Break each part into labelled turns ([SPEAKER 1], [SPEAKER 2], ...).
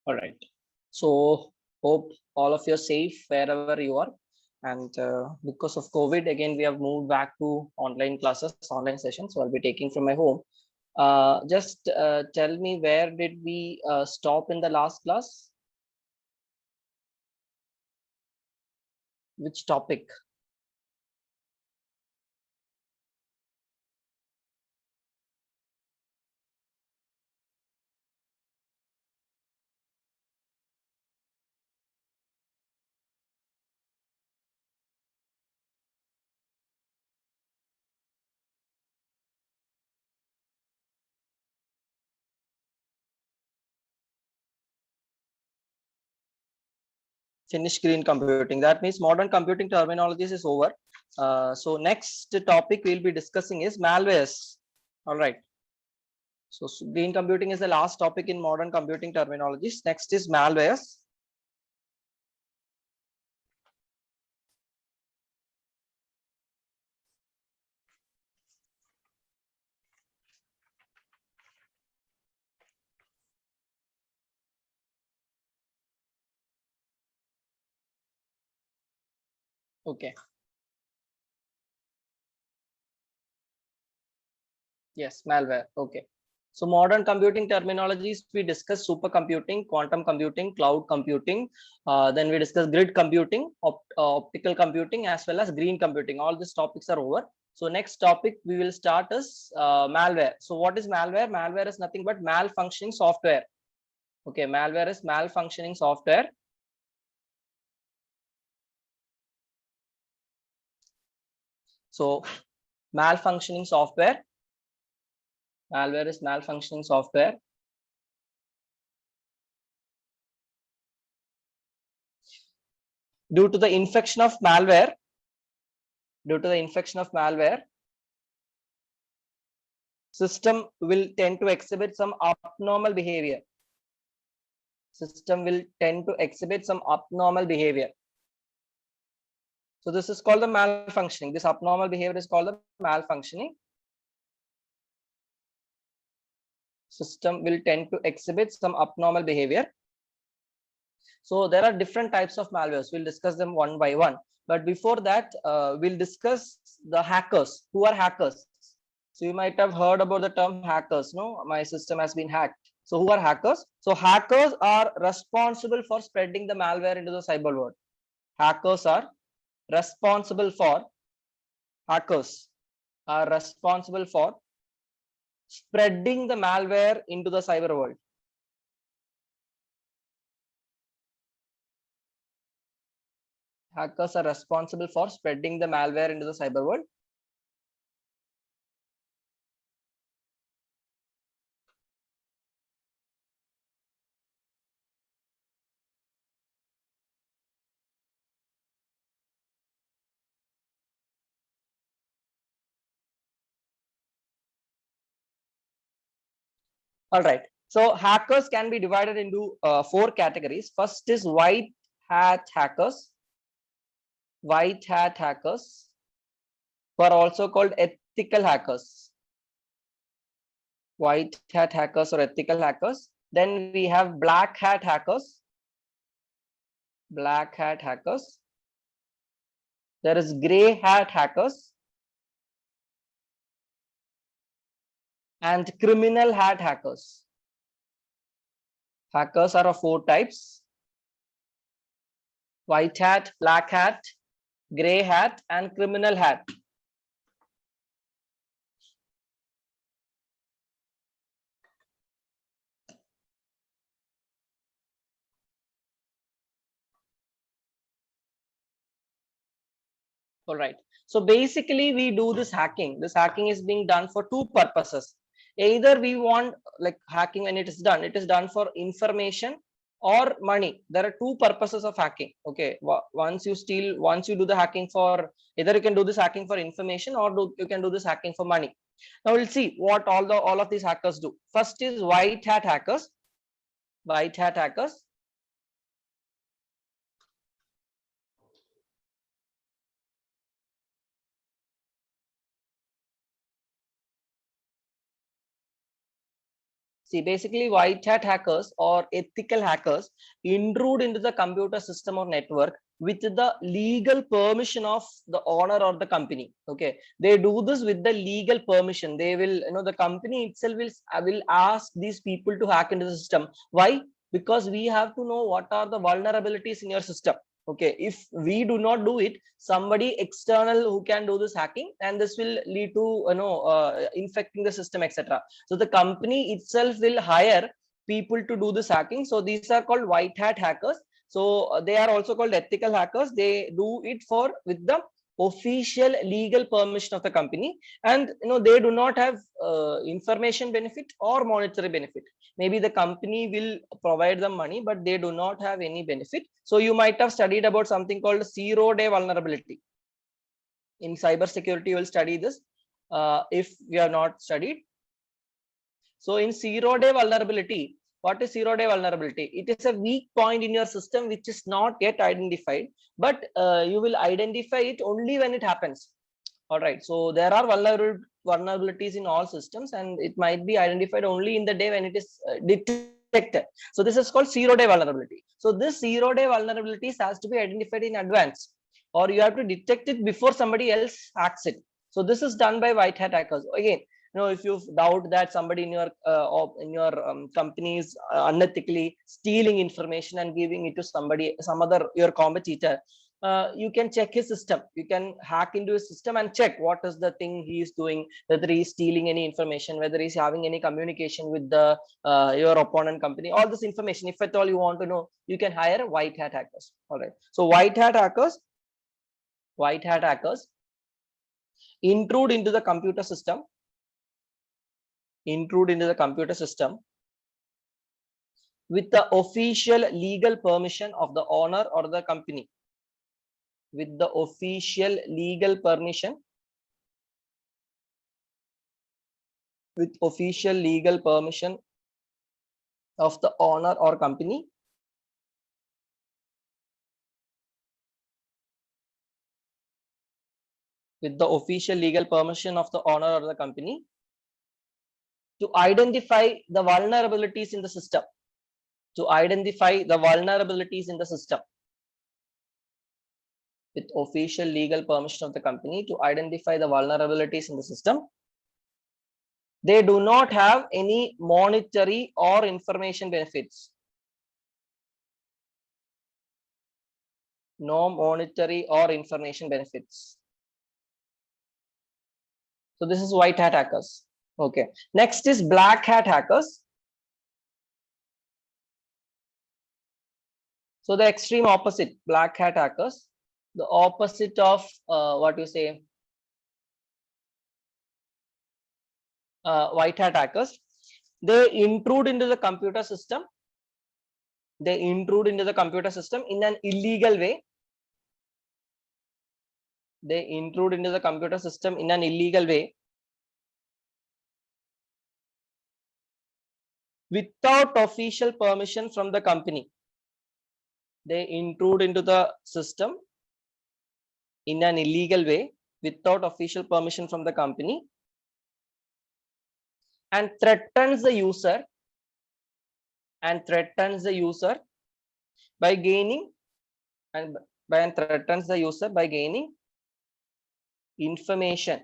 [SPEAKER 1] All right. So hope all of you are safe wherever you are. And because of COVID, again, we have moved back to online classes, online sessions. So I'll be taking from my home. Just tell me, where did we stop in the last class? Which topic? Finish green computing. That means modern computing terminologies is over. So next topic we'll be discussing is malwares. All right. So green computing is the last topic in modern computing terminologies. Next is malwares. Okay. Yes, malware. Okay. So modern computing terminologies, we discuss supercomputing, quantum computing, cloud computing. Then we discuss grid computing, optical computing, as well as green computing. All these topics are over. So next topic we will start is malware. So what is malware? Malware is nothing but malfunctioning software. Okay, malware is malfunctioning software. So malfunctioning software. Malware is malfunctioning software. Due to the infection of malware, system will tend to exhibit some abnormal behavior. System will tend to exhibit some abnormal behavior. So this is called the malfunctioning. This abnormal behavior is called the malfunctioning. System will tend to exhibit some abnormal behavior. So there are different types of malwares. We'll discuss them one by one. But before that, we'll discuss the hackers. Who are hackers? So you might have heard about the term hackers. No, my system has been hacked. So who are hackers? So hackers are responsible for spreading the malware into the cyber world. Hackers are responsible for spreading the malware into the cyber world. Hackers are responsible for spreading the malware into the cyber world. All right. So hackers can be divided into 4 categories. First is white hat hackers. White hat hackers, who are also called ethical hackers. White hat hackers or ethical hackers. Then we have black hat hackers. Black hat hackers. There is gray hat hackers. And criminal hat hackers. Hackers are of 4 types: white hat, black hat, gray hat, and criminal hat. All right. So basically, we do this hacking. This hacking is being done for 2 purposes. Either we want, like, hacking, when it is done for information or money. There are 2 purposes of hacking. Okay. Once you do the hacking for, either you can do this hacking for information, or you can do this hacking for money. Now we'll see what all of these hackers do. First is white hat hackers. White hat hackers. See, basically white hat hackers or ethical hackers intrude into the computer system or network with the legal permission of the owner or the company. Okay, they do this with the legal permission. They will, the company itself will ask these people to hack into the system. Why? Because we have to know what are the vulnerabilities in your system. Okay, if we do not do it, somebody external who can do this hacking, and this will lead to infecting the system, etc. So the company itself will hire people to do this hacking. So these are called white hat hackers. So they are also called ethical hackers. They do it for with the official legal permission of the company, and they do not have information benefit or monetary benefit. Maybe the company will provide them money, but they do not have any benefit. So you might have studied about something called 0-day vulnerability. In cyber security, you will study this if we have not studied. So in 0-day vulnerability, what is 0-day vulnerability? It is a weak point in your system which is not yet identified, but you will identify it only when it happens. All right. So there are vulnerabilities in all systems, and it might be identified only in the day when it is detected. So this is called 0-day vulnerability. So this 0-day vulnerabilities has to be identified in advance, or you have to detect it before somebody else hacks it. So this is done by white hat hackers. Again, if you doubt that somebody in your company is unethically stealing information and giving it to some other your competitor, you can check his system. You can hack into his system and check what is the thing he is doing, whether he is stealing any information, whether he's having any communication with the your opponent company. All this information, if at all you want to know, you can hire white hat hackers. All right. So white hat hackers intrude into the computer system with the official legal permission of the owner or the company. With the official legal permission of the owner or company, with the official legal permission of the owner or the company, to identify the vulnerabilities in the system. To identify the vulnerabilities in the system. With official legal permission of the company to identify the vulnerabilities in the system. They do not have any monetary or information benefits. No monetary or information benefits. So this is white hat hackers. Okay. Next is black hat hackers. So the extreme opposite, black hat hackers, the opposite of what you say, white hat hackers. They intrude into the computer system. They intrude into the computer system in an illegal way. They intrude into the computer system in an illegal way without official permission from the company. They intrude into the system in an illegal way without official permission from the company and threatens the user by gaining information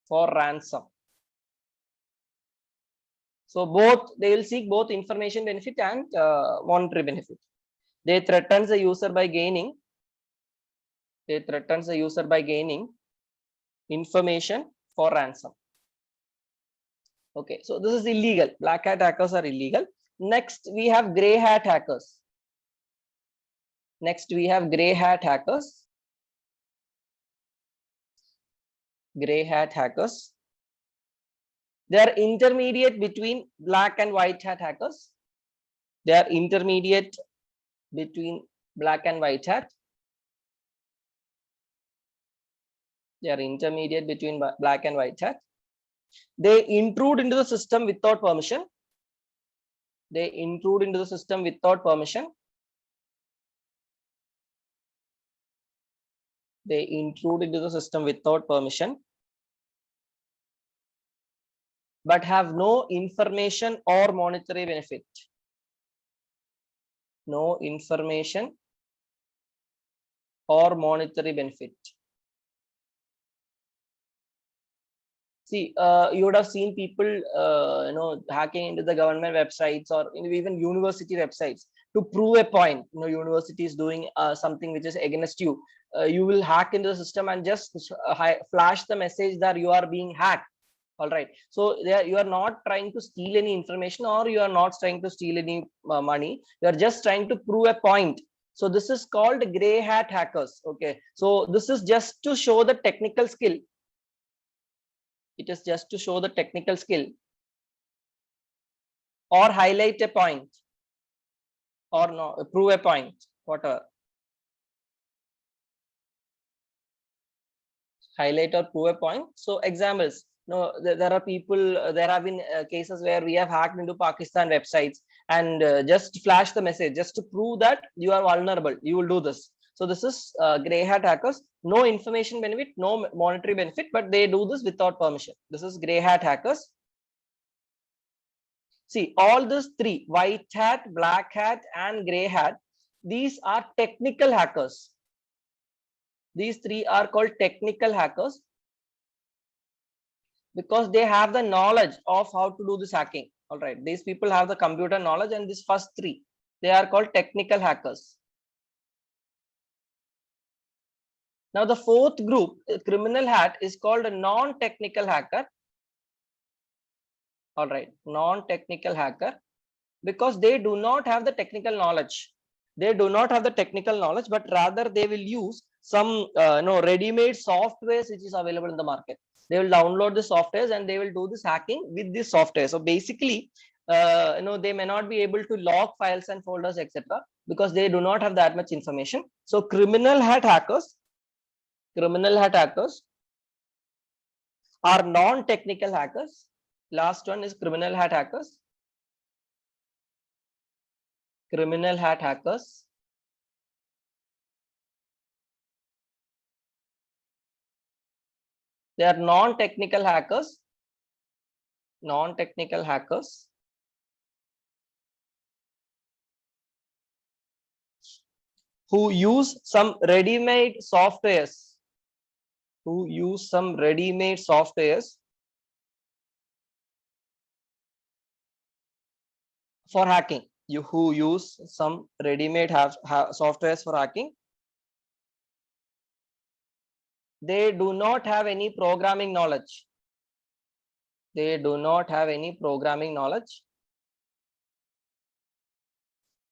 [SPEAKER 1] for ransom. So both, they will seek both information benefit and monetary benefit. They threatens the user by gaining information for ransom. Okay, so this is illegal. Black hat hackers are illegal. Next, we have gray hat hackers. Gray hat hackers. They are intermediate between black and white hat hackers. They are intermediate between black and white hat. They are intermediate between black and white hat. They intrude into the system without permission. They intrude into the system without permission. They intrude into the system without permission. but have no information or monetary benefit. No information or monetary benefit. See, you would have seen people, hacking into the government websites or even university websites to prove a point. University is doing something which is against you. You will hack into the system and just flash the message that you are being hacked. All right. So there, you are not trying to steal any information, or you are not trying to steal any money. You are just trying to prove a point. So this is called gray hat hackers. Okay. So this is just to show the technical skill. It is just to show the technical skill or highlight a point or no, prove a point, whatever. Highlight or prove a point. So examples. No, there are people, there have been cases where we have hacked into Pakistan websites and just flash the message just to prove that you are vulnerable. You will do this. So this is gray hat hackers. No information benefit, no monetary benefit, but they do this without permission. This is gray hat hackers. See, all these three, white hat, black hat, and gray hat, these are technical hackers. These three are called technical hackers because they have the knowledge of how to do this hacking. All right, these people have the computer knowledge, and these first three, they are called technical hackers. Now, the fourth group, criminal hat, is called a non-technical hacker. All right, non-technical hacker, because they do not have the technical knowledge. They do not have the technical knowledge, but rather they will use some ready-made softwares which is available in the market. They will download the softwares and they will do this hacking with this software. So basically, they may not be able to log files and folders, etc., because they do not have that much information. So criminal hat hackers are non-technical hackers. Last one is criminal hat hackers. Criminal hat hackers they are non-technical hackers who use some ready-made softwares for hacking. Who use some ready-made softwares for hacking. They do not have any programming knowledge.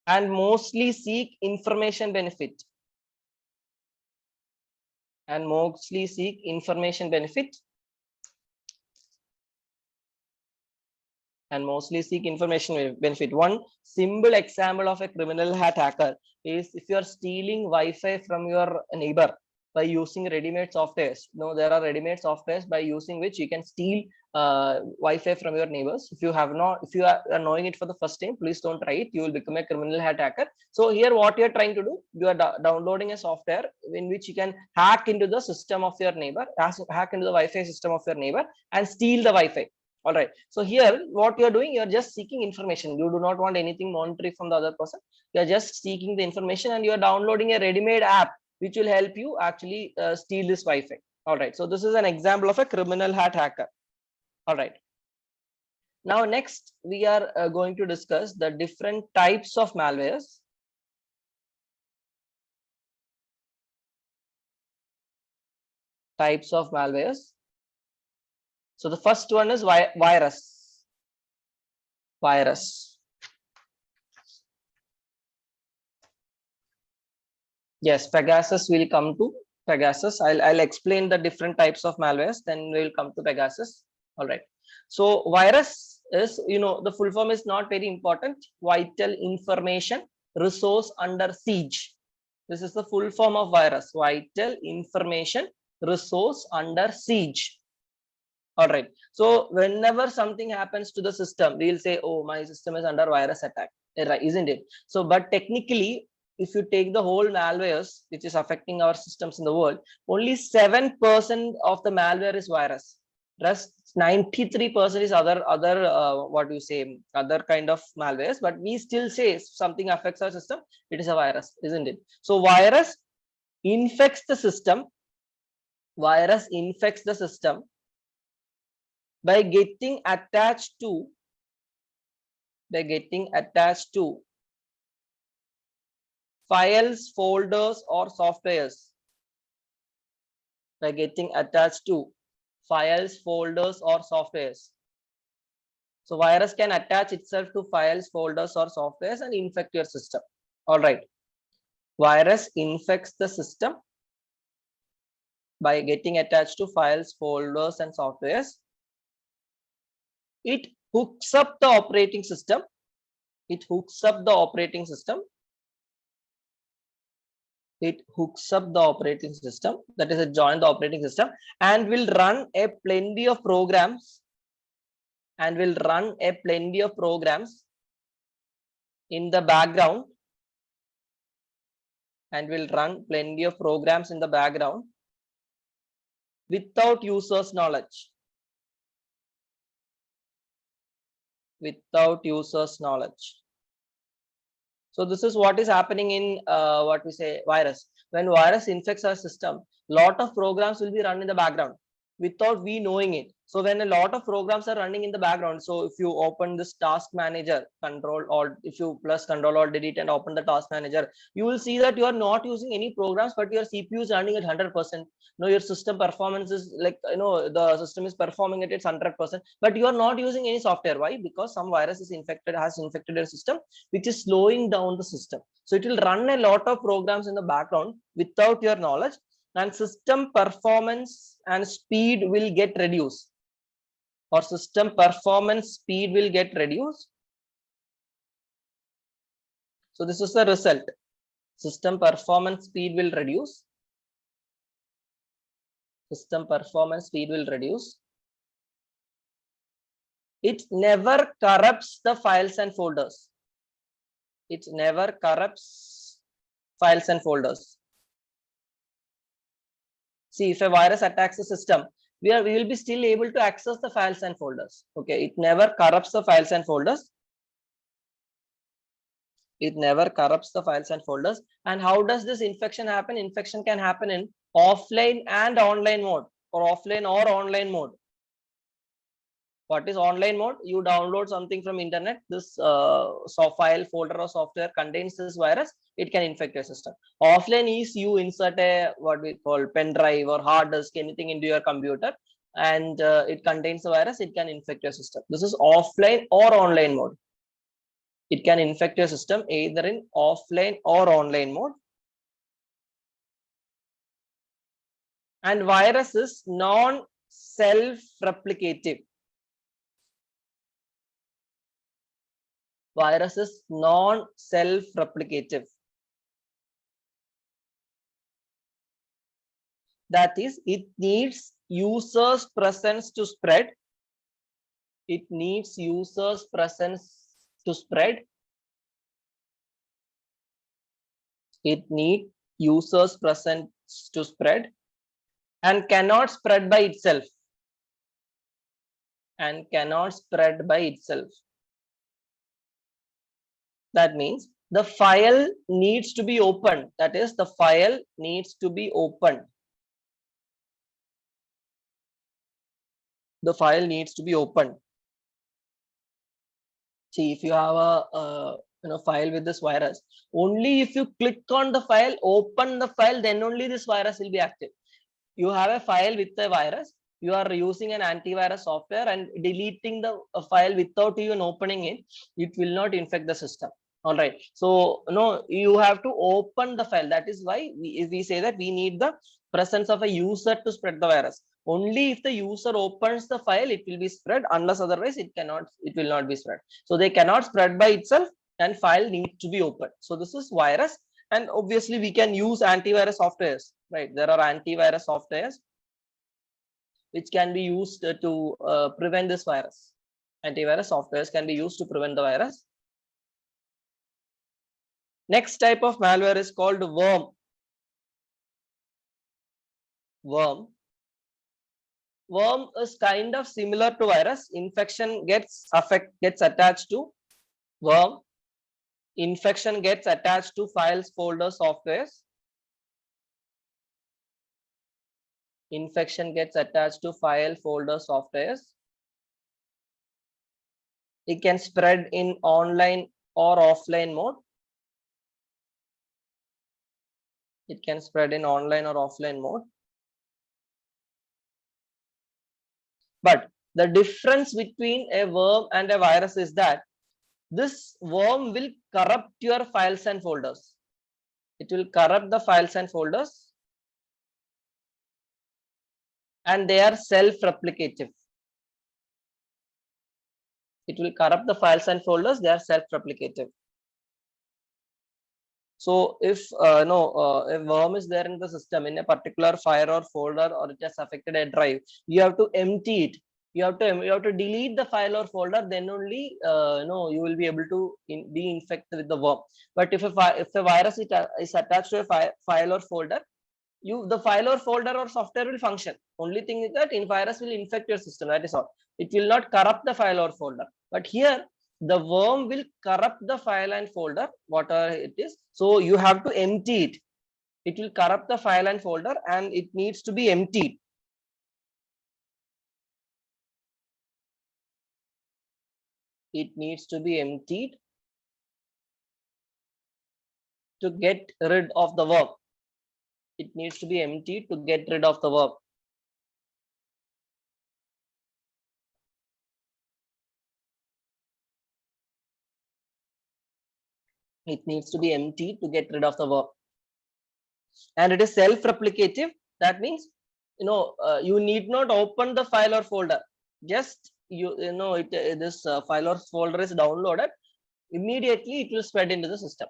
[SPEAKER 1] And mostly seek information benefit. One simple example of a criminal hat hacker is if you are stealing Wi-Fi from your neighbor by using ready-made softwares. There are ready-made softwares by using which you can steal Wi-Fi from your neighbors. If you are knowing it for the first time, please don't try it. You will become a criminal hat hacker. So here, what you are trying to do, you are downloading a software in which you can hack into the system of your neighbor, hack into the Wi-Fi system of your neighbor, and steal the Wi-Fi. All right. So here, what you are doing, you are just seeking information. You do not want anything monetary from the other person. You are just seeking the information, and you are downloading a ready-made app which will help you actually steal this Wi-Fi. All right. So this is an example of a criminal hat hacker. All right. Now, next, we are going to discuss the different types of malwares. So the first one is virus. Yes, Pegasus will come to Pegasus. I'll explain the different types of malwares, then we'll come to Pegasus. All right. So virus is, the full form is not very important. Vital information resource under siege. This is the full form of virus. Vital information resource under siege. All right. So whenever something happens to the system, we'll say, oh, my system is under virus attack, right? Isn't it? So, but technically, if you take the whole malwares which is affecting our systems in the world, only 7% of the malware is virus. Rest 93% is other what you say, other kind of malwares, but we still say something affects our system, it is a virus, isn't it? So virus infects the system. Virus infects the system by getting attached to files, folders, or softwares. By getting attached to files, folders, or softwares. So virus can attach itself to files, folders, or softwares and infect your system. All right. Virus infects the system by getting attached to files, folders, and softwares. It hooks up the operating system. It hooks up the operating system. It hooks up the operating system, that is, it joins the operating system and will run a plenty of programs in the background without users knowledge. So this is what is happening in what we say virus. When virus infects our system, lot of programs will be run in the background without we knowing it. So when a lot of programs are running in the background, so if you open this task manager, if you plus control alt delete and open the task manager, you will see that you are not using any programs, but your CPU is running at 100%. No, your system performance is like, the system is performing at its 100%, but you are not using any software. Why? Because some virus has infected your system, which is slowing down the system. So it will run a lot of programs in the background without your knowledge, and system performance and speed will get reduced, or system performance speed will get reduced. So this is the result. System performance speed will reduce. System performance speed will reduce. It never corrupts the files and folders. It never corrupts files and folders. See, if a virus attacks the system, we will be still able to access the files and folders. Okay, it never corrupts the files and folders. It never corrupts the files and folders. And how does this infection happen? Infection can happen in offline and online mode, or offline or online mode. What is online mode? You download something from internet. This file, folder, or software contains this virus. It can infect your system. Offline is you insert a what we call pen drive or hard disk, anything into your computer, and it contains the virus. It can infect your system. This is offline or online mode. It can infect your system either in offline or online mode. And virus is non-self-replicative. Virus is non-self-replicative. That is, it needs users' presence to spread. It needs users' presence to spread. It needs users' presence to spread, and cannot spread by itself. And cannot spread by itself. That means the file needs to be opened. That is, the file needs to be opened. The file needs to be opened. See, if you have a file with this virus, only if you click on the file, open the file, then only this virus will be active. You have a file with a virus, you are using an antivirus software and deleting the file without even opening it, it will not infect the system. All right. So no, you have to open the file. That is why we say that we need the presence of a user to spread the virus. Only if the user opens the file, it will be spread. Unless otherwise, it will not be spread. So they cannot spread by itself, and file needs to be opened. So this is virus, and obviously we can use antivirus softwares. Right? There are antivirus softwares which can be used to prevent this virus. Antivirus softwares can be used to prevent the virus. Next type of malware is called worm. Worm. worm is kind of similar to virus. Infection gets attached to worm. Infection gets attached to files, folders, softwares. Infection gets attached to file, folder, softwares. It can spread in online or offline mode. It can spread in online or offline mode. But the difference between a worm and a virus is that this worm will corrupt your files and folders. It will corrupt the files and folders, and they are self-replicative. It will corrupt the files and folders, they are self-replicative. So if a worm is there in the system in a particular file or folder, or it has affected a drive, you have to empty it. You have to delete the file or folder, then only you will be able to be infected with the worm. But if a virus is attached to a file or folder, the file or folder or software will function. Only thing is that virus will infect your system, that is all. It will not corrupt the file or folder. But here the worm will corrupt the file and folder, whatever it is. So you have to empty it. It will corrupt the file and folder, and it needs to be emptied. It needs to be emptied to get rid of the worm. It needs to be emptied to get rid of the worm. It needs to be emptied to get rid of the worm. And it is self-replicative. That means you need not open the file or folder. Just this file or folder is downloaded, immediately it will spread into the system.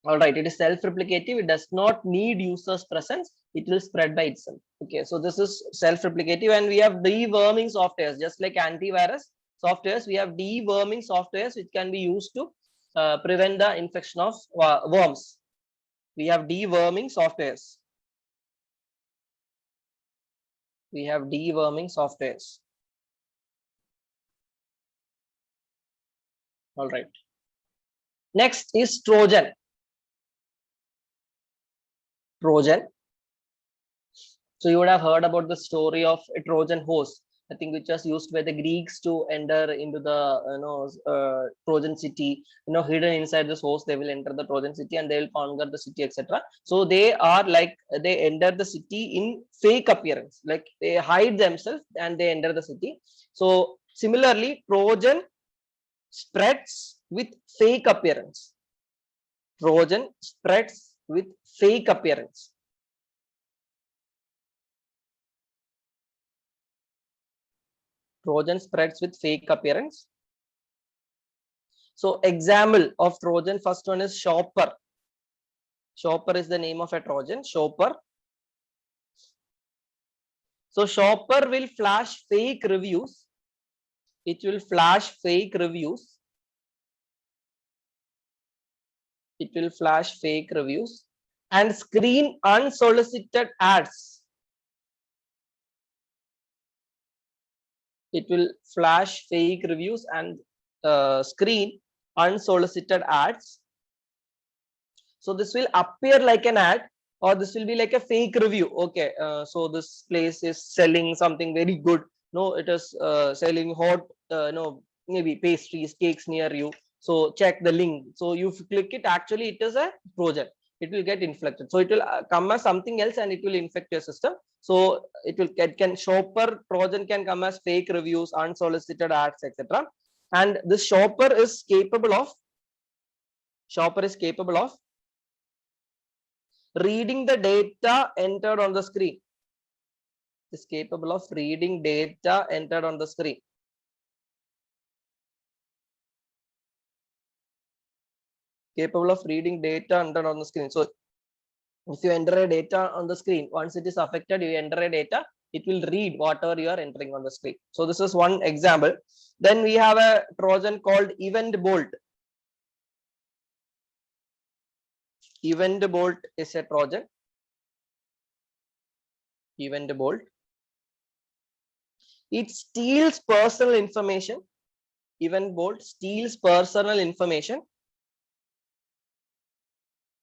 [SPEAKER 1] All right, it is self-replicative. It does not need users presence. It will spread by itself. Okay, so this is self-replicative, and we have deworming softwares. Just like antivirus softwares, we have deworming softwares which can be used to prevent the infection of worms. We have deworming softwares. We have deworming softwares. All right. Next is Trojan. Trojan. So you would have heard about the story of a Trojan horse, I think, which was used by the Greeks to enter into the Trojan city. Hidden inside this horse, they will enter the Trojan city and they will conquer the city, etc. So they enter the city in fake appearance, like they hide themselves and they enter the city. So similarly, Trojan spreads with fake appearance. Trojan spreads with fake appearance. Trojan spreads with fake appearance. So example of Trojan, first one is Shopper. Shopper is the name of a Trojan, Shopper. So Shopper will flash fake reviews. It will flash fake reviews. It will flash fake reviews and screen unsolicited ads. It will flash fake reviews and screen unsolicited ads. So this will appear like an ad, or this will be like a fake review. Okay, so this place is selling something very good. No, it is selling hot, maybe pastries, cakes near you. So check the link. So you click it. Actually, it is a Trojan. It will get infected. So it will come as something else, and it will infect your system. So Shopper Trojan can come as fake reviews, unsolicited ads, etc. And this Shopper is capable of reading the data entered on the screen. Is capable of reading data entered on the screen. Capable of reading data entered on the screen. So if you enter a data on the screen, once it is affected, you enter a data, it will read whatever you are entering on the screen. So this is one example. Then we have a Trojan called Event Bolt. Event Bolt is a Trojan. Event Bolt. It steals personal information. Even bold, steals personal information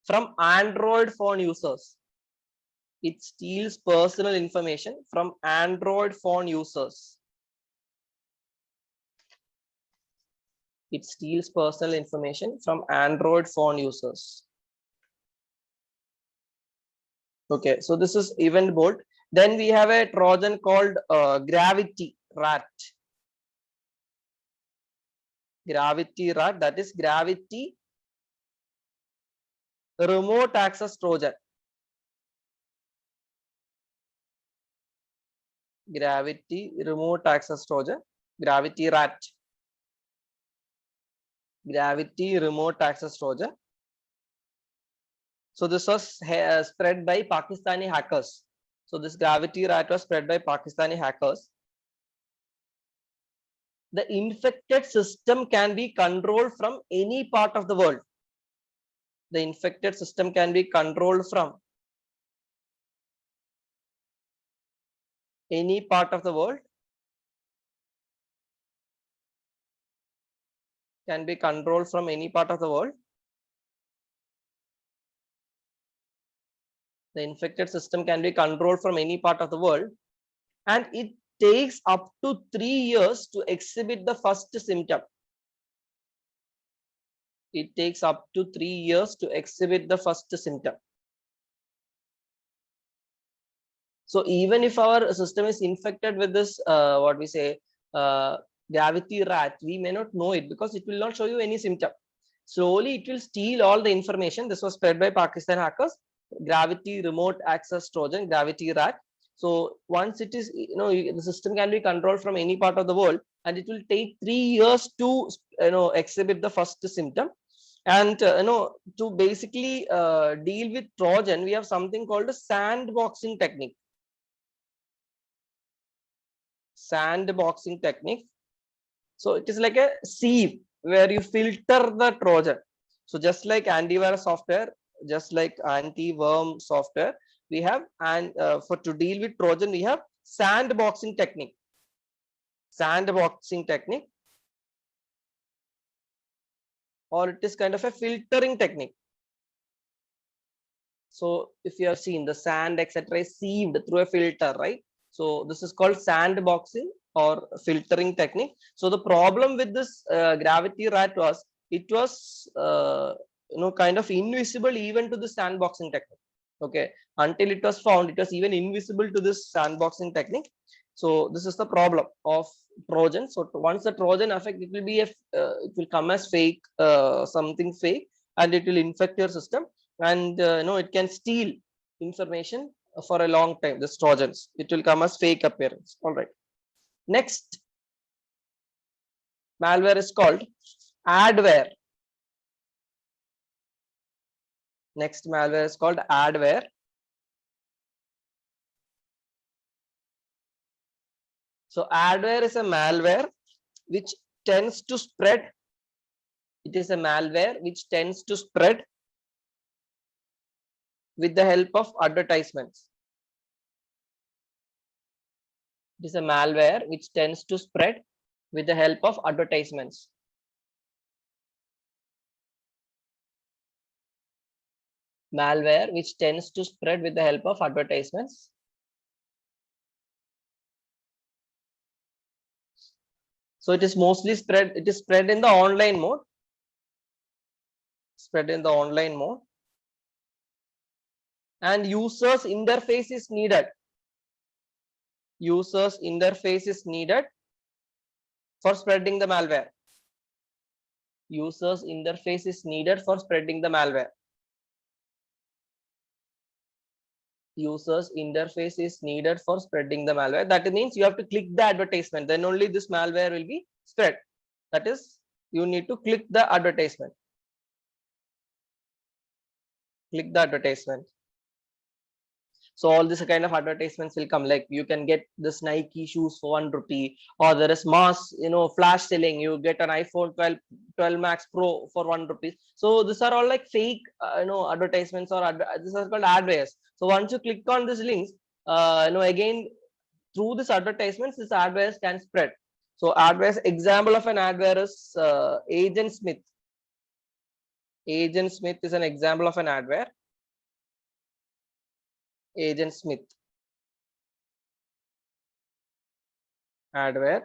[SPEAKER 1] from Android phone users. It steals personal information from Android phone users. It steals personal information from Android phone users. Okay, so this is event bolt. Then we have a Trojan called Gravity Rat. Gravity Rat, that is Gravity Remote Access Trojan. Gravity Remote Access Trojan. Gravity Rat. Gravity Remote Access Trojan. So this was spread by Pakistani hackers. So this Gravity Rat was spread by Pakistani hackers. The infected system can be controlled from any part of the world. The infected system can be controlled from any part of the world. Can be controlled from any part of the world. The infected system can be controlled from any part of the world, and it takes up to 3 years to exhibit the first symptom. It takes up to 3 years to exhibit the first symptom. So even if our system is infected with this, what we say, gravity rat, we may not know it because it will not show you any symptom. Slowly, it will steal all the information. This was spread by Pakistan hackers. Gravity remote access Trojan, gravity rat. So once it is, the system can be controlled from any part of the world, and it will take 3 years to, exhibit the first symptom. And to basically deal with Trojan, we have something called a sandboxing technique. Sandboxing technique. So it is like a sieve where you filter the Trojan. So just like antivirus software, just like anti-worm software, we have, and for to deal with Trojan, we have sandboxing technique. Sandboxing technique, or it is kind of a filtering technique. So if you have seen the sand, etc., is sieved through a filter, right? So this is called sandboxing or filtering technique. So the problem with this gravity rat was it was kind of invisible even to the sandboxing technique. Okay, until it was found, it was even invisible to this sandboxing technique. So this is the problem of Trojan. So once the Trojan affect, it will be it will come as fake, something fake, and it will infect your system, and it can steal information for a long time. This Trojans, it will come as fake appearance. All right. Next malware is called adware. Next malware is called adware. So adware is a malware which tends to spread. It is a malware which tends to spread with the help of advertisements. It is a malware which tends to spread with the help of advertisements. Malware which tends to spread with the help of advertisements. So it is mostly spread, it is spread in the online mode. Spread in the online mode. And users interface is needed. Users interface is needed for spreading the malware. Users interface is needed for spreading the malware. Users interface is needed for spreading the malware. That means you have to click the advertisement, then only this malware will be spread. That is, you need to click the advertisement. Click the advertisement. So all this kind of advertisements will come, like you can get this Nike shoes for 1 rupee, or there is mass, flash selling, you get an iPhone 12 Max Pro for 1 rupee. So these are all like fake, advertisements, or these are called adwares. So once you click on these links, again through this advertisements, this adverse can spread. So adverse example of an adware is Agent Smith. Agent Smith is an example of an adware. Agent Smith adware.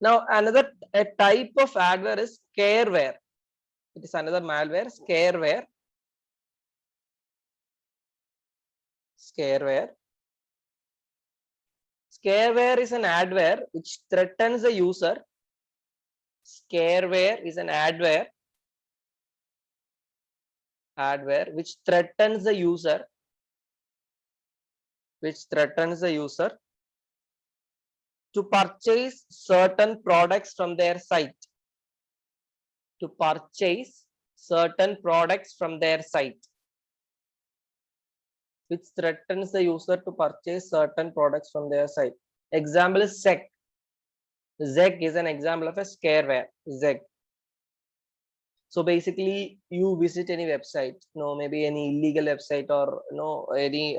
[SPEAKER 1] Now another type of adware is scareware. It is another malware, scareware. Scareware. Scareware is an adware which threatens the user. Scareware is an adware which threatens the user, to purchase certain products from their site. To purchase certain products from their site. Which threatens the user to purchase certain products from their site. Example is Zeg. Zeg is an example of a scareware. Zeg. So basically, you visit any website, maybe any illegal website or any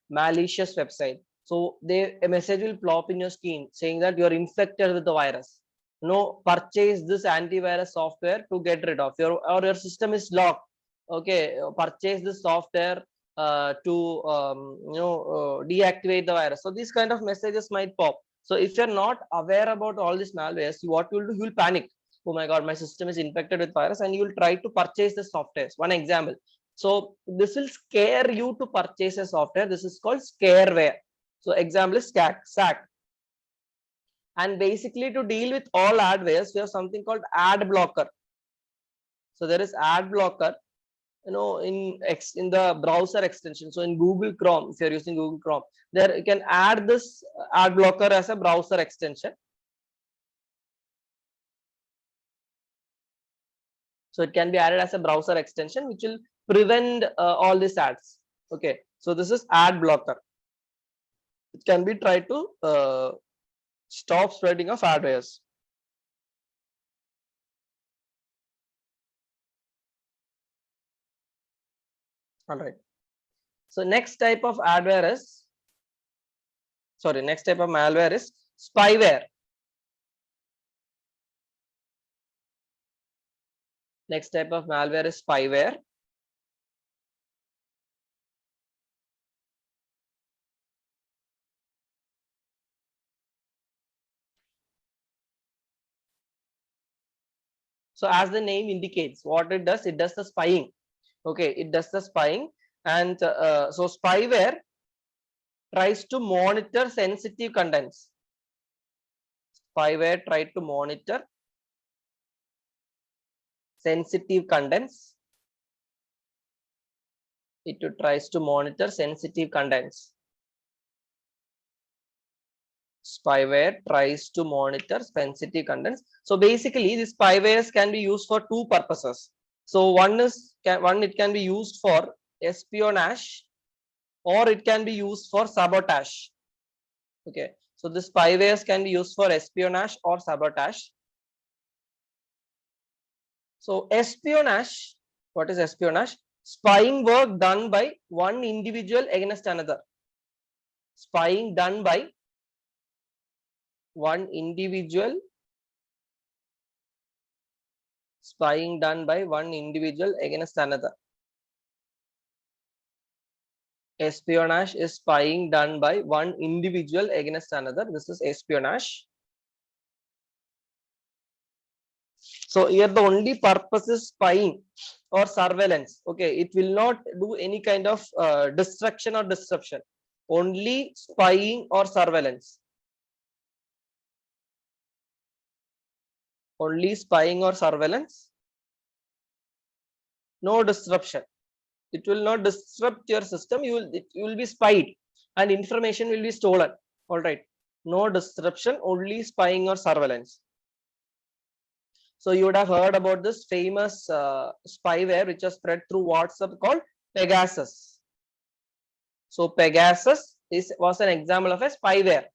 [SPEAKER 1] malicious website. So a message will plop in your screen saying that you are infected with the virus. Purchase this antivirus software to get rid of your system is locked. Okay, purchase this software to deactivate the virus. So these kind of messages might pop. So if you're not aware about all these malwares, what you'll do, you'll panic. Oh my god, my system is infected with virus, and you will try to purchase the software. One example. So this will scare you to purchase a software. This is called scareware. So example is SAC. And basically, to deal with all adwares, we have something called ad blocker. So there is ad blocker, in the browser extension. So in Google Chrome, if you're using Google Chrome, there you can add this ad blocker as a browser extension. So it can be added as a browser extension, which will prevent all these ads. Okay, so this is ad blocker. It can be tried to stop spreading of adwares. All right. So next type of malware is spyware. Next type of malware is spyware. So as the name indicates, what it does the spying. Okay, it does the spying, and so spyware tries to monitor sensitive contents. Spyware tries to monitor sensitive contents. It tries to monitor sensitive contents. Spyware tries to monitor sensitive contents. So basically, these spywares can be used for two purposes. So it can be used for espionage, or it can be used for sabotage. Okay, so the spywares can be used for espionage or sabotage. So espionage, what is espionage? Spying work done by one individual against another. Spying done by one individual. Spying done by one individual against another. Espionage is spying done by one individual against another. This is espionage. So here the only purpose is spying or surveillance. Okay, it will not do any kind of destruction or disruption. Only spying or surveillance. Only spying or surveillance. No disruption. It will not disrupt your system. You will be spied, and information will be stolen. All right. No disruption. Only spying or surveillance. So you would have heard about this famous spyware which was spread through WhatsApp called Pegasus. So Pegasus was an example of a spyware.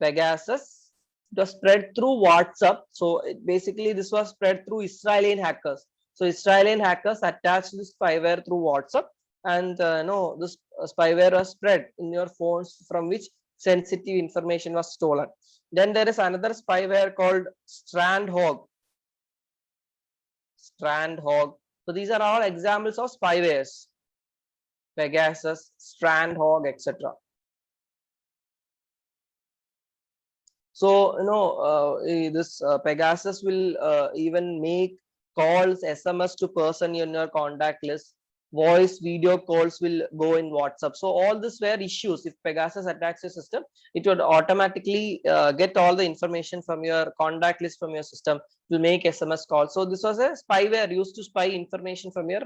[SPEAKER 1] Pegasus was spread through WhatsApp. So basically this was spread through Israeli hackers. So Israeli hackers attached this spyware through WhatsApp, and no, this spyware was spread in your phones from which sensitive information was stolen. Then there is another spyware called Strandhog. So these are all examples of spywares: Pegasus, Strandhog, etc. So this Pegasus will even make calls, SMS to person in your contact list. Voice, video calls will go in WhatsApp. So all these were issues. If Pegasus attacks your system, it would automatically get all the information from your contact list from your system to make SMS calls. So this was a spyware used to spy information from your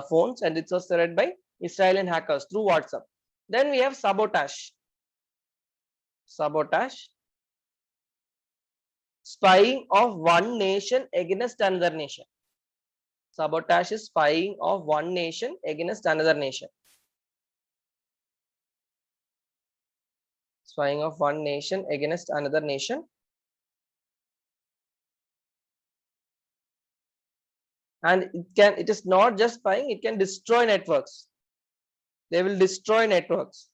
[SPEAKER 1] phones, and it was spread by Israeli hackers through WhatsApp. Then we have sabotage. Spying of one nation against another nation. Sabotage is spying of one nation against another nation. Spying of one nation against another nation. And it is not just spying, it can destroy networks. They will destroy networks.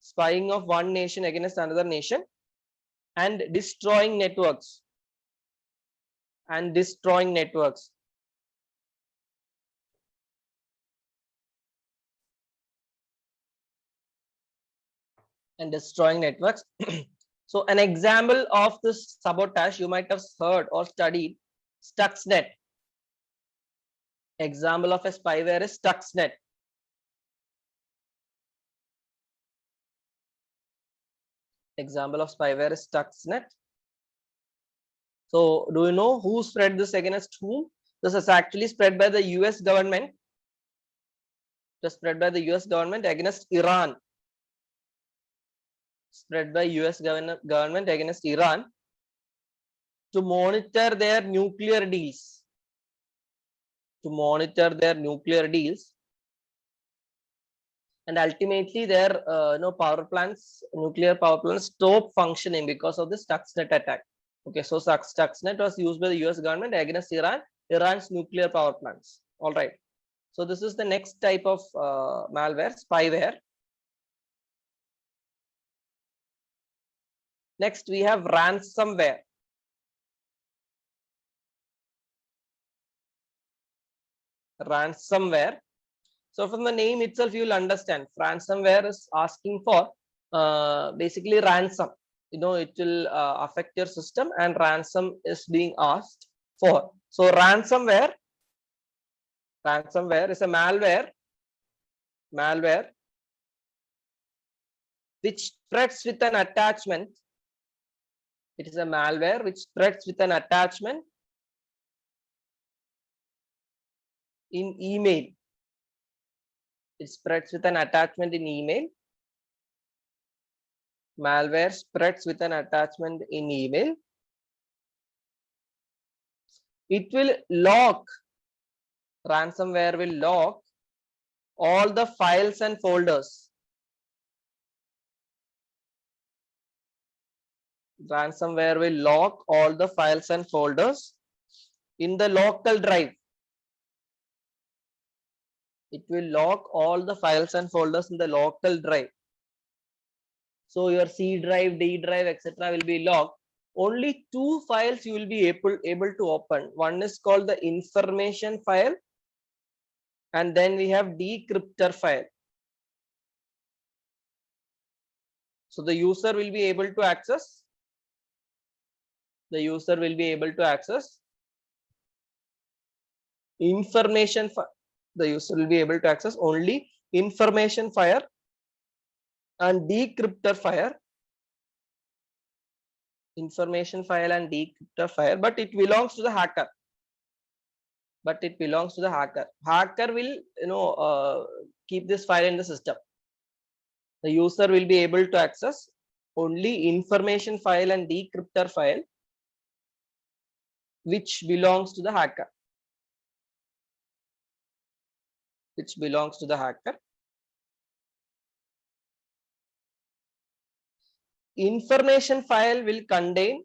[SPEAKER 1] Spying of one nation against another nation and destroying networks. And destroying networks. So an example of this sabotage you might have heard or studied, Stuxnet. Example of a spyware is Stuxnet. Example of spyware is Stuxnet. So do you know who spread this against whom? This is actually spread by the US government. It was spread by the US government against Iran. Spread by US government against Iran to monitor their nuclear deals. To monitor their nuclear deals. And ultimately their power plants, nuclear power plants stopped functioning because of the Stuxnet attack. Okay, so Stuxnet was used by the US government against Iran's nuclear power plants. All right. So this is the next type of malware, spyware. Next, we have ransomware. Ransomware. So from the name itself, you will understand ransomware is asking for basically ransom. It will affect your system, and ransom is being asked for. So ransomware is a malware which spreads with an attachment. It is a malware which spreads with an attachment in email. It spreads with an attachment in email. Malware spreads with an attachment in email. It will lock. Ransomware will lock all the files and folders. Ransomware will lock all the files and folders in the local drive. It will lock all the files and folders in the local drive. So your C drive, D drive, etc. will be locked. Only two files you will be able to open. One is called the information file, and then we have decryptor file. So the user will be able to access. Information file. The user will be able to access only information file and decryptor file. Information file and decryptor file, but it belongs to the hacker. Hacker will keep this file in the system. The user will be able to access only information file and decryptor file which belongs to the hacker. Information file will contain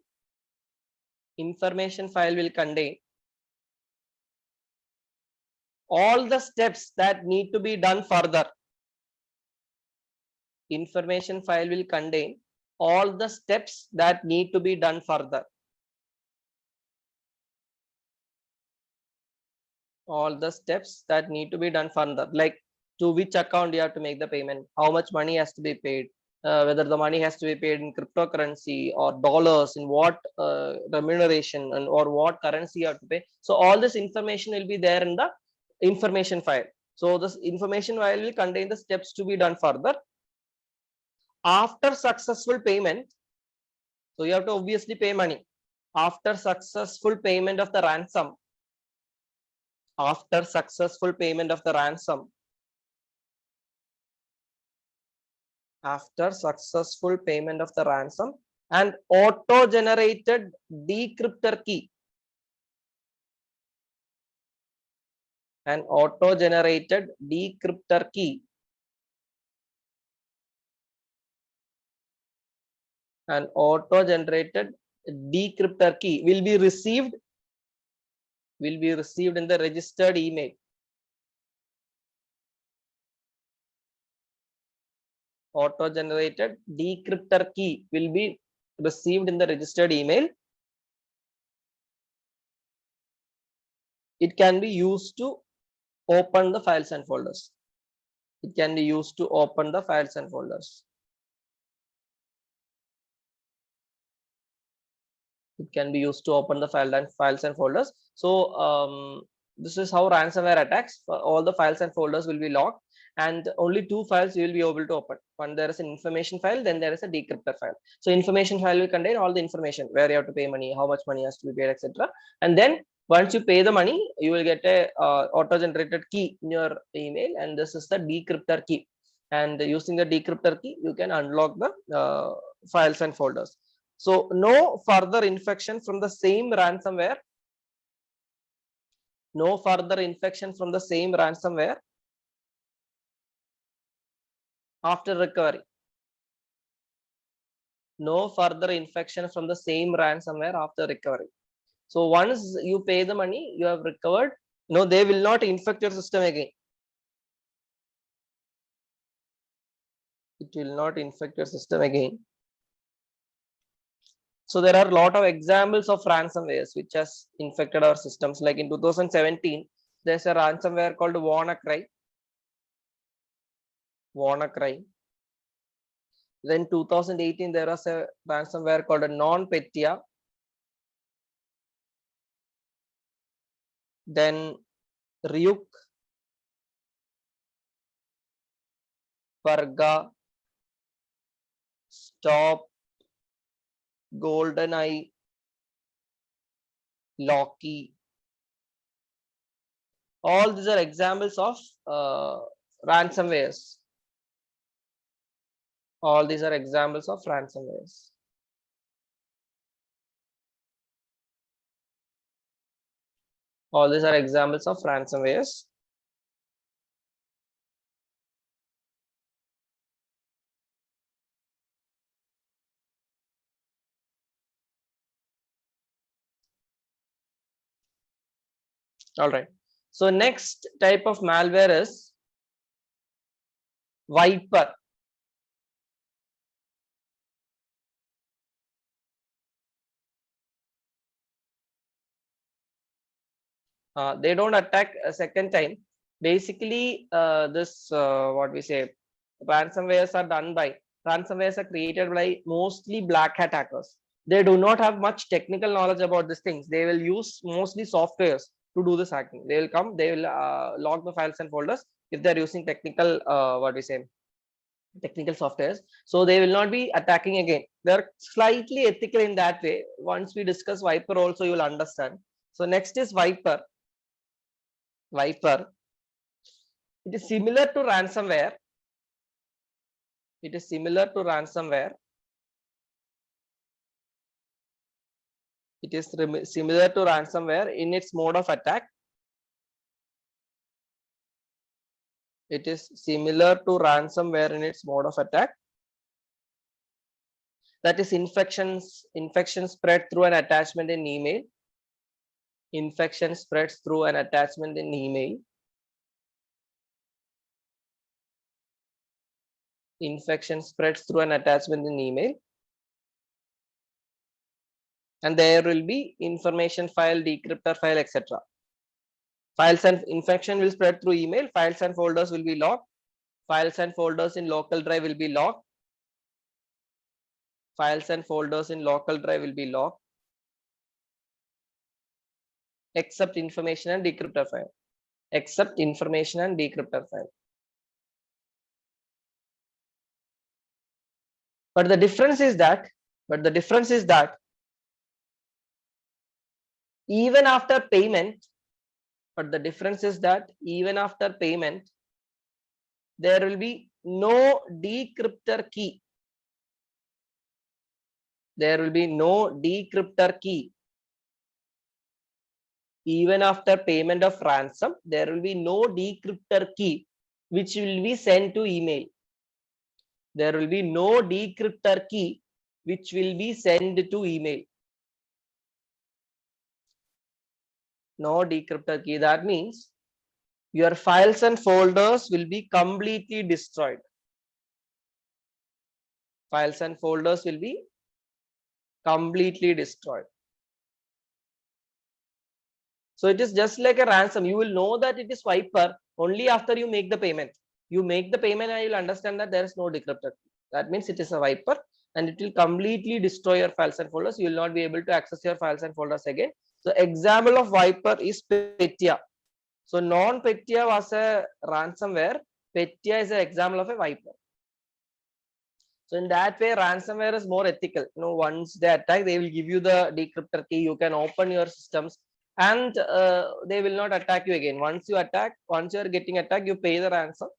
[SPEAKER 1] all the steps that need to be done further. Information file will contain all the steps that need to be done further. All the steps that need to be done further, like to which account you have to make the payment, how much money has to be paid, whether the money has to be paid in cryptocurrency or dollars, in what remuneration and or what currency you have to pay. So all this information will be there in the information file. So this information file will contain the steps to be done further. After successful payment, so you have to obviously pay money. After successful payment of the ransom, after successful payment of the ransom, after successful payment of the ransom, and auto-generated decryptor key, an auto-generated decryptor key, an auto-generated decryptor key will be received in the registered email. Auto-generated decryptor key will be received in the registered email. It can be used to open the files and folders. It can be used to open the files and folders. It can be used to open the files and folders. So this is how ransomware attacks. All the files and folders will be locked, and only two files you will be able to open. One, there is an information file, then there is a decryptor file. So information file will contain all the information, where you have to pay money, how much money has to be paid, etc. And then once you pay the money, you will get a auto-generated key in your email, and this is the decryptor key. And using the decryptor key, you can unlock the files and folders. So no further infection from the same ransomware. No further infection from the same ransomware after recovery. No further infection from the same ransomware after recovery. So once you pay the money, you have recovered. No, they will not infect your system again. It will not infect your system again. So there are a lot of examples of ransomwares which has infected our systems. Like in 2017, there's a ransomware called WannaCry. WannaCry. Then 2018, there was a ransomware called a NotPetya. Then Ryuk, Varga, Stop, GoldenEye, Loki. All these are examples of ransomwares. All these are examples of ransomwares. All these are examples of ransomwares. All right. So next type of malware is Viper. They don't attack a second time. Basically, what we say, ransomwares are created by mostly black hat hackers. They do not have much technical knowledge about these things. They will use mostly softwares to do this hacking. They will come, they will log the files and folders if they're using technical, technical softwares. So they will not be attacking again. They're slightly ethical in that way. Once we discuss Viper also, you will understand. So next is Viper. Viper. It is similar to ransomware. It is similar to ransomware. It is similar to ransomware in its mode of attack. It is similar to ransomware in its mode of attack. That is infection spread through an attachment in email. Infection spreads through an attachment in email. infection spreads through an attachment in email, and there will be information file, decryptor file, etc. Files and infection will spread through email. Files and folders will be locked. Files and folders in local drive will be locked. Files and folders in local drive will be locked, except information and decryptor file. Except information and decryptor file. But the difference is that even after payment, there will be no decryptor key. There will be no decryptor key. Even after payment of ransom, there will be no decryptor key which will be sent to email. There will be no decryptor key which will be sent to email. No decryptor key. That means your files and folders will be completely destroyed. Files and folders will be completely destroyed. So it is just like a ransom. You will know that it is wiper only after you make the payment. You make the payment and you will understand that there is no decryptor key. That means it is a wiper and it will completely destroy your files and folders. You will not be able to access your files and folders again. So example of wiper is Petya. So non-Petya was a ransomware. Petya is an example of a wiper. So in that way, ransomware is more ethical. You know, once they attack, they will give you the decryptor key. You can open your systems, and they will not attack you again. Once you are getting attacked, you pay the ransom.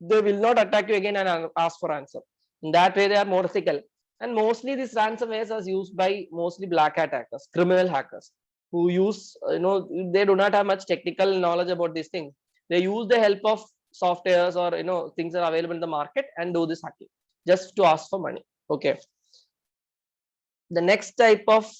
[SPEAKER 1] They will not attack you again and ask for ransom. In that way, they are more ethical. And mostly these ransomwares are used by mostly black hat hackers, criminal hackers, who use, they do not have much technical knowledge about these things. They use the help of softwares or things that are available in the market and do this hacking just to ask for money. Okay. The next type of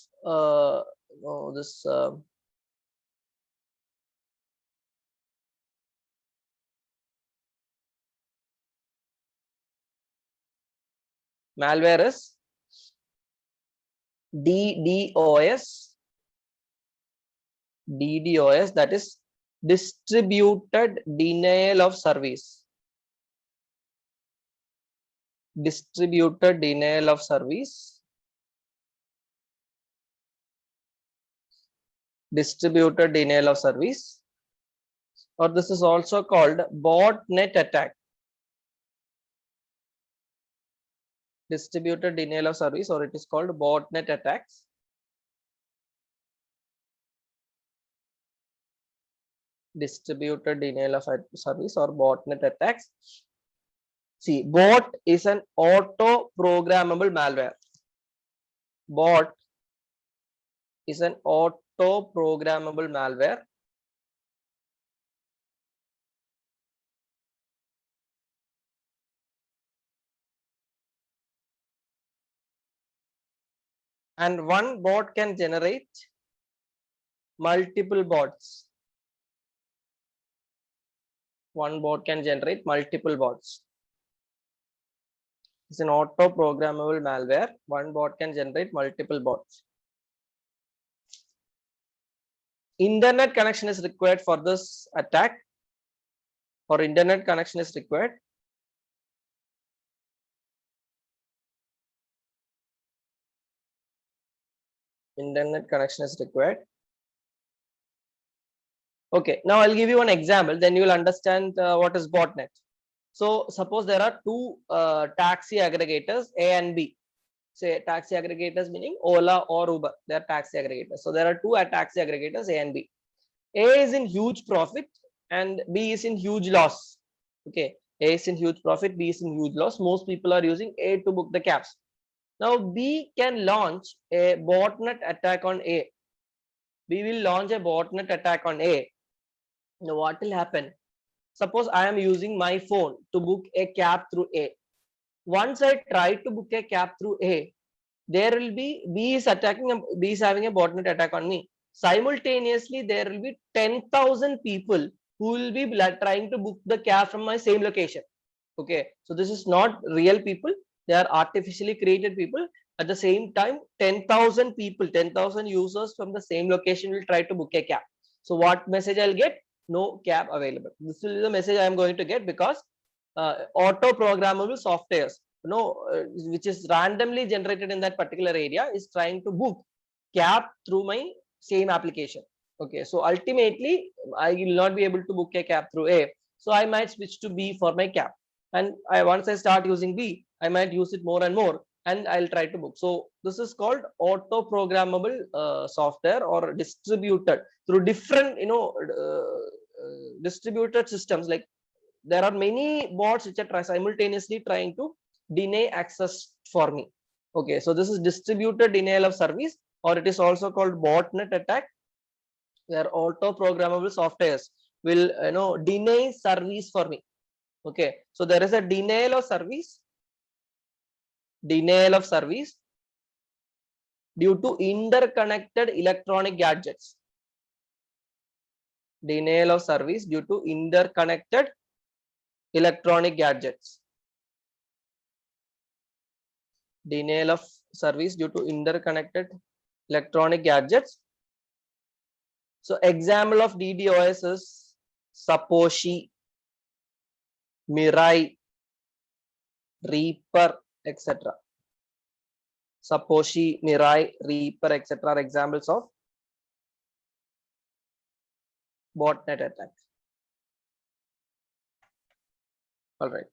[SPEAKER 1] malware is DDoS, that is distributed denial of service. Distributed denial of service. Distributed denial of service, or this is also called botnet attack. Distributed denial of service, or it is called botnet attacks. Distributed denial of service or botnet attacks. See, bot is an auto programmable malware. Bot is an auto programmable malware. And one bot can generate multiple bots. One bot can generate multiple bots. It's an auto programmable malware. One bot can generate multiple bots. Internet connection is required for this attack, or internet connection is required. Internet connection is required. Okay, now I'll give you an example, then you will understand what is botnet. So suppose there are two taxi aggregators, A and B. Say taxi aggregators meaning Ola or Uber, they are taxi aggregators. So there are two taxi aggregators, A and B. A is in huge profit and B is in huge loss. Okay, A is in huge profit, B is in huge loss. Most people are using A to book the cabs. Now B can launch a botnet attack on A. B will launch a botnet attack on A. Now what will happen? Suppose I am using my phone to book a cab through A. Once I try to book a cab through A, there will be B is having a botnet attack on me. Simultaneously, there will be 10,000 people who will be trying to book the cab from my same location. Okay, so this is not real people, they are artificially created people. At the same time, 10,000 people, 10,000 users from the same location will try to book a cab. So what message I'll get? No cab available. This will be the message I am going to get, because auto programmable softwares, which is randomly generated in that particular area, is trying to book cab through my same application. Okay, so ultimately I will not be able to book a cab through A, so I might switch to B for my cab. And once I start using B, I might use it more and more, and I'll try to book. So this is called auto programmable software, or distributed through different distributed systems. Like, there are many bots which are simultaneously trying to deny access for me. Okay, so this is distributed denial of service, or it is also called botnet attack, where auto programmable softwares will deny service for me. Okay, so there is a denial of service due to interconnected electronic gadgets. Denial of service due to interconnected electronic gadgets. Denial of service due to interconnected electronic gadgets. So example of DDoS is Saposhi, Mirai, Reaper, etc. Saposhi, Mirai, Reaper, etc. are examples of botnet attack. All right.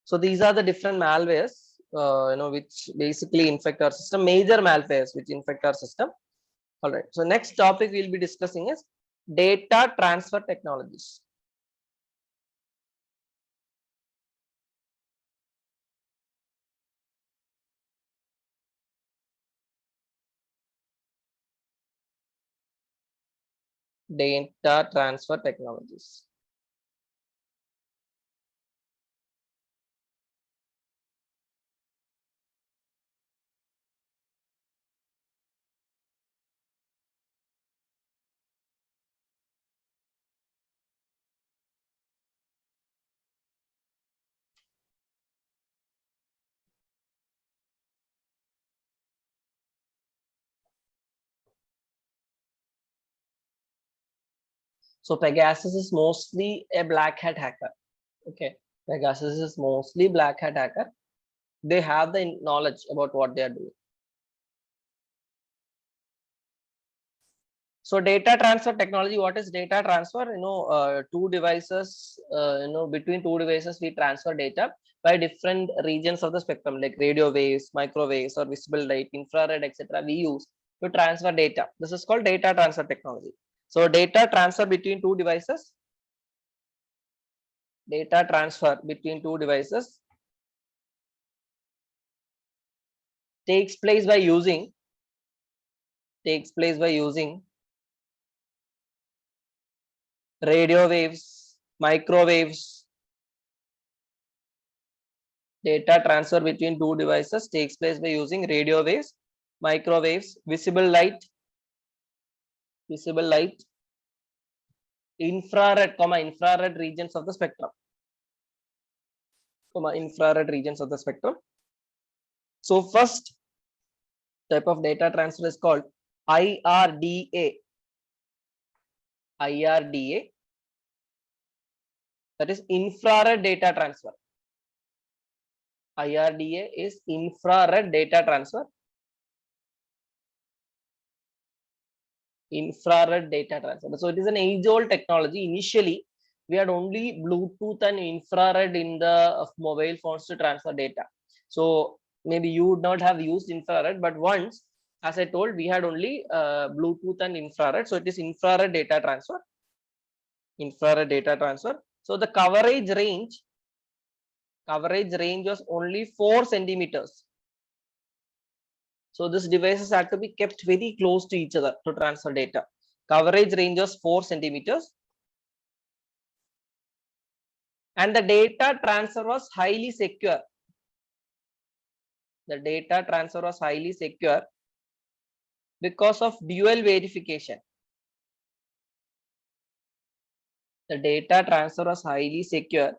[SPEAKER 1] So these are the different malwares, which basically infect our system. Major malwares which infect our system. All right. So next topic we'll be discussing is data transfer technologies. Data transfer technologies. So Pegasus is mostly a black hat hacker. Okay, Pegasus is mostly black hat hacker. They have the knowledge about what they are doing. So data transfer technology, what is data transfer? Two devices, between two devices, we transfer data by different regions of the spectrum, like radio waves, microwaves, or visible light, infrared, etc. we use to transfer data. This is called data transfer technology. So data transfer between two devices, takes place by using radio waves, microwaves. Data transfer between two devices takes place by using radio waves, microwaves, visible light, infrared regions of the spectrum, infrared regions of the spectrum. So first type of data transfer is called IRDA. That is infrared data transfer. IRDA is infrared data transfer. So it is an age-old technology. Initially, we had only Bluetooth and infrared in the mobile phones to transfer data. So maybe you would not have used infrared, but once, as I told, we had only Bluetooth and infrared. So it is infrared data transfer. So the coverage range was only 4 centimeters. So these devices had to be kept very close to each other to transfer data. Coverage range was 4 centimeters. And the data transfer was highly secure. Because of dual verification. The data transfer was highly secure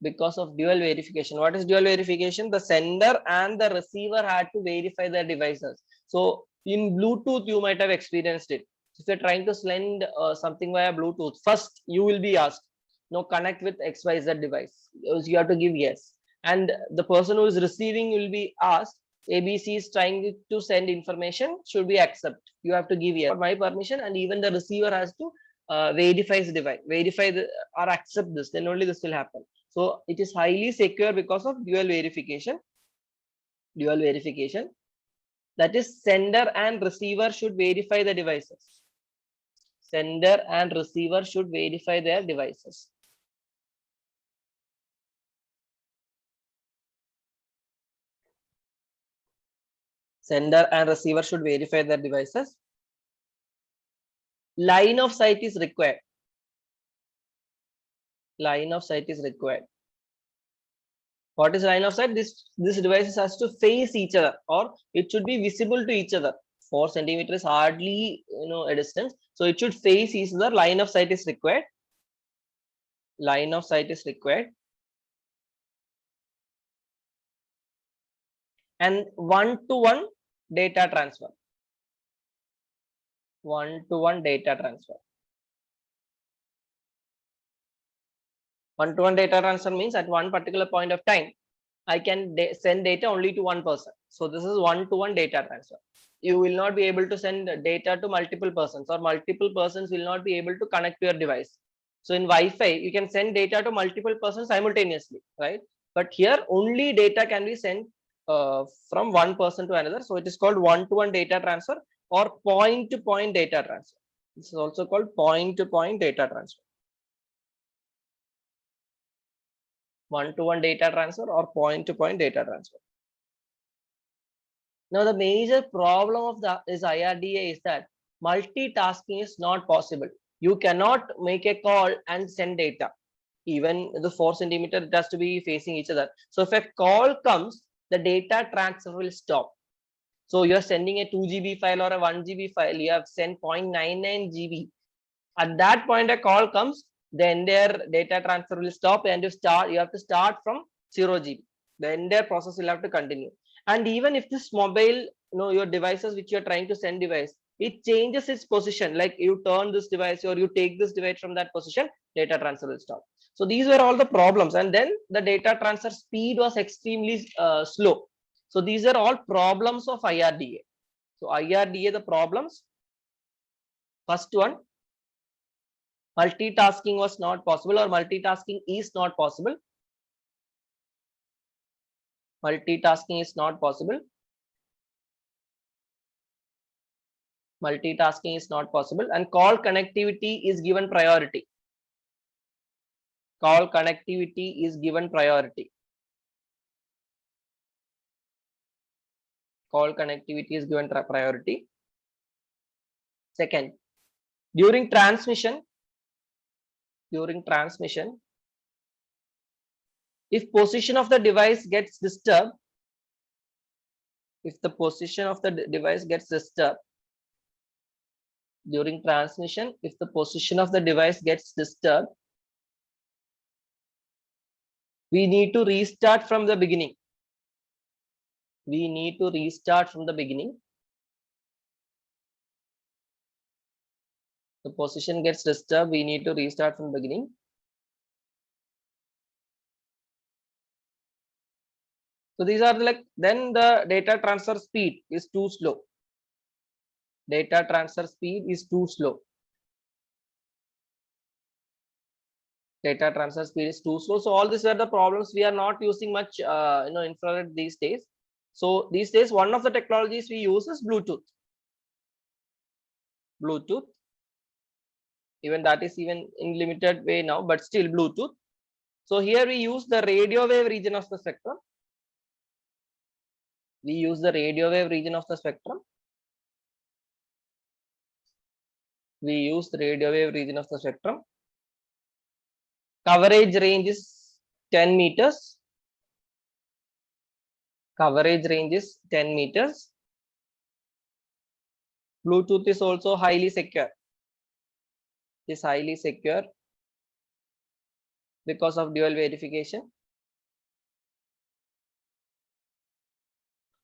[SPEAKER 1] because of dual verification. What is dual verification? The sender and the receiver had to verify their devices. So in Bluetooth, you might have experienced it. If you're trying to send something via Bluetooth, first you will be asked, no, connect with XYZ device. You have to give yes. And the person who is receiving will be asked, ABC is trying to send information, should we accept? You have to give yes for my permission, and even the receiver has to verify the device, verify the, or accept this, then only this will happen. So it is highly secure because of dual verification. Dual verification. That is, sender and receiver should verify the devices. Sender and receiver should verify their devices. Sender and receiver should verify their devices. Line of sight is required. Line of sight is required. What is line of sight? This device has to face each other, or it should be visible to each other. 4 centimeters hardly a distance, so it should face each other. Line of sight is required. Line of sight is required. And one-to-one data transfer. One-to-one data transfer. One-to-one data transfer means at one particular point of time, I can send data only to one person. So this is one-to-one data transfer. You will not be able to send data to multiple persons, or multiple persons will not be able to connect to your device. So in Wi-Fi, you can send data to multiple persons simultaneously, right? But here only data can be sent from one person to another. So it is called one-to-one data transfer or point-to-point data transfer. This is also called point-to-point data transfer. One-to-one data transfer or point-to-point data transfer. Now, the major problem of this IRDA is that multitasking is not possible. You cannot make a call and send data. Even the 4 centimeter, it has to be facing each other. So if a call comes, the data transfer will stop. So you're sending a 2 GB file or a 1 GB file, you have sent 0.99 GB. At that point, a call comes, the entire data transfer will stop, and you have to start from 0 GB. The entire process will have to continue. And even if this mobile, your devices which you're trying to send device, it changes its position, like you turn this device or you take this device from that position, data transfer will stop. So these were all the problems. And then the data transfer speed was extremely slow. So these are all problems of IRDA. So IRDA, the problems. First one, multitasking was not possible, or multitasking is not possible. Multitasking is not possible. Multitasking is not possible, and call connectivity is given priority. Call connectivity is given priority. Call connectivity is given priority. Second, during transmission, if position of the device gets disturbed, during transmission, if the position of the device gets disturbed, we need to restart from the beginning. The position gets disturbed, we need to restart from the beginning. So these are then the data transfer speed is too slow. Data transfer speed is too slow. Data transfer speed is too slow. So all these are the problems. We are not using much infrared these days. So these days, one of the technologies we use is Bluetooth. Even that is even in limited way now, but still Bluetooth. So here we use the radio wave region of the spectrum. Coverage range is 10 meters. Bluetooth is also highly secure. because of dual verification.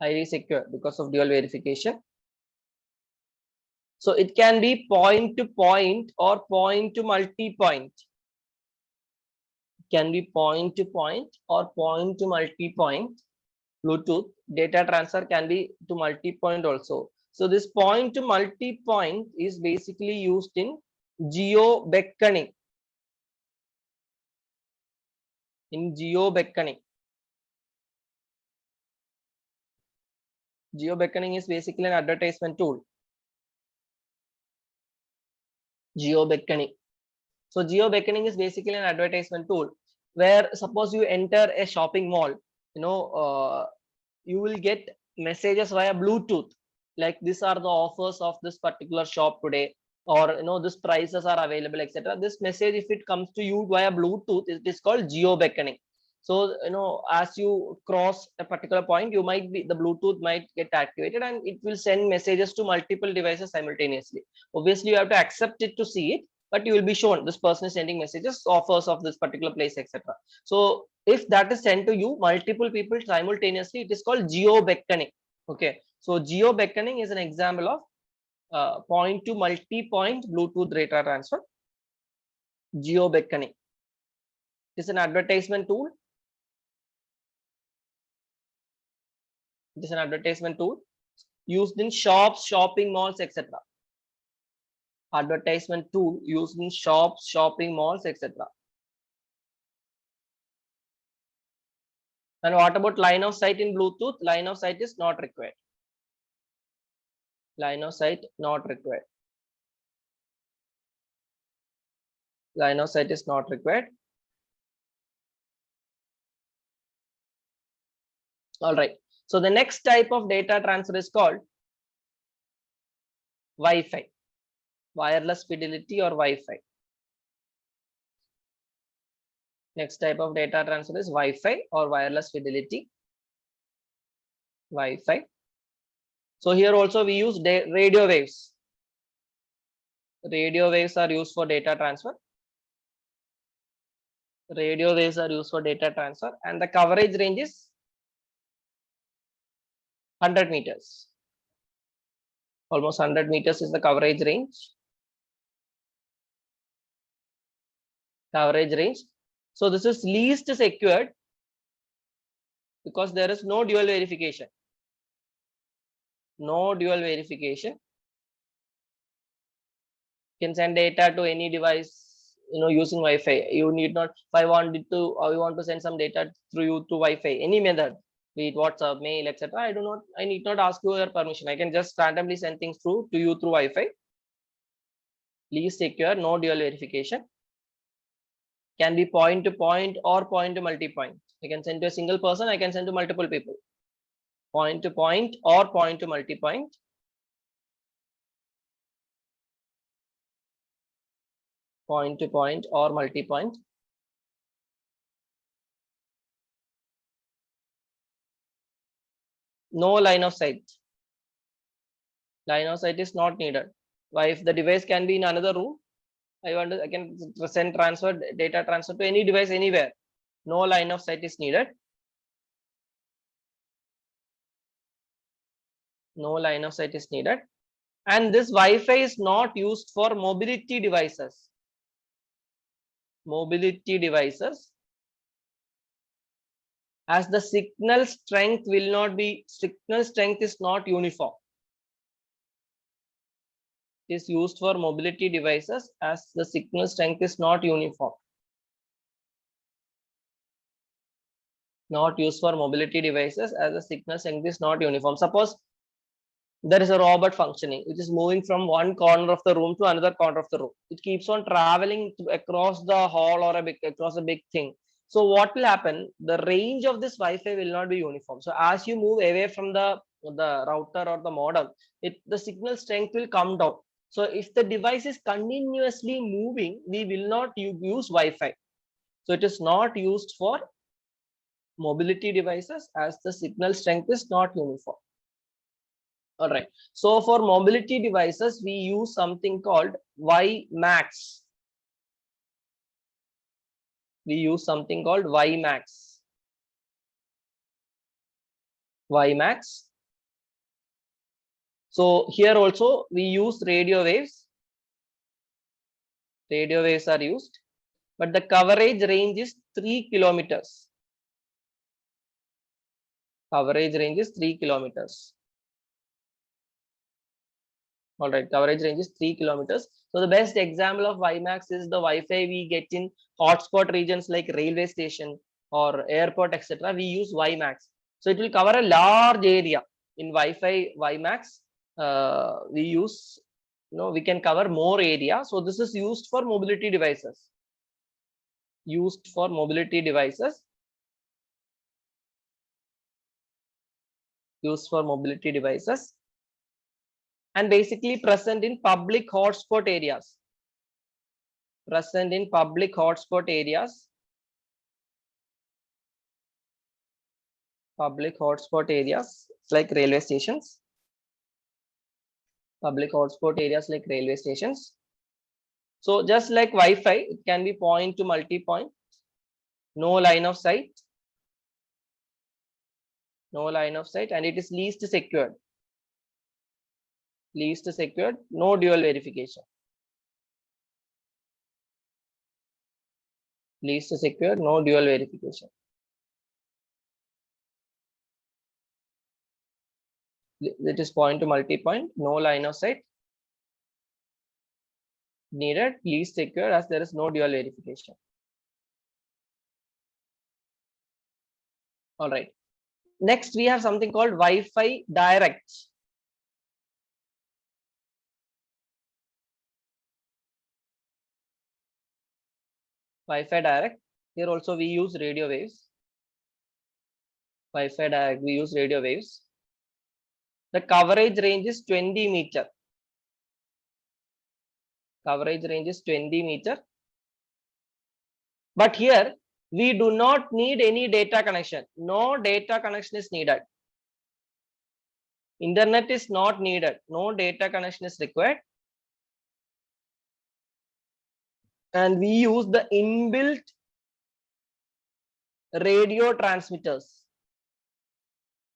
[SPEAKER 1] Highly secure because of dual verification. So it can be point to point or point to multi-point. Can be point to point or point to multi-point. Bluetooth data transfer can be to multi-point also. So this point to multi-point is basically used in geo beckoning. In geo beckoning. Geo beckoning is basically an advertisement tool. Geo beckoning. So geo beckoning is basically an advertisement tool where suppose you enter a shopping mall, you will get messages via Bluetooth, like these are the offers of this particular shop today, or this prices are available, etc. This message, if it comes to you via Bluetooth, it is called geo beckoning. So as you cross a particular point, you might be the Bluetooth might get activated and it will send messages to multiple devices simultaneously. Obviously you have to accept it to see it, but you will be shown this person is sending messages, offers of this particular place, etc. So if that is sent to you multiple people simultaneously, it is called geo beckoning. Okay, so geo beckoning is an example of point to multi-point Bluetooth data transfer. Geo beckoning is an advertisement tool. It is an advertisement tool used in shops, shopping malls, etc. Advertisement tool used in shops, shopping malls, etc. And what about line of sight in Bluetooth? Line of sight is not required. Line of sight not required. Line of sight is not required. All right. So the next type of data transfer is called Wi-Fi, wireless fidelity or Wi-Fi. Next type of data transfer is Wi-Fi or wireless fidelity. Wi-Fi. So here also we use radio waves. Radio waves are used for data transfer. Radio waves are used for data transfer, and the coverage range is 100 meters. Almost 100 meters is the coverage range. Coverage range. So this is least secured because there is no dual verification. No dual verification. You can send data to any device, using Wi-Fi. You need not, if I wanted to, or you want to send some data through you through Wi-Fi, any method, be it WhatsApp, mail, etc. I need not ask you your permission. I can just randomly send things through to you through Wi-Fi. Least secure, no dual verification. Can be point to point or point to multi-point. I can send to a single person, I can send to multiple people. Point to point or point to multi-point. Point to point or multi-point. No line of sight. Line of sight is not needed. Why? If the device can be in another room, I can send data transfer to any device anywhere. No line of sight is needed. No line of sight is needed. And this Wi-Fi is not used for mobility devices. Mobility devices, as the signal strength is not uniform. It is used for mobility devices as the signal strength is not uniform. Not used for mobility devices as the signal strength is not uniform. Suppose there is a robot functioning which is moving from one corner of the room to another corner of the room. It keeps on traveling across the hall or across a big thing. So what will happen? The range of this Wi-Fi will not be uniform. So as you move away from the router or the modem, the signal strength will come down. So if the device is continuously moving, we will not use Wi-Fi. So it is not used for mobility devices as the signal strength is not uniform. All right. So for mobility devices, we use something called WiMAX. we use something called WiMAX. WiMAX. So here also we use radio waves. Radio waves are used, but the coverage range is 3 kilometers. Coverage range is 3 kilometers. All right, coverage range is 3 kilometers. So the best example of WiMAX is the Wi-Fi we get in hotspot regions like railway station or airport, etc. We use WiMAX. So it will cover a large area. In Wi-Fi WiMAX, we use, we can cover more area. So this is used for mobility devices. Used for mobility devices. Used for mobility devices. And basically present in public hotspot areas. Present in public hotspot areas. Public hotspot areas like railway stations. Public hotspot areas like railway stations. So just like Wi-Fi, it can be point to multi-point. No line of sight. No line of sight, and it is least secured. Least secured, no dual verification. Least secured, no dual verification. It is point to multi-point, no line of sight needed, least secure as there is no dual verification. All right. Next, we have something called Wi-Fi direct. Wi-Fi direct. Here also we use radio waves. Wi-Fi direct, we use radio waves. The coverage range is 20 meter. Coverage range is 20 meter. But here we do not need any data connection. No data connection is needed. Internet is not needed. No data connection is required. And we use the inbuilt radio transmitters.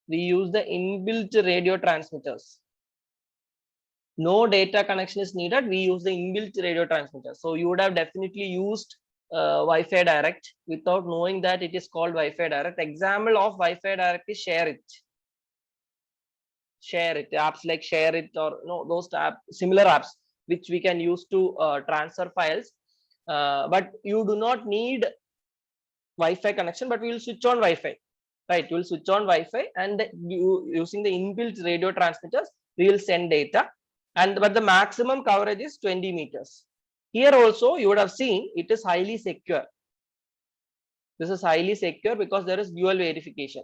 [SPEAKER 1] We use the inbuilt radio transmitters. No data connection is needed. We use the inbuilt radio transmitters. So you would have definitely used Wi-Fi direct without knowing that it is called Wi-Fi direct. Example of Wi-Fi direct is Share It. Share It, apps like Share It or those similar apps which we can use to transfer files. But you do not need Wi-Fi connection, but we will switch on Wi-Fi. Right, you will switch on Wi-Fi and using the inbuilt radio transmitters, we will send data. But the maximum coverage is 20 meters. Here also you would have seen it is highly secure. This is highly secure because there is dual verification.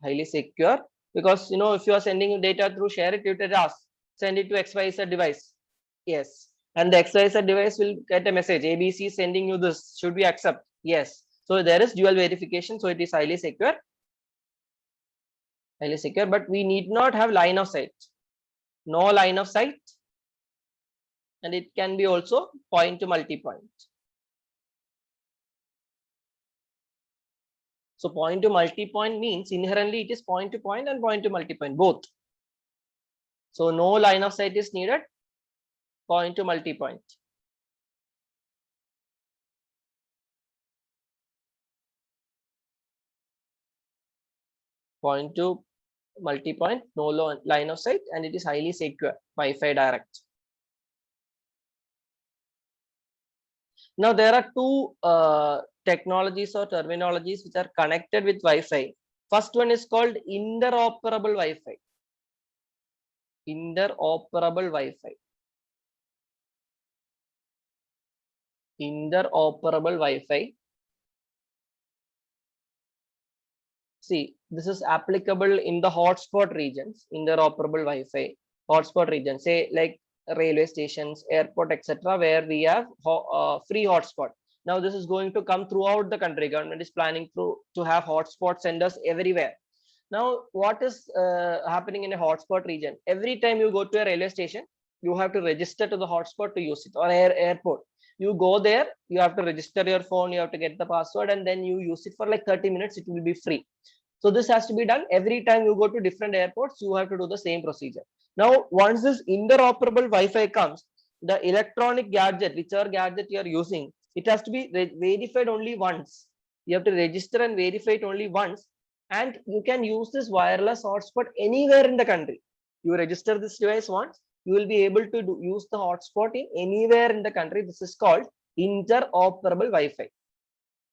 [SPEAKER 1] Highly secure because if you are sending data through Share It, you will ask send it to XYZ device. Yes, and the XYZ device will get a message ABC sending you this. Should we accept? Yes. So there is dual verification. So it is highly secure. Highly secure, but we need not have line of sight. No line of sight. And it can be also point to multi-point. So point to multi-point means inherently it is point to point and point to multi-point, both. So no line of sight is needed. Point to multi-point. Point to multi-point, no line of sight, and it is highly secure. Wi-Fi direct. Now there are two technologies or terminologies which are connected with Wi-Fi. First one is called interoperable Wi-Fi. Interoperable Wi-Fi. Interoperable Wi-Fi. See, this is applicable in the hotspot regions. Interoperable Wi-Fi. Hotspot regions, say like railway stations, airport, etc., where we have free hotspot. Now this is going to come throughout the country. Government is planning to have hotspot centers everywhere. Now what is happening in a hotspot region? Every time you go to a railway station, you have to register to the hotspot to use it, or airport. You go there, you have to register your phone, you have to get the password, and then you use it for like 30 minutes. It will be free. So this has to be done every time you go to different airports. You have to do the same procedure. Now, once this interoperable Wi-Fi comes, the electronic gadget, whichever gadget you are using, it has to be verified only once. You have to register and verify it only once, and you can use this wireless hotspot anywhere in the country. You register this device once, you will be able to use the hotspot in anywhere in the country. This is called interoperable Wi-Fi.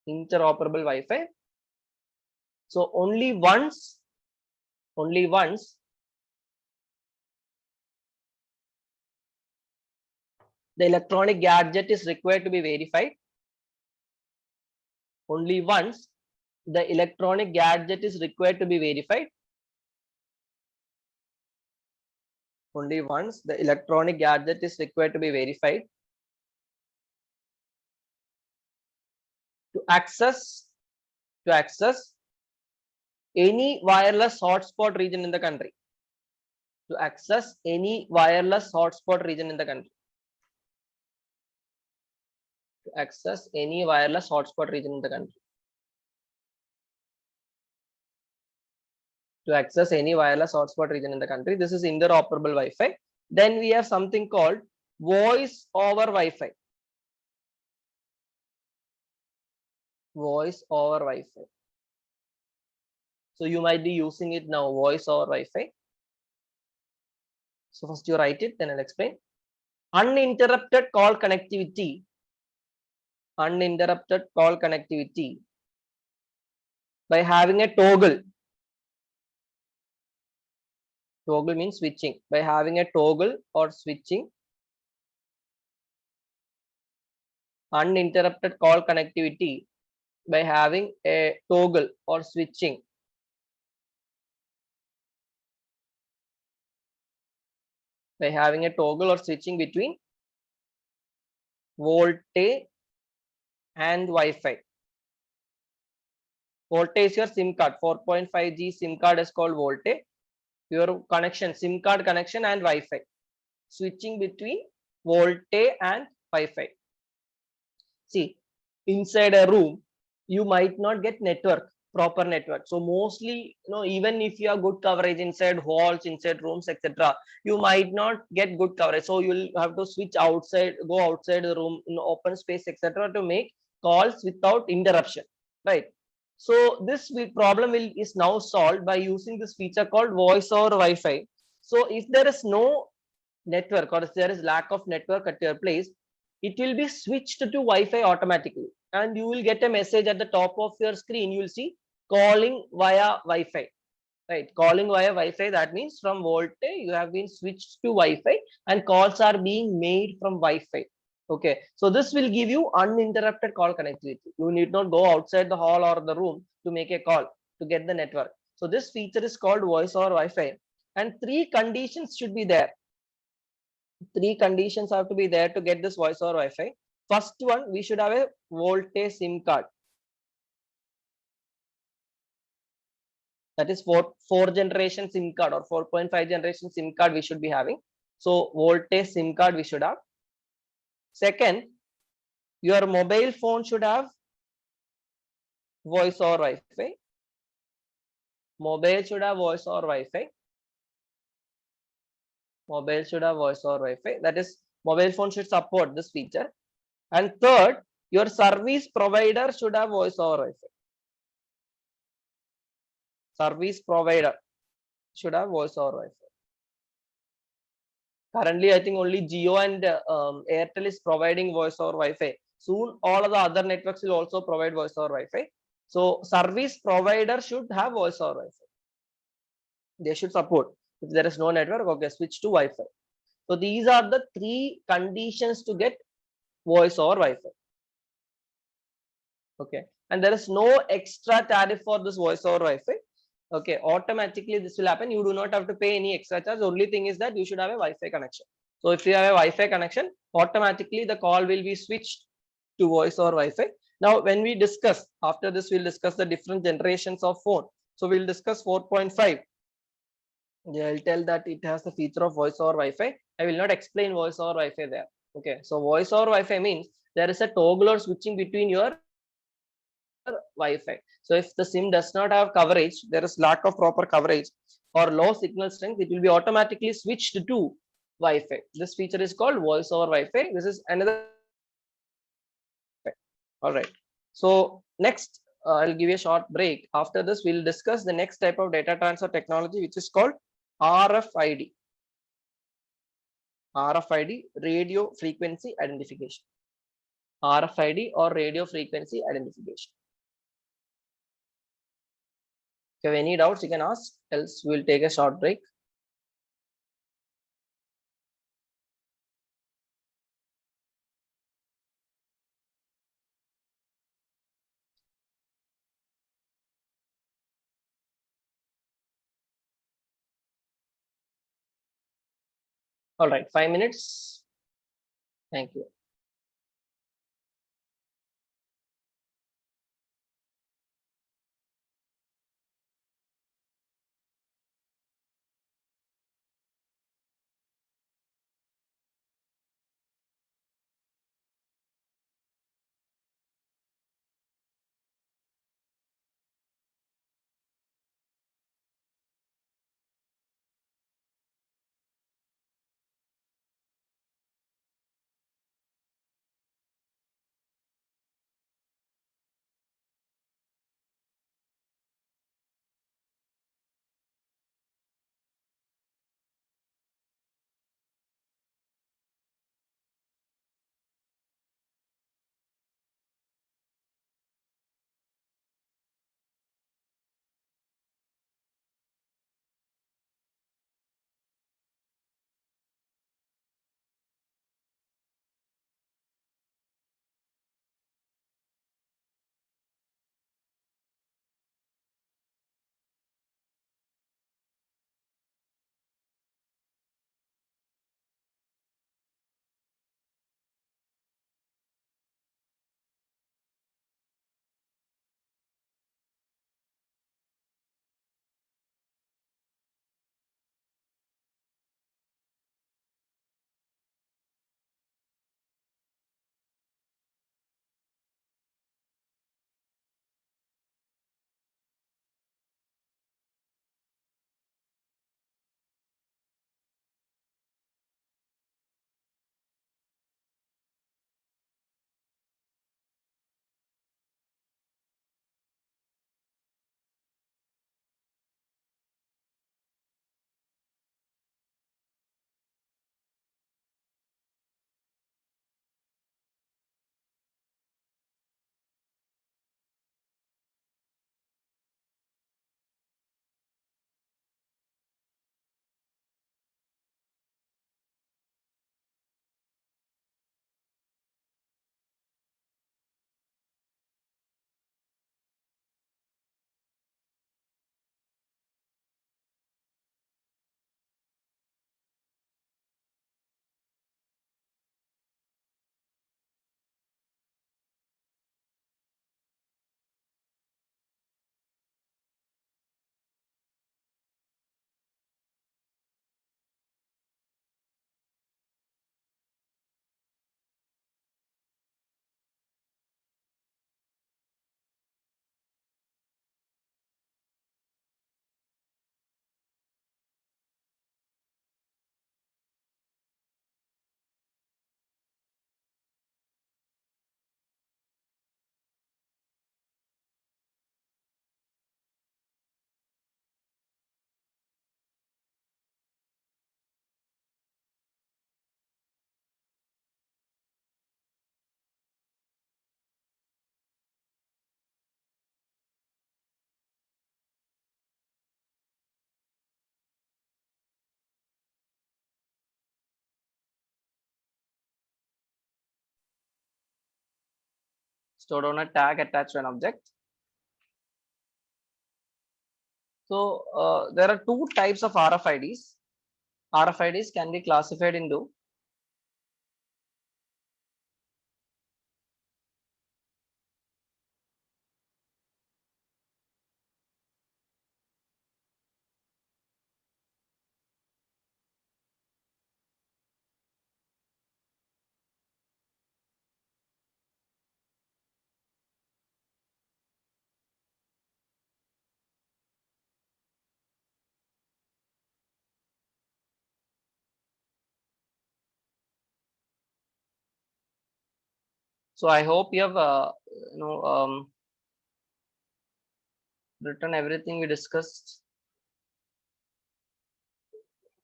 [SPEAKER 1] Interoperable Wi-Fi. So only once the electronic gadget is required to be verified. Only once the electronic gadget is required to be verified. Only once the electronic gadget is required to be verified to access any wireless hotspot region in the country. To access any wireless hotspot region in the country. To access any wireless hotspot region in the country. To access any wireless hotspot region in the country. This is interoperable Wi-Fi. Then we have something called voice over Wi-Fi. Voice over Wi-Fi. So you might be using it now, voice over Wi-Fi. So first you write it, then I'll explain. Uninterrupted call connectivity. Uninterrupted call connectivity by having a toggle. Toggle means switching. By having a toggle or switching. Uninterrupted call connectivity by having a toggle or switching. By having a toggle or switching between VoLTE and Wi-Fi. VoLTE is your SIM card. 4.5G SIM card is called VoLTE. Your connection, SIM card connection and Wi-Fi. Switching between VoLTE and Wi-Fi. See, inside a room, you might not get proper network. So mostly, even if you have good coverage inside halls, inside rooms, etc., you might not get good coverage. So you'll have to switch outside, go outside the room in open space, etc., to make calls without interruption, right? So this problem is now solved by using this feature called voice over Wi-Fi. So if there is no network or if there is lack of network at your place, it will be switched to Wi-Fi automatically, and you will get a message at the top of your screen. You will see calling via Wi-Fi, right? Calling via Wi-Fi, that means from VoLTE you have been switched to Wi-Fi and calls are being made from Wi-Fi. Okay, so this will give you uninterrupted call connectivity. You need not go outside the hall or the room to make a call to get the network. So this feature is called voice over Wi-Fi, and 3 conditions should be there. 3 conditions have to be there to get this voice over Wi-Fi. First one, we should have a VoLTE SIM card. That is 4 generation SIM card or 4.5 generation SIM card we should be having. So VoLTE SIM card we should have. Second, your mobile phone should have voice over Wi-Fi. Mobile should have voice over Wi-Fi. Mobile should have voice over Wi-Fi. That is, mobile phone should support this feature. And third, your service provider should have voice over Wi-Fi. Service provider should have voice over Wi-Fi. Currently, I think only Jio and Airtel is providing voice over Wi-Fi. Soon, all of the other networks will also provide voice over Wi-Fi. So, service provider should have voice over Wi-Fi. They should support. If there is no network, okay, switch to Wi-Fi. So, these are the 3 conditions to get voice over Wi-Fi. Okay, and there is no extra tariff for this voice over Wi-Fi. Okay, automatically this will happen. You do not have to pay any extra charge. The only thing is that you should have a Wi-Fi connection. So if you have a Wi-Fi connection, automatically the call will be switched to voice over Wi-Fi. Now, when we discuss, after this, we'll discuss the different generations of phone. So we'll discuss 4.5. I'll tell that it has the feature of voice over Wi-Fi. I will not explain voice over Wi-Fi there. Okay, so voice over Wi-Fi means there is a toggle or switching between your Wi-Fi. So if the SIM does not have coverage, there is lack of proper coverage or low signal strength, it will be automatically switched to Wi-Fi. This feature is called voice over Wi-Fi. This is another Wi-Fi. All right. So next, I'll give you a short break. After this, we'll discuss the next type of data transfer technology, which is called RFID. RFID, radio frequency identification. RFID or radio frequency identification. If you have any doubts, you can ask, else we'll take a short break. All right, 5 minutes. Thank you. Stored on a tag attached to an object. So there are two types of RFIDs. RFIDs can be classified into So I hope you have written everything we discussed,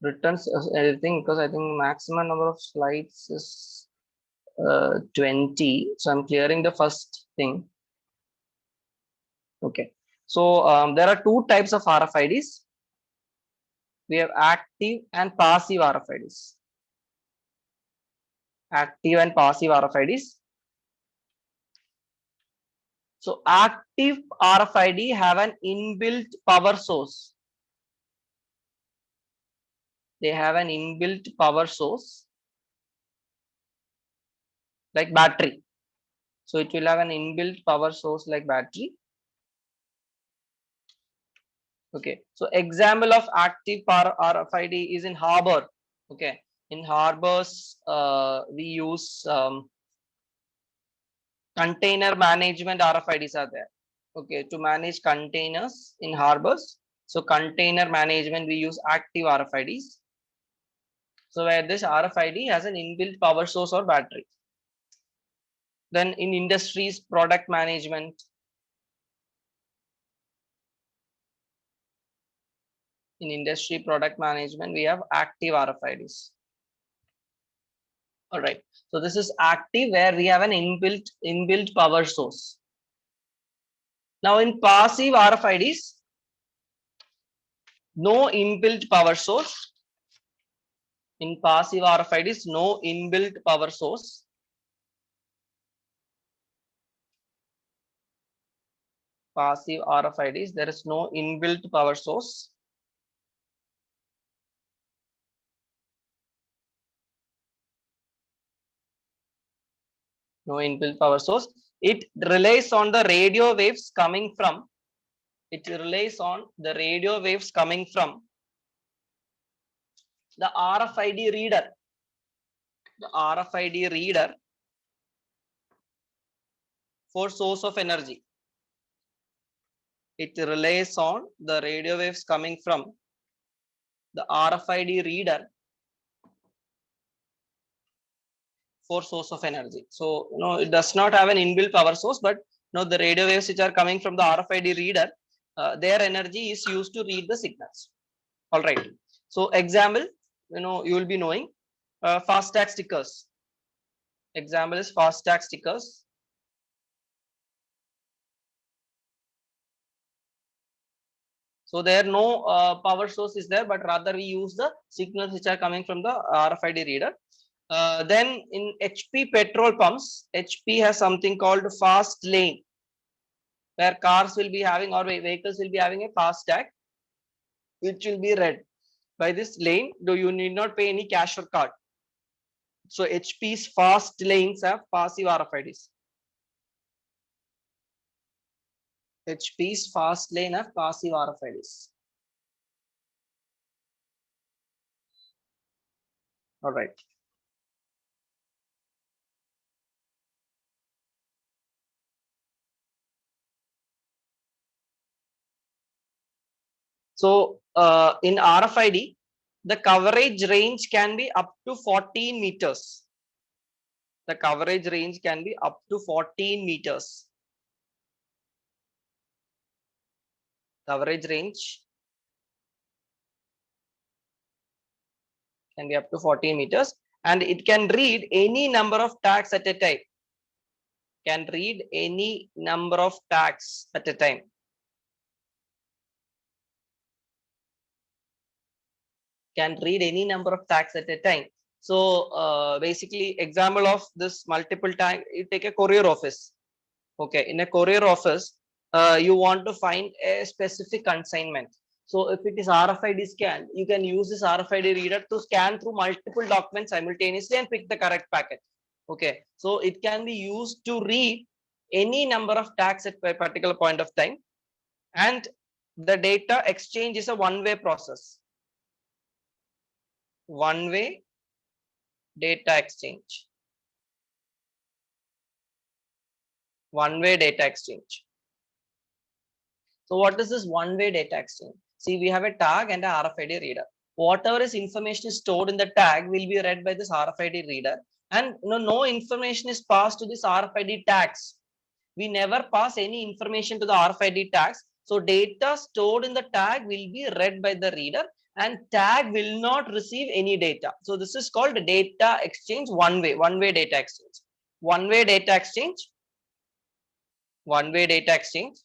[SPEAKER 1] written everything, because I think maximum number of slides is 20. So I'm clearing the first thing. Okay. So there are two types of RFIDs. We have active and passive RFIDs. Active and passive RFIDs. So active RFID have an inbuilt power source. They have an inbuilt power source like battery. So it will have an inbuilt power source like battery. Okay. So example of active RFID is in harbor. Okay. In harbors, we use container management RFIDs are there. Okay. To manage containers in harbors. So container management, we use active RFIDs. So where this RFID has an inbuilt power source or battery. Then in industries, product management. In industry product management, we have active RFIDs. All right. So this is active where we have an inbuilt power source. Now in passive RFIDs, no inbuilt power source. In passive RFIDs, no inbuilt power source. Passive RFIDs, there is no inbuilt power source. No inbuilt power source. It relies on the radio waves coming from. It relies on the radio waves coming from the RFID reader. The RFID reader for source of energy. It relies on the radio waves coming from the RFID reader for source of energy. So, it does not have an inbuilt power source, but the radio waves which are coming from the RFID reader, their energy is used to read the signals. All right. So, example, you will be knowing FASTag stickers. Example is FASTag stickers. So there no power source is there, but rather we use the signals which are coming from the RFID reader. Then in HP petrol pumps, HP has something called fast lane, where cars will be having or vehicles will be having a FASTag, which will be read by this lane. Do you need not pay any cash or card? So HP's fast lanes have passive RFIDs. HP's fast lane have passive RFIDs. All right. So in RFID, the coverage range can be up to 14 meters. The coverage range can be up to 14 meters. Coverage range can be up to 14 meters, and it can read any number of tags at a time. Can read any number of tags at a time. Can read any number of tags at a time. So basically, example of this multiple tag, you take a courier office. Okay, in a courier office, you want to find a specific consignment. So if it is RFID scan, you can use this RFID reader to scan through multiple documents simultaneously and pick the correct packet. Okay, so it can be used to read any number of tags at a particular point of time, and the data exchange is a one-way process. One-way data exchange. One-way data exchange. So what is this one-way data exchange? See, we have a tag and a RFID reader. Whatever is information stored in the tag will be read by this RFID reader, and no information is passed to this RFID tags. We never pass any information to the RFID tags. So data stored in the tag will be read by the reader and tag will not receive any data. So this is called data exchange one-way data exchange. One-way data exchange, one-way data exchange,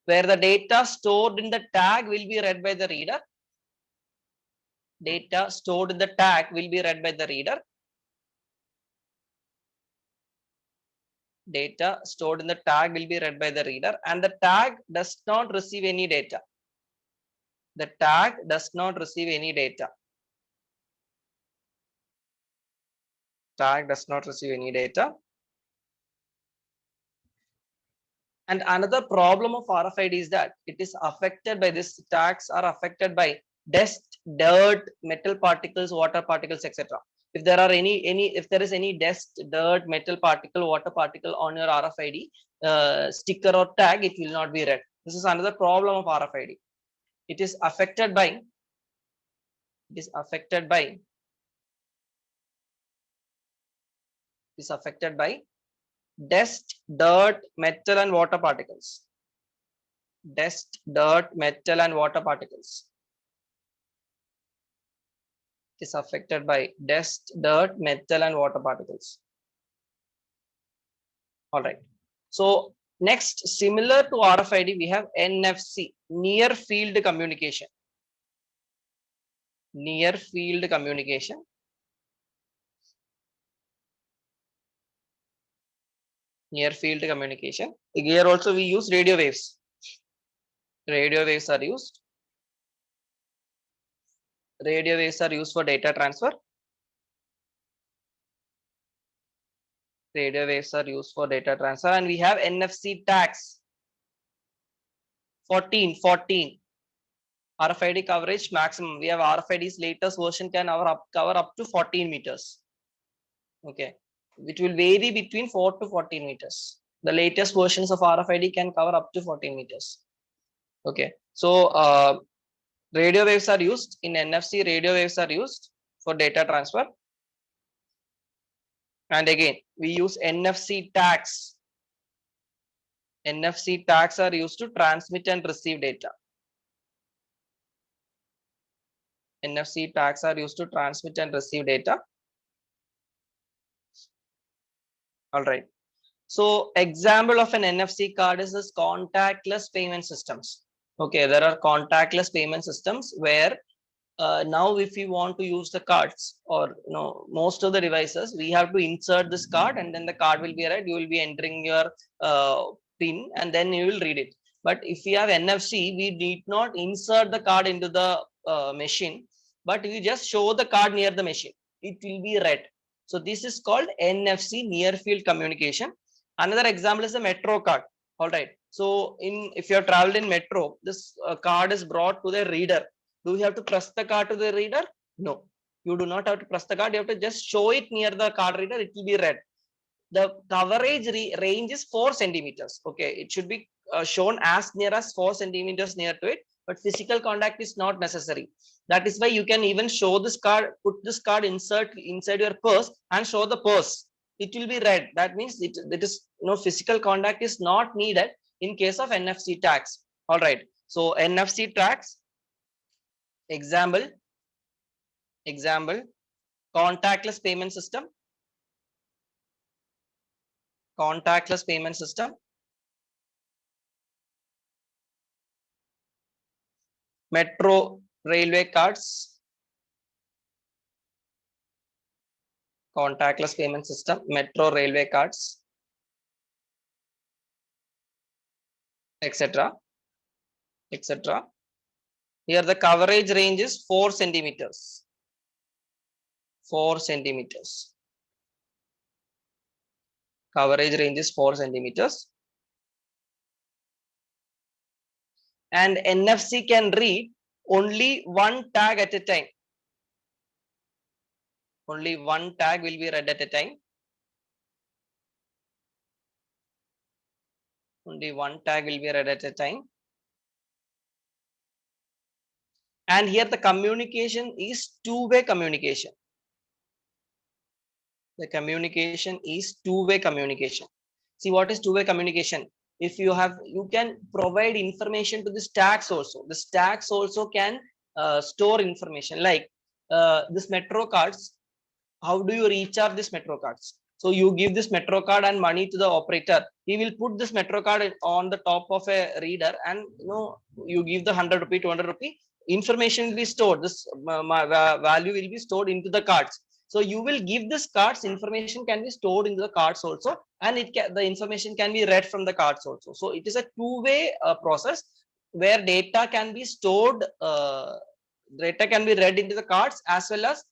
[SPEAKER 1] where the data stored in the tag will be read by the reader. Data stored in the tag will be read by the reader. Data stored in the tag will be read by the reader, and the tag does not receive any data. The tag does not receive any data. Tag does not receive any data. And another problem of RFID is that it is affected by this. Tags are affected by dust, dirt, metal particles, water particles, etc. If there are if there is any dust, dirt, metal particle, water particle on your RFID sticker or tag, it will not be read. This is another problem of RFID. It is affected by dust, dirt, metal and water particles. Dust, dirt, metal and water particles. It is affected by dust, dirt, metal and water particles. All right. So next, similar to RFID, we have NFC, near field communication. Near field communication. Near field communication. Here also we use radio waves. Radio waves are used. Radio waves are used for data transfer. Radio waves are used for data transfer, and we have NFC tags. 14. RFID coverage maximum. We have RFID's latest version can cover up to 14 meters. Okay. It will vary between 4 to 14 meters. The latest versions of RFID can cover up to 14 meters. Okay. So radio waves are used in NFC. Radio waves are used for data transfer. And again, we use NFC tags. NFC tags are used to transmit and receive data. NFC tags are used to transmit and receive data. All right. So example of an NFC card is this contactless payment systems. Okay, there are contactless payment systems where now if you want to use the cards or most of the devices, we have to insert this card and then the card will be read. You will be entering your pin and then you will read it. But if we have NFC, we need not insert the card into the machine, but we just show the card near the machine. It will be read. So this is called NFC, near field communication. Another example is the metro card. All right. So if you have traveled in metro, this card is brought to the reader. Do you have to press the card to the reader? No, you do not have to press the card. You have to just show it near the card reader. It will be read. The coverage range is 4 centimeters. Okay, it should be shown as near as 4 centimeters near to it, but physical contact is not necessary. That is why you can even show this card, put this card inside your purse and show the purse. It will be read. That means it is physical contact is not needed in case of NFC tags. All right. So NFC tags. Example, contactless payment system. Contactless payment system. Metro railway cards. Contactless payment system. Metro railway cards. Etc. Etc. Here the coverage range is 4 centimeters. 4 centimeters. Coverage range is 4 centimeters. And NFC can read only one tag at a time. Only one tag will be read at a time. Only one tag will be read at a time. And here the communication is two-way communication. The communication is two-way communication. See, what is two-way communication? If you can provide information to the stacks also. The stacks also can store information, like this metro cards. How do you recharge this metro cards? So you give this metro card and money to the operator. He will put this metro card on the top of a reader, and you give the 100 rupee, 200 rupee. Information will be stored. This value will be stored into the cards. So you will give this cards. Information can be stored into the cards also, and the information can be read from the cards also. So it is a two-way process where data can be stored. Data can be read into the cards, as well as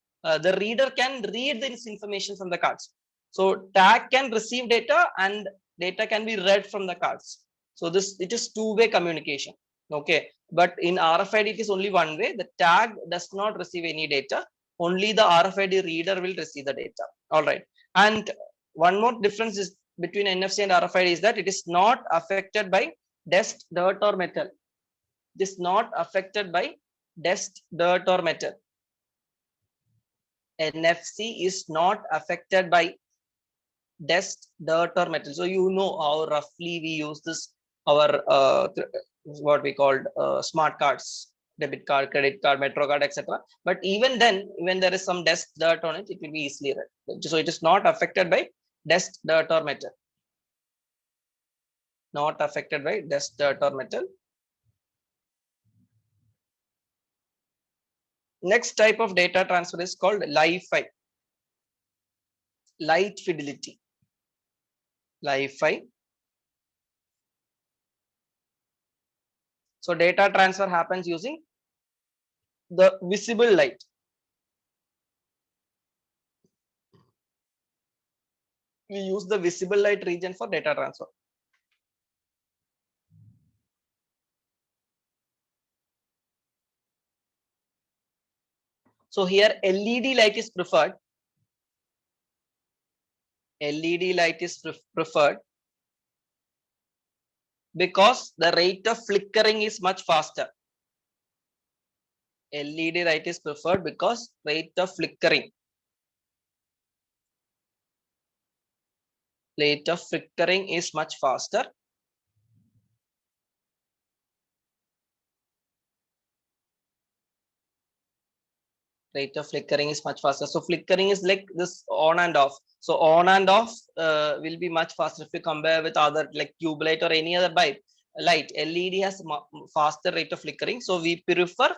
[SPEAKER 1] the reader can read this information from the cards. So tag can receive data and data can be read from the cards. So it is two-way communication. Okay, but in RFID it is only one way. The tag does not receive any data. Only the RFID reader will receive the data. All right. And one more difference is between NFC and RFID is that it is not affected by dust, dirt, or metal. It is not affected by dust, dirt, or metal. NFC is not affected by dust, dirt, or metal. So you know how roughly we use this, our what we called smart cards, debit card, credit card, metro card, etc. But even then, when there is some dust, dirt on it, it will be easily read. So it is not affected by dust, dirt, or metal. Not affected by dust, dirt, or metal. Next type of data transfer is called Li-Fi. Light fidelity. Li-Fi. So data transfer happens using the visible light. We use the visible light region for data transfer. So here LED light is preferred. LED light is preferred because the rate of flickering is much faster. LED light is preferred because rate of flickering. Rate of flickering is much faster. Rate of flickering is much faster. So flickering is like this on and off. So on and off will be much faster if you compare with other like tube light or any other bulb light. LED has faster rate of flickering. So we prefer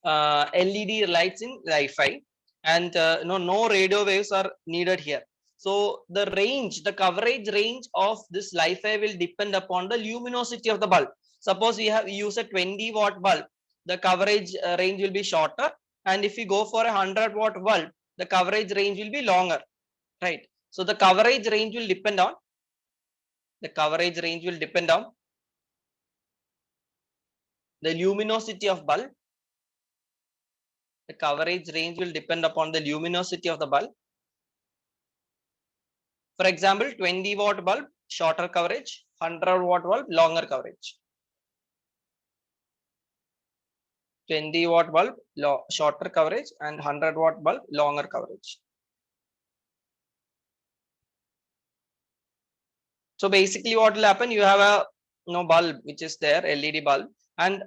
[SPEAKER 1] LED lights in Li-Fi, and no radio waves are needed here. So the range, the coverage range of this Li-Fi will depend upon the luminosity of the bulb. Suppose we use a 20-watt bulb, the coverage range will be shorter. And if you go for a 100-watt bulb, the coverage range will be longer, right? So the coverage range will depend on the luminosity of bulb. The coverage range will depend upon the luminosity of the bulb. For example, 20-watt bulb, shorter coverage, 100-watt bulb, longer coverage. 20-watt bulb, shorter coverage, and 100-watt bulb, longer coverage. So basically what will happen, you have a bulb which is there, LED bulb, and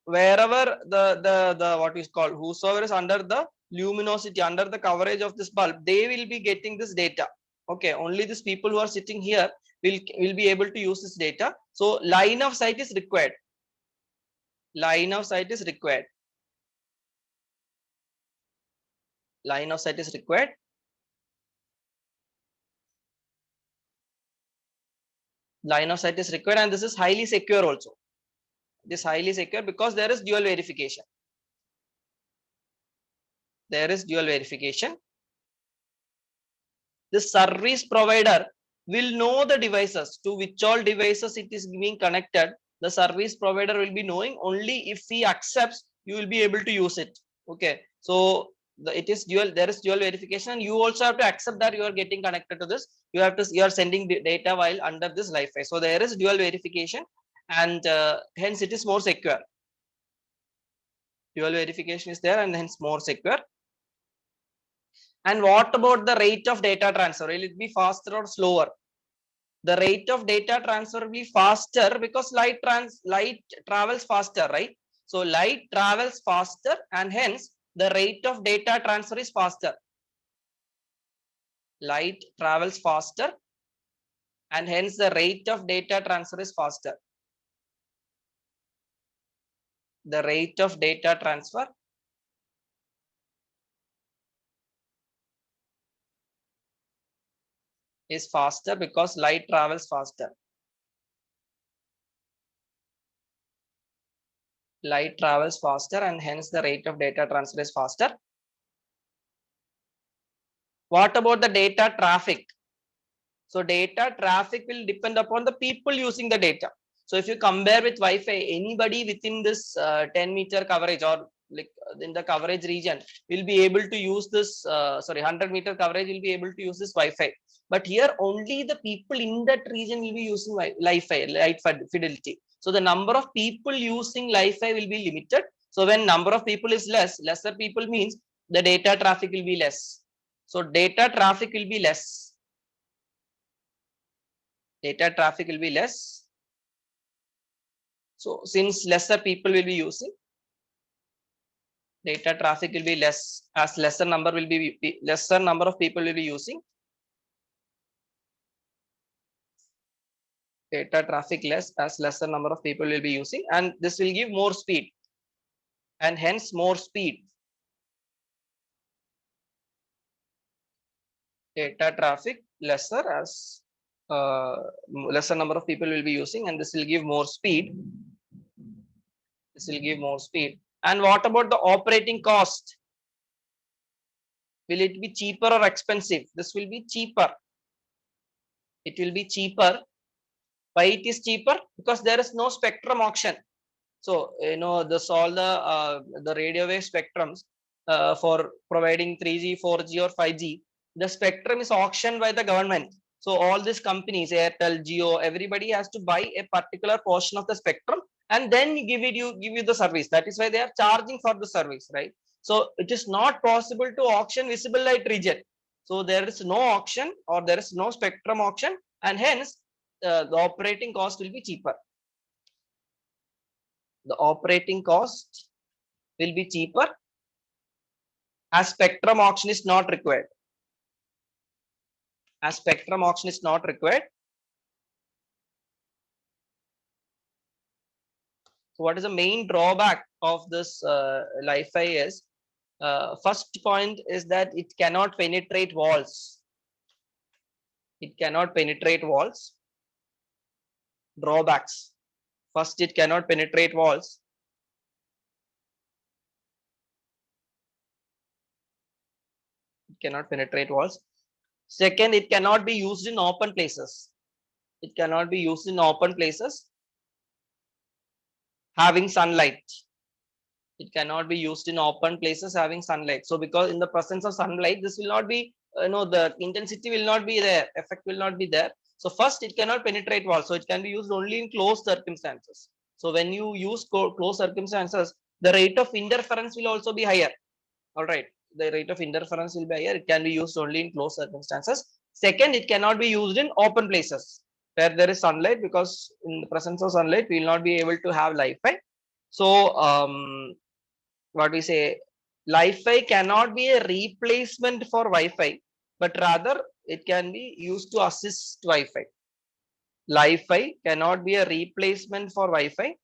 [SPEAKER 1] wherever the what is called, whosoever is under the luminosity, under the coverage of this bulb, they will be getting this data. Okay, only these people who are sitting here will be able to use this data. So line of sight is required. Line of sight is required. Line of sight is required. Line of sight is required, and this is highly secure also. This highly secure because there is dual verification. There is dual verification. The service provider will know the devices, to which all devices it is being connected. The service provider will be knowing. Only if he accepts, you will be able to use it. Okay, so it is dual. There is dual verification, and you also have to accept that you are getting connected to this. You are sending data while under this Li-Fi. So there is dual verification, and hence it is more secure. Dual verification is there, and hence more secure. And what about the rate of data transfer? Will it be faster or slower? The rate of data transfer will be faster because light travels faster, right? So light travels faster and hence the rate of data transfer is faster. Light travels faster and hence the rate of data transfer is faster. The rate of data transfer is faster because light travels faster. Light travels faster and hence the rate of data transfer is faster. What about the data traffic? So data traffic will depend upon the people using the data. So if you compare with Wi-Fi, anybody within this 10-meter coverage or like in the coverage region will be able to use this 100-meter coverage will be able to use this Wi-Fi. But here only the people in that region will be using Wi-Fi, light fidelity. So the number of people using Wi-Fi will be limited. So when number of people is lesser people means the data traffic will be less. So data traffic will be less. Data traffic will be less. So since lesser people will be using, data traffic will be less as lesser number of people will be using. Data traffic less as lesser number of people will be using, and this will give more speed and hence more speed. Data traffic lesser as lesser number of people will be using, and this will give more speed. This will give more speed. And what about the operating cost? Will it be cheaper or expensive? This will be cheaper. It will be cheaper. Why it is cheaper? Because there is no spectrum auction. So this all the radio wave spectrums for providing 3G, 4G or 5G. The spectrum is auctioned by the government. So all these companies, Airtel, Jio, everybody has to buy a particular portion of the spectrum and then give you the service. That is why they are charging for the service, right? So it is not possible to auction visible light region. So there is no auction or there is no spectrum auction, and hence the operating cost will be cheaper. The operating cost will be cheaper as spectrum auction is not required. As spectrum auction is not required. So what is the main drawback of this Li-Fi is, first point is that it cannot penetrate walls. It cannot penetrate walls. Drawbacks. First, it cannot penetrate walls. It cannot penetrate walls. Second, it cannot be used in open places. It cannot be used in open places having sunlight. It cannot be used in open places having sunlight. So because in the presence of sunlight, this will not be, the intensity will not be there, effect will not be there. So first, it cannot penetrate walls. So it can be used only in closed circumstances. So when you use closed circumstances, the rate of interference will also be higher. All right. The rate of interference will be higher. It can be used only in closed circumstances. Second, it cannot be used in open places where there is sunlight, because in the presence of sunlight, we will not be able to have Li-Fi. So what we say, Li-Fi cannot be a replacement for Wi-Fi, but rather it can be used to assist Wi-Fi. Li-Fi cannot be a replacement for Wi-Fi.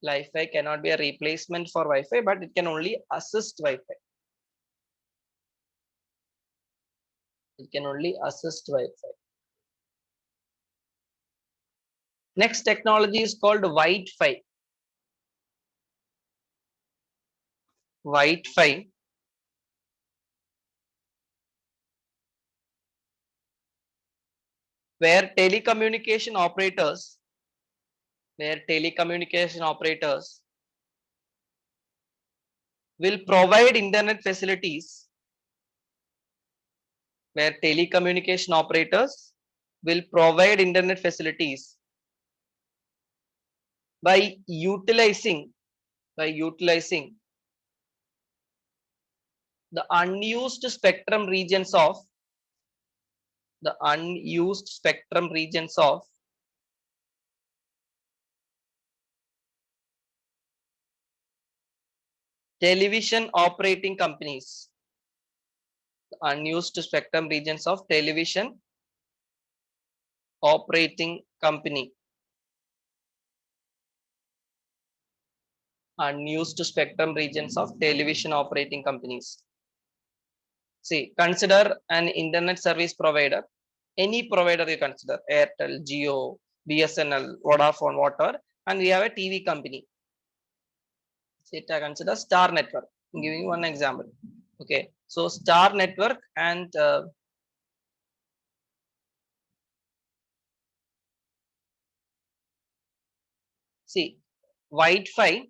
[SPEAKER 1] Li-Fi cannot be a replacement for Wi-Fi, but it can only assist Wi-Fi. It can only assist Wi-Fi. Next technology is called Wi-Fi. Wi-Fi. Where telecommunication operators will provide internet facilities, where telecommunication operators will provide internet facilities by utilizing the unused spectrum regions of television operating companies. Unused spectrum regions of television operating company. Unused spectrum regions of television operating companies. See, consider an internet service provider. Any provider you consider, Airtel, Jio, BSNL, Vodafone, whatever, and we have a TV company. Say, consider Star Network. I'm giving you one example. Okay, so Star Network and see, Wi-Fi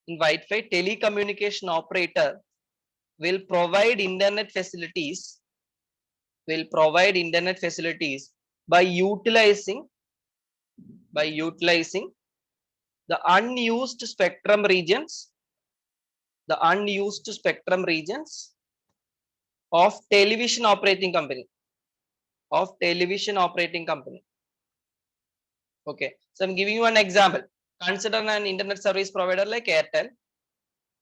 [SPEAKER 1] in Wi-Fi, telecommunication operator will provide internet facilities by utilizing the unused spectrum regions of television operating company. Okay, so I'm giving you an example. Consider an internet service provider like Airtel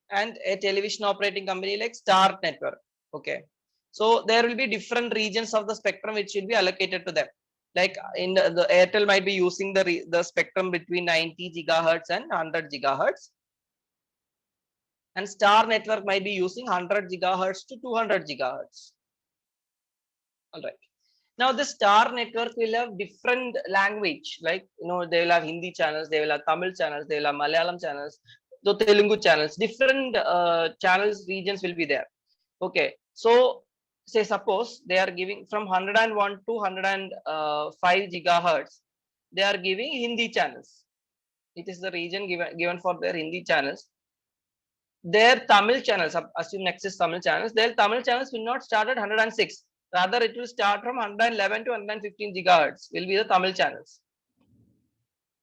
[SPEAKER 1] and a television operating company like Star Network. Okay, so there will be different regions of the spectrum which will be allocated to them. Like in the Airtel might be using the spectrum between 90 gigahertz and 100 gigahertz, and Star Network might be using 100 gigahertz to 200 gigahertz. All right. Now the Star Network will have different language, like they will have Hindi channels, they will have Tamil channels, they will have Malayalam channels, the Telugu channels, different channels regions will be there. Okay, so say suppose they are giving from 101 to 105 gigahertz, they are giving Hindi channels. It is the region given for their Hindi channels. Their Tamil channels, assume next is Tamil channels, their Tamil channels will not start at 106. Rather, it will start from 111 to 115 gigahertz will be the Tamil channels.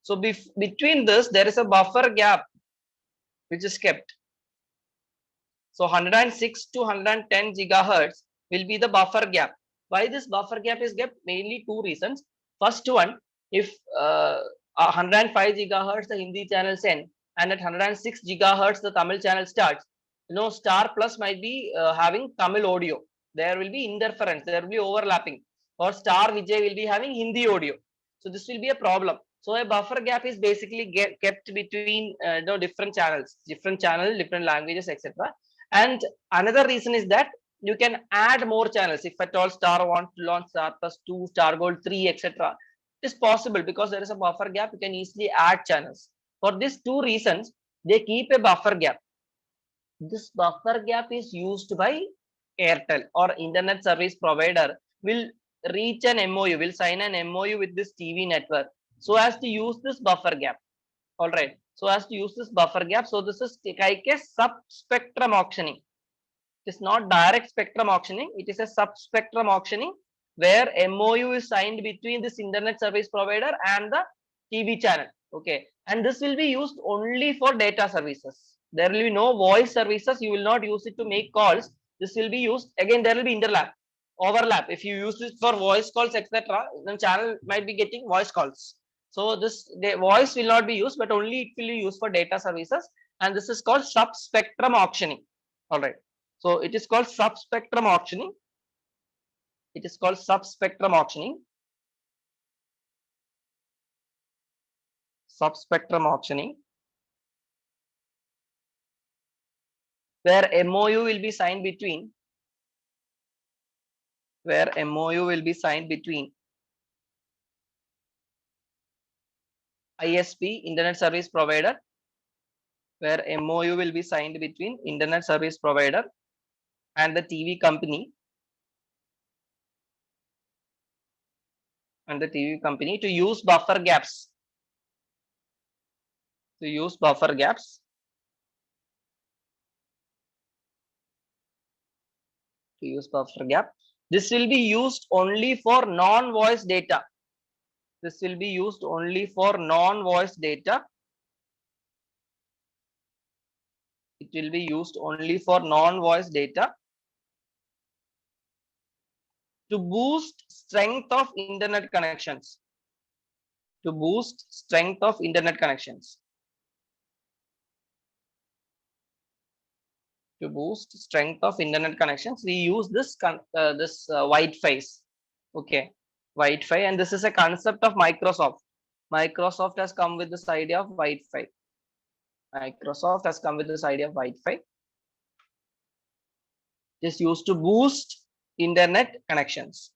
[SPEAKER 1] So between this, there is a buffer gap which is kept. So 106 to 110 gigahertz will be the buffer gap. Why this buffer gap is kept? Mainly two reasons. First one, if 105 gigahertz the Hindi channels end, and at 106 gigahertz the Tamil channel starts, Star Plus might be having Tamil audio. There will be interference, there will be overlapping, or Star Vijay will be having Hindi audio. So this will be a problem. So a buffer gap is basically kept between different channels, different languages, etc. And another reason is that you can add more channels if at all Star wants to launch Star Plus 2, Star Gold 3, etc. It is possible because there is a buffer gap. You can easily add channels. For these two reasons, they keep a buffer gap. This buffer gap is used by Airtel or internet service provider will reach an MOU, will sign an MOU with this TV network so as to use this buffer gap. All right. So as to use this buffer gap. So this is like a sub-spectrum auctioning. It is not direct spectrum auctioning. It is a sub-spectrum auctioning where MOU is signed between this internet service provider and the TV channel. Okay. And this will be used only for data services. There will be no voice services. You will not use it to make calls. This will be used. Again, there will be overlap. If you use it for voice calls, etc., then channel might be getting voice calls. So the voice will not be used, but only it will be used for data services. And this is called sub-spectrum auctioning. All right. So it is called sub-spectrum auctioning. It is called sub-spectrum auctioning. Sub-spectrum auctioning, where MOU will be signed between ISP, internet service provider, where MOU will be signed between internet service provider and the TV company to use buffer gaps. This will be used only for non-voice data. It will be used only for non-voice data to boost strength of internet connections. To boost strength of internet connections. To boost strength of internet connections, we use this Wi-Fi. Okay, Wi-Fi, and this is a concept of Microsoft. Microsoft has come with this idea of Wi-Fi. Microsoft has come with this idea of Wi-Fi. It is used to boost internet connections.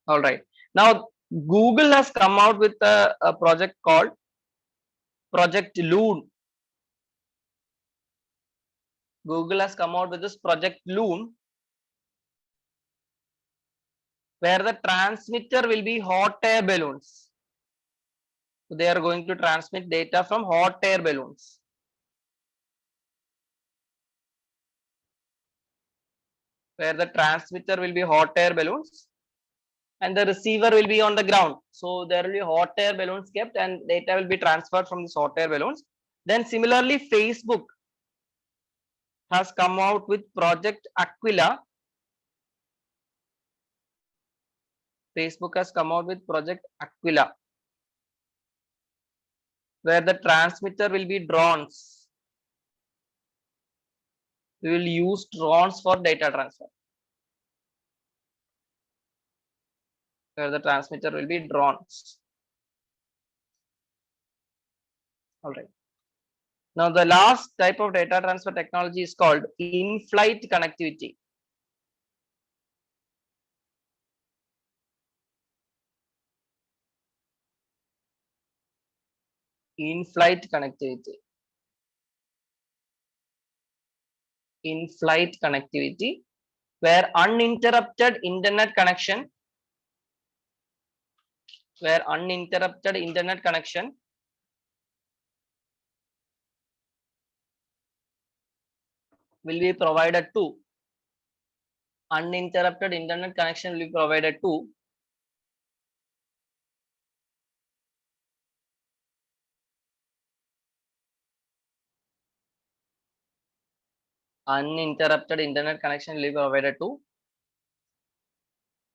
[SPEAKER 1] All right. Now, Google has come out with a project called Project Loon. Google has come out with this Project Loon, where the transmitter will be hot air balloons. So they are going to transmit data from hot air balloons. Where the transmitter will be hot air balloons and the receiver will be on the ground. So there will be hot air balloons kept and data will be transferred from these hot air balloons. Then similarly, Facebook has come out with Project Aquila. Facebook has come out with Project Aquila, where the transmitter will be drones. We will use drones for data transfer. Where the transmitter will be drones. All right. Now the last type of data transfer technology is called in-flight connectivity. In-flight connectivity. In-flight connectivity, where uninterrupted internet connection will be provided to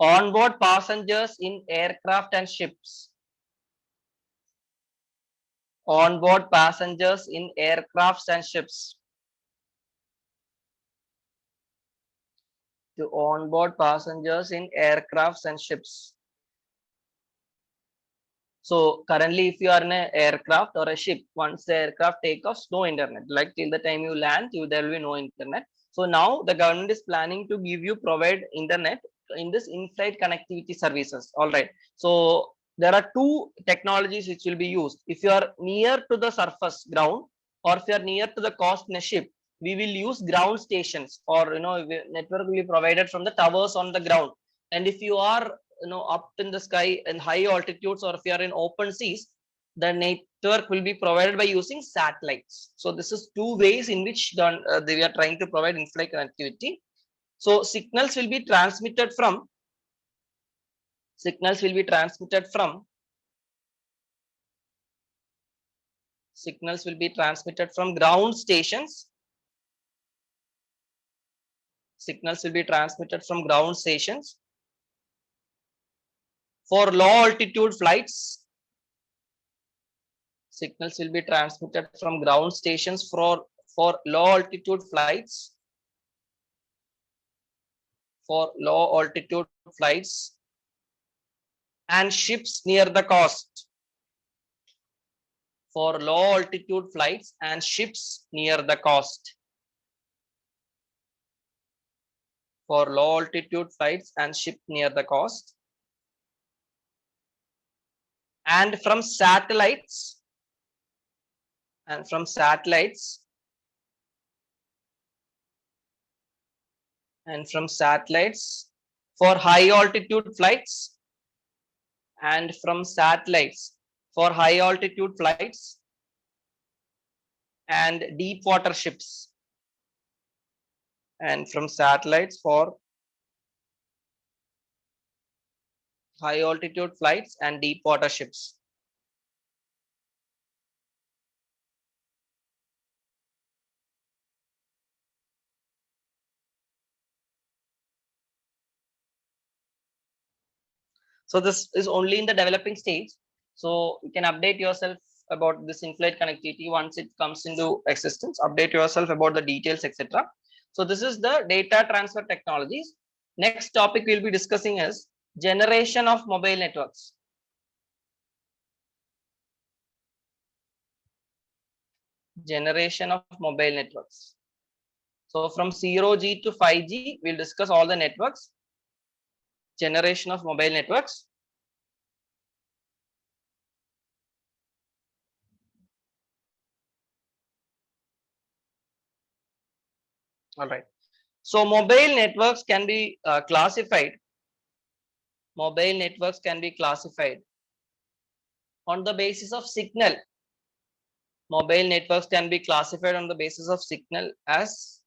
[SPEAKER 1] onboard passengers in aircraft and ships. Onboard passengers in aircrafts and ships. To onboard passengers in aircrafts and ships. So currently, if you are in an aircraft or a ship, once the aircraft takes off, no internet. Like till the time you land, there will be no internet. So now the government is planning to provide internet in this in-flight connectivity services. All right. So there are two technologies which will be used. If you are near to the surface ground, or if you are near to the coast in a ship, we will use ground stations, or network will be provided from the towers on the ground. And if you are up in the sky in high altitudes, or if you are in open seas, the network will be provided by using satellites. So this is two ways in which they are trying to provide in-flight connectivity. So signals will be transmitted from ground stations. Signals will be transmitted from ground stations for low altitude flights. Signals will be transmitted from ground stations for low altitude flights. And ships near the coast. For low altitude flights and ships near the coast. For low altitude flights and ship near the coast. And from satellites. For high altitude flights. And from satellites for high altitude flights and deep water ships. And from satellites for high altitude flights and deep water ships. So this is only in the developing stage. So you can update yourself about this in-flight connectivity once it comes into existence. Update yourself about the details, etc. So this is the data transfer technologies. Next topic we'll be discussing is generation of mobile networks. Generation of mobile networks. So from 0G to 5G, we'll discuss all the networks. Generation of mobile networks. All right. So mobile networks can be classified. Mobile networks can be classified on the basis of signal. Mobile networks can be classified on the basis of signal as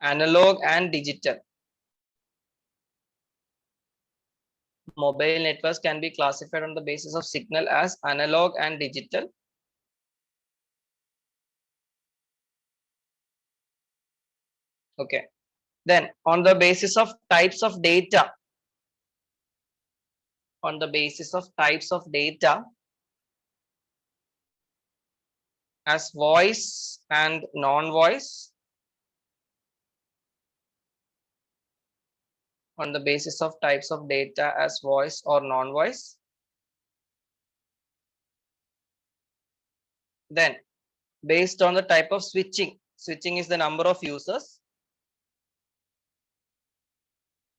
[SPEAKER 1] analog and digital. Mobile networks can be classified on the basis of signal as analog and digital. Okay. Then on the basis of types of data, on the basis of types of data as voice and non-voice, on the basis of types of data as voice or non-voice. Then based on the type of switching, switching is the number of users.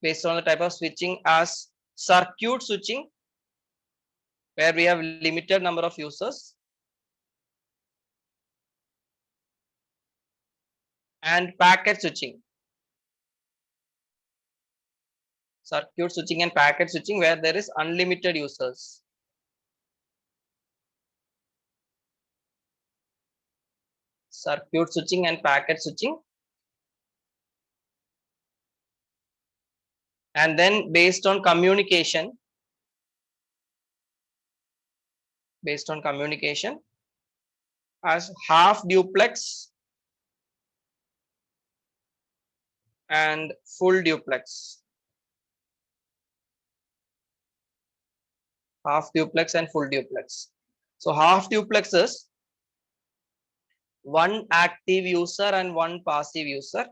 [SPEAKER 1] Based on the type of switching as circuit switching, where we have limited number of users, and packet switching. Circuit switching and packet switching where there is unlimited users. Circuit switching and packet switching. And then based on communication, as half duplex and full duplex. Half duplex and full duplex. So half duplex is one active user and one passive user.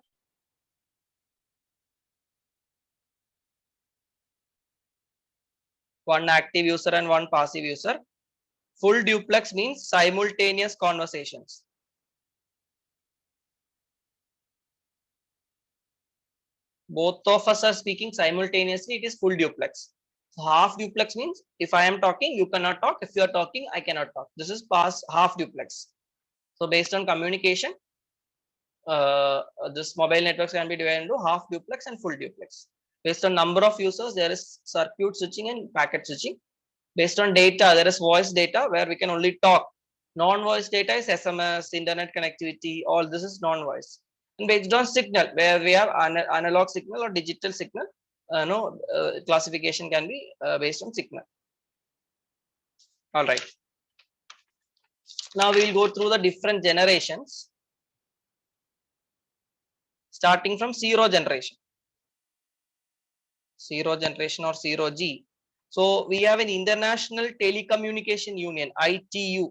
[SPEAKER 1] One active user and one passive user. Full duplex means simultaneous conversations. Both of us are speaking simultaneously, it is full duplex. So half duplex means if I am talking, you cannot talk. If you are talking, I cannot talk. This is half duplex. So based on communication, this mobile networks can be divided into half duplex and full duplex. Based on number of users, there is circuit switching and packet switching. Based on data, there is voice data where we can only talk. Non-voice data is SMS, internet connectivity, all this is non-voice. And based on signal, where we have analog signal or digital signal, classification can be based on signal. All right. Now we will go through the different generations, starting from zero generation. Zero generation or 0G. So we have an International Telecommunication Union, ITU,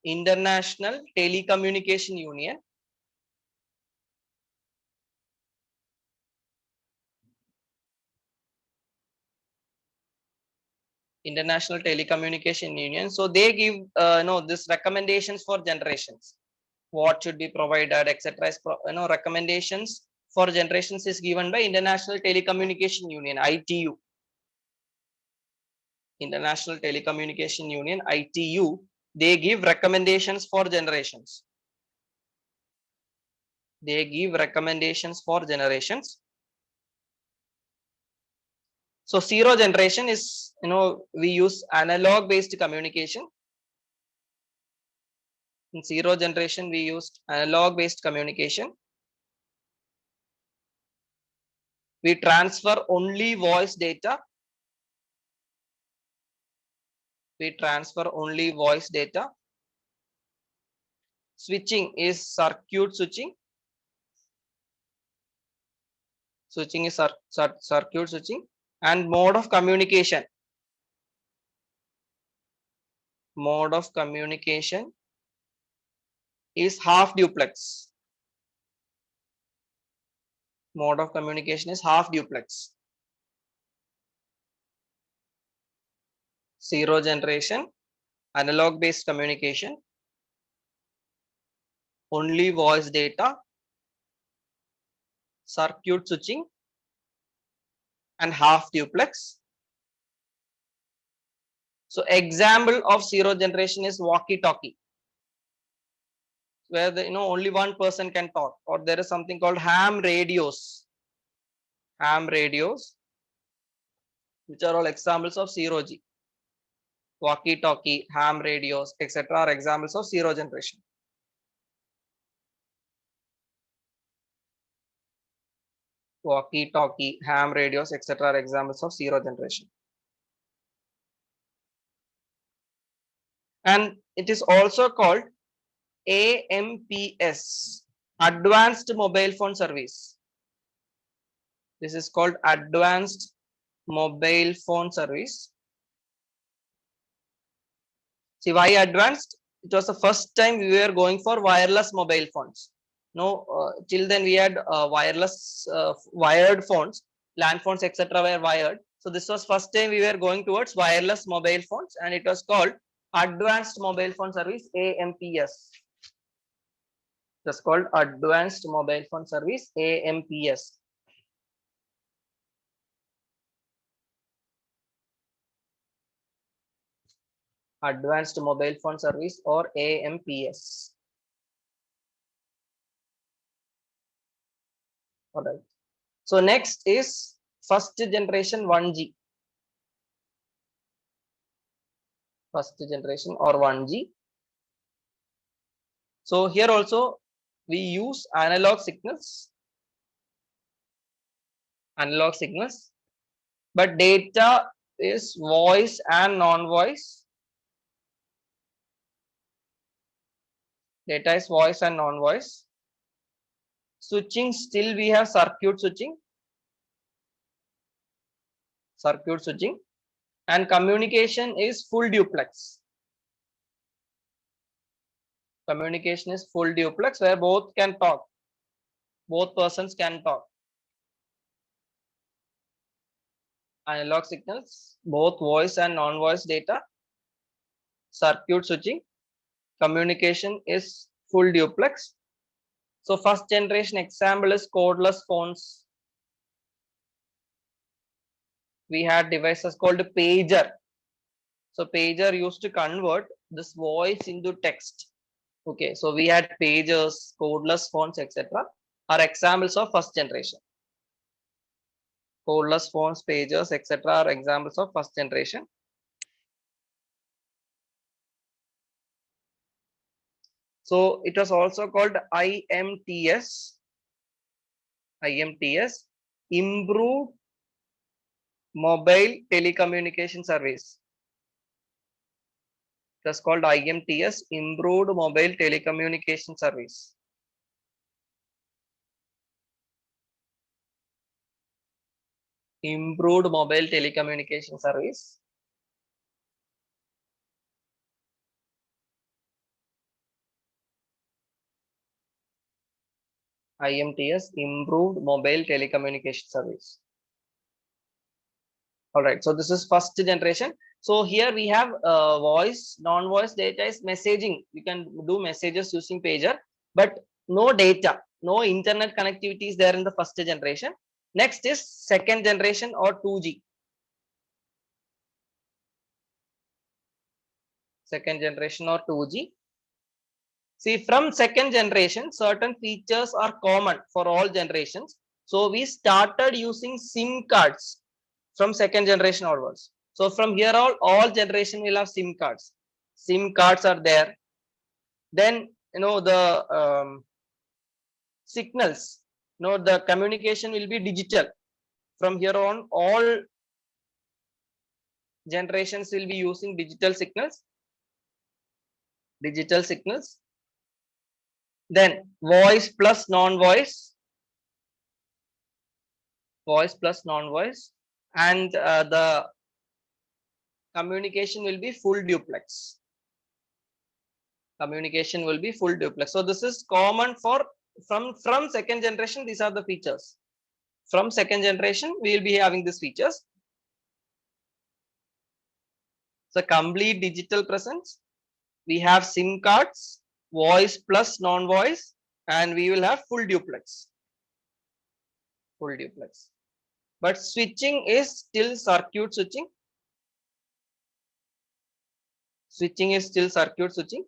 [SPEAKER 1] International Telecommunication Union. International Telecommunication Union. So they give this recommendations for generations. What should be provided, etc. Recommendations for generations is given by International Telecommunication Union, ITU. International Telecommunication Union, ITU. They give recommendations for generations. They give recommendations for generations. So zero generation is, we use analog based communication. In zero generation, we used analog based communication. We transfer only voice data. We transfer only voice data. Switching is circuit switching. Switching is circuit switching. And mode of communication. Mode of communication is half duplex. Mode of communication is half duplex. Zero generation, analog based communication, only voice data, circuit switching, and half duplex. So example of zero generation is walkie talkie, where only one person can talk. Or there is something called ham radios. Ham radios, which are all examples of zero G. Walkie talkie, ham radios, etc. are examples of zero generation. Walkie talkie, ham radios, etc. are examples of zero generation. And it is also called AMPS, Advanced Mobile Phone Service. This is called Advanced Mobile Phone Service. See, why advanced? It was the first time we were going for wireless mobile phones. No, till then we had wireless, wired phones, land phones, etc. were wired. So this was first time we were going towards wireless mobile phones, and it was called Advanced Mobile Phone Service, AMPS. That's called Advanced Mobile Phone Service, AMPS. Advanced Mobile Phone Service, or AMPS. All right. So next is first generation 1G. First generation or 1G. So here also we use analog signals. Analog signals. But data is voice and non-voice. Data is voice and non-voice. Switching, still we have circuit switching. Circuit switching. And communication is full duplex. Communication is full duplex, where both can talk. Both persons can talk. Analog signals, both voice and non-voice data. Circuit switching. Communication is full duplex. So first generation example is codeless phones. We had devices called pager. So pager used to convert this voice into text. Okay, so we had pagers, codeless phones, etc. are examples of first generation. Codeless phones, pagers, etc. are examples of first generation. So it was also called IMTS. IMTS, Improved Mobile Telecommunication Service. It was called IMTS, Improved Mobile Telecommunication Service. Improved Mobile Telecommunication Service. IMTS, Improved Mobile Telecommunication Service. All right, so this is first generation. So here we have voice, non-voice data is messaging. You can do messages using pager, but no data, no internet connectivity is there in the first generation. Next is second generation or 2G. Second generation or 2G. See, from second generation, certain features are common for all generations. So we started using SIM cards from second generation onwards. So from here all generation will have SIM cards. SIM cards are there. Then the signals, the communication will be digital. From here on, all generations will be using digital signals. Digital signals. Then voice plus non-voice. Voice plus non-voice. and the communication will be full duplex. Communication will be full duplex. So this is common for from second generation. These are the features. From second generation, we will be having these features. So complete digital presence. We have SIM cards, voice plus non-voice, and we will have full duplex. Full duplex. But switching is still circuit switching. Switching is still circuit switching.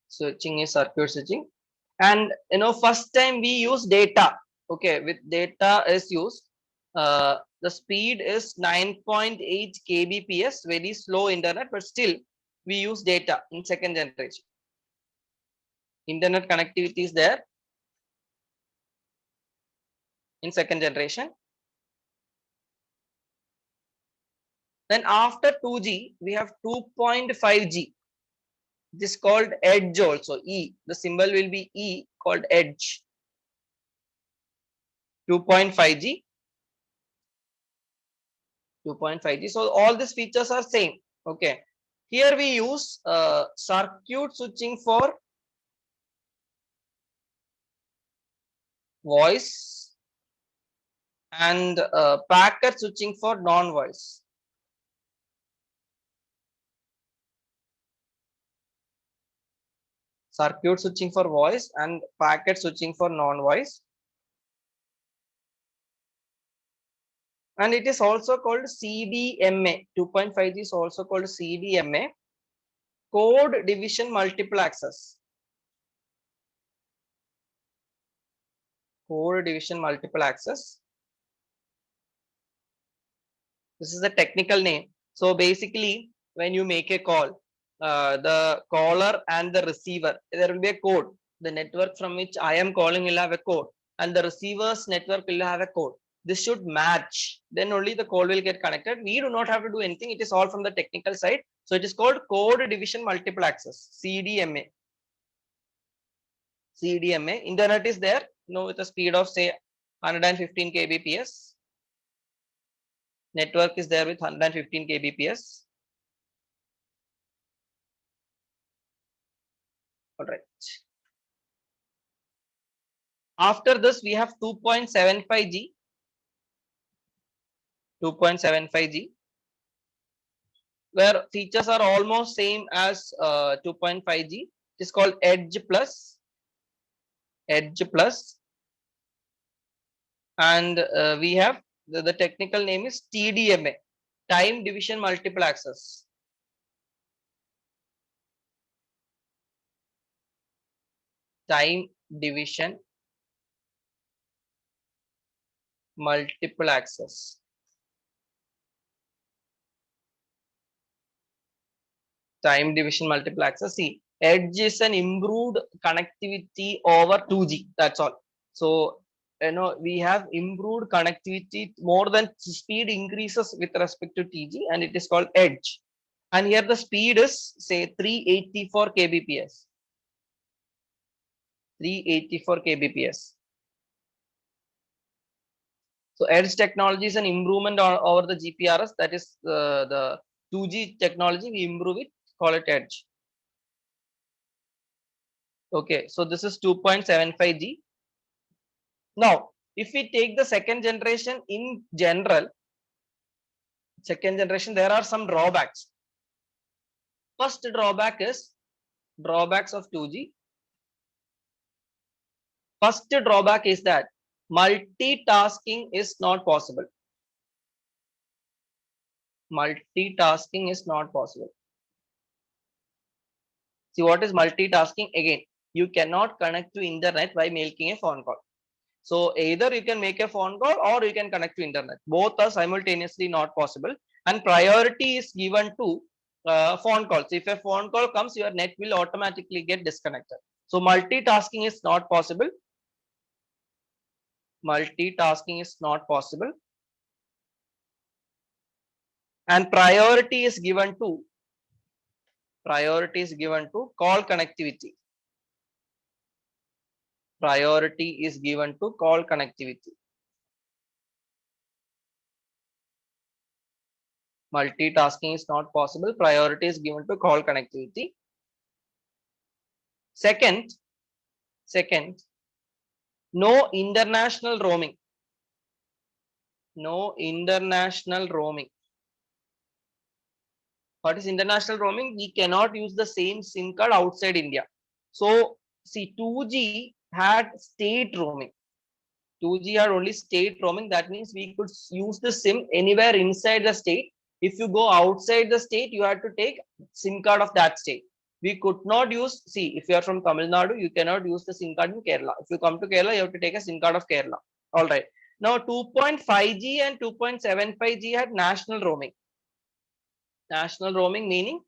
[SPEAKER 1] Switching is circuit switching. And first time we use data. Okay, with data is used. The speed is 9.8 kbps, very slow internet, but still we use data in second generation. Internet connectivity is there in second generation. Then after 2G, we have 2.5G. This is called edge also. E. The symbol will be E, called edge. 2.5G. 2.5G. So all these features are same. Okay. Here we use circuit switching for voice and packet switching for non-voice. Circuit switching for voice and packet switching for non-voice. And it is also called CDMA. 2.5G is also called CDMA. Code division multiple access. Code division multiple access. This is a technical name. So basically, when you make a call, the caller and the receiver, there will be a code. The network from which I am calling will have a code, and the receiver's network will have a code. This should match. Then only the call will get connected. We do not have to do anything. It is all from the technical side. So it is called code division multiple access, CDMA. CDMA. Internet is there, with a speed of say 115 kbps. Network is there with 115 kbps. All right. After this, we have 2.75G. 2.75G, where features are almost same as 2.5G. It is called Edge Plus. Edge Plus. And we have the technical name is TDMA, Time Division Multiple Access. Time Division Multiple Access. Time division multiple access. See, Edge is an improved connectivity over 2G. That's all. So we have improved connectivity, more than speed increases with respect to 2G, and it is called Edge. And here the speed is say 384 kbps. 384 kbps. So Edge technology is an improvement over the GPRS. That is the 2G technology. We improve it, call it Edge. Okay, so this is 2.75G. Now, if we take the second generation in general, second generation, there are some drawbacks. First drawback is drawbacks of 2G. First drawback is that multitasking is not possible. Multitasking is not possible. See, what is multitasking? Again, you cannot connect to internet by making a phone call. So either you can make a phone call or you can connect to internet. Both are simultaneously not possible, and priority is given to phone calls. If a phone call comes, your net will automatically get disconnected. So multitasking is not possible. Multitasking is not possible. And priority is given to call connectivity. Priority is given to call connectivity. Multitasking is not possible. Priority is given to call connectivity. Second, no international roaming. No international roaming. What is international roaming? We cannot use the same SIM card outside India. So see, 2G had state roaming. 2G had only state roaming. That means we could use the SIM anywhere inside the state. If you go outside the state, you have to take SIM card of that state. We could not use, see, if you are from Tamil Nadu, you cannot use the SIM card in Kerala. If you come to Kerala, you have to take a SIM card of Kerala. All right. Now 2.5G and 2.75G had national roaming. National roaming meaning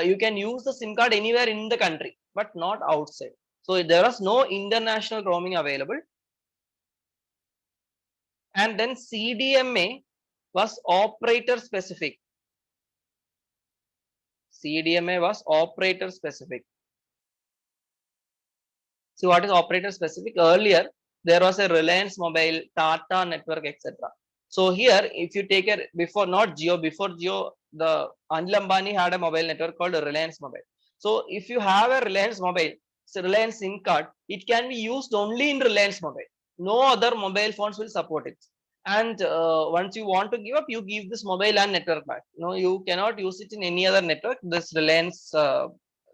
[SPEAKER 1] you can use the SIM card anywhere in the country, but not outside. So there was no international roaming available. And then CDMA was operator specific. CDMA was operator specific. So what is operator specific? Earlier, there was a Reliance Mobile, Tata Network, etc. So here, if you take a before not Jio, before Jio, the Anil Ambani had a mobile network called Reliance Mobile. So if you have a Reliance Mobile, so Reliance SIM card, it can be used only in Reliance Mobile. No other mobile phones will support it. And once you want to give up, you give this mobile and network back. No, you cannot use it in any other network. This Reliance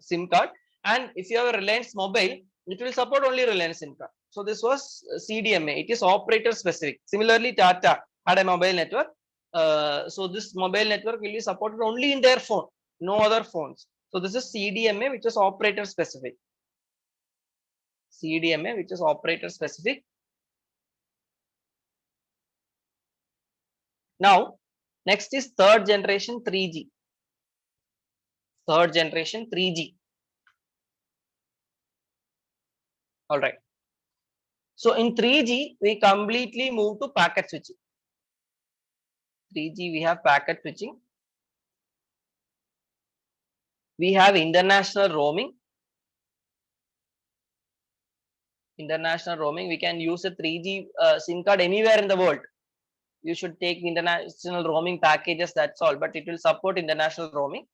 [SPEAKER 1] SIM card, and if you have a Reliance Mobile, it will support only Reliance SIM card. So this was CDMA. It is operator specific. Similarly, Tata had a mobile network. So this mobile network will be supported only in their phone, no other phones. So this is CDMA, which is operator specific. CDMA, which is operator specific. Now, next is third generation 3G. Third generation 3G. All right. So in 3G, we completely move to packet switching. 3G, we have packet switching. We have international roaming. International roaming, we can use a 3G SIM card anywhere in the world. You should take international roaming packages, that's all, but it will support international roaming.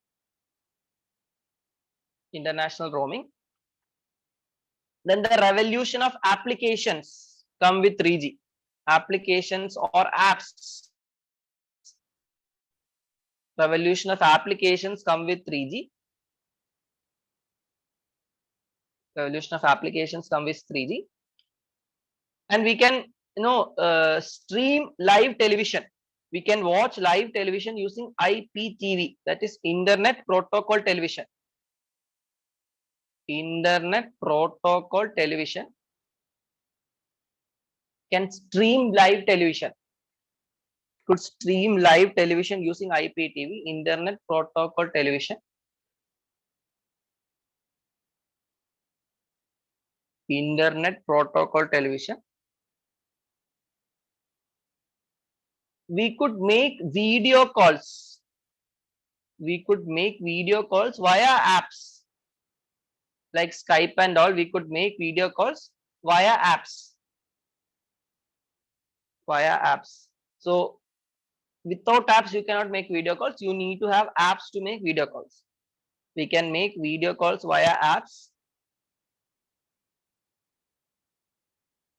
[SPEAKER 1] International roaming. Then the revolution of applications come with 3G. Applications or apps. Revolution of applications come with 3G. Revolution of applications come with 3G. And we can, stream live television. We can watch live television using IPTV, that is Internet Protocol Television. Internet Protocol Television can stream live television. Could stream live television using IPTV, Internet Protocol Television. Internet Protocol Television. We could make video calls. We could make video calls via apps like Skype and all. We could make video calls via apps. Via apps. So without apps, you cannot make video calls. You need to have apps to make video calls. We can make video calls via apps.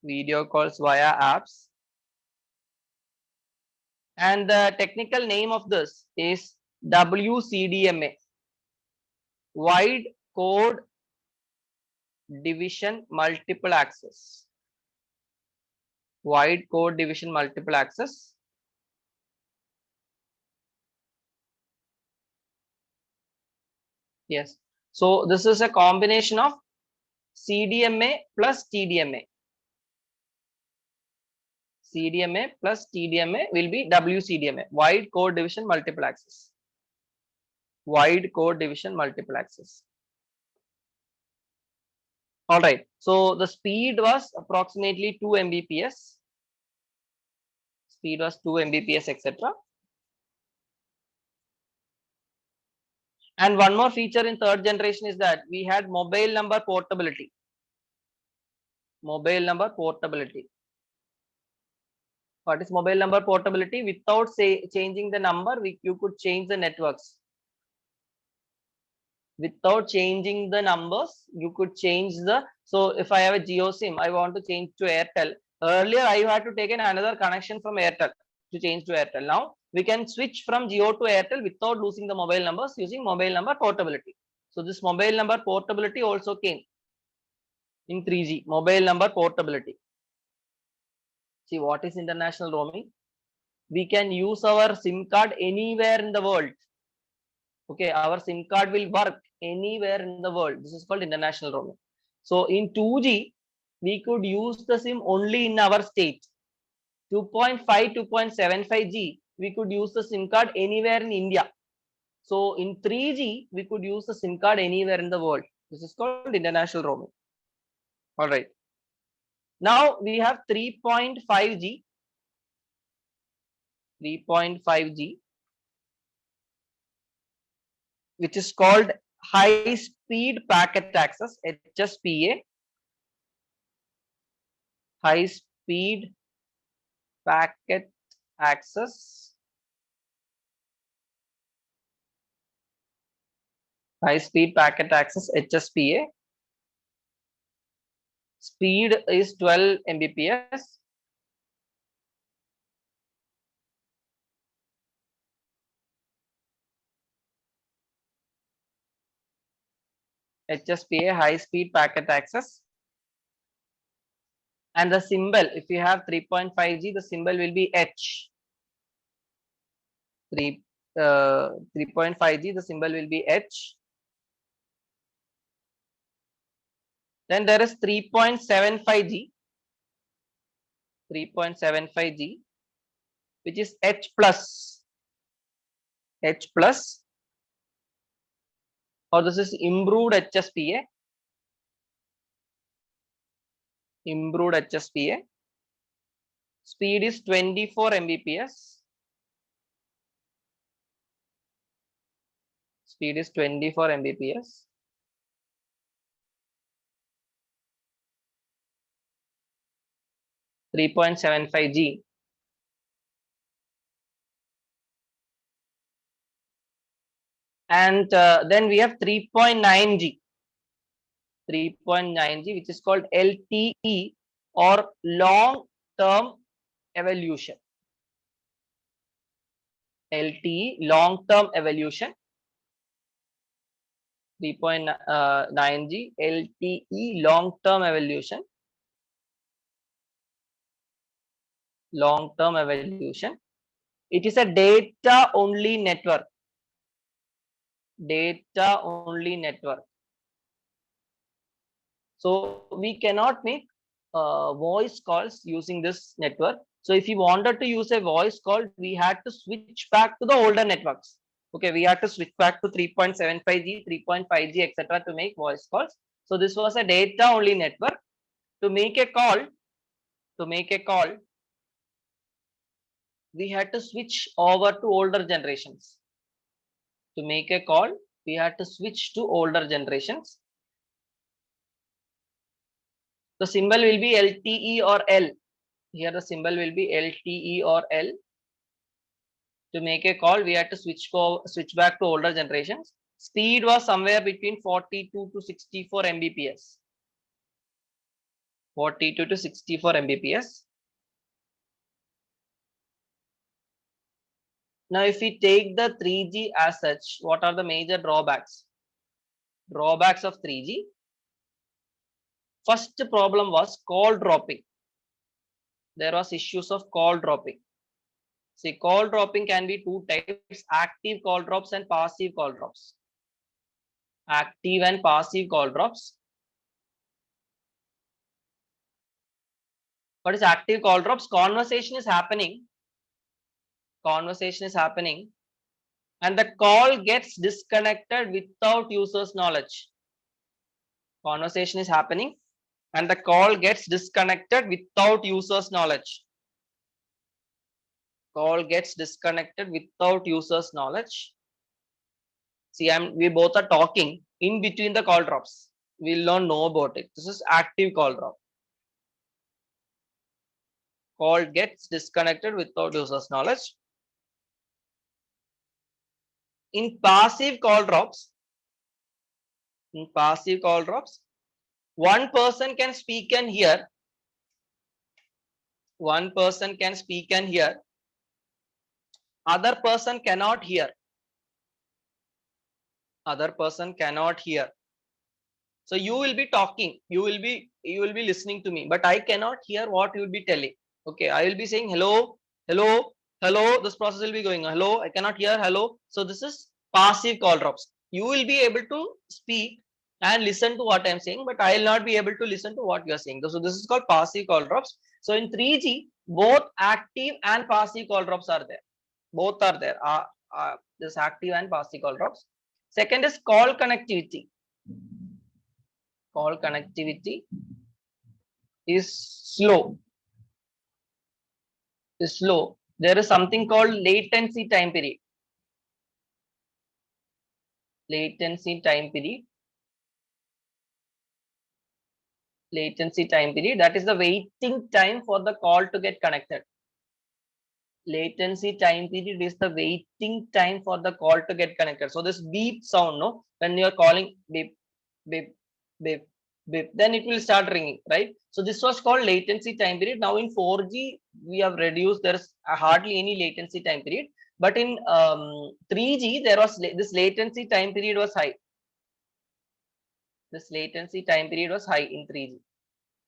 [SPEAKER 1] Video calls via apps. And the technical name of this is WCDMA. Wide Code Division Multiple Access. Wide Code Division Multiple Access. Yes. So this is a combination of CDMA plus TDMA. CDMA plus TDMA will be WCDMA, Wide Code Division Multiple Access. Wide Code Division Multiple Access. All right. So the speed was approximately 2 Mbps. Speed was 2 Mbps, etc. And one more feature in third generation is that we had mobile number portability. Mobile number portability. What is mobile number portability? Without changing the number, you could change the networks. Without changing the numbers, you could change the. So if I have a Geo SIM, I want to change to Airtel. Earlier, I had to take another connection from Airtel to change to Airtel. Now we can switch from Geo to Airtel without losing the mobile numbers using mobile number portability. So this mobile number portability also came in 3G. Mobile number portability. See, what is international roaming? We can use our SIM card anywhere in the world. Okay, our SIM card will work anywhere in the world. This is called international roaming. So in 2G, we could use the SIM only in our state. 2.5, 2.75G, we could use the SIM card anywhere in India. So in 3G, we could use the SIM card anywhere in the world. This is called international roaming. All right. Now we have 3.5G. 3.5G, which is called high speed packet access, HSPA. High speed packet access. High speed packet access, HSPA. Speed is 12 Mbps. HSPA, high speed packet access. And the symbol, if you have 3.5G, the symbol will be H. 3.5G, the symbol will be H. Then there is 3.75G. 3.75G, which is H plus. H plus. Or this is improved HSPA. Improved HSPA. Speed is 24 Mbps. Speed is 24 Mbps. (3.75G). And then we have 3.9G. 3.9G, which is called LTE or long term evolution. LTE, long term evolution. 3.9G, LTE, long term evolution. Long term evolution. It is a data only network. Data only network. So we cannot make voice calls using this network. So if you wanted to use a voice call, we had to switch back to the older networks. Okay, we had to switch back to 3.75G, 3.5G, etc. to make voice calls. So this was a data only network. To make a call, we had to switch over to older generations. To make a call, we had to switch to older generations. The symbol will be LTE or L. Here the symbol will be LTE or L. To make a call, we had to switch back to older generations. Speed was somewhere between 42 to 64 Mbps. 42 to 64 Mbps. Now, if we take the 3G as such, what are the major drawbacks? Drawbacks of 3G. First problem was call dropping. There was issues of call dropping. See, call dropping can be two types: active call drops and passive call drops. Active and passive call drops. What is active call drops? Conversation is happening. Conversation is happening, and the call gets disconnected without user's knowledge. Conversation is happening, and the call gets disconnected without user's knowledge. Call gets disconnected without user's knowledge. See, we both are talking in between the call drops. We'll not know about it. This is active call drop. call gets disconnected without user's knowledge. In passive call drops, one person can speak and hear. One person can speak and hear. Other person cannot hear. Other person cannot hear. So you will be talking, you will be listening to me, but I cannot hear what you will be telling. Okay, I will be saying hello, hello, hello. This process will be going on. Hello, I cannot hear. Hello. So this is passive call drops. You will be able to speak and listen to what I'm saying, but I will not be able to listen to what you are saying. So this is called passive call drops. So in 3G, both active and passive call drops are there. Both are there. This active and passive call drops. Second is call connectivity. Call connectivity is slow. There is something called latency time period. Latency time period. That is the waiting time for the call to get connected. Latency time period is the waiting time for the call to get connected. So this beep sound, no, when you are calling, beep, beep, beep, beep, then it will start ringing, right? So this was called latency time period. Now in 4G, we have reduced, there's hardly any latency time period. But in 3G, there was this latency time period was high. This latency time period was high in 3G.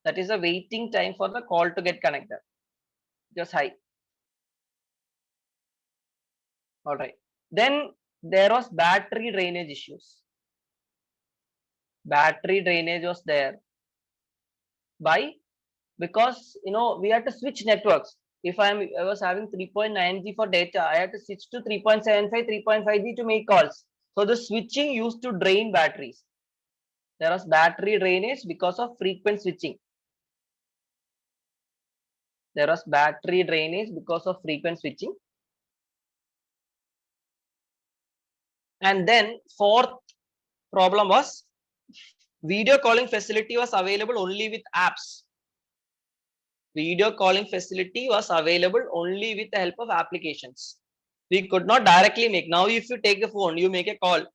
[SPEAKER 1] That is the waiting time for the call to get connected. It was high. All right. Then there was battery drainage issues. Battery drainage was there. Why? Because we had to switch networks. If I was having 3.9G for data, I had to switch to 3.75, 3.5G to make calls. So the switching used to drain batteries. There was battery drainage because of frequent switching. There was battery drainage because of frequent switching. And then fourth problem was video calling facility was available only with apps. Video calling facility was available only with the help of applications. We could not directly make. Now if you take a phone, you make a call,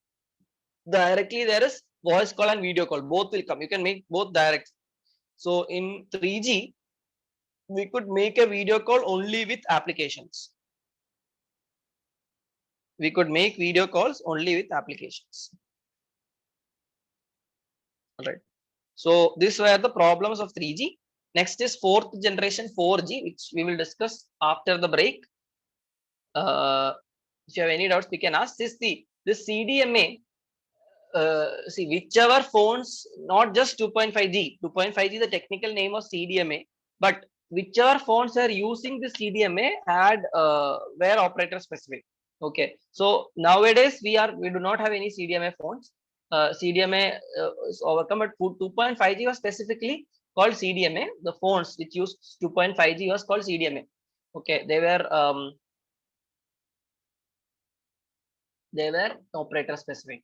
[SPEAKER 1] directly there is voice call and video call, both will come. You can make both direct. So in 3G, we could make a video call only with applications. We could make video calls only with applications. All right. So these were the problems of 3G. Next is fourth generation 4G, which we will discuss after the break. If you have any doubts, we can ask. This CDMA. See, whichever phones, not just 2.5G. 2.5G, the technical name of CDMA, but whichever phones are using this CDMA had were operator specific. Okay, so nowadays we do not have any CDMA phones. CDMA is overcome, but 2.5G was specifically called CDMA. The phones which used 2.5G was called CDMA. Okay, they were operator specific.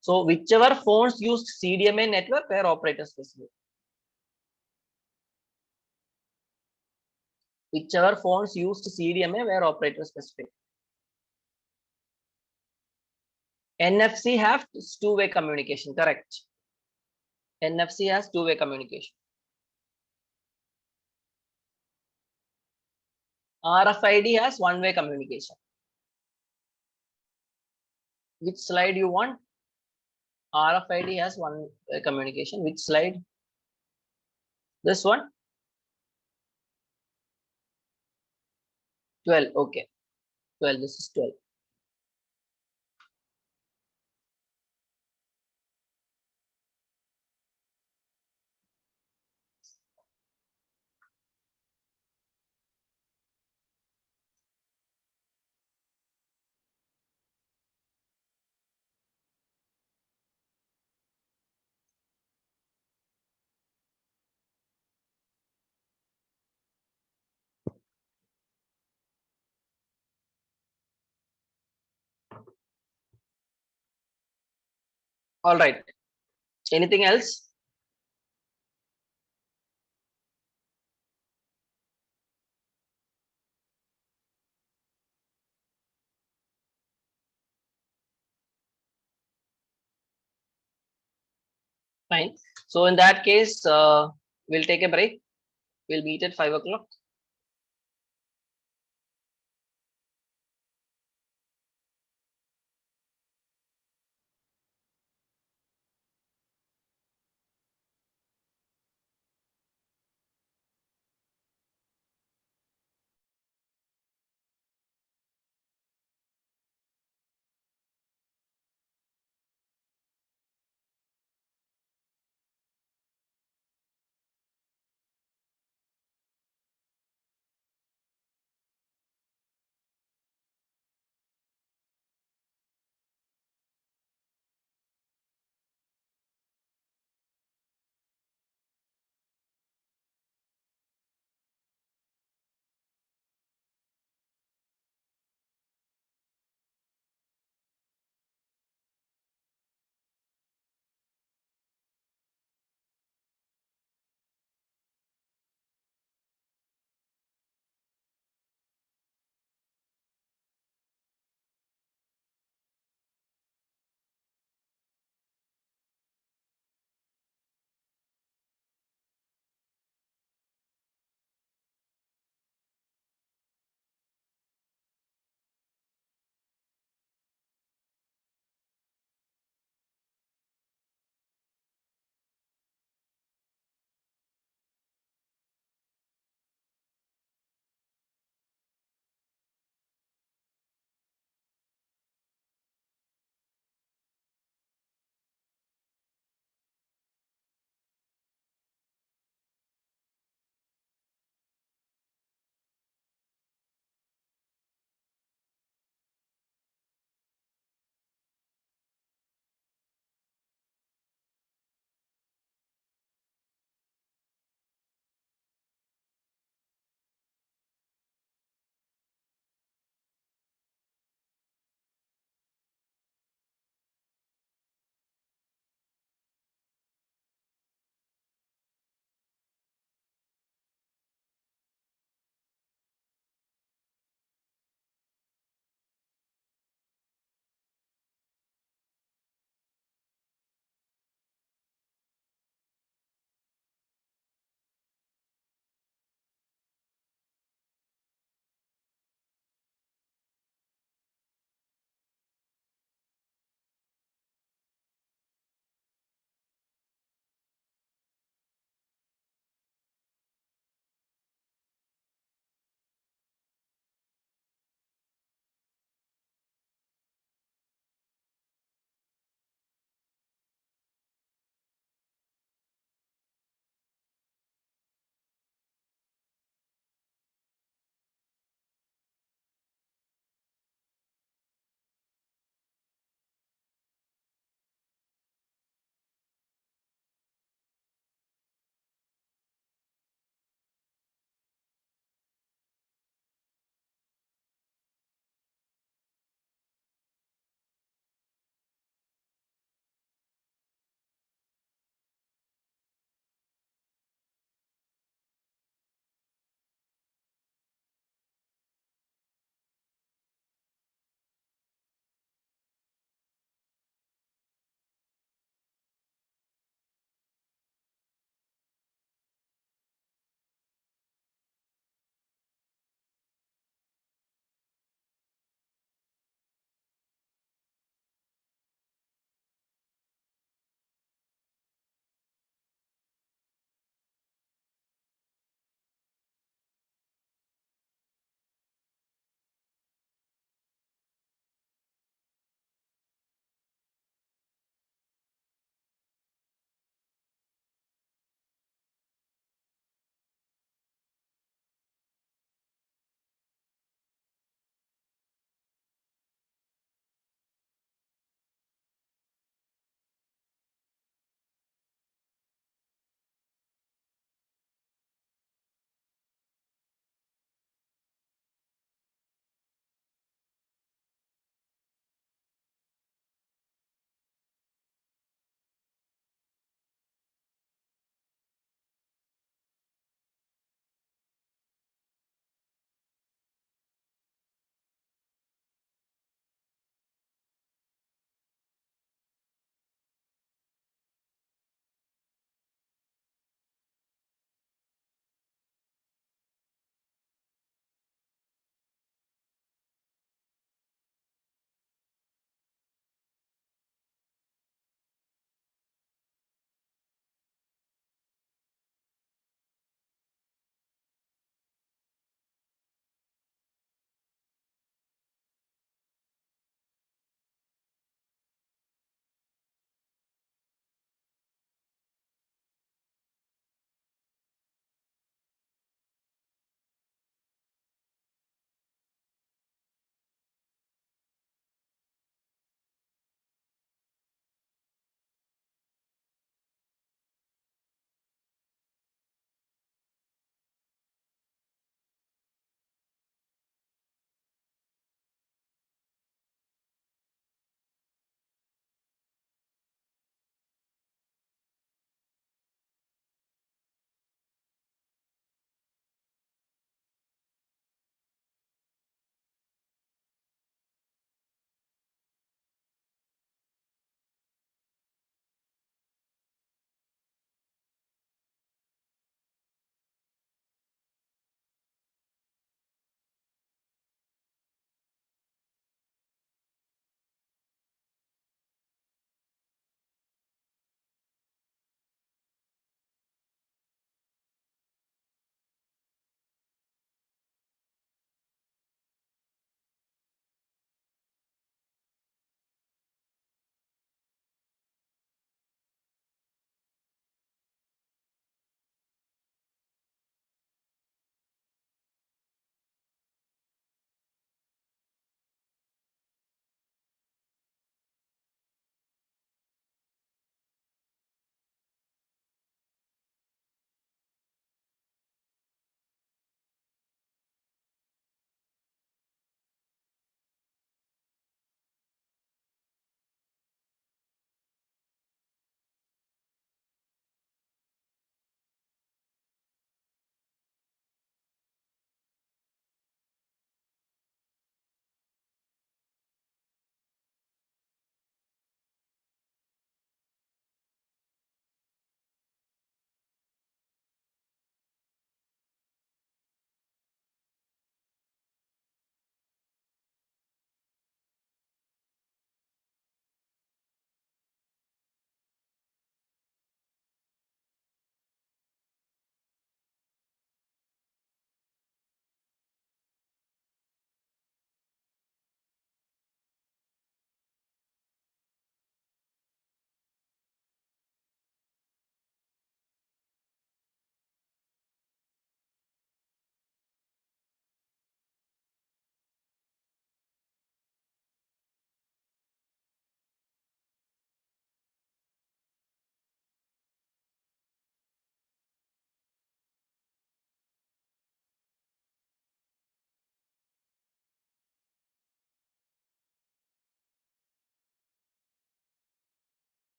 [SPEAKER 1] So whichever phones used CDMA network were operator specific. Whichever phones used CDMA were operator specific. NFC have two-way communication, correct? NFC has two-way communication. RFID has one-way communication. Which slide you want? RFID has one-way communication. Which slide? This one? 12. Okay. 12. This is 12. All right. Anything else? Fine. So in that case, we'll take a break. We'll meet at 5 o'clock.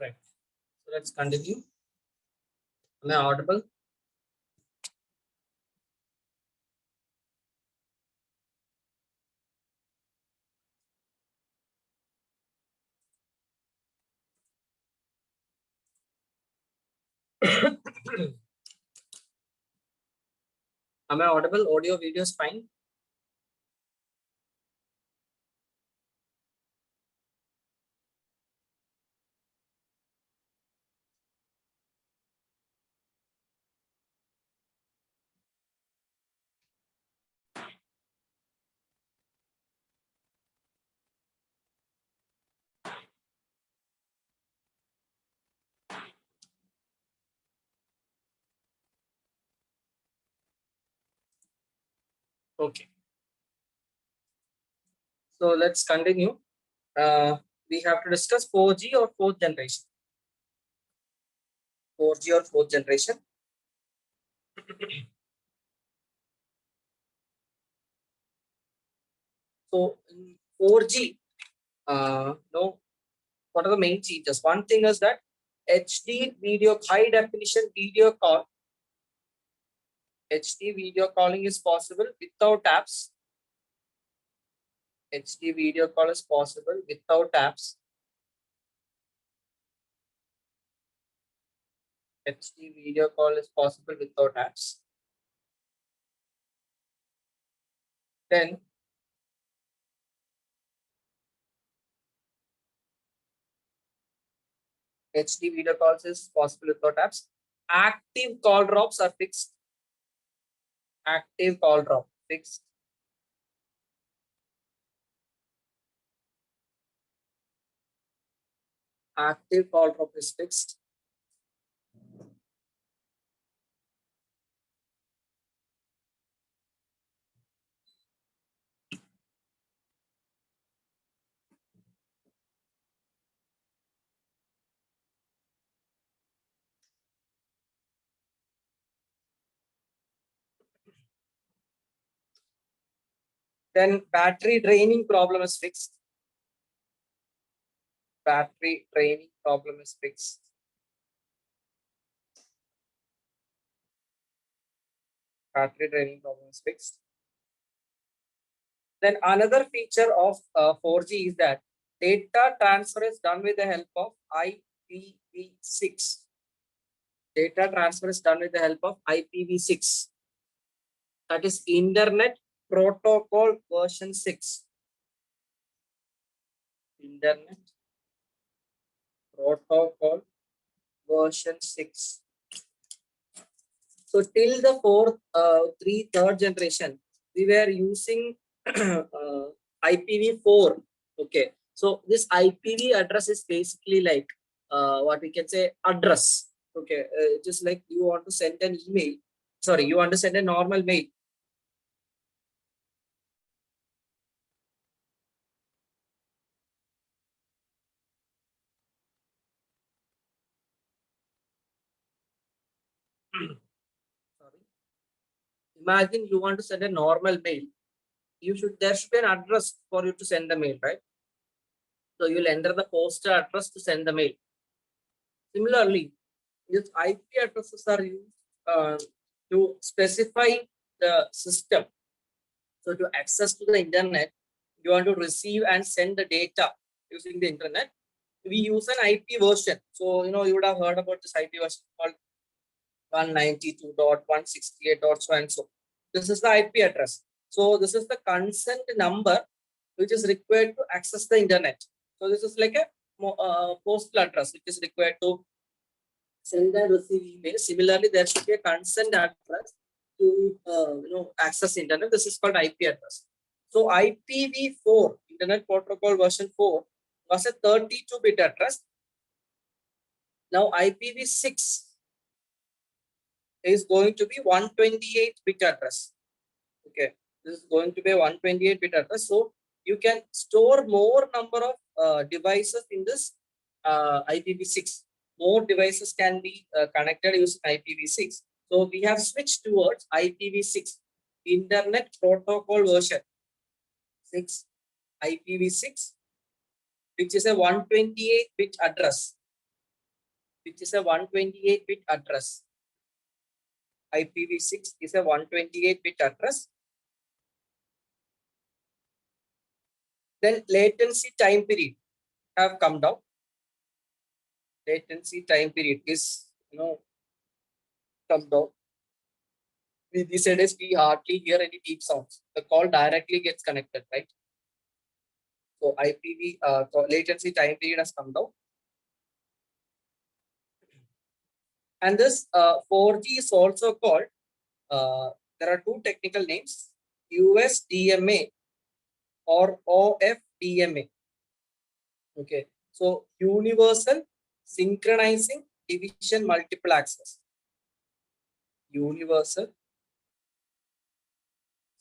[SPEAKER 1] Right. So let's continue. Am I audible? Am I audible? Audio, video is fine. Okay. So let's continue. We have to discuss 4G or fourth generation. 4G or fourth generation. So in 4G, no, what are the main features? One thing is that HD video, high definition video call. HD video calling is possible without apps. HD video call is possible without apps. HD video call is possible without apps. Then HD video calls is possible without apps. Active call drops are fixed. Active call drop fixed. Active call drop is fixed. Then battery draining problem is fixed. Battery draining problem is fixed. Battery draining problem is fixed. Then another feature of 4G is that data transfer is done with the help of IPv6. Data transfer is done with the help of IPv6. That is Internet Protocol version 6. Internet Protocol version 6. So till the third generation, we were using IPv4. Okay. So this IPv address is basically like what we can say address. Okay. Just like you want to send an email. Sorry, you want to send a normal mail. Sorry. Imagine you want to send a normal mail. There should be an address for you to send the mail, right? So you'll enter the postal address to send the mail. Similarly, these IP addresses are used to specify the system. So to access to the internet, you want to receive and send the data using the internet. We use an IP version. So you would have heard about this IP version called 192.168. So and so. This is the IP address. So this is the consent number which is required to access the internet. So this is like a postal address which is required to send and receive email. Similarly, there should be a consent address to access internet. This is called IP address. So IPv4, Internet Protocol version 4, was a 32-bit address. Now IPv6 is going to be 128-bit address. Okay, this is going to be a 128-bit address. So you can store more number of devices in this IPv6. More devices can be connected using IPv6. So we have switched towards IPv6, Internet Protocol version 6, IPv6, which is a 128-bit address.
[SPEAKER 2] which is a 128-bit address. IPv6 is a 128-bit address. Then latency time period have come down. Latency time period is come down. These days we hardly hear any deep sounds. The call directly gets connected, right? So IPv latency time period has come down. And this 4G is also called, there are two technical names, USDMA or OFDMA. Okay, so Universal Synchronizing Division Multiple Access. Universal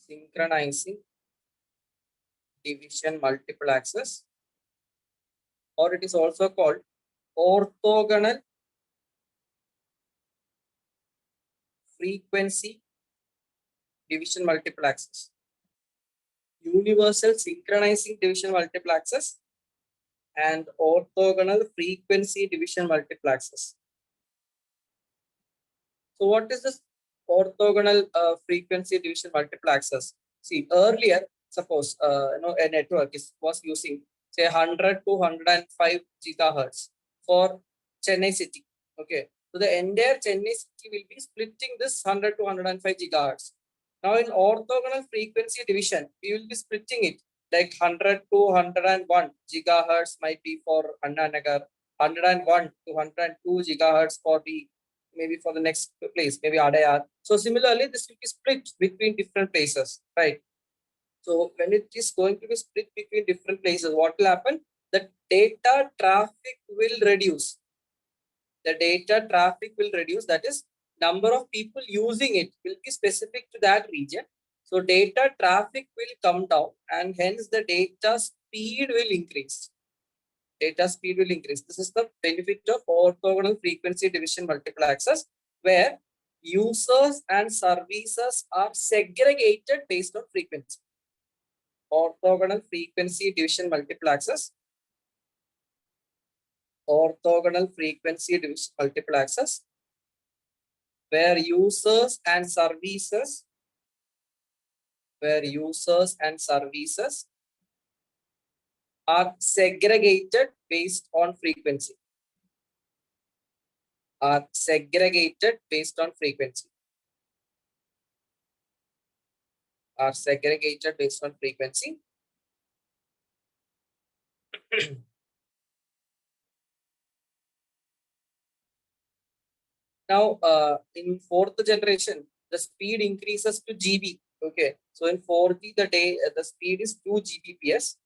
[SPEAKER 2] Synchronizing Division Multiple Access, or it is also called orthogonal frequency division multiple access. Universal synchronizing division multiple access and orthogonal frequency division multiple access. So what is this orthogonal frequency division multiple access? See, earlier, suppose a network was using say 100 to 105 gigahertz for Chennai city. Okay, so the entire Chennai city will be splitting this 100 to 105 gigahertz. Now in orthogonal frequency division, we will be splitting it like 100 to 101 gigahertz might be for Anna Nagar, 101 to 102 gigahertz for the maybe for the next place, maybe Adayar. So similarly, this will be split between different places, right? So when it is going to be split between different places, what will happen? The data traffic will reduce. The data traffic will reduce. That is, number of people using it will be specific to that region. So data traffic will come down and hence the data speed will increase. Data speed will increase. This is the benefit of orthogonal frequency division multiple access, where users and services are segregated based on frequency. Orthogonal frequency division multiple access. Orthogonal frequency division multiple access, where users and services are segregated based on frequency. Are segregated based on frequency. Are segregated based on frequency. Now, in fourth generation, the speed increases to GB. Okay, so in 4G, the speed is 2 Gbps.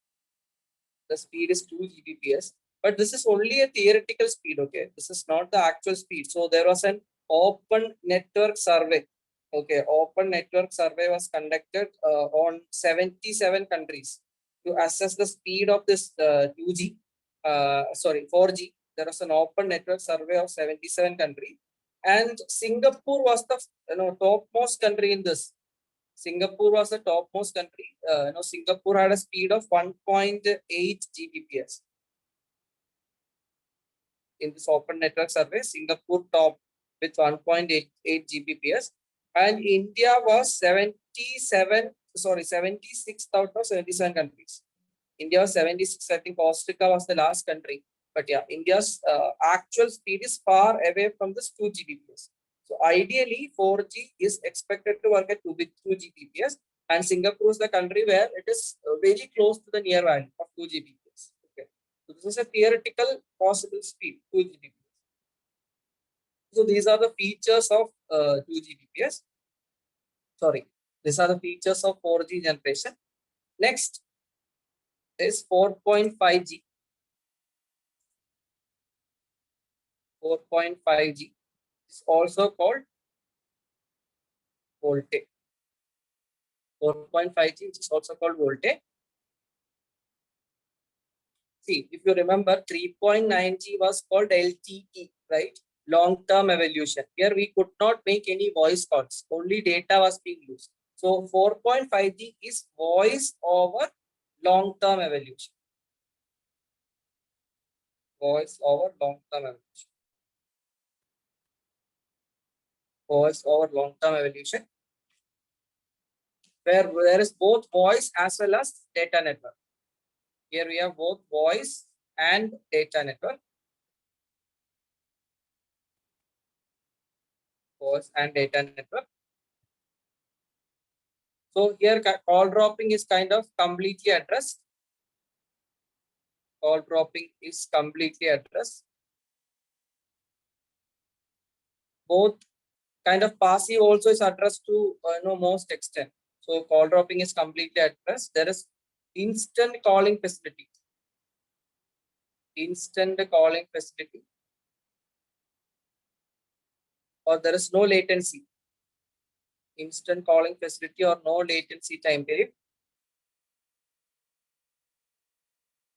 [SPEAKER 2] The speed is 2 Gbps, but this is only a theoretical speed. Okay, this is not the actual speed. So there was an open network survey. Okay, open network survey was conducted on 77 countries to assess the speed of this 2G. 4G. There was an open network survey of 77 countries, and Singapore was the topmost country in this. Singapore was the topmost country. Singapore had a speed of 1.8 Gbps. In this open network survey, Singapore topped with 1.88 Gbps, and India was 76 out of 77 countries. India was 76. I think Costa Rica was the last country. But yeah, India's actual speed is far away from this 2 Gbps. So ideally, 4G is expected to work at 2 Gbps, and Singapore is the country where it is very close to the near value of 2 Gbps. Okay, so this is a theoretical possible speed, 2 Gbps. So these are the features of 2 Gbps. Sorry, these are the features of 4G generation. Next is 4.5G. 4.5G is also called VoLTE. 4.5G, which is also called VoLTE. See, if you remember, 3.9G was called LTE, right? Long-term evolution. Here we could not make any voice calls, only data was being used. So 4.5G is voice over long-term evolution. Voice over long-term evolution. voice over long-term evolution, where there is both voice as well as data network. Here we have both voice and data network. Voice and data network. So here call dropping is kind of completely addressed. Call dropping is completely addressed. Both kind of passive also is addressed to most extent. So call dropping is completely addressed. There is instant calling facility. Instant calling facility. Or there is no latency. Instant calling facility or no latency time period.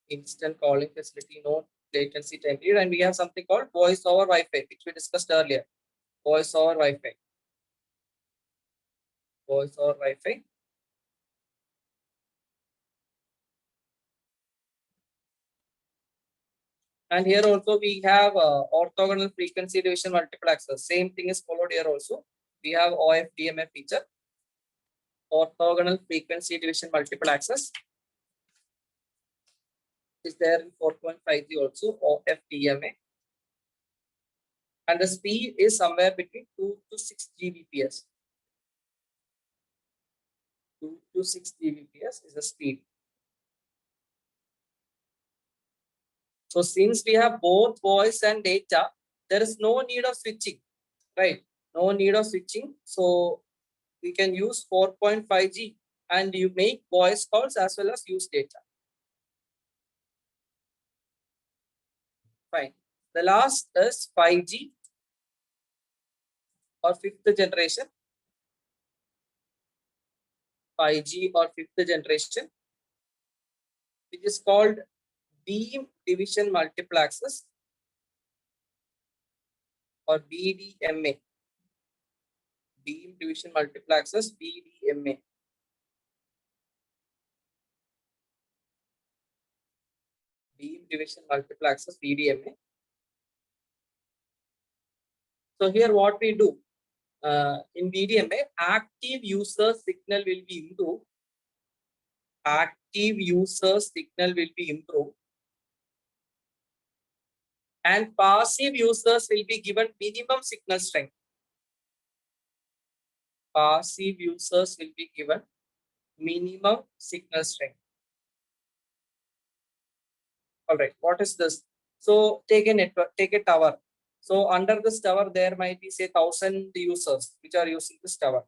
[SPEAKER 2] Instant calling facility, no latency time period. And we have something called voice over Wi-Fi, which we discussed earlier. Voice over Wi-Fi. Voice over Wi-Fi. And here also we have orthogonal frequency division multiple access. Same thing is followed here also. We have OFDMA feature. Orthogonal frequency division multiple access is there in 4.5G also, OFDMA. And the speed is somewhere between 2 to 6 Gbps. 2 to 6 Gbps is the speed. So since we have both voice and data, there is no need of switching, right? No need of switching. So we can use 4.5G and you make voice calls as well as use data. Fine. The last is 5G or fifth generation. 5G or fifth generation, which is called beam division multiple access or BDMA. Beam division multiple access, BDMA. Beam division multiple access, BDMA. So here what we do in BDMA, active user signal will be improved. Active user signal will be improved. And passive users will be given minimum signal strength. Passive users will be given minimum signal strength. All right, what is this? So take a network, take a tower. So under this tower, there might be say 1,000 users which are using this tower.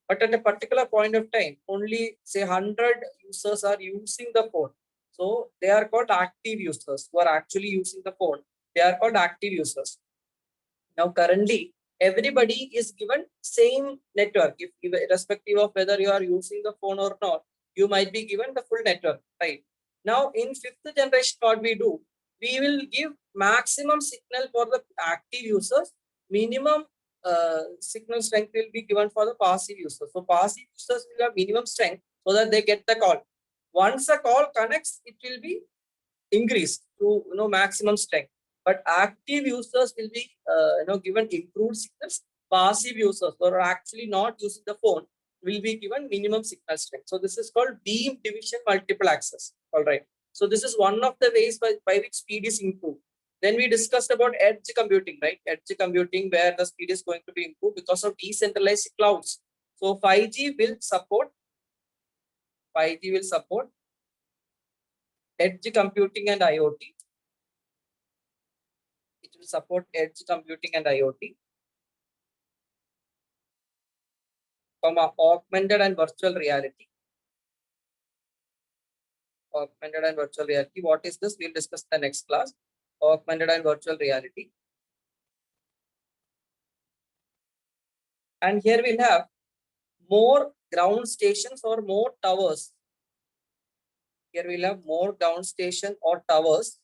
[SPEAKER 2] But at a particular point of time, only say 100 users are using the phone. So they are called active users who are actually using the phone. They are called active users. Now currently, everybody is given same network. If irrespective of whether you are using the phone or not, you might be given the full network, right? Now in fifth generation, what we do, we will give maximum signal for the active users, minimum signal strength will be given for the passive users. So passive users will have minimum strength so that they get the call. Once a call connects, it will be increased to maximum strength. But active users will be given improved signals. Passive users who are actually not using the phone will be given minimum signal strength. So this is called beam division multiple access. All right. So this is one of the ways by which speed is improved. Then we discussed about edge computing, right? Edge computing where the speed is going to be improved because of decentralized clouds. So 5G will support. 5G will support edge computing and IoT. It will support edge computing and IoT. Augmented and virtual reality. Augmented and virtual reality. What is this? We'll discuss the next class. Augmented and virtual reality. And here we'll have more ground stations or more towers. Here we'll have more ground station or towers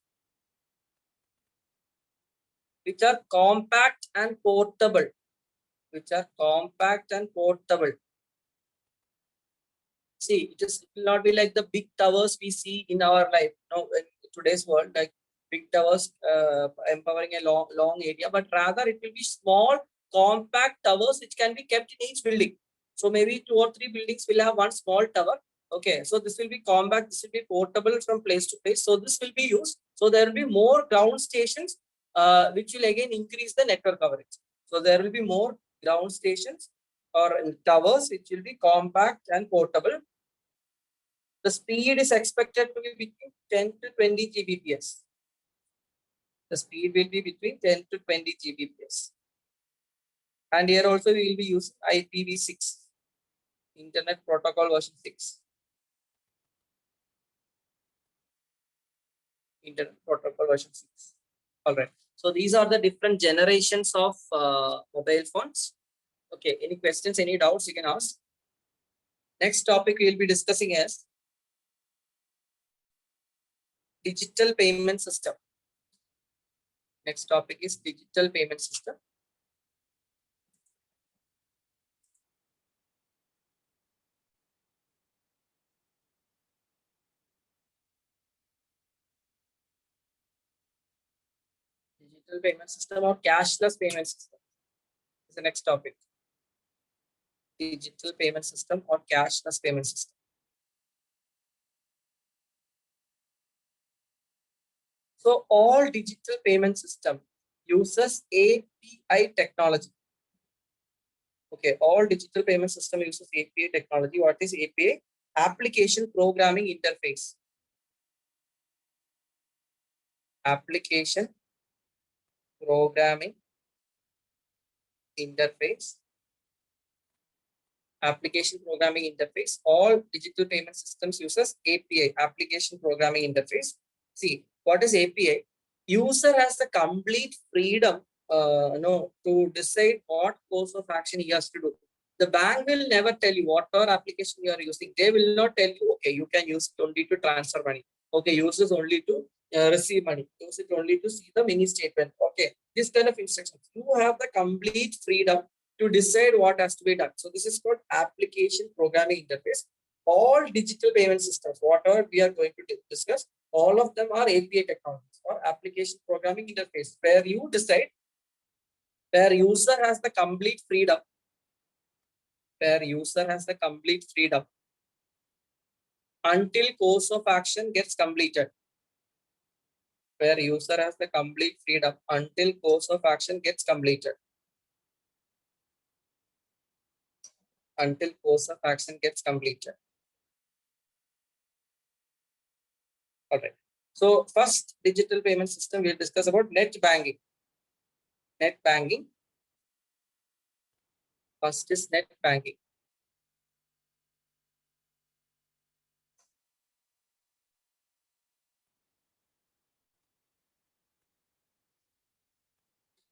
[SPEAKER 2] which are compact and portable. Which are compact and portable. See, it will not be like the big towers we see in our life. In today's world, like big towers empowering a long area, but rather it will be small compact towers which can be kept in each building. So maybe 2 or 3 buildings will have one small tower. Okay, so this will be compact, this will be portable from place to place. So this will be used. So there will be more ground stations, which will again increase the network coverage. So there will be more ground stations or towers which will be compact and portable. The speed is expected to be between 10 to 20 Gbps. The speed will be between 10 to 20 Gbps. And here also we will be using IPv6, Internet Protocol version 6. Internet Protocol version 6. All right. So these are the different generations of mobile phones. Okay. Any questions, any doubts you can ask. Next topic we will be discussing is digital payment system. Next topic is digital payment system. Digital payment system or cashless payment system is the next topic. Digital payment system or cashless payment system. So all digital payment system uses API technology. Okay, all digital payment system uses API technology. What is API? Application Programming Interface. Application Programming Interface. Application Programming Interface. All digital payment systems uses API, Application Programming Interface. See, what is API? User has the complete freedom to decide what course of action he has to do. The bank will never tell you whatever application you are using. They will not tell you, okay, you can use it only to transfer money. Okay, use it only to receive money. Use it only to see the mini statement. Okay, this kind of instructions. You have the complete freedom to decide what has to be done. So this is called application programming interface. All digital payment systems, whatever we are going to discuss, all of them are API technologies or application programming interface, where you decide, where user has the complete freedom, until course of action gets completed. Where user has the complete freedom until course of action gets completed. Until course of action gets completed. All right. So first digital payment system we'll discuss about net banking. Net banking. First is net banking.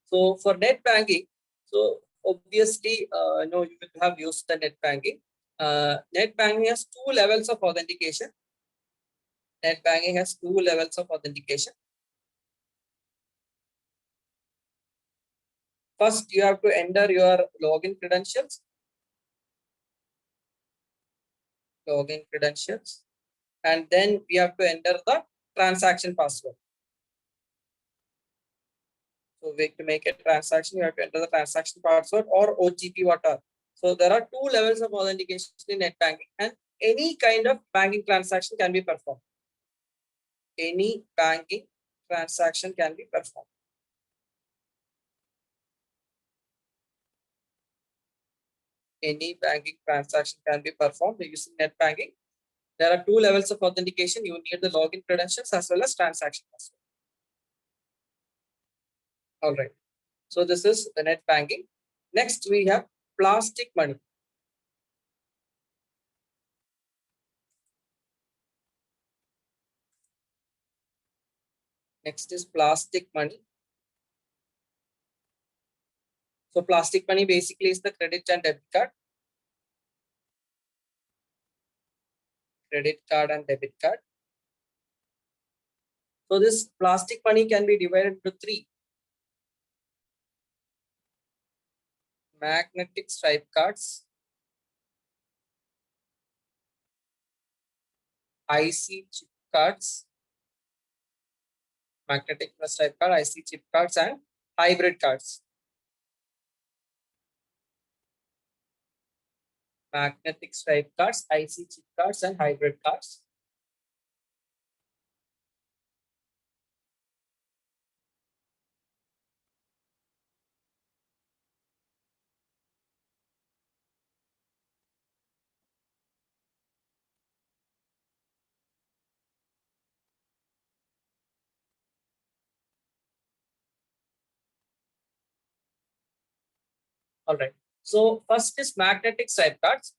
[SPEAKER 2] So for net banking, so obviously, you will have used the net banking. Net banking has 2 levels of authentication. Net banking has 2 levels of authentication. First, you have to enter your login credentials. And then we have to enter the transaction password. So to make a transaction, you have to enter the transaction password or OTP, whatever. So there are 2 levels of authentication in net banking, and any kind of banking transaction can be performed. Any banking transaction can be performed. Any banking transaction can be performed using net banking. There are 2 levels of authentication. You need the login credentials as well as transaction password. All right. So this is the net banking. Next, we have plastic money. Next is plastic money. So plastic money basically is the credit and debit card. Credit card and debit card. So this plastic money can be divided into 3. Magnetic stripe cards, IC chip cards, magnetic stripe card, IC chip cards, and hybrid cards. magnetic stripe cards, IC chip cards, and hybrid cards. All right. So first is magnetic stripe cards.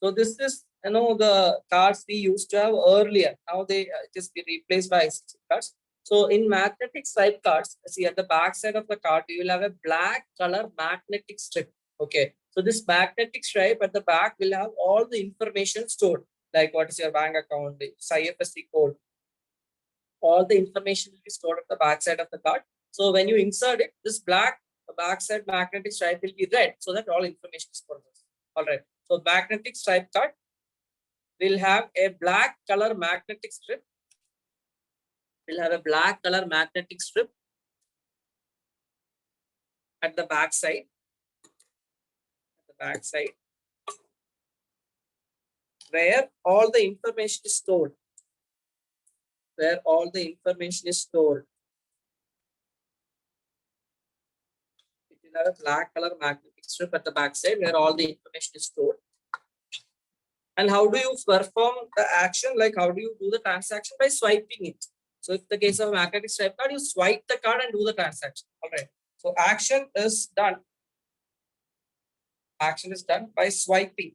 [SPEAKER 2] So this is the cards we used to have earlier. Now they just be replaced by IC chip cards. So in magnetic stripe cards, see at the back side of the card, you will have a black color magnetic strip. Okay. So this magnetic stripe at the back will have all the information stored, like what is your bank account, the IFSC code. All the information will be stored at the back side of the card. So when you insert it, this black backside magnetic stripe will be red, so that all information is processed. All right. So magnetic stripe card will have a black color magnetic strip. Will have a black color magnetic strip at the back side. At the back side, where all the information is stored. Where all the information is stored. It will have a black color magnetic strip at the back side where all the information is stored. And how do you perform the action? Like how do you do the transaction? By swiping it. So if the case of magnetic stripe card, you swipe the card and do the transaction. All right. So action is done. Action is done by swiping.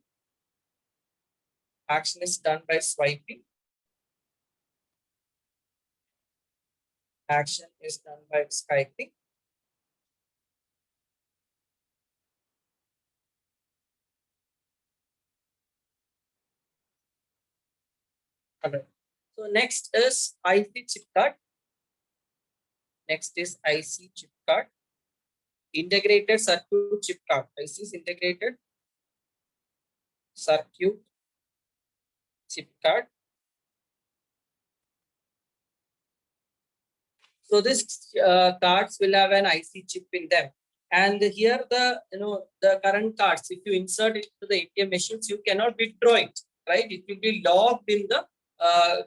[SPEAKER 2] Action is done by swiping. Action is done by swiping. All right. So next is IC chip card. Next is IC chip card. Integrated circuit chip card. IC is integrated circuit chip card. So this cards will have an IC chip in them. And here the current cards, if you insert it to the ATM machines, you cannot withdraw it, right? It will be locked in the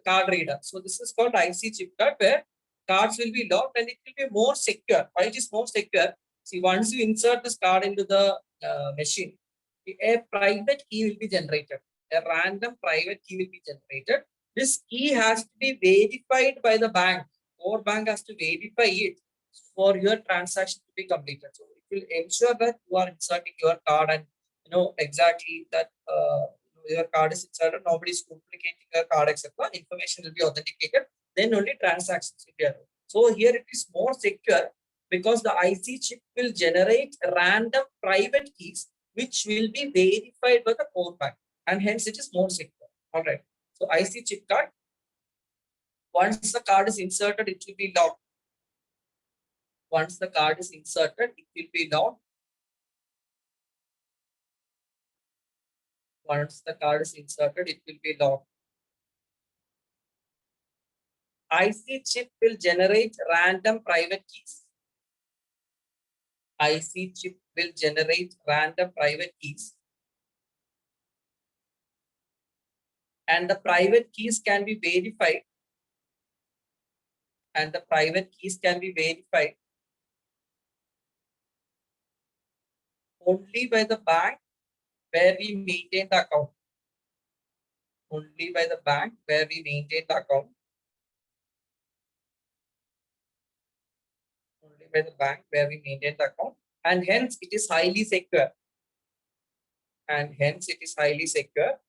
[SPEAKER 2] card reader. So this is called IC chip card, where cards will be locked and it will be more secure. Why it is more secure? See, once you insert this card into the machine, a private key will be generated. A random private key will be generated. This key has to be verified by the bank. Core bank has to verify it for your transaction to be completed. So it will ensure that you are inserting your card and exactly that your card is inserted, nobody is duplicating your card, etc. Information will be authenticated, then only transactions will be allowed. So here it is more secure because the IC chip will generate random private keys which will be verified by the core bank, and hence it is more secure. All right. So IC chip card, once the card is inserted, it will be locked. Once the card is inserted, it will be locked. Once the card is inserted, it will be locked. IC chip will generate random private keys. IC chip will generate random private keys. And the private keys can be verified. And the private keys can be verified only by the bank where we maintain the account. Only by the bank where we maintain the account. Only by the bank where we maintain the account. And hence it is highly secure. And hence it is highly secure.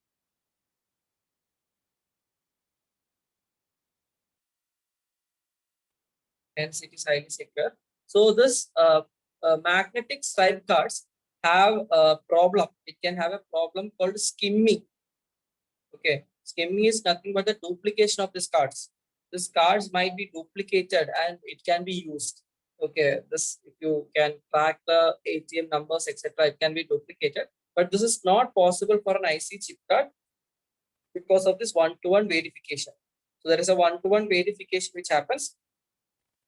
[SPEAKER 2] Hence it is highly secure. So this magnetic stripe cards have a problem. It can have a problem called skimming. Okay, skimming is nothing but the duplication of these cards. These cards might be duplicated and it can be used. Okay, this if you can track the ATM numbers, etc., it can be duplicated. But this is not possible for an IC chip card because of this one-to-one verification. So there is a one-to-one verification which happens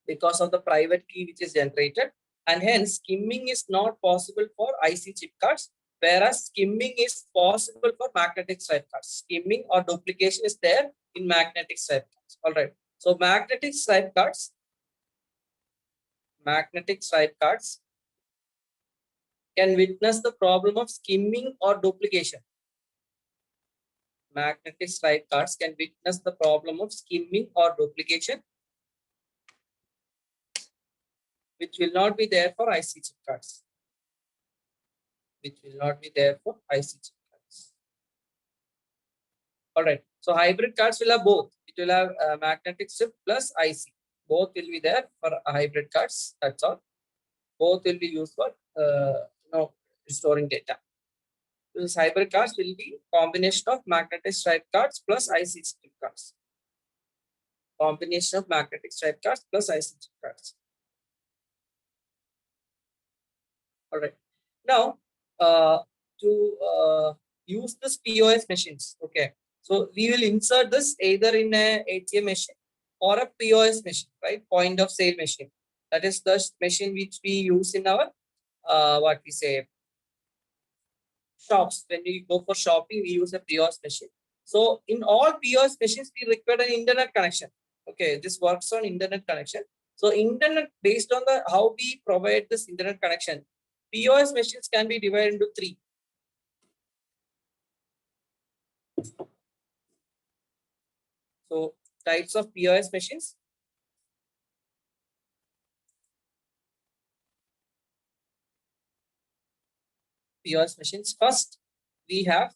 [SPEAKER 2] because of the private key which is generated, and hence skimming is not possible for IC chip cards. whereas skimming is possible for magnetic stripe cards. Skimming or duplication is there in magnetic stripe cards. All right. So magnetic stripe cards can witness the problem of skimming or duplication. Magnetic stripe cards can witness the problem of skimming or duplication, which will not be there for IC chip cards. All right. So hybrid cards will have both. It will have magnetic strip plus IC. Both will be there for hybrid cards. That's all. Both will be used for storing data. This hybrid cards will be combination of magnetic stripe cards plus IC strip cards. Combination of magnetic stripe cards plus IC strip cards. All right. Now, to use this POS machines, okay. So we will insert this either in a ATM machine or a POS machine, right? Point of sale machine. That is the machine which we use in our what we say shops. When we go for shopping, we use a POS machine. So in all POS machines, we require an internet connection. Okay, this works on internet connection. So internet, based on the how we provide this internet connection, POS machines can be divided into three. So types of POS machines. POS machines. First, we have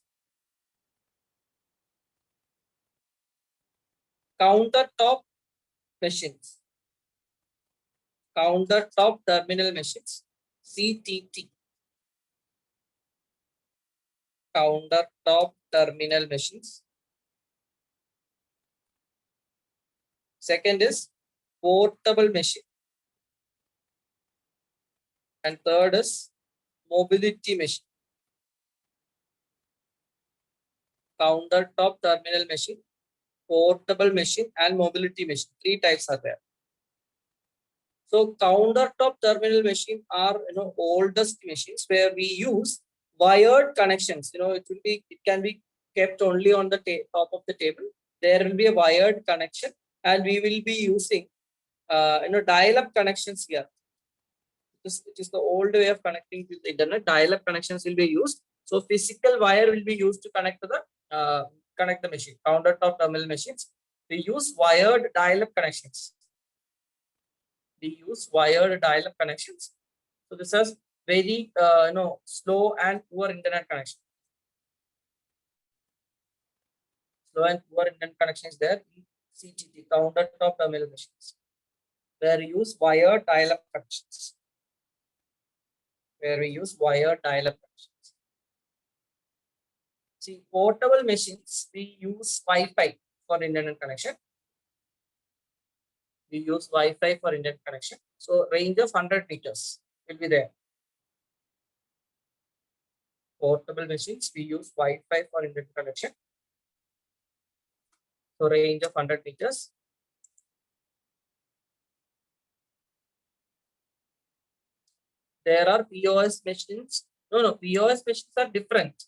[SPEAKER 2] countertop machines. Countertop terminal machines. CTT. Countertop terminal machines. Second is portable machine. And third is mobility machine. Countertop terminal machine, portable machine, and mobility machine. Three types are there. So countertop terminal machine are oldest machines where we use wired connections. It can be kept only on the top of the table. There will be a wired connection, and we will be using dial-up connections here. It is the old way of connecting to the internet. Dial-up connections will be used. So physical wire will be used to connect to the connect the machine. Countertop terminal machines, we use wired dial-up connections. So this is very slow and poor internet connection. Slow and poor internet connection is there in CTT, countertop terminal machines, where we use wired dial-up connections. See, portable machines, we use Wi-Fi for internet connection. So range of 100 meters will be there. Portable machines, we use Wi-Fi for internet connection. So range of 100 meters. There are POS machines. POS machines are different.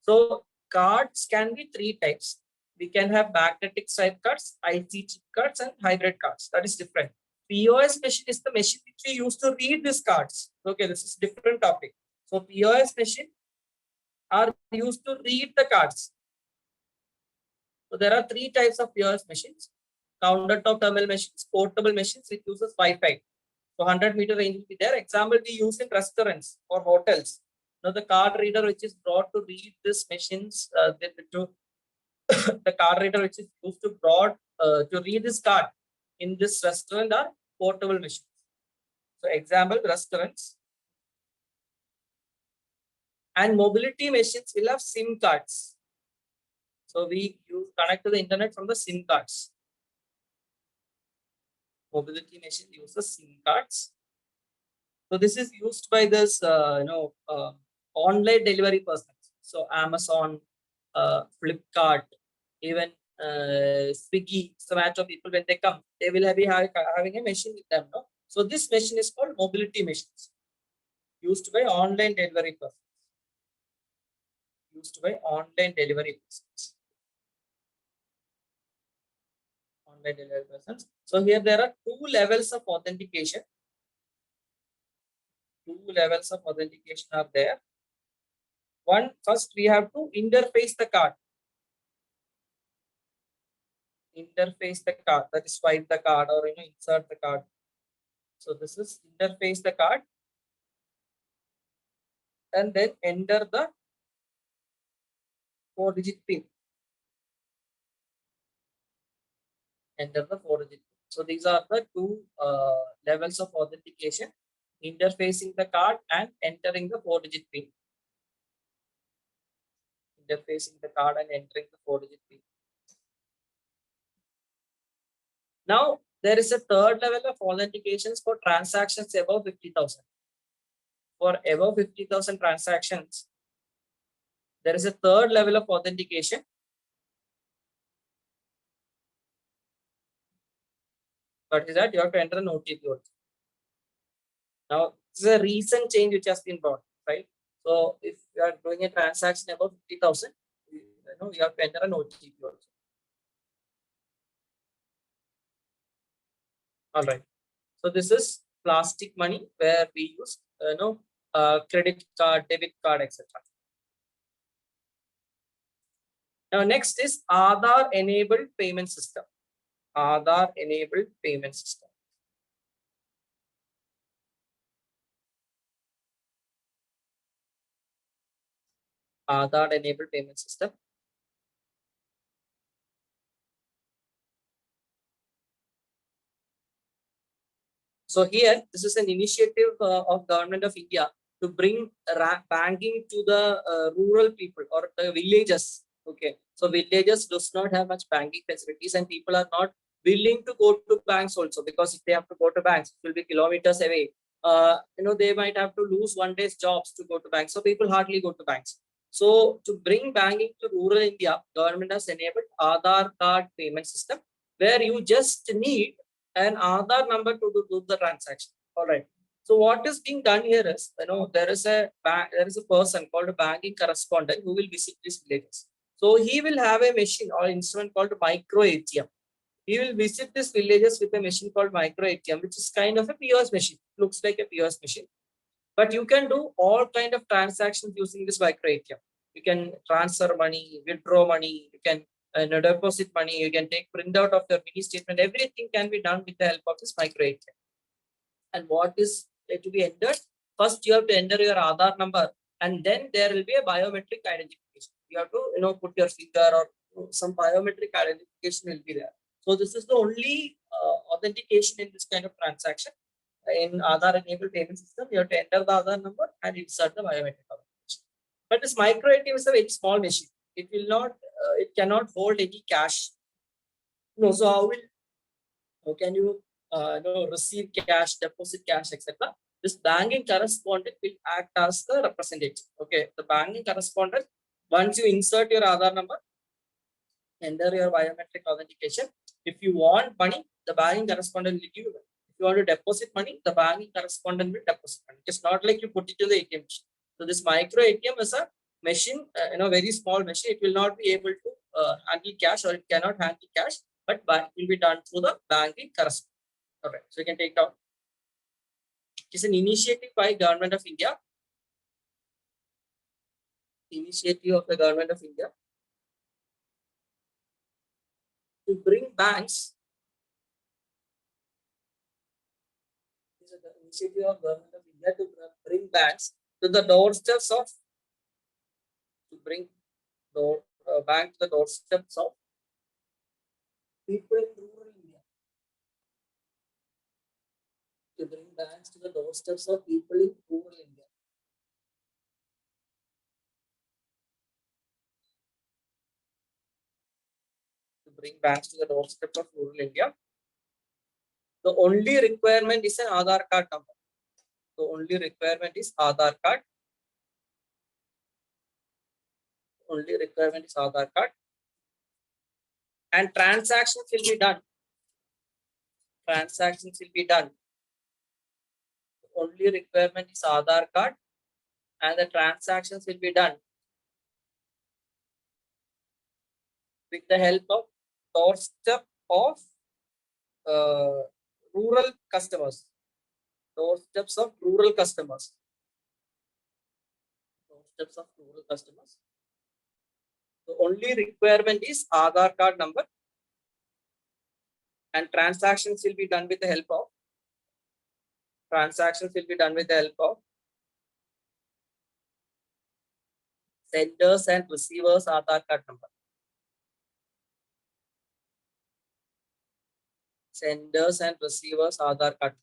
[SPEAKER 2] So cards can be three types. We can have magnetic stripe cards, IC chip cards, and hybrid cards. That is different. POS machine is the machine which we use to read these cards. Okay, this is different topic. So POS machine are used to read the cards. So there are three types of POS machines: countertop terminal machines, portable machines which uses Wi-Fi. So 100-meter range will be there. Example we use in restaurants or hotels. Now the card reader which is brought to read this machines, the card reader which is used to read this card in this restaurant are portable machines. So example, restaurants. And mobility machines will have SIM cards. So we connect to the internet from the SIM cards. Mobility machine uses SIM cards. So this is used by this online delivery persons. So Amazon, Flipkart, even Swiggy, Zomato people, when they come, they will be having a machine with them. No? So this machine is called mobility machines, used by online delivery persons. used by online delivery persons. Online delivery persons. So here there are two levels of authentication. Two levels of authentication are there. One, first we have to interface the card. Interface the card, that is swipe the card or insert the card. So this is interface the card and then enter the 4-digit PIN. Enter the 4-digit PIN. So these are the two levels of authentication: interfacing the card and entering the 4-digit PIN. Interfacing the card and entering the 4-digit PIN. Now there is a third level of authentications for transactions above 50,000. For above 50,000 transactions, there is a third level of authentication. But is that you have to enter an OTP also. Now, this is a recent change which has been brought, right? So, if you are doing a transaction above 50,000, you have to enter an OTP also. All right. So, this is plastic money where we use, credit card, debit card, etc. Now, next is Aadhaar enabled payment system. Aadhaar enabled payment system. Aadhaar enabled payment system. So here, this is an initiative of Government of India to bring banking to the rural people or the villages. Okay, so villages does not have much banking facilities, and people are not willing to go to banks also, because if they have to go to banks, it will be kilometers away. They might have to lose one day's jobs to go to banks. So people hardly go to banks. So to bring banking to rural India, government has enabled Aadhaar card payment system, where you just need an Aadhaar number to do the transaction. All right. So what is being done here is, there is a person called a banking correspondent who will visit these villages. So he will have a machine or instrument called micro ATM. He will visit these villages with a machine called micro ATM, which is kind of a POS machine. Looks like a POS machine, but you can do all kind of transactions using this micro ATM. You can transfer money, withdraw money, you can deposit money, you can take printout of your mini statement. Everything can be done with the help of this micro ATM. And what is to be entered? First, you have to enter your Aadhaar number, and then there will be a biometric identification. You have to put your finger or some biometric identification will be there. So this is the only authentication in this kind of transaction. In Aadhaar enabled payment system, you have to enter the Aadhaar number and insert the biometric authentication. But this micro ATM is a very small machine. It will not, it cannot hold any cash. No, so how can you receive cash, deposit cash, etc. This banking correspondent will act as the representative. Okay, the banking correspondent, once you insert your Aadhaar number, enter your biometric authentication. If you want money, the banking correspondent will give you. If you want to deposit money, the banking correspondent will deposit money. It's not like you put it to the ATM machine. So this micro ATM is a machine, very small machine. It will not be able to handle cash, or it cannot handle cash, but it will be done through the banking correspondent. Okay, so you can take down. It's an initiative by Government of India. Initiative of the Government of India to bring banks. This is the initiative of Government of India to bring banks to the doorsteps of, bank to the doorsteps of people in rural India. To bring banks to the doorsteps of people in rural India. To bring banks to the doorsteps of rural India. The only requirement is an Aadhaar card number. The only requirement is Aadhaar card. Only requirement is Aadhaar card. And transactions will be done. Transactions will be done. The only requirement is Aadhaar card, and the transactions will be done with the help of doorstep of rural customers. Doorsteps of rural customers. Doorsteps of rural customers. The only requirement is Aadhaar card number, and transactions will be done with the help of senders and receivers Aadhaar card number. Senders and receivers Aadhaar card.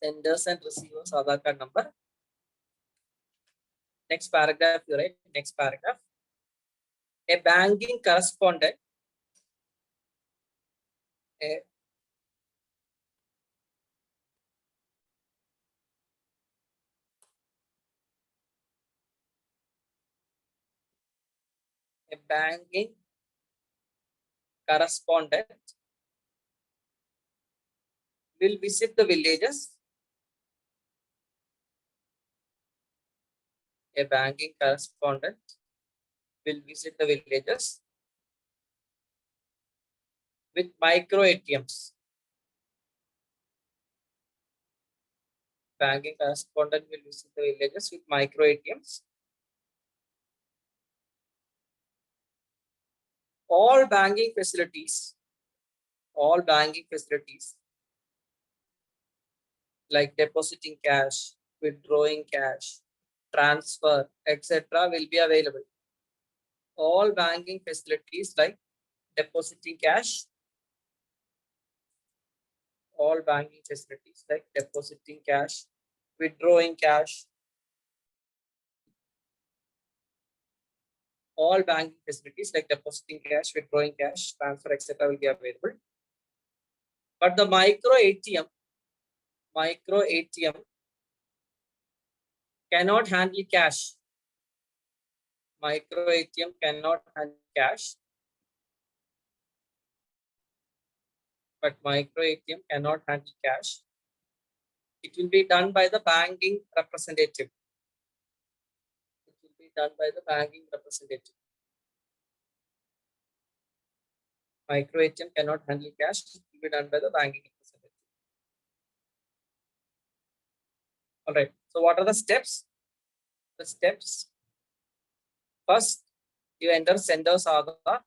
[SPEAKER 2] Senders and receivers Aadhaar card number. Next paragraph, you write. Next paragraph. A banking correspondent. A banking correspondent will visit the villages. A banking correspondent will visit the villages with micro ATMs. Banking correspondent will visit the villages with micro ATMs. All banking facilities like depositing cash, withdrawing cash, transfer, etc. will be available. All banking facilities like depositing cash, all banking facilities like depositing cash, withdrawing cash, all banking facilities like depositing cash, withdrawing cash, transfer, etc. will be available. But the micro ATM cannot handle cash. Micro ATM cannot handle cash. But micro ATM cannot handle cash. It will be done by the banking representative. It will be done by the banking representative. Micro ATM cannot handle cash. It will be done by the banking representative. All right. So what are the steps? The steps. First, you enter sender's Aadhaar.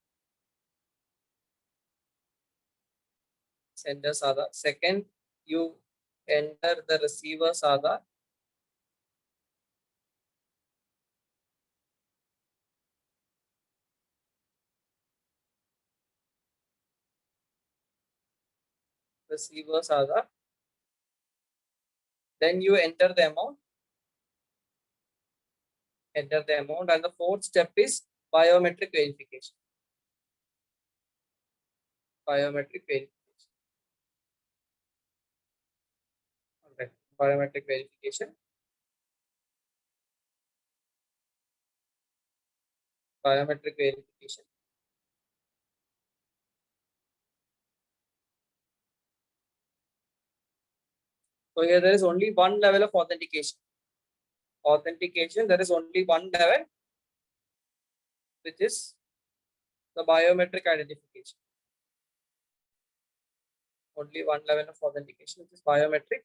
[SPEAKER 2] Sender's Aadhaar. Second, you enter the receiver's Aadhaar. Receiver's Aadhaar. Then you enter the amount. Enter the amount, and the fourth step is biometric verification. Biometric verification. All right. Biometric verification. Biometric verification. So here there is only one level of authentication. There is only one level, which is the biometric identification. Only one level of authentication, which is biometric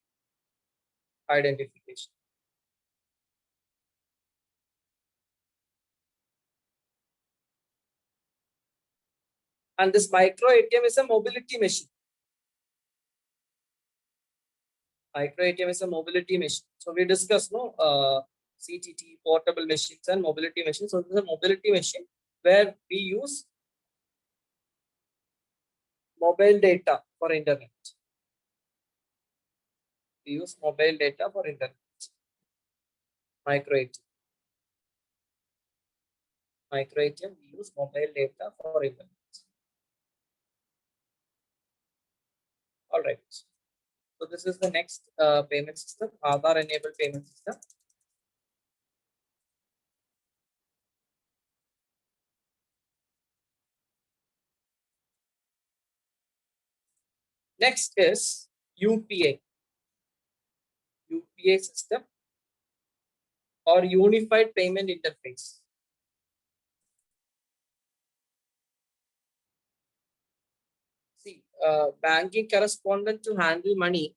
[SPEAKER 2] identification. And this micro ATM is a mobility machine. Micro ATM is a mobility machine. So we discussed CTT, portable machines and mobility machines. So this is a mobility machine where we use mobile data for internet. We use mobile data for internet. Micro ATM. Micro ATM, we use mobile data for internet. All right. So this is the next payment system, Aadhaar enabled payment system. Next is UPA. UPA system. or unified payment interface. See, banking correspondent to handle money.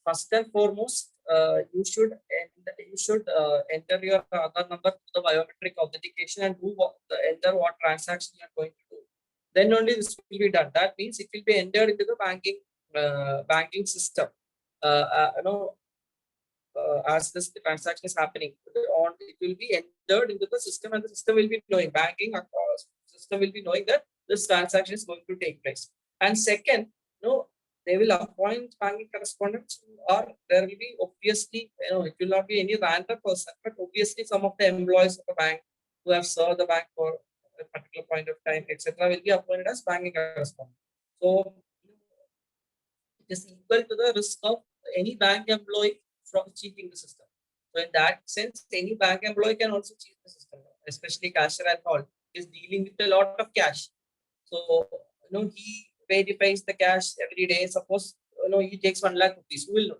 [SPEAKER 2] First and foremost, you should enter your Aadhaar number to the biometric authentication and enter what transaction you are going to do. Then only this will be done. That means it will be entered into the banking system. As this transaction is happening, it will be entered into the system, and the system will be knowing system will be knowing that this transaction is going to take place. And second, they will appoint banking correspondents, or there will be obviously, it will not be any random person, but obviously some of the employees of the bank who have served the bank for a particular point of time, etc., will be appointed as banking correspondents. So it is equal to the risk of any bank employee from cheating the system. So in that sense, any bank employee can also cheat the system, especially cashier and all is dealing with a lot of cash. So he verifies the cash every day. Suppose he takes 1 lakh rupees, who will know?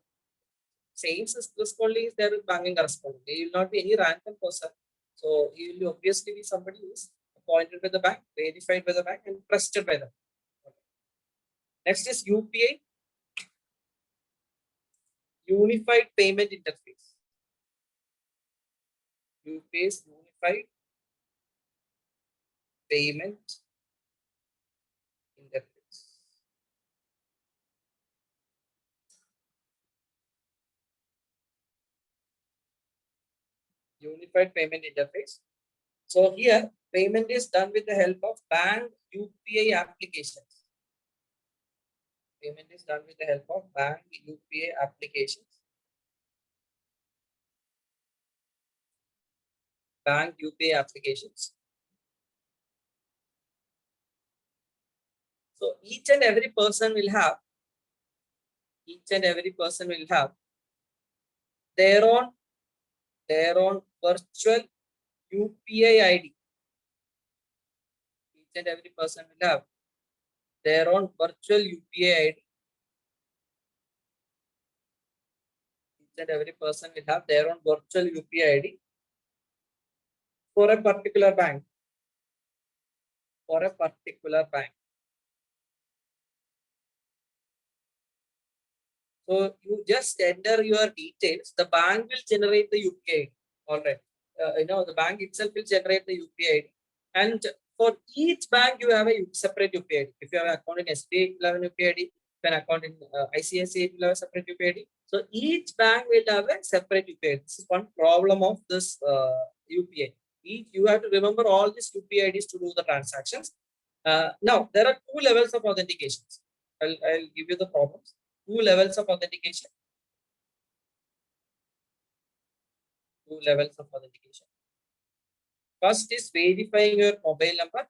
[SPEAKER 2] Same risk only is there with banking correspondent. He will not be any random person. So he will obviously be somebody who is appointed by the bank, verified by the bank, and trusted by them. Next is UPI, Unified Payment Interface. UPI is Unified Payment Interface. Unified Payment Interface. So here, payment is done with the help of bank UPI applications. Payment is done with the help of bank UPI applications. Bank UPI applications. So each and every person will have their own virtual UPI ID. Each and every person will have their own virtual UPI ID. Each and every person will have their own virtual UPI ID for a particular bank. For a particular bank. So you just enter your details. The bank will generate the UPI ID. All right. The bank itself will generate the UPI ID. And for each bank, you have a separate UPI ID. If you have an account in SBI, you will have an UPI ID. If you have an account in ICICI, you will have a separate UPI ID. So each bank will have a separate UPI ID. This is one problem of this UPI. You have to remember all these UPI IDs to do the transactions. Now, there are 2 levels of authentications. I'll give you the problems. 2 levels of authentication. 2 levels of authentication. First is verifying your mobile number.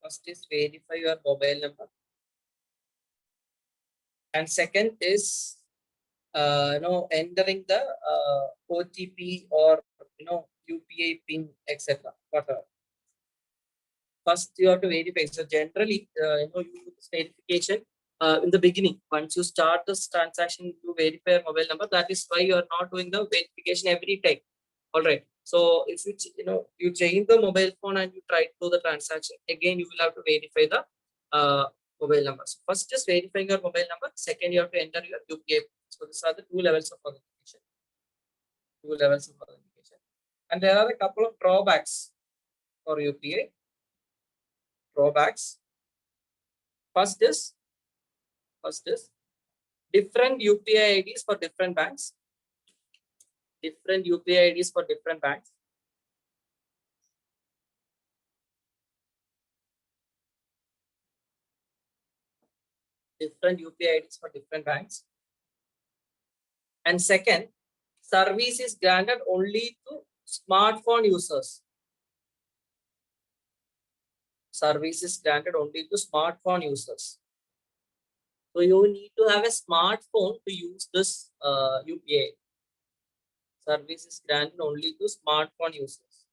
[SPEAKER 2] First is verify your mobile number. And second is entering the OTP or UPI PIN, etc. Whatever. First, you have to verify. So generally, you do this verification in the beginning. Once you start this transaction, you verify your mobile number. That is why you are not doing the verification every time. All right. So if you change the mobile phone and you try to do the transaction again, you will have to verify the mobile number. So first, just verifying your mobile number. Second, you have to enter your UPI. So these are the 2 levels of authentication. 2 levels of authentication. And there are a couple of drawbacks for UPI. Drawbacks. First is different UPI IDs for different banks. Different UPI IDs for different banks. Different UPI IDs for different banks. And second, service is granted only to smartphone users. Service is granted only to smartphone users. So you need to have a smartphone to use this UPI. Service is granted only to smartphone users.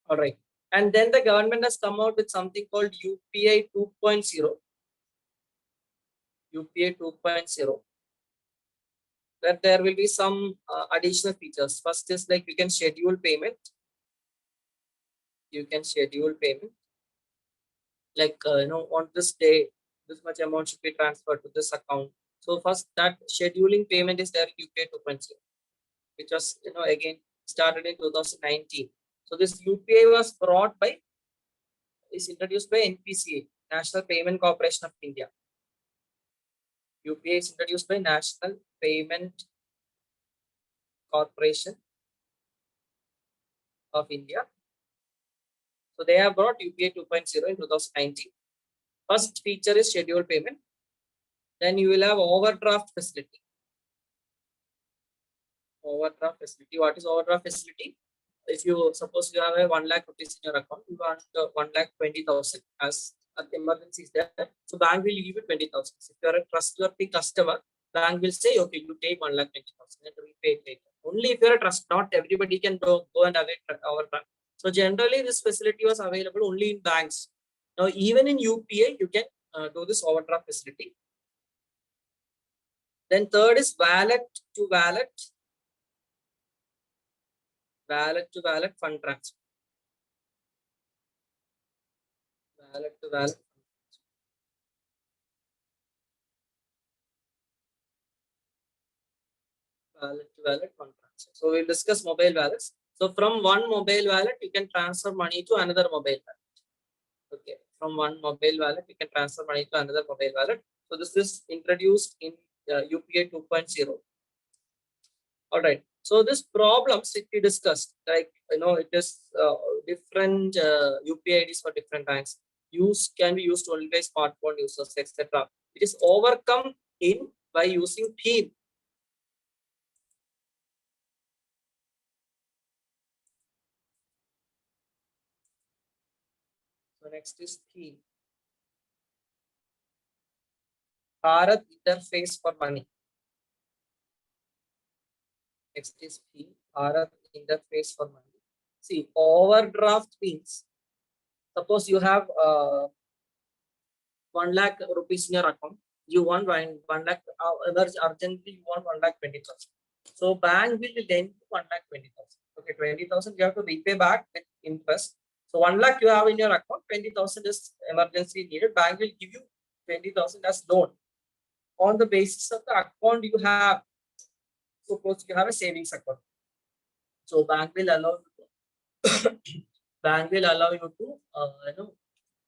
[SPEAKER 2] All right. And then the government has come out with something called UPI 2.0. UPA 2.0, where there will be some additional features. First is like you can schedule payment. You can schedule payment. Like on this day, this much amount should be transferred to this account. So first, that scheduling payment is there in UPA 2.0, which was again started in 2019. So this UPI was brought by, is introduced by NPCA, National Payment Corporation of India. UPI is introduced by National Payment Corporation of India. So they have brought UPI 2.0 in 2019. First feature is scheduled payment. Then you will have overdraft facility. Overdraft facility. What is overdraft facility? If you suppose you have a 1 lakh rupees in your account, you want 1,20,000 as an emergency is there. So bank will give you 20,000. If you are a trustworthy customer, bank will say, okay, you take 1,20,000 and repay it later. Only if you are a trust, not everybody can go and avail overdraft. So generally, this facility was available only in banks. Now, even in UPA, you can do this overdraft facility. Then third is wallet to wallet fund transfer. Wallet to wallet. Wallet to wallet fund transfer. So we'll discuss mobile wallets. So from one mobile wallet, you can transfer money to another mobile wallet. Okay, from one mobile wallet, you can transfer money to another mobile wallet. So this is introduced in UPA 2.0. All right. So this problems we discussed, like it is different UPI IDs for different banks. Can be used only by smartphone users, etc. It is overcome by using theme. So next is theme. Bharat interface for money. Next is theme. Bharat interface for money. See, overdraft means, suppose you have 1 lakh rupees in your account. You want 1 lakh, urgently you want 1,20,000. So bank will lend 1,20,000. Okay, 20,000 you have to repay back with interest. So 1 lakh you have in your account, 20,000 is emergency needed. Bank will give you 20,000 as loan on the basis of the account you have. Suppose you have a savings account. So bank will allow you to,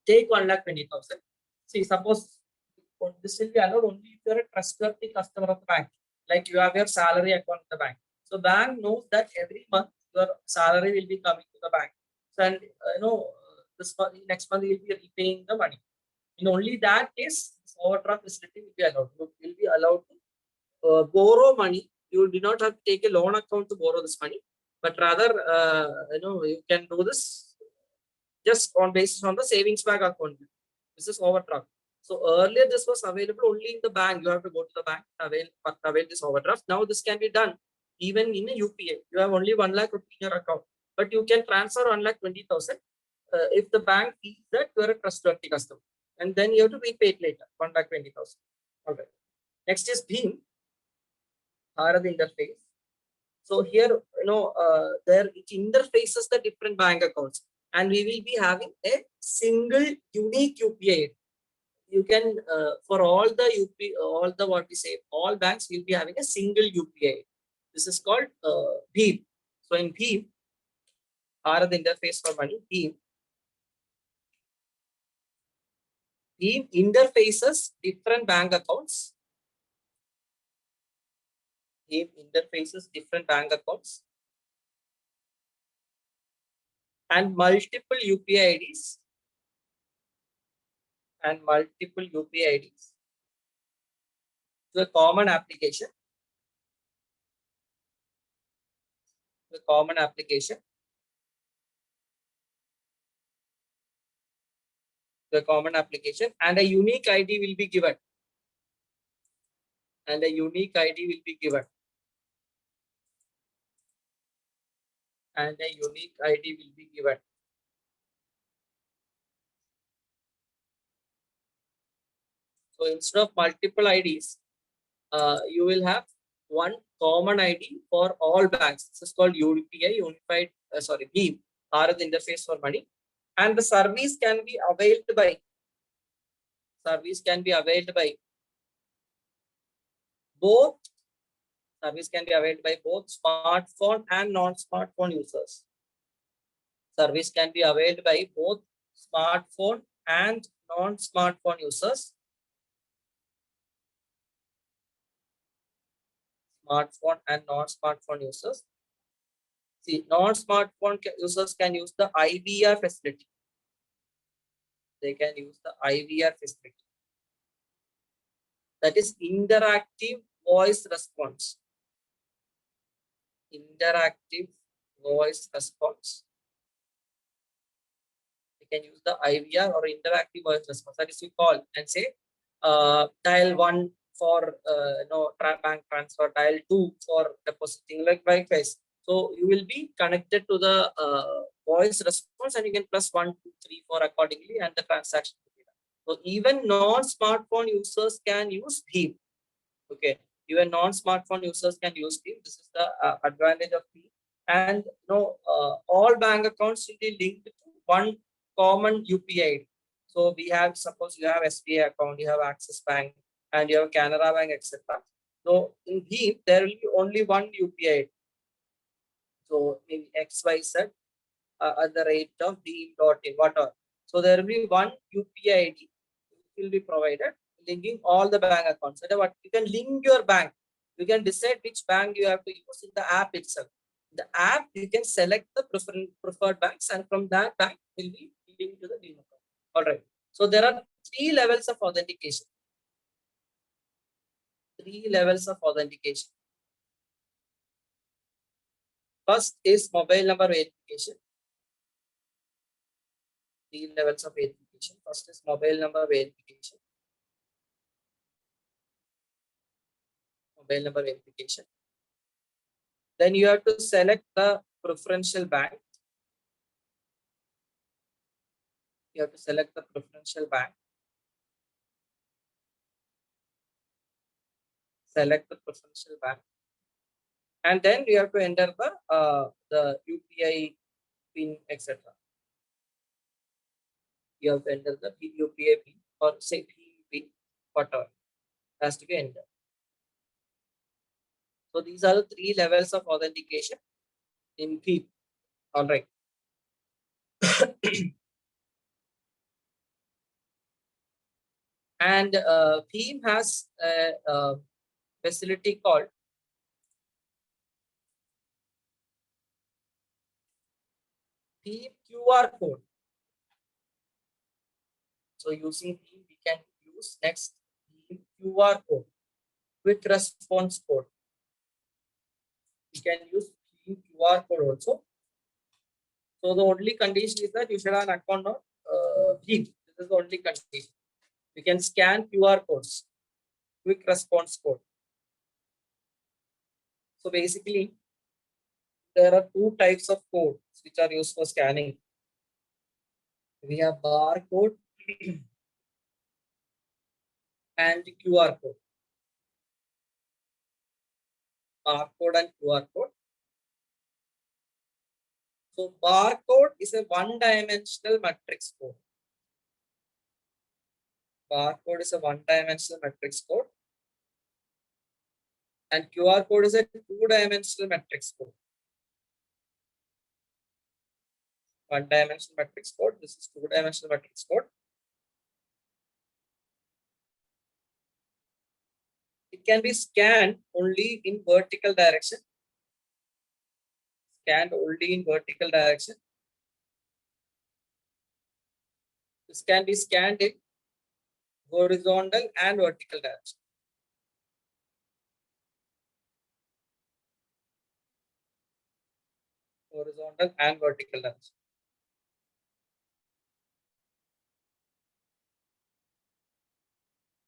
[SPEAKER 2] take 1,20,000. See, suppose this will be allowed only if you are a trustworthy customer of the bank, like you have your salary account in the bank. So bank knows that every month your salary will be coming to the bank. So, and this month, next month you will be repaying the money. In only that case, this overdraft facility will be allowed. You will be allowed to borrow money. You do not have to take a loan account to borrow this money, but rather you can do this just on basis on the savings bank account. This is overdraft. So earlier this was available only in the bank. You have to go to the bank avail this overdraft. Now this can be done even in a UPA. You have only 1 lakh rupees in your account, but you can transfer 1,20,000 if the bank sees that you are a trustworthy customer, and then you have to repay it later, 1,20,000. All right. Next is BHIM, Bharat interface. So here, there it interfaces the different bank accounts, and we will be having a single unique UPI. You can for all banks will be having a single UPI. This is called BHIM. So in BHIM, Bharat interface for money, BHIM interfaces different bank accounts. BHIM interfaces different bank accounts and multiple UPI IDs to a common application. And a unique ID will be given. So So instead of multiple IDs, you will have one common ID for all banks. This is called UPI, Unified, BEAM, Bharat Interface for Money. And the service can be availed by both smartphone and non-smartphone users. Service can be availed by both smartphone and non-smartphone users. Smartphone and non-smartphone users. See, non-smartphone users can use the IVR facility. They can use the IVR facility. That is interactive voice response. Interactive voice response. You can use the IVR or interactive voice response. That is, you call and say, dial 1 for bank transfer, dial 2 for depositing, like likewise. So you will be connected to the voice response, and you can press 1, 2, 3, 4 accordingly, and the transaction will be done. So even non-smartphone users can use BEAM. Okay, even non-smartphone users can use BEAM. This is the advantage of BEAM. And all bank accounts will be linked to one common UPI. So we have, suppose you have SBI account, you have Axis Bank, and you have Canara Bank, etc. So in BEAM, there will be only one UPI. So maybe XYZ at the rate of BEAM.in, whatever. So there will be one UPI ID will be provided, linking all the bank accounts. So what you can link your bank. You can decide which bank you have to use in the app itself. In the app, you can select the preferred banks, and from that bank will be linked to the BEAM account. All right. So there are 3 levels of authentication. 3 levels of authentication. First is mobile number verification. 3 levels of verification. First is mobile number verification. Mobile number verification. Then you have to select the preferential bank. You have to select the preferential bank. Select the preferential bank. And then you have to enter the UPI PIN, etc. You have to enter the UPI PIN or say PIN, whatever has to be entered. So these are the 3 levels of authentication in BEAM. All right. And BEAM has a facility called BEAM QR code. So using BEAM, we can use next BEAM QR code, quick response code. We can use BEAM QR code also. So the only condition is that you should have an account on BEAM. This is the only condition. You can scan QR codes, quick response code. So basically, there are 2 types of codes which are used for scanning. We have barcode and QR code. Barcode and QR code. So barcode is a one-dimensional matrix code. Barcode is a one-dimensional matrix code. And QR code is a two-dimensional matrix code. One-dimensional matrix code. This is two-dimensional matrix code. It can be scanned only in vertical direction. Scanned only in vertical direction. This can be scanned in horizontal and vertical direction. Horizontal and vertical direction.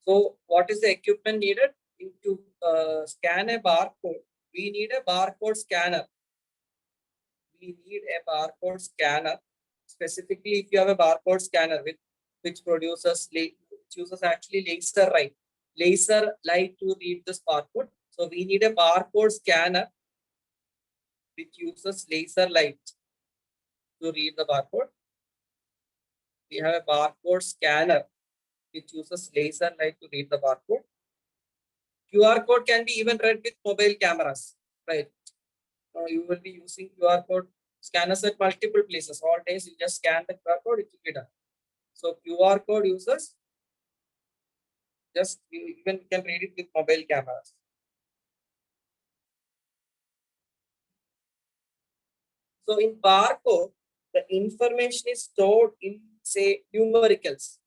[SPEAKER 2] So what is the equipment needed? To scan a barcode, we need a barcode scanner. We need a barcode scanner. Specifically, if you have a barcode scanner which produces, which which uses actually laser light to read this barcode. So we need a barcode scanner which uses laser light to read the barcode. We have a barcode scanner which uses laser light to read the barcode. QR code can be even read with mobile cameras, right? You will be using QR code scanners at multiple places. All days you just scan the QR code, it will be done. So QR code users just you even can read it with mobile cameras. So in barcode, the information is stored in say numericals.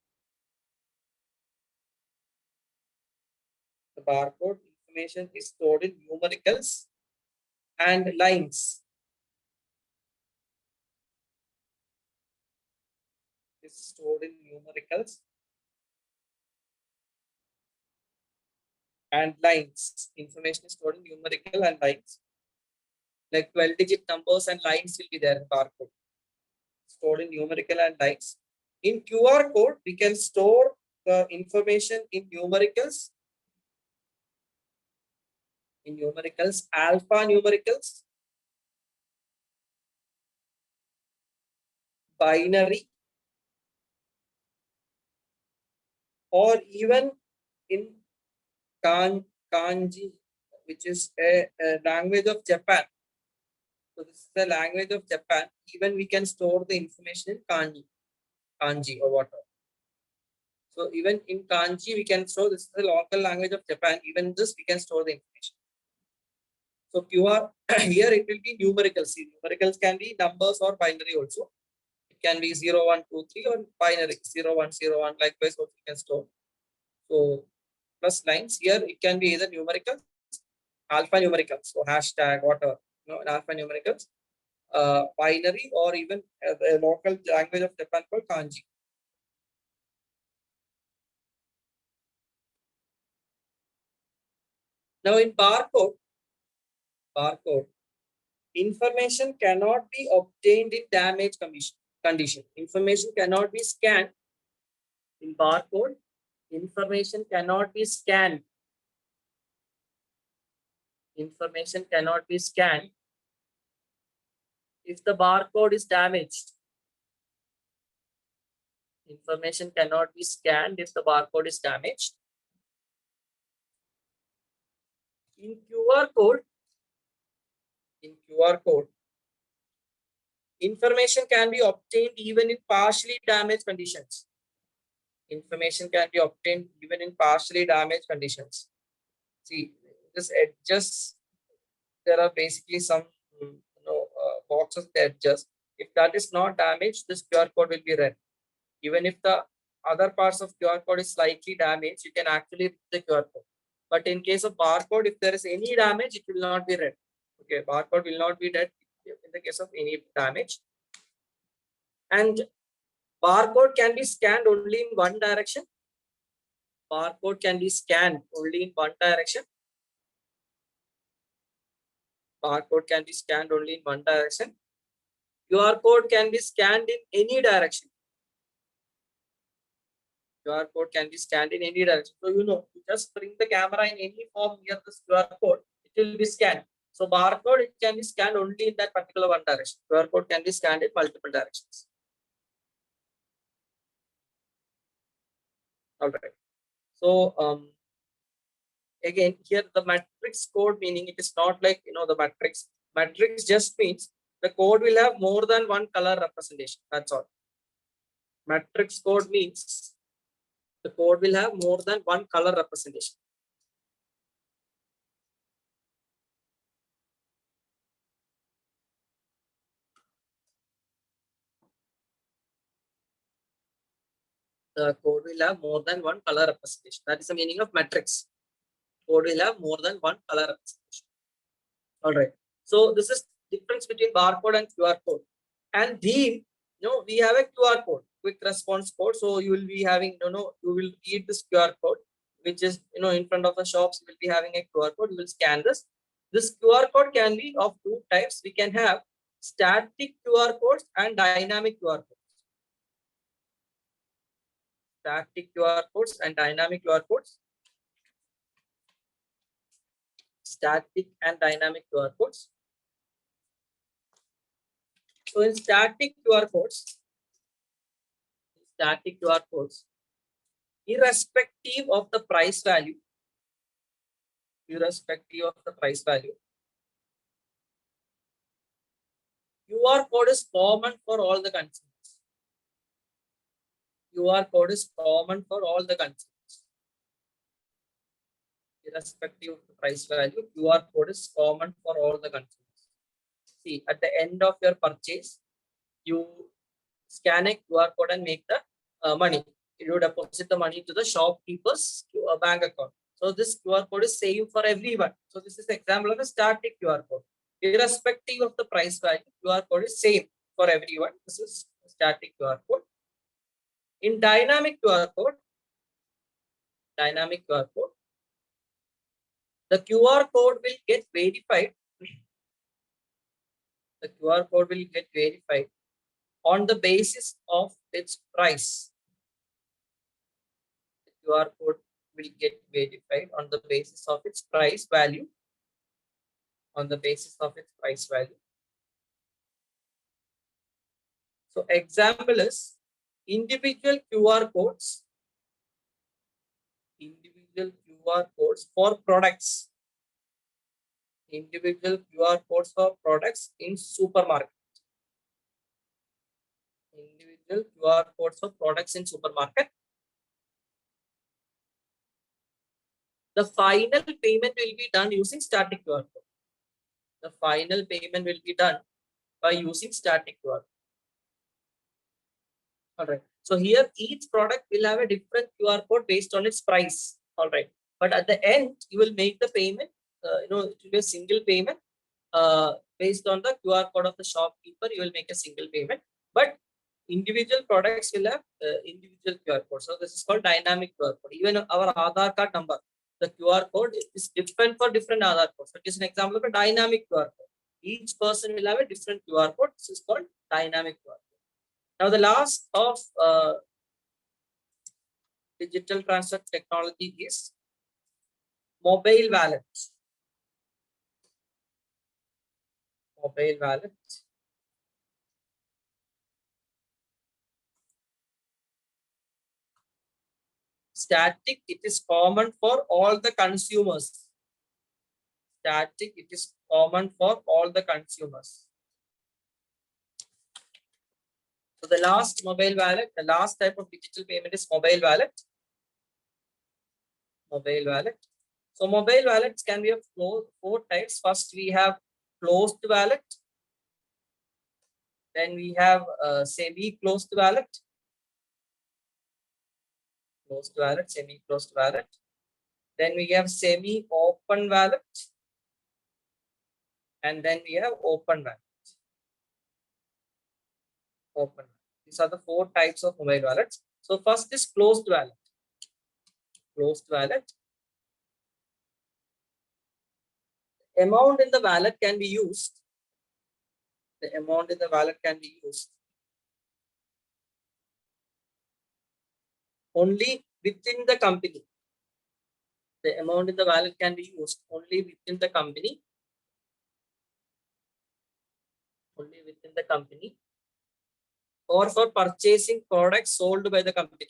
[SPEAKER 2] The barcode information is stored in numericals and lines. Is stored in numericals and lines. Information is stored in numerical and lines. Like 12-digit numbers and lines will be there in barcode. Stored in numerical and lines. In QR code, we can store the information in numericals, alphanumericals, binary, or even in kanji, which is a language of Japan. So this is the language of Japan. Even we can store the information in kanji or whatever. So even in kanji, we can store, this is the local language of Japan. Even this, we can store the information. So QR, here it will be numericals. See, numericals can be numbers or binary also. It can be 0, 1, 2, 3 or binary 0, 1, 0, 1. Likewise, also you can store. So plus lines here, it can be either numericals, alphanumericals, so hashtag, whatever, alphanumericals, binary, or even a local language of Japan called kanji. Now in barcode, information cannot be obtained in damage condition. Information cannot be scanned in barcode. Information cannot be scanned. Information cannot be scanned if the barcode is damaged. Information cannot be scanned if the barcode is damaged. In QR code, information can be obtained even in partially damaged conditions. Information can be obtained even in partially damaged conditions. See, this edges, there are basically some boxes that edges. If that is not damaged, this QR code will be read. Even if the other parts of QR code is slightly damaged, you can actually read the QR code. But in case of barcode, if there is any damage, it will not be read. Okay, barcode will not be read in the case of any damage. And barcode can be scanned only in one direction. Barcode can be scanned only in one direction. Barcode can be scanned only in one direction. QR code can be scanned in any direction. QR code can be scanned in any direction. So you just bring the camera in any form near this QR code, it will be scanned. So barcode, it can be scanned only in that particular one direction. QR code can be scanned in multiple directions. All right. So again, here the matrix code, meaning it is not like the matrix. Matrix just means the code will have more than one color representation. That's all. Matrix code means the code will have more than one color representation. The code will have more than one color representation. That is the meaning of matrix. Code will have more than one color representation. All right. So this is difference between barcode and QR code. And we have a QR code, quick response code. So you will be having, you will read this QR code, which is, in front of the shops, you will be having a QR code. You will scan this. This QR code can be of two types. We can have static QR codes and dynamic QR codes. static QR codes and dynamic QR codes. Static and dynamic QR codes. So in static QR codes, irrespective of the price value, QR code is common for all the consumers. QR code is common for all the consumers. Irrespective of the price value, QR code is common for all the consumers. See, at the end of your purchase, you scan a QR code and make the money. You deposit the money to the shopkeeper's bank account. So this QR code is same for everyone. So this is the example of a static QR code. Irrespective of the price value, QR code is same for everyone. This is a static QR code. In dynamic QR code, the QR code will get verified. The QR code will get verified on the basis of its price. The QR code will get verified on the basis of its price value. So example is individual QR codes. For products. Individual QR codes for products in supermarket. Individual QR codes for products in supermarket. The final payment will be done using static QR code. The final payment will be done by using static QR code. All right. So here each product will have a different QR code based on its price. All right. But at the end, you will make the payment. It will be a single payment based on the QR code of the shopkeeper. You will make a single payment. But individual products will have individual QR code. So this is called dynamic QR code. Even our Aadhaar card number, the QR code is different for different Aadhaar codes. So it is an example of a dynamic QR code. Each person will have a different QR code. This is called dynamic QR code. Now the last of digital transfer technology is mobile wallet. Mobile wallet. Static, it is common for all the consumers. Static, it is common for all the consumers. So the last mobile wallet, the last type of digital payment is mobile wallet. Mobile wallet. So mobile wallets can be of four types. First, we have closed wallet. Then we have semi-closed wallet. Closed wallet, semi-closed wallet. Then we have semi-open wallet. And then we have open wallet. Open. These are the four types of mobile wallets. So first is closed wallet. Closed wallet. Amount in the wallet can be used. The amount in the wallet can be used only within the company. The amount in the wallet can be used only within the company. Only within the company. Or for purchasing products sold by the company.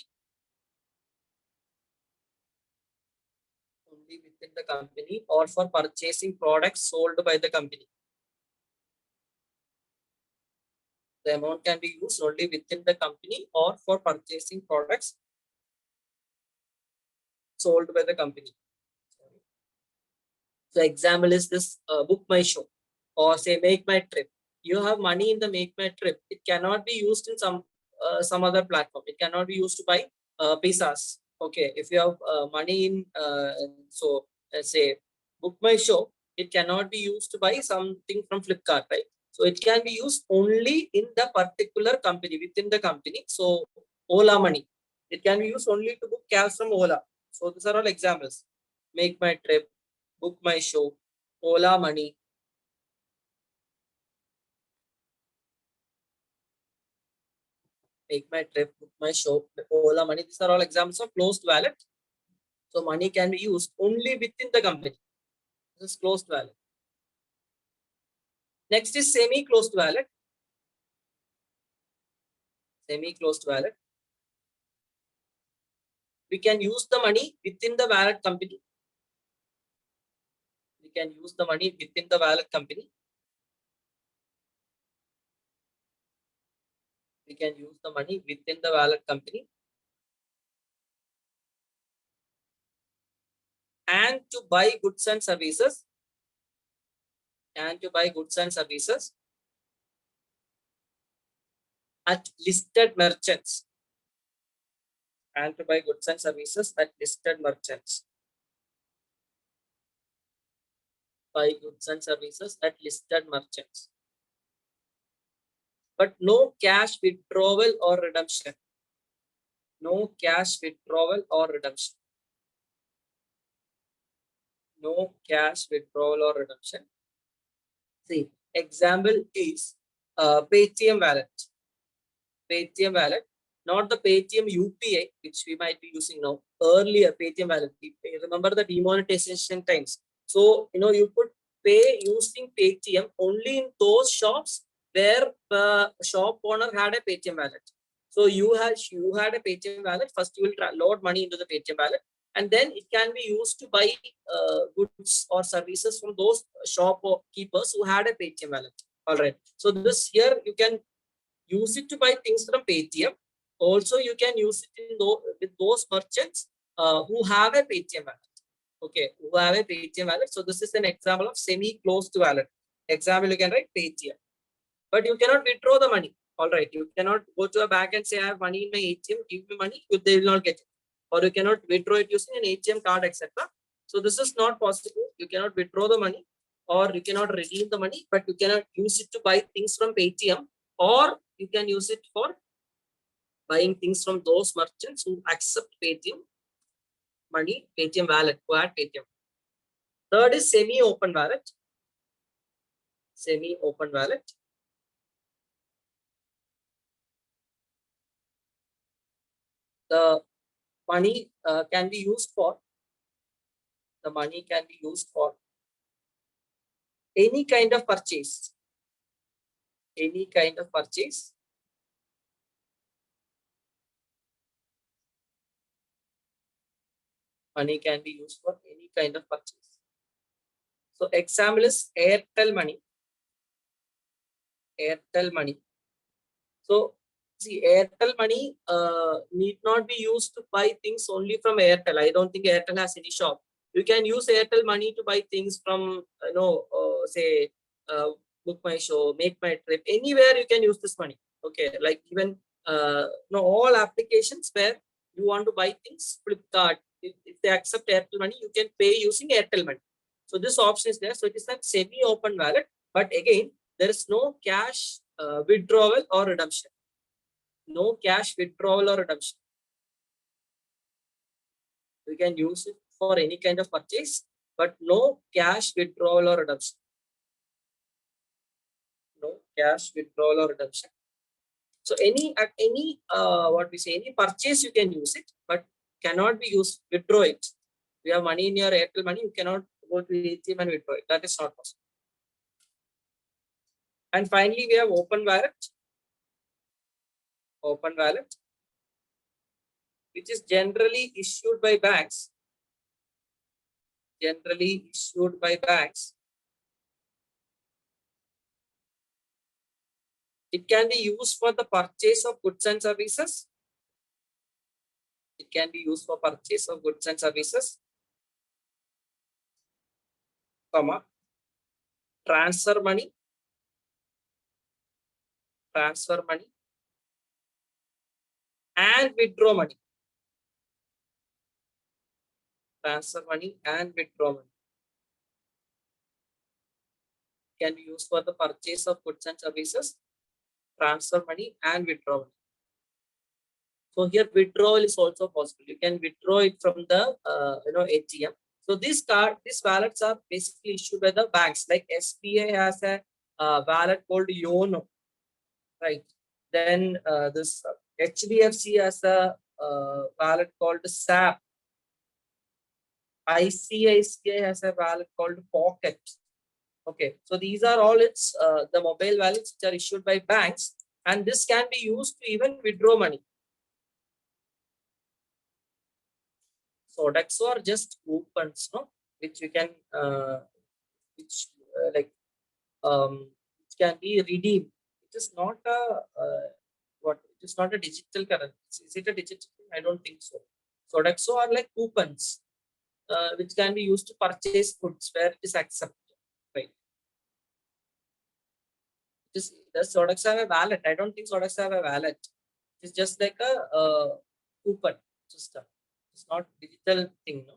[SPEAKER 2] Only within the company or for purchasing products sold by the company. The amount can be used only within the company or for purchasing products sold by the company. So example is this book my show or say make my trip. You have money in the make my trip. It cannot be used in some other platform. It cannot be used to buy pizzas. Okay, if you have money in so let's say book my show, it cannot be used to buy something from Flipkart, right? So it can be used only in the particular company, within the company. So Ola money, it can be used only to book cabs from Ola. So these are all examples. Make my trip, book my show, Ola money. Make My Trip, Book My Show, Ola Money. These are all examples of closed wallet. So money can be used only within the company. This is closed wallet. Next is semi-closed wallet. Semi-closed wallet. We can use the money within the wallet company. We can use the money within the wallet company. We can use the money within the wallet company. And to buy goods and services. And to buy goods and services at listed merchants. And to buy goods and services at listed merchants. Buy goods and services at listed merchants. But no cash withdrawal or redemption. No cash withdrawal or redemption. No cash withdrawal or redemption. See, example is Paytm wallet. Paytm wallet, not the Paytm UPI, which we might be using now. Earlier, Paytm wallet. Remember the demonetization times. So, you could pay using Paytm only in those shops where the shop owner had a Paytm wallet. So you had a Paytm wallet. First, you will load money into the Paytm wallet, and then it can be used to buy goods or services from those shopkeepers who had a Paytm wallet. All right. So this here you can use it to buy things from Paytm. Also, you can use it with those merchants who have a Paytm wallet. Okay, who have a Paytm wallet. So this is an example of semi-closed wallet. Example, you can write Paytm, but you cannot withdraw the money. All right, you cannot go to a bank and say I have money in my ATM, give me money. They will not get it, or you cannot withdraw it using an ATM card, etc. So this is not possible. You cannot withdraw the money, or you cannot redeem the money, but you cannot use it to buy things from Paytm, or you can use it for buying things from those merchants who accept Paytm money, Paytm wallet, who had Paytm. Third is semi-open wallet. Semi-open wallet. The money can be used for. The money can be used for any kind of purchase. Any kind of purchase. Money can be used for any kind of purchase. So example is Airtel money. Airtel money. So see, Airtel money need not be used to buy things only from Airtel. I don't think Airtel has any shop. You can use Airtel money to buy things from, say, Book My Show, Make My Trip. Anywhere you can use this money. Okay, like even all applications where you want to buy things, Flipkart. If they accept Airtel money, you can pay using Airtel money. So this option is there. So it is a semi-open wallet, but again, there is no cash withdrawal or redemption. No cash withdrawal or redemption. We can use it for any kind of purchase, but no cash withdrawal or redemption. No cash withdrawal or redemption. So any purchase you can use it, but cannot be used withdraw it. You have money in your Airtel money, you cannot go to ATM and withdraw it. That is not possible. And finally, we have open wallet. Open wallet, which is generally issued by banks. Generally issued by banks. It can be used for the purchase of goods and services. It can be used for purchase of goods and services, comma, transfer money, and withdraw money. Transfer money and withdraw money. Can be used for the purchase of goods and services, transfer money, and withdraw money. So here withdrawal is also possible. You can withdraw it from the ATM. So these wallets are basically issued by the banks. Like SBI has a wallet called Yono, right? Then this HDFC has a wallet called SAP. ICICI has a wallet called Pocket. Okay, so these are all its the mobile wallets which are issued by banks, and this can be used to even withdraw money. So that's are just coupons, no, which you can which like it can be redeemed. It is not a what? It is not a digital currency. Is it a digital thing? I don't think so. So that's are like coupons, which can be used to purchase goods where it is accepted. Right? Does Sodex have a wallet? I don't think Sodex have a wallet. It's just like a coupon system. It's not digital thing, no.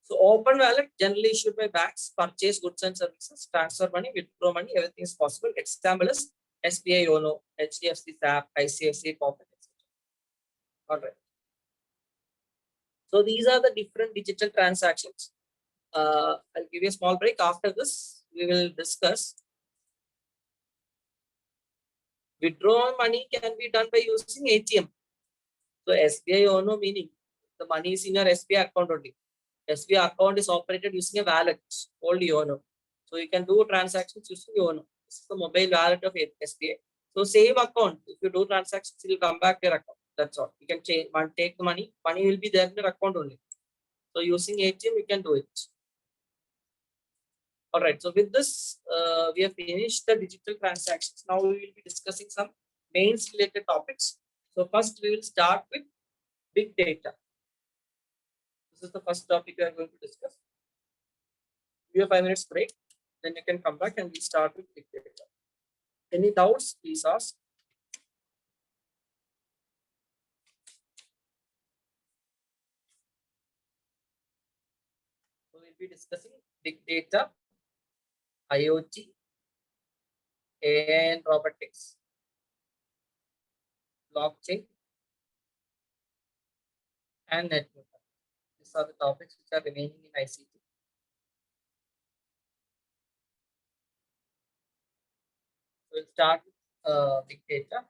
[SPEAKER 2] So open wallet generally issued by banks, purchase goods and services, transfer money, withdraw money, everything is possible. Example is SBI Yono, HDFC SAP, ICICI Pocket, etc. All right. So these are the different digital transactions. I'll give you a small break. After this, we will discuss. Withdraw money can be done by using ATM. So SBI Yono meaning the money is in your SBI account only. SBI account is operated using a wallet called Yono. So you can do transactions using Yono. This is the mobile wallet of SBI. So same account, if you do transactions, it will come back to your account. That's all. You can change, take the money. Money will be there in your account only. So using ATM, you can do it. All right. So with this, we have finished the digital transactions. Now we will be discussing some mains related topics. So first, we will start with big data. This is the first topic we are going to discuss. We have 5 minutes break. Then you can come back and we start with big data. Any doubts, please ask. So we'll be discussing big data, IoT, AI and robotics, blockchain, and network. These are the topics which are remaining in ICT. We'll start with big data.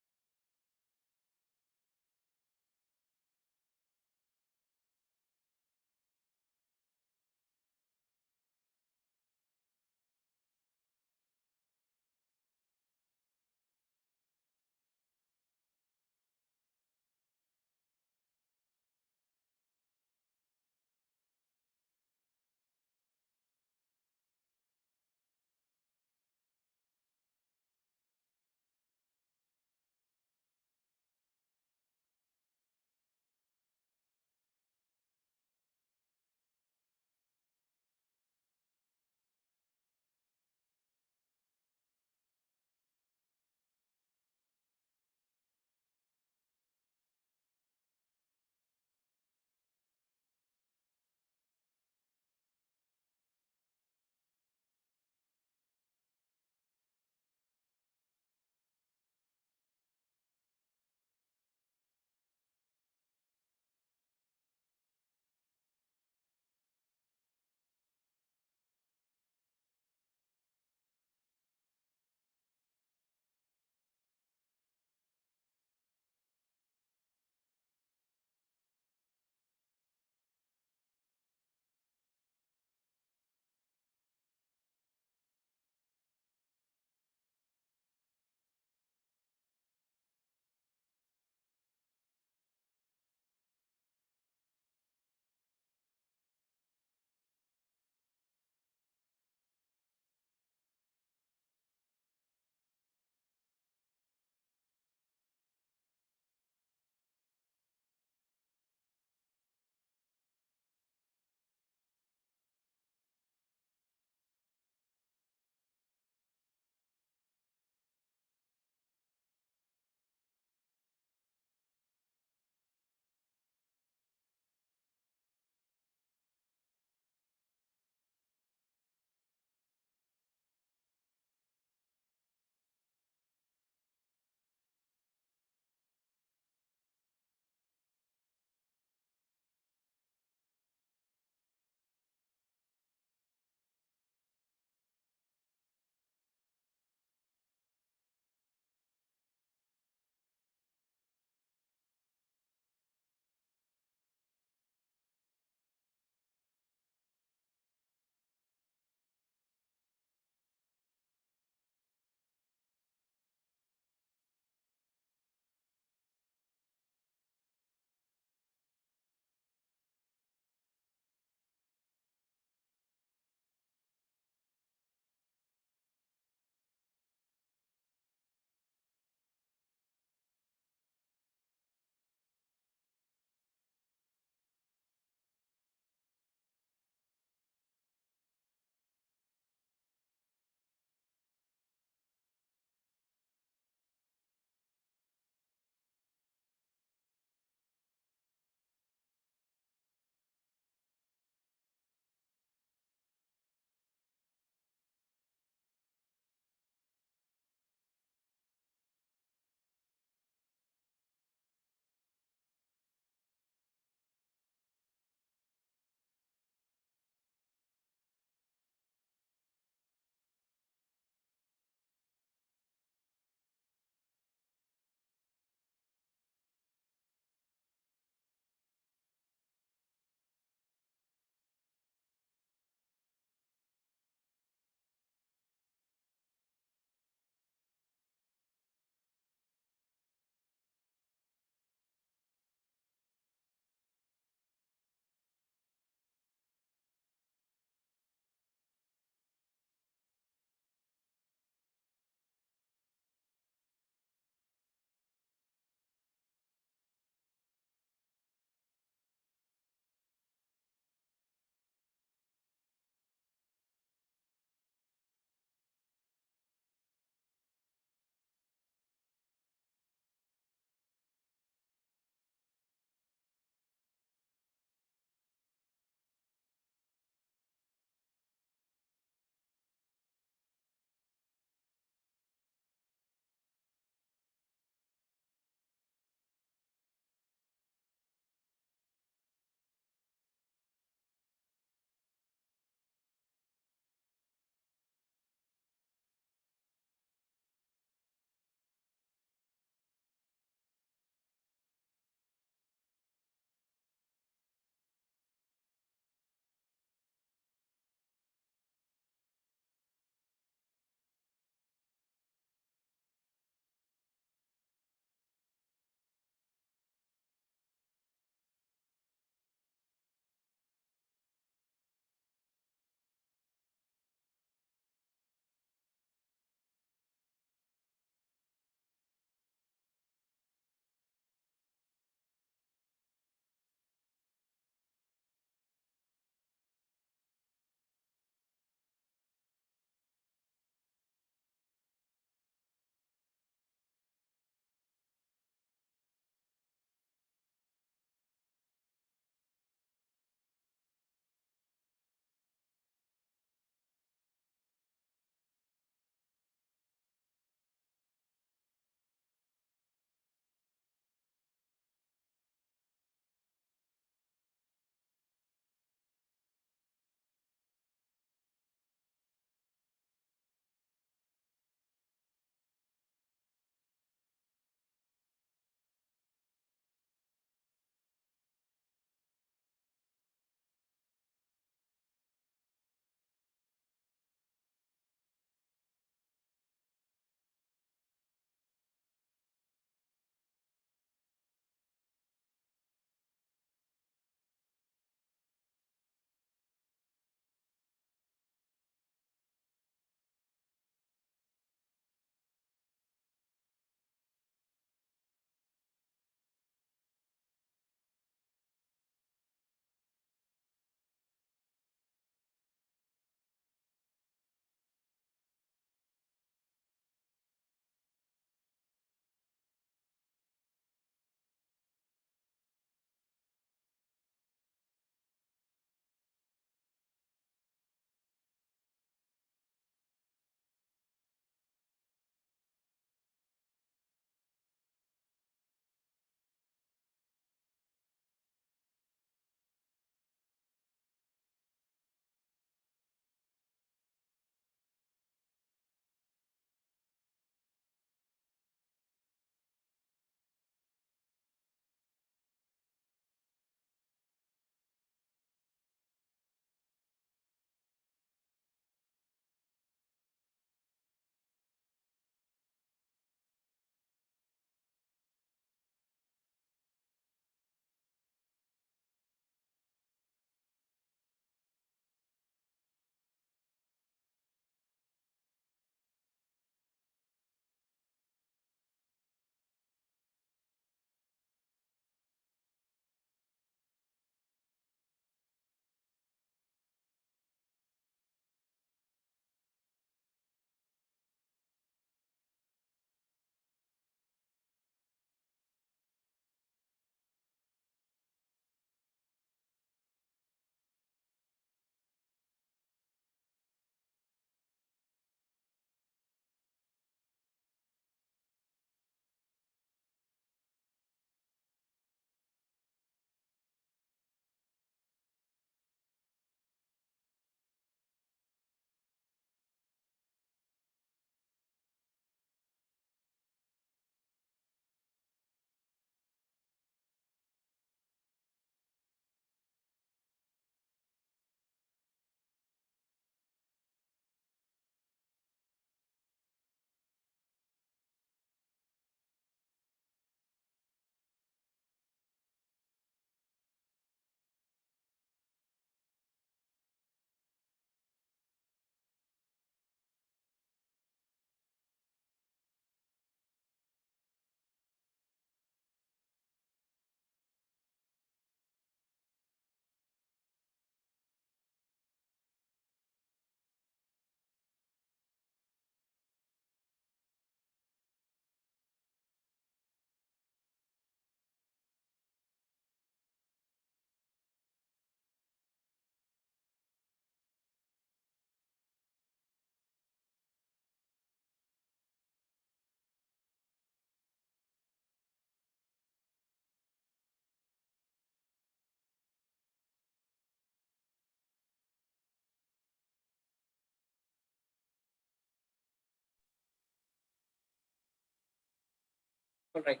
[SPEAKER 2] All right.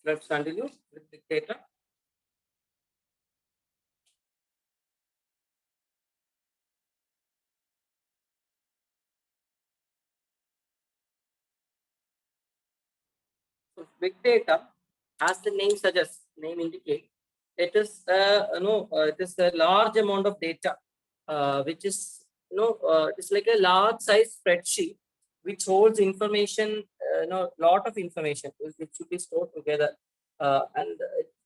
[SPEAKER 2] Let's continue with big data. So big data, as the name suggests, name indicates, it is it is a large amount of data, which is it's like a large size spreadsheet which holds information, lot of information which should be stored together, and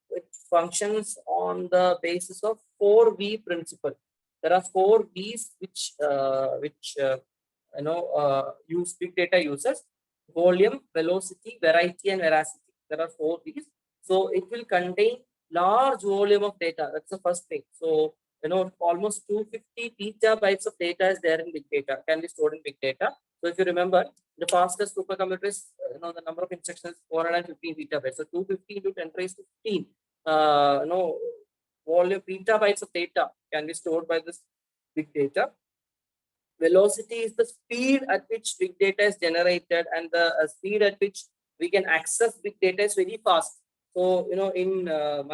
[SPEAKER 2] it functions on the basis of 4V principle. There are 4Vs which use big data uses: volume, velocity, variety, and veracity. There are 4 V's. So it will contain large volume of data. That's the first thing. So almost 250 petabytes of data is there in big data, can be stored in big data. So if you remember, the fastest supercomputer is the number of instructions 415 petabytes. So 250 into 10 raised to 15 volume petabytes of data can be stored by this big data. Velocity is the speed at which big data is generated, and the speed at which we can access big data is very fast. So, in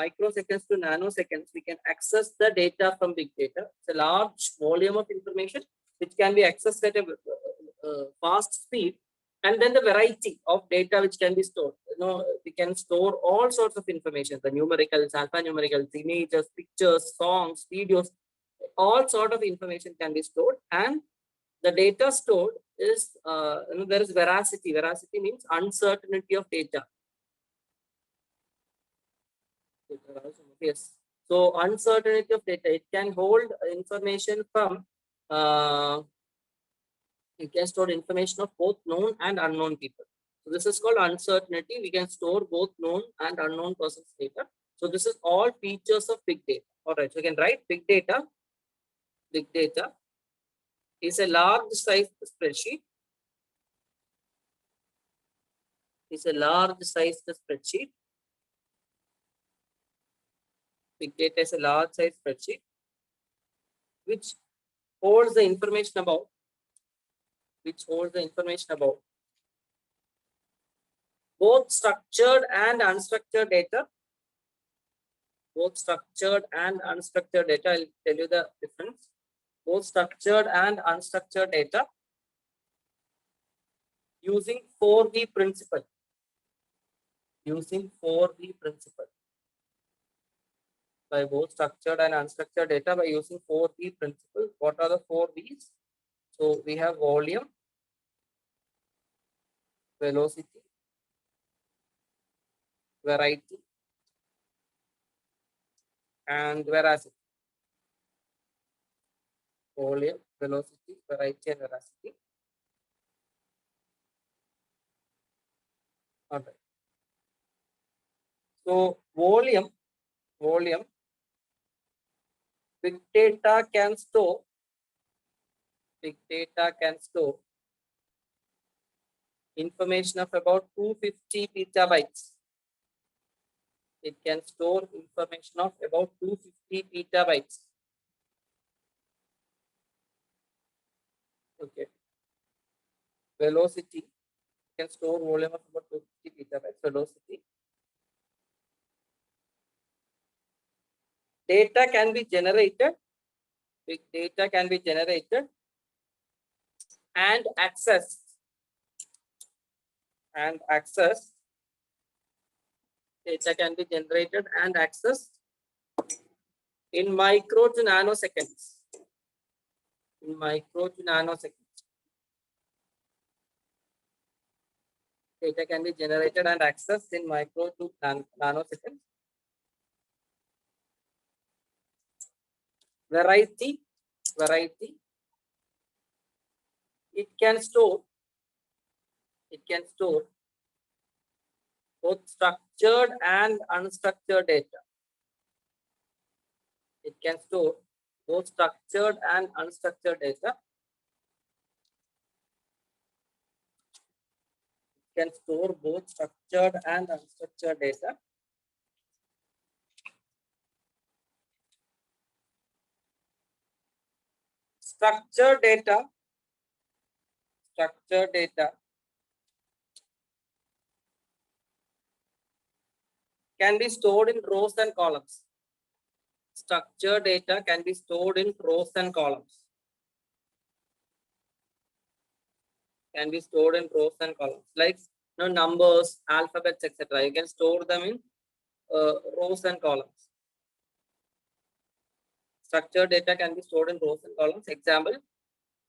[SPEAKER 2] microseconds to nanoseconds, we can access the data from big data. It's a large volume of information which can be accessed at a fast speed. And then the variety of data which can be stored. We can store all sorts of information: the numericals, alphanumericals, images, pictures, songs, videos. All sort of information can be stored, and the data stored is there is veracity. Veracity means uncertainty of data. Yes. So uncertainty of data, it can hold information from it can store information of both known and unknown people. So this is called uncertainty. We can store both known and unknown persons' data. So this is all features of big data. All right. So you can write big data. Big data is a large size spreadsheet. Is a large size spreadsheet. Big data is a large size spreadsheet which holds the information about both structured and unstructured data. Both structured and unstructured data. I'll tell you the difference. Both structured and unstructured data using 4V principle. Using 4V principle. By both structured and unstructured data by using 4V principle. What are the 4Vs? So we have volume, velocity, variety, and veracity. Volume, velocity, variety, and veracity. All right. So volume, big data can store information of about 250 petabytes. It can store information of about 250 petabytes. Okay. Velocity can store volume of about 250 petabytes. Velocity. Data can be generated. Big data can be generated and accessed. Data can be generated and accessed in micro to nanoseconds. In micro to nanoseconds. Data can be generated and accessed in micro to nanoseconds. Variety. It can store both structured and unstructured data. It can store both structured and unstructured data. It can store both structured and unstructured data. Structured data can be stored in rows and columns. Structured data can be stored in rows and columns. Can be stored in rows and columns, like numbers, alphabets, etc. You can store them in rows and columns. Structured data can be stored in rows and columns. Example: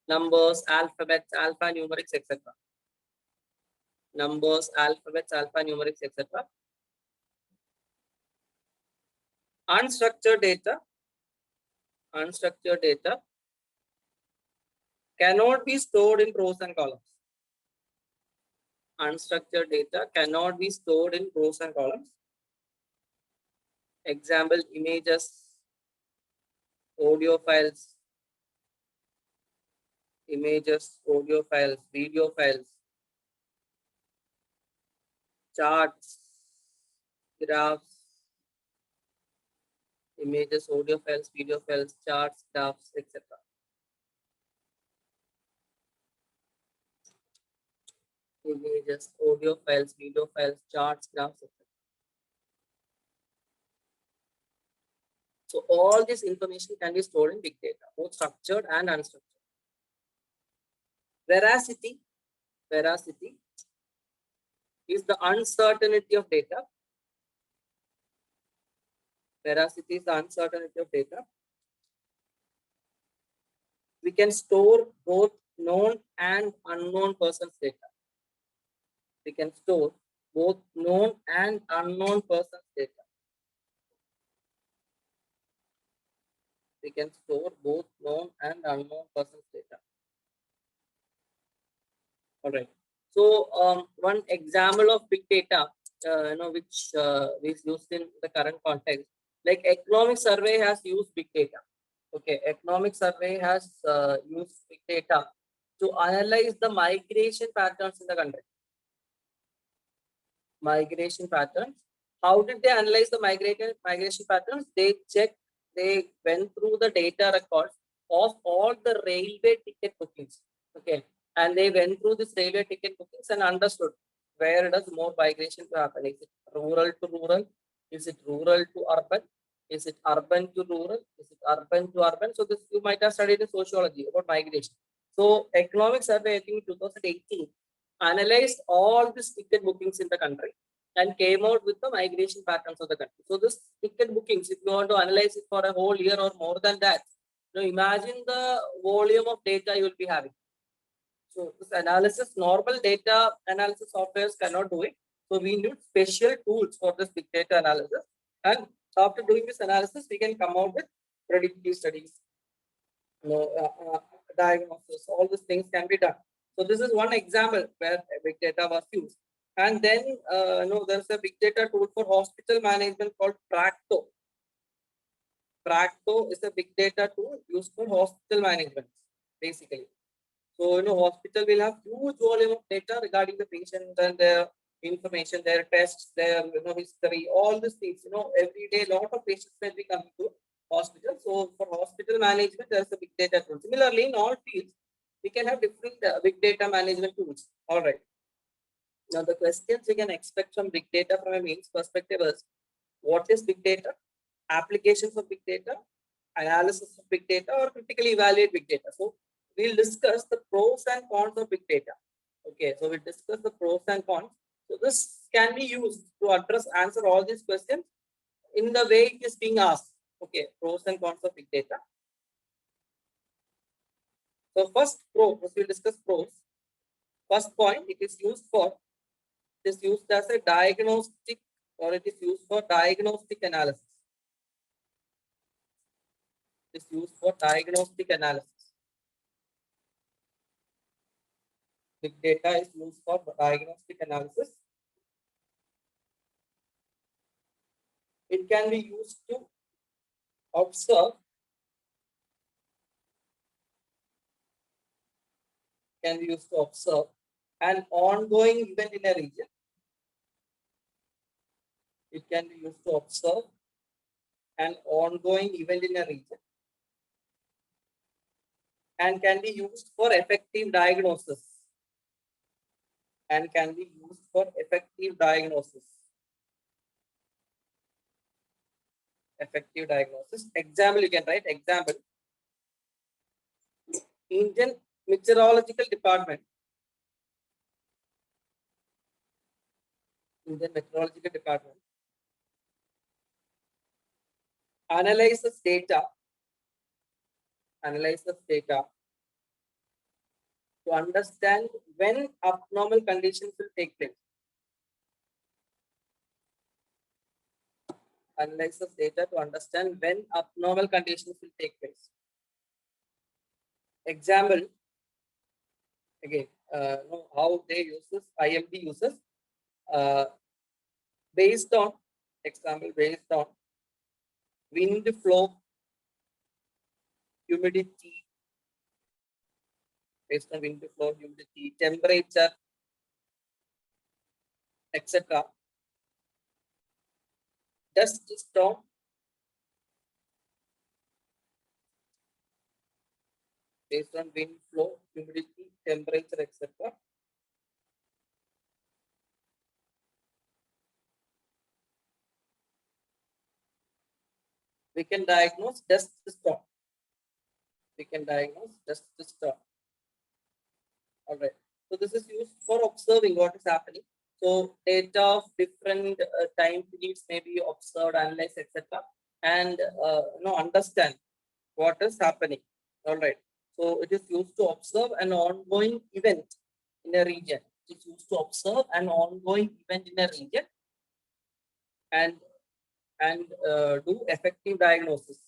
[SPEAKER 2] numbers, alphabets, alphanumerics, etc. Numbers, alphabets, alphanumerics, etc. Unstructured data cannot be stored in rows and columns. Unstructured data cannot be stored in rows and columns. Example: images, audio files, video files, charts, graphs, images, audio files, video files, charts, graphs, etc. Images, audio files, video files, charts, graphs, etc. So all this information can be stored in big data, both structured and unstructured. Veracity is the uncertainty of data. Veracity is the uncertainty of data. We can store both known and unknown persons' data. We can store both known and unknown persons' data. We can store both known and unknown persons' data. All right. So one example of big data, which is used in the current context, like economic survey has used big data. Okay, economic survey has used big data to analyze the migration patterns in the country. Migration patterns. How did they analyze the migration patterns? They went through the data records of all the railway ticket bookings. Okay, and they went through this railway ticket bookings and understood where does more migration to happen. Is it rural to rural? Is it rural to urban? Is it urban to rural? Is it urban to urban? So this you might have studied in sociology about migration. So economic survey, I think 2018, analyzed all these ticket bookings in the country and came out with the migration patterns of the country. So this ticket bookings, if you want to analyze it for a whole year or more than that, imagine the volume of data you will be having. So this analysis, normal data analysis softwares cannot do it. So we need special tools for this big data analysis. And after doing this analysis, we can come out with predictive studies, diagnosis, all these things can be done. So this is one example where big data was used. And then there's a big data tool for hospital management called Practo. Practo is a big data tool used for hospital management, basically. So hospital will have huge volume of data regarding the patient and their information, their tests, their history, all these things. Every day a lot of patients will be coming to hospital. So for hospital management, there's a big data tool. Similarly, in all fields, we can have different big data management tools. All right. Now the questions we can expect from big data from a means perspective is: what is big data? Applications of big data, analysis of big data, or critically evaluate big data. So we'll discuss the pros and cons of big data. Okay, so we'll discuss the pros and cons. So this can be used to answer all these questions in the way it is being asked. Okay, pros and cons of big data. So first we'll discuss pros. First point, it is used as a diagnostic, or it is used for diagnostic analysis. It is used for diagnostic analysis. Big data is used for diagnostic analysis. It can be used to observe, an ongoing event in a region. It can be used to observe an ongoing event in a region, and can be used for effective diagnosis. Effective diagnosis. Example, you can write example. Indian Meteorological Department. Indian Meteorological Department analyzes data to understand when abnormal conditions will take place. Analyzes data to understand when abnormal conditions will take place. Example, again, how they use this, IMD uses, based on, example, based on wind flow, humidity, based on wind flow, humidity, temperature, etc. Dust storm, based on wind flow, humidity, temperature, etc. We can diagnose dust storm. We can diagnose dust storm. All right. So this is used for observing what is happening. So data of different time periods may be observed, analyzed, etc. And understand what is happening. All right. So it is used to observe an ongoing event in a region. It is used to observe an ongoing event in a region and do effective diagnosis.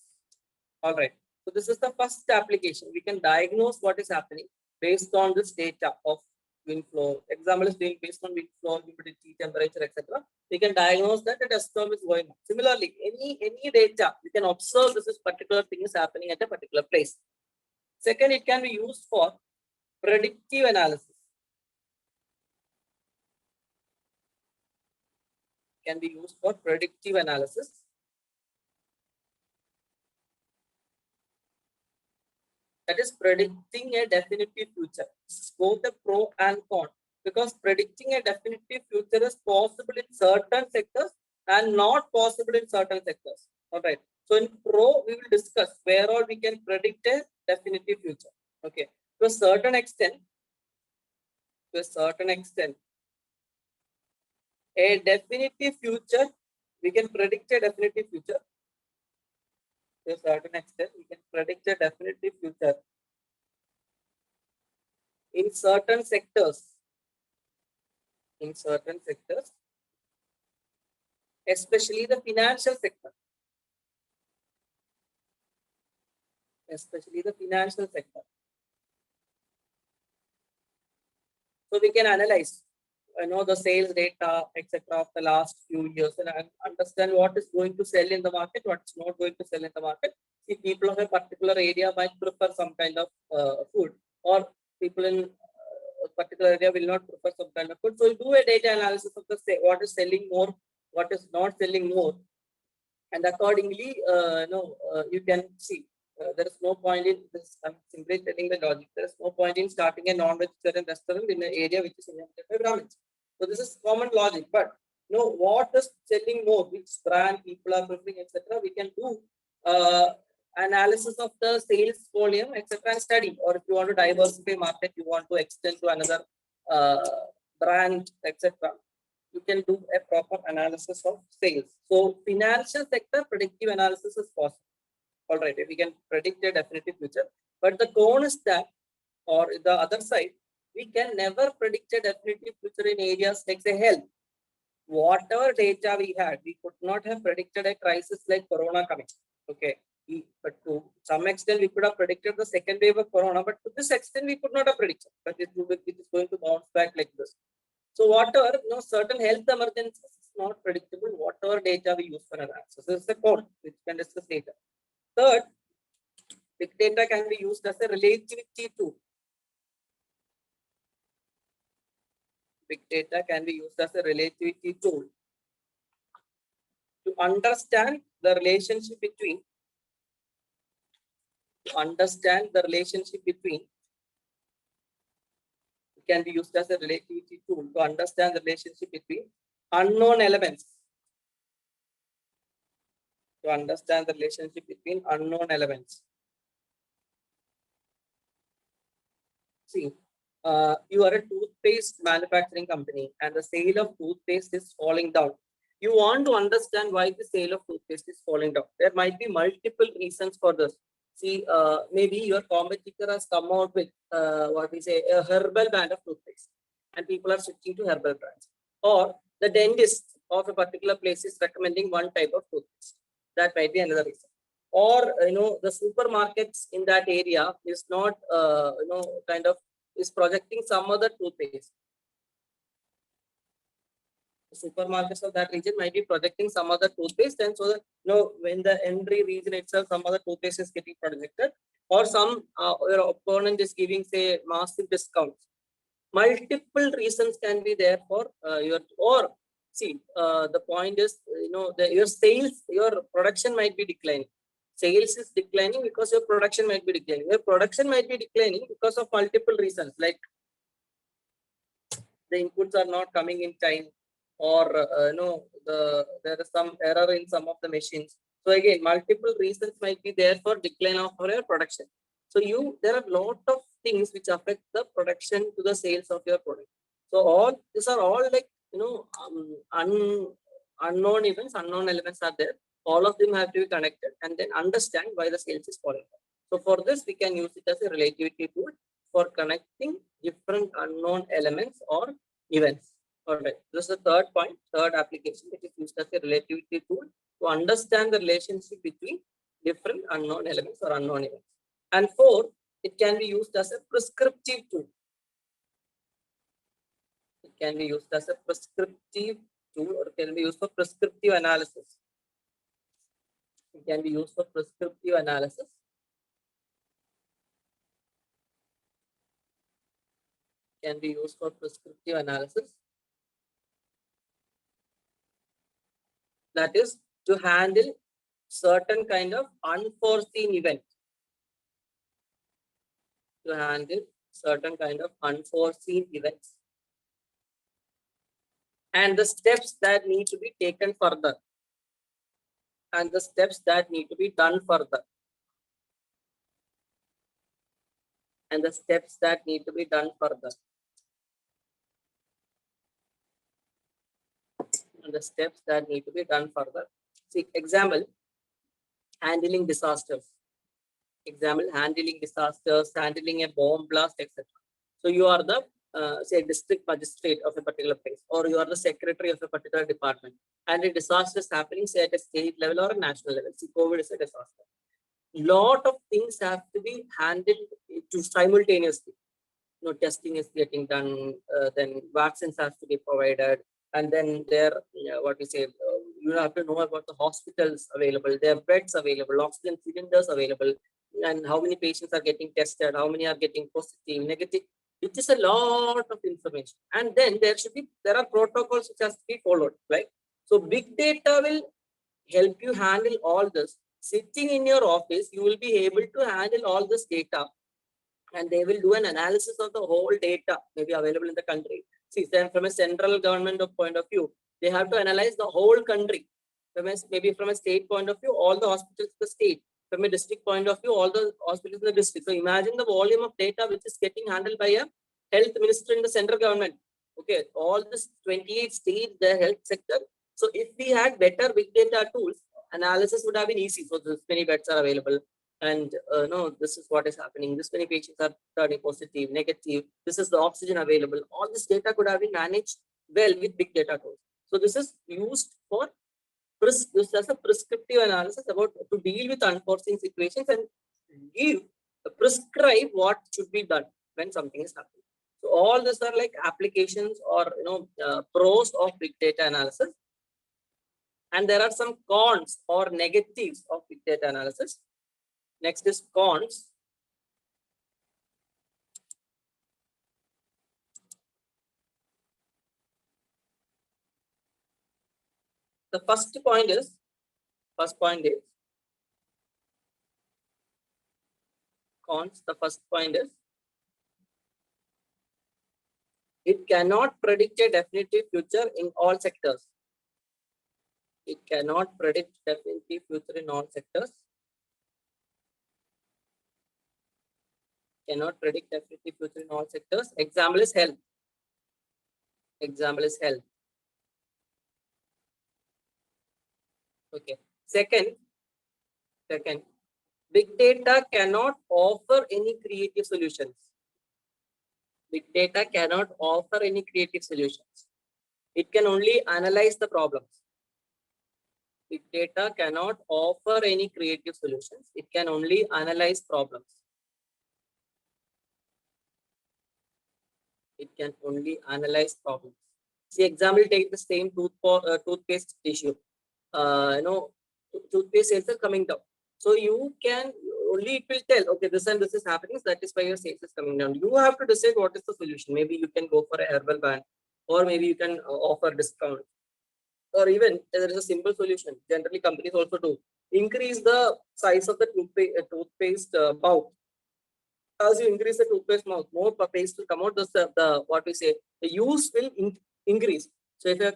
[SPEAKER 2] All right. So this is the first application. We can diagnose what is happening based on this data of wind flow. Example is being based on wind flow, humidity, temperature, etc. We can diagnose that a dust storm is going on. Similarly, any data we can observe this is particular thing is happening at a particular place. Second, it can be used for predictive analysis. Can be used for predictive analysis. That is predicting a definitive future. Both the pro and con, because predicting a definitive future is possible in certain sectors and not possible in certain sectors. All right. So in pro, we will discuss where all we can predict a definitive future. Okay. To a certain extent, a definitive future, we can predict a definitive future. To a certain extent, we can predict a definitive future in certain sectors. Especially the financial sector. So we can analyze, the sales data, etc. of the last few years and understand what is going to sell in the market, what's not going to sell in the market. See, people of a particular area might prefer some kind of food, or people in a particular area will not prefer some kind of food. So you do a data analysis of the what is selling more, what is not selling more, and accordingly, you can see. There is no point in this. I'm simply telling the logic. There is no point in starting a non-vegetarian restaurant in an area which is inhabited by Brahmins. So this is common logic. But what is selling more, which brand people are preferring, etc. We can do analysis of the sales volume, etc. and study. Or if you want to diversify market, you want to extend to another brand, etc. You can do a proper analysis of sales. So financial sector predictive analysis is possible. All right, we can predict a definitive future. But the con is that, or the other side, we can never predict a definitive future in areas like say health. Whatever data we had, we could not have predicted a crisis like Corona coming. Okay. But to some extent, we could have predicted the second wave of Corona, but to this extent, we could not have predicted. But it is going to bounce back like this. So whatever, certain health emergencies is not predictable, whatever data we use for analysis. This is the code which can discuss data. Third, big data can be used as a relativity tool. Big data can be used as a relativity tool to understand the relationship between, can be used as a relativity tool to understand the relationship between unknown elements. to understand the relationship between unknown elements. See, you are a toothpaste manufacturing company and the sale of toothpaste is falling down. You want to understand why the sale of toothpaste is falling down. There might be multiple reasons for this. See, maybe your competitor has come out with what we say a herbal brand of toothpaste, and people are switching to herbal brands. Or the dentist of a particular place is recommending one type of toothpaste. That might be another reason. Or the supermarkets in that area is not kind of is projecting some other toothpaste. The supermarkets of that region might be projecting some other toothpaste, and so that when the entry region itself some other toothpaste is getting projected, or some your opponent is giving say massive discounts. Multiple reasons can be there for your, or see the point is your sales, your production might be declining. Sales is declining because your production might be declining. Your production might be declining because of multiple reasons, like the inputs are not coming in time, or there is some error in some of the machines. So again, multiple reasons might be there for decline of your production. So there are a lot of things which affect the production to the sales of your product. So all these are all like unknown events, unknown elements are there. All of them have to be connected and then understand why the sales is falling. So for this, we can use it as a relativity tool for connecting different unknown elements or events. All right, this is the third point, third application, which is used as a relativity tool to understand the relationship between different unknown elements or unknown events. And fourth, it can be used as a prescriptive tool. It can be used as a prescriptive tool, or it can be used for prescriptive analysis. It can be used for prescriptive analysis. Can be used for prescriptive analysis. That is to handle certain kind of unforeseen event. To handle certain kind of unforeseen events. And the steps that need to be taken further. And the steps that need to be done further. And the steps that need to be done further. And the steps that need to be done further. See, example, handling disasters. Example, handling disasters, handling a bomb blast, etc. So you are the say district magistrate of a particular place, or you are the secretary of a particular department, and a disaster is happening, say at a state level or a national level. See, COVID is a disaster. Lot of things have to be handled to simultaneously. Testing is getting done, then vaccines have to be provided, and then there, what we say, you have to know about the hospitals available, their beds available, oxygen cylinders available, and how many patients are getting tested, how many are getting positive, negative. It is a lot of information, and then there are protocols which has to be followed, right? So big data will help you handle all this. Sitting in your office, you will be able to handle all this data, and they will do an analysis of the whole data maybe available in the country. See, from a central government point of view, they have to analyze the whole country. Maybe from a state point of view, all the hospitals in the state. From a district point of view, all the hospitals in the district. So imagine the volume of data which is getting handled by a health minister in the central government. Okay, all this 28 states, the health sector. So if we had better big data tools, analysis would have been easy. So this many beds are available, and no, this is what is happening. This many patients are turning positive, negative. This is the oxygen available. All this data could have been managed well with big data tools. So this is used for used as a prescriptive analysis about to deal with unforeseen situations and prescribe what should be done when something is happening. So all these are like applications or pros of big data analysis. And there are some cons or negatives of big data analysis. Next is cons. The first point is cons. The first point is it cannot predict a definitive future in all sectors. It cannot predict definitely future in all sectors. Cannot predict definitely future in all sectors. Example is health. Example is health. Okay. Second, big data cannot offer any creative solutions. Big data cannot offer any creative solutions. It can only analyze the problems. Big data cannot offer any creative solutions. It can only analyze problems. It can only analyze problems. See, example, take the same toothpaste issue. Toothpaste sales are coming down. So you can only, it will tell, okay, this and this is happening. So that is why your sales is coming down. You have to decide what is the solution. Maybe you can go for a herbal ban, or maybe you can offer discount, or even there is a simple solution. Generally, companies also do increase the size of the toothpaste mouth. As you increase the toothpaste mouth, more paste will come out. The what we say, the use will increase. So if a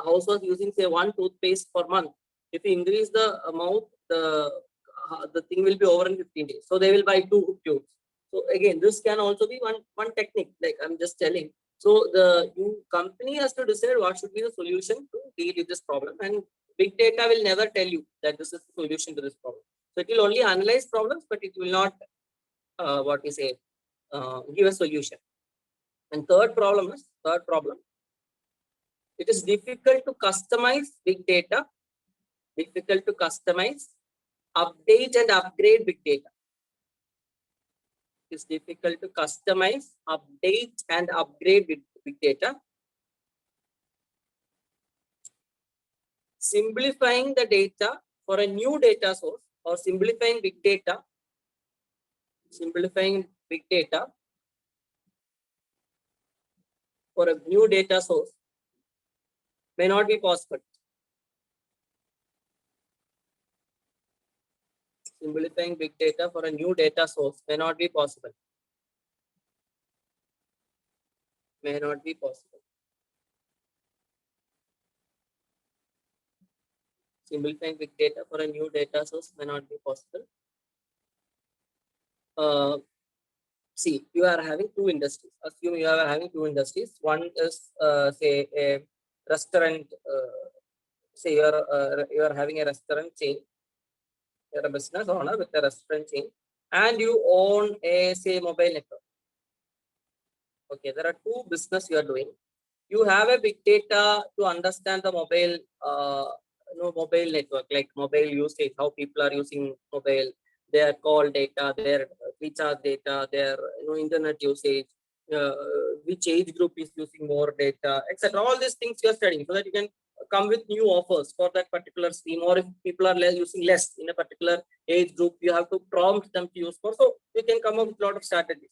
[SPEAKER 2] house was using say one toothpaste per month, if you increase the amount, the thing will be over in 15 days. So they will buy two tubes. So again, this can also be one technique. Like I'm just telling. So the company has to decide what should be the solution to deal with this problem, and big data will never tell you that this is the solution to this problem. So it will only analyze problems, but it will not what we say give a solution. And third problem, it is difficult to customize big data, difficult to customize, update and upgrade big data. It is difficult to customize, update and upgrade big data. Simplifying the data for a new data source, or simplifying big data for a new data source may not be possible. Simplifying big data for a new data source may not be possible. May not be possible. Simplifying big data for a new data source may not be possible. See, you are having two industries. Assume you are having two industries. One is say a restaurant. Say you are having a restaurant chain. You're a business owner with a restaurant chain, and you own a say mobile network. Okay, there are two business you are doing. You have a big data to understand the mobile mobile network, like mobile usage, how people are using mobile, their call data, their recharge data, their internet usage, uh, which age group is using more data, etc. All these things you are studying so that you can come with new offers for that particular scheme. Or if people are using less in a particular age group, you have to prompt them to use more. So you can come up with a lot of strategies.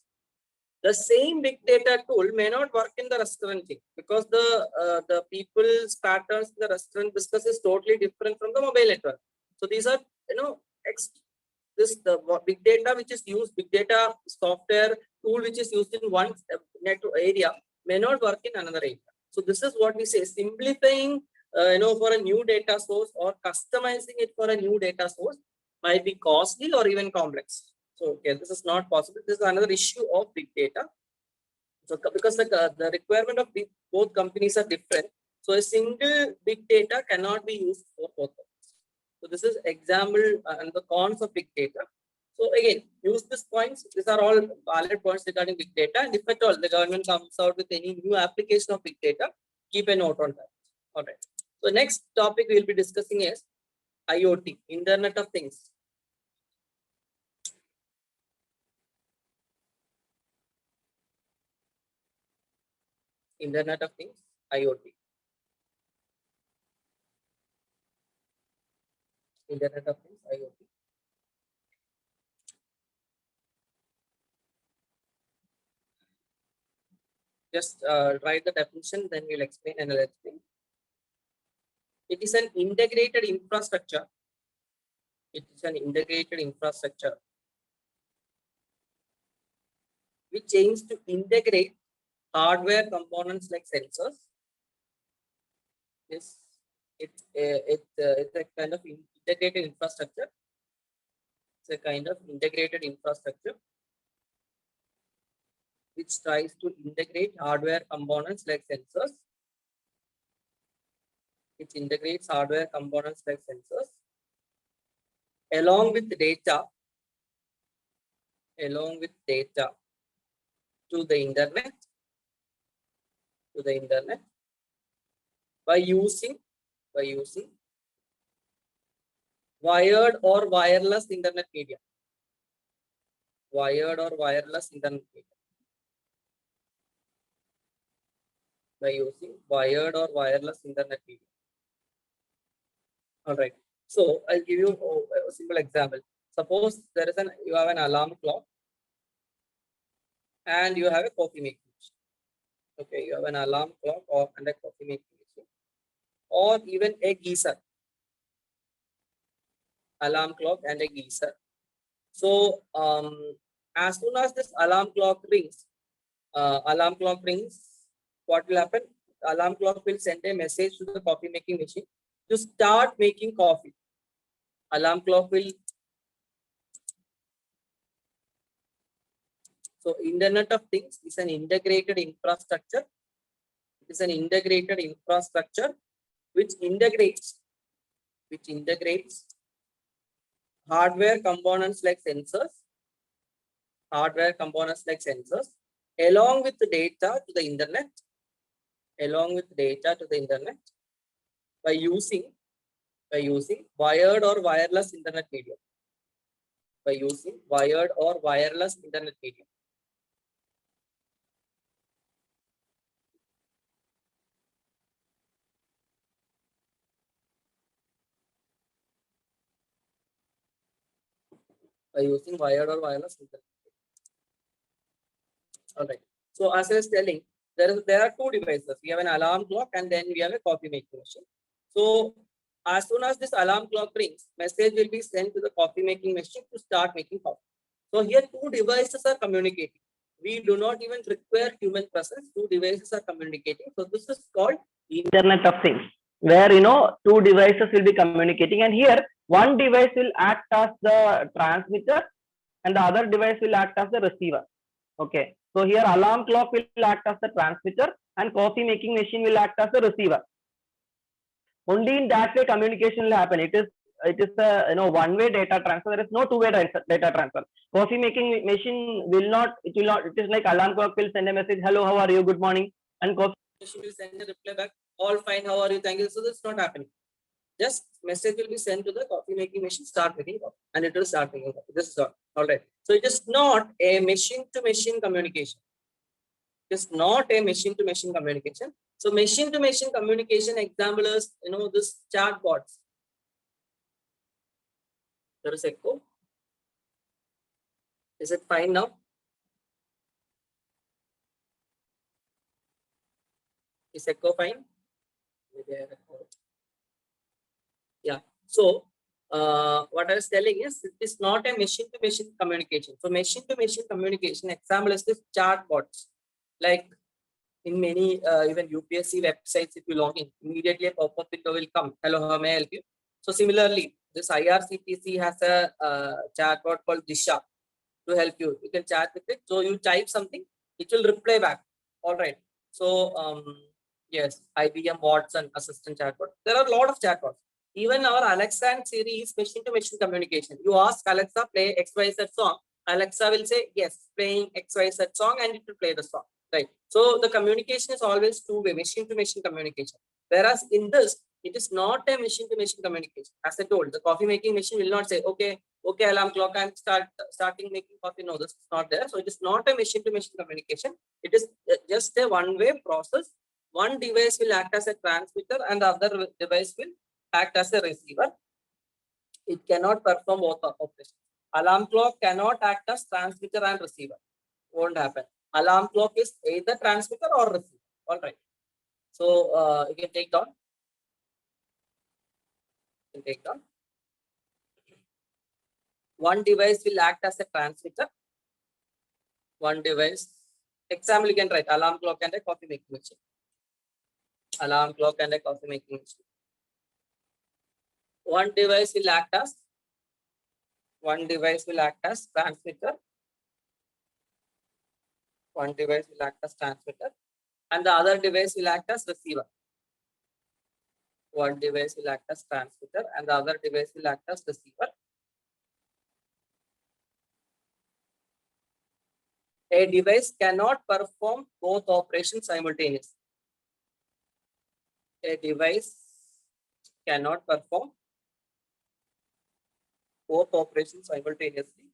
[SPEAKER 2] The same big data tool may not work in the restaurant thing, because the people's patterns in the restaurant business is totally different from the mobile network. So these are the big data which is used, big data software tool which is used in one network area may not work in another area. So this is what we say, simplifying for a new data source or customizing it for a new data source might be costly or even complex. So okay, this is not possible. This is another issue of big data. So because the requirement of both companies are different, so a single big data cannot be used for both. So this is example and the cons of big data. So again, use these points. These are all valid points regarding big data. And if at all the government comes out with any new application of big data, keep a note on that. All right. So next topic we will be discussing is IoT, Internet of Things. Internet of Things, IoT. Internet of Things, IoT. Just write the definition, then we'll explain and I'll explain. It is an integrated infrastructure. It is an integrated infrastructure which aims to integrate hardware components like sensors. Yes, It's a kind of integrated infrastructure. It's a kind of integrated infrastructure which tries to integrate hardware components like sensors. It integrates hardware components like sensors along with data to the internet by using wired or wireless internet media. Wired or wireless internet media. By using wired or wireless internet media. All right. So I'll give you a simple example. Suppose you have an alarm clock and you have a coffee making machine. Okay, you have an alarm clock and a coffee making machine, or even a geyser. Alarm clock and a geyser. So as soon as this alarm clock rings, what will happen? Alarm clock will send a message to the coffee making machine to start making coffee. Alarm clock will. So Internet of Things is an integrated infrastructure. It is an integrated infrastructure which integrates hardware components like sensors, along with the data to the internet, by using wired or wireless internet media. By using wired or wireless internet media. By using wired or wireless internet. All right. So as I was telling, there are two devices. We have an alarm clock and then we have a coffee making machine. So as soon as this alarm clock rings, message will be sent to the coffee making machine to start making coffee. So here two devices are communicating. We do not even require human presence. Two devices are communicating. So this is called Internet of Things, where two devices will be communicating, and here one device will act as the transmitter and the other device will act as the receiver. Okay. So here alarm clock will act as the transmitter and coffee making machine will act as the receiver. Only in that way communication will happen. It is a one-way data transfer. There is no two-way data transfer. Coffee making machine will not. It is like alarm clock will send a message. Hello, how are you? Good morning. And coffee machine will send a reply back. All fine. How are you? Thank you. So this is not happening. Just message will be sent to the coffee making machine. Start making coffee, and it will start making coffee. This is all right. So it is not a machine-to-machine communication. It is not a machine-to-machine communication. So machine-to-machine communication example is this chatbots. There is echo. Is it fine now? Is echo fine? Yeah. So what I was telling is it is not a machine-to-machine communication. So machine-to-machine communication example is this chatbots. Like in many even UPSC websites, if you log in, immediately a pop-up window will come. Hello, how may I help you? So similarly, this IRCTC has a chatbot called Disha to help you. You can chat with it. So you type something, it will reply back. All right. So yes, IBM Watson assistant chatbot. There are a lot of chatbots. Even our Alexa and Siri is machine-to-machine communication. You ask Alexa, play XYZ song. Alexa will say yes, playing XYZ song, and it will play the song. Right. So the communication is always two-way, machine-to-machine communication. Whereas in this, it is not a machine-to-machine communication. As I told, the coffee making machine will not say, okay, alarm clock, I'm starting making coffee. No, this is not there. So it is not a machine-to-machine communication. It is just a one-way process. One device will act as a transmitter and the other device will act as a receiver. It cannot perform both operations. Alarm clock cannot act as transmitter and receiver. Won't happen. Alarm clock is either transmitter or receiver. All right. So you can take down. One device will act as a transmitter. One device. Example, you can write alarm clock and a coffee making machine. Alarm clock and a coffee making machine. One device will act as transmitter. One device will act as transmitter, and the other device will act as receiver. One device will act as transmitter, and the other device will act as receiver. A device cannot perform both operations simultaneously. A device cannot perform both operations simultaneously.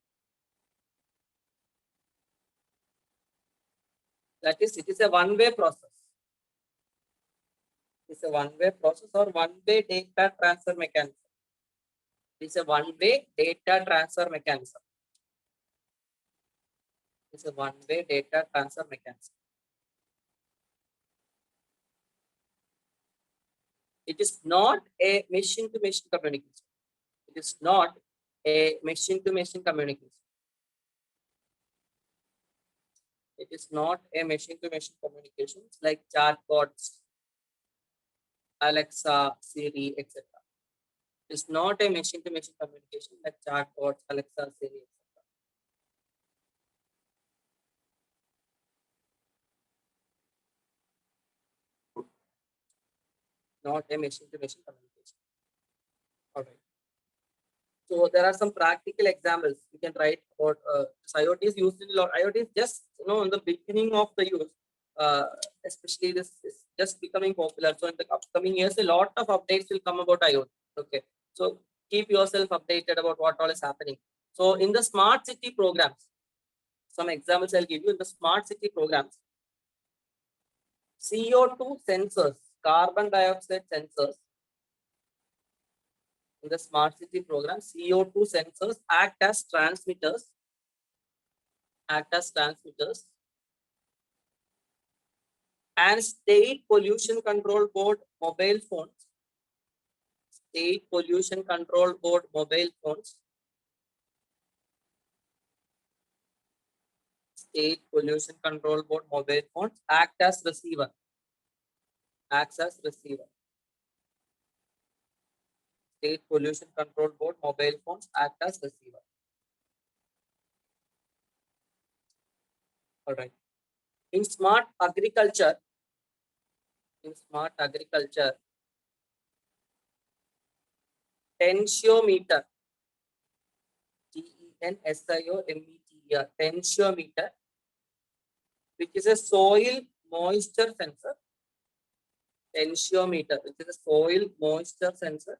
[SPEAKER 2] That is, it is a one-way process. It's a one-way process or one-way data transfer mechanism. It's a one-way data transfer mechanism. It's a one-way data transfer mechanism. It is not a machine-to-machine communication. It is not a machine-to-machine communication. It is not a machine-to-machine communication like chatbots, Alexa, Siri, etc. It's not a machine-to-machine communication like chatbots, Alexa, Siri, etc. Not a machine-to-machine communication. All right. So there are some practical examples you can write about. IoT is used in a lot. IoT is just in the beginning of the use. Especially this is just becoming popular. So in the upcoming years, a lot of updates will come about IoT. Okay. So keep yourself updated about what all is happening. So in the smart city programs, some examples I'll give you. In the smart city programs, CO2 sensors, carbon dioxide sensors. In the smart city program, CO2 sensors act as transmitters. And state pollution control board mobile phones. State pollution control board mobile phones. State pollution control board mobile phones act as receiver. Acts as receiver. State pollution control board mobile phones act as receiver. All right. In smart agriculture, tensiometer, tensiometer, tensiometer, which is a soil moisture sensor. Tensiometer, which is a soil moisture sensor,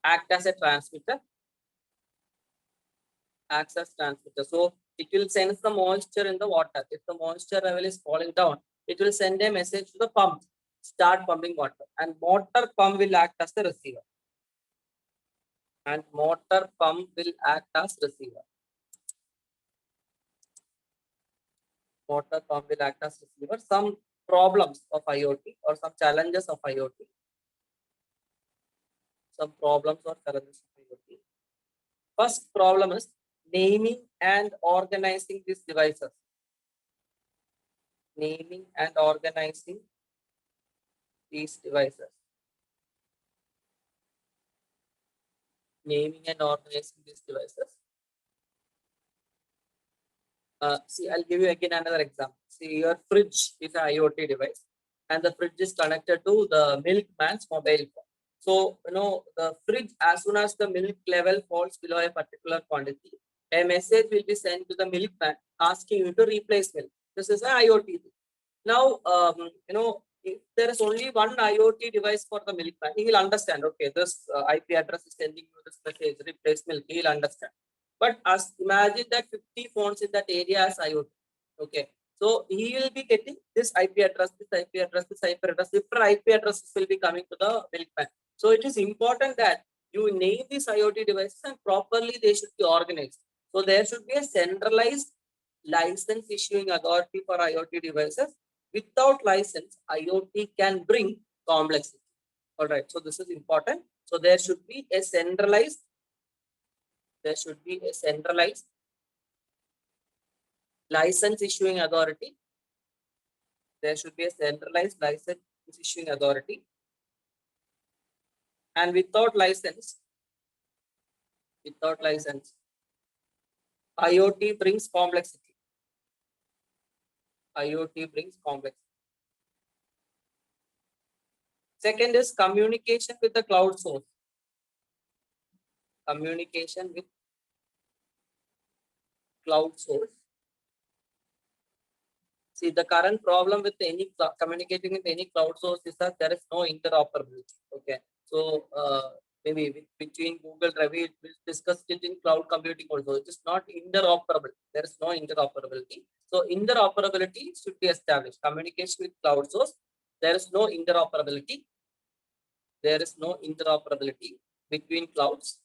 [SPEAKER 2] act as a transmitter. Acts as transmitter. So it will sense the moisture in the water. If the moisture level is falling down, it will send a message to the pump, start pumping water. And motor pump will act as the receiver. And motor pump will act as receiver. Motor pump will act as receiver. Some problems of IoT or some challenges of IoT. Some problems or challenges of IoT. First problem is naming and organizing these devices. Naming and organizing these devices. Naming and organizing these devices. See, I'll give you again another example. See, your fridge is an IoT device, and the fridge is connected to the milkman's mobile phone. So, the fridge, as soon as the milk level falls below a particular quantity, a message will be sent to the milkman asking you to replace milk. This is an IoT. Now, if there is only one IoT device for the milkman, he will understand, okay, this IP address is sending you this message, replace milk, he will understand. But as imagine that 50 phones in that area as IoT, okay. So he will be getting this IP address, this IP address, this IP address, different IP addresses will be coming to the milkman. So it is important that you name these IoT devices and properly they should be organized. So there should be a centralized license issuing authority for IoT devices. Without license, IoT can bring complexity. All right, so this is important. So there should be a centralized license issuing authority. There should be a centralized license issuing authority. and without license, IoT brings complexity. IoT brings complexity. Second is communication with the cloud source. Communication with cloud source. See, the current problem with any communicating with any cloud source is that there is no interoperability. Okay, so maybe between Google Drive, we'll discuss it in cloud computing also. It is not interoperable. There is no interoperability. So interoperability should be established. Communication with cloud source. There is no interoperability. There is no interoperability between clouds.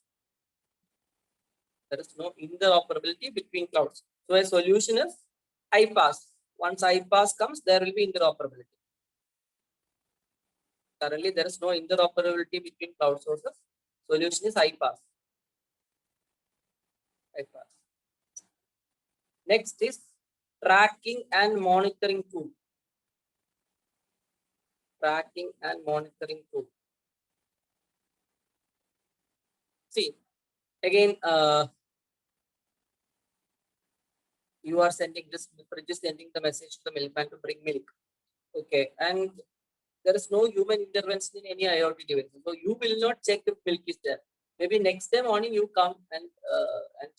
[SPEAKER 2] There is no interoperability between clouds. So a solution is iPaaS. Once iPaaS comes, there will be interoperability. Currently, there is no interoperability between cloud sources. Solution is iPaaS. Next is tracking and monitoring tool. Tracking and monitoring tool. See, again, you are sending this, fridge is sending the message to the milkman to bring milk. Okay, and there is no human intervention in any IoT device. So you will not check if milk is there. Maybe next day morning you come and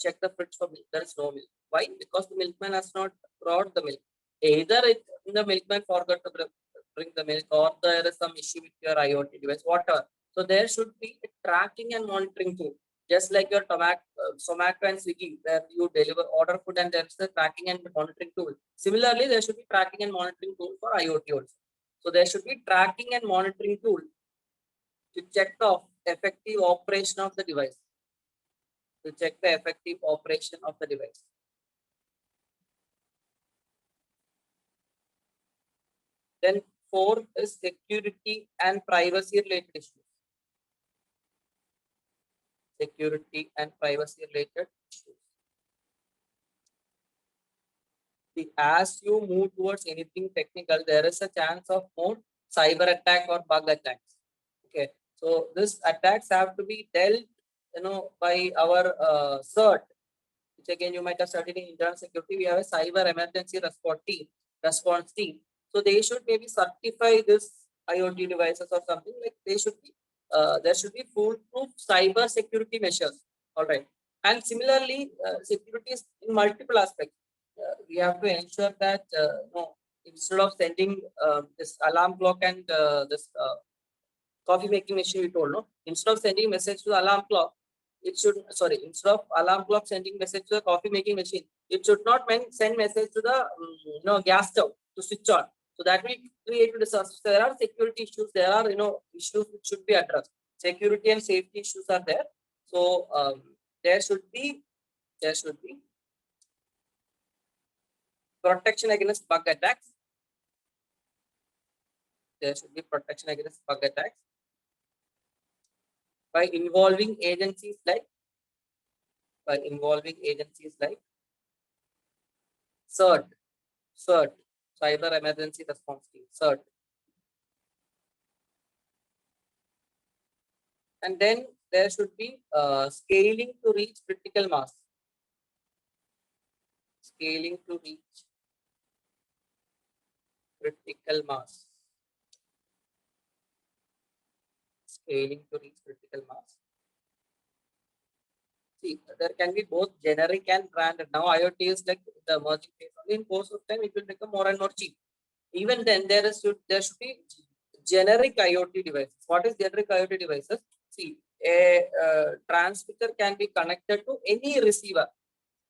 [SPEAKER 2] check the fridge for milk. There is no milk. Why? Because the milkman has not brought the milk. Either the milkman forgot to bring the milk, or there is some issue with your IoT device, whatever. So there should be a tracking and monitoring tool. Just like your Zomato and Swiggy, where you order food and there is a tracking and monitoring tool. Similarly, there should be tracking and monitoring tool for IoT also. So there should be tracking and monitoring tool to check the effective operation of the device. To check the effective operation of the device. Then fourth is security and privacy related issues. Security and privacy related issues. See, as you move towards anything technical, there is a chance of more cyber attack or bug attacks. Okay, so these attacks have to be dealt, by our CERT, which again you might have studied in internal security. We have a cyber emergency response team. So they should maybe certify this IoT devices or something like they should be. There should be foolproof cyber security measures. All right, and similarly, security is in multiple aspects. We have to ensure that instead of sending this alarm clock and this coffee making machine, we told instead of sending message to the alarm clock, it should instead of alarm clock sending message to the coffee making machine, it should not send message to the gas stove to switch on. So that will create a disaster. So there are security issues. There are issues which should be addressed. Security and safety issues are there. So there should be protection against bug attacks. There should be protection against bug attacks by involving agencies like CERT, Cyber Emergency Response Team, CERT. And then there should be scaling to reach critical mass. Scaling to reach critical mass. Scaling to reach critical mass. See, there can be both generic and branded. Now IoT is like the emerging phase. In course of time, it will become more and more cheap. Even then, there should be generic IoT devices. What is generic IoT devices? See, a transmitter can be connected to any receiver.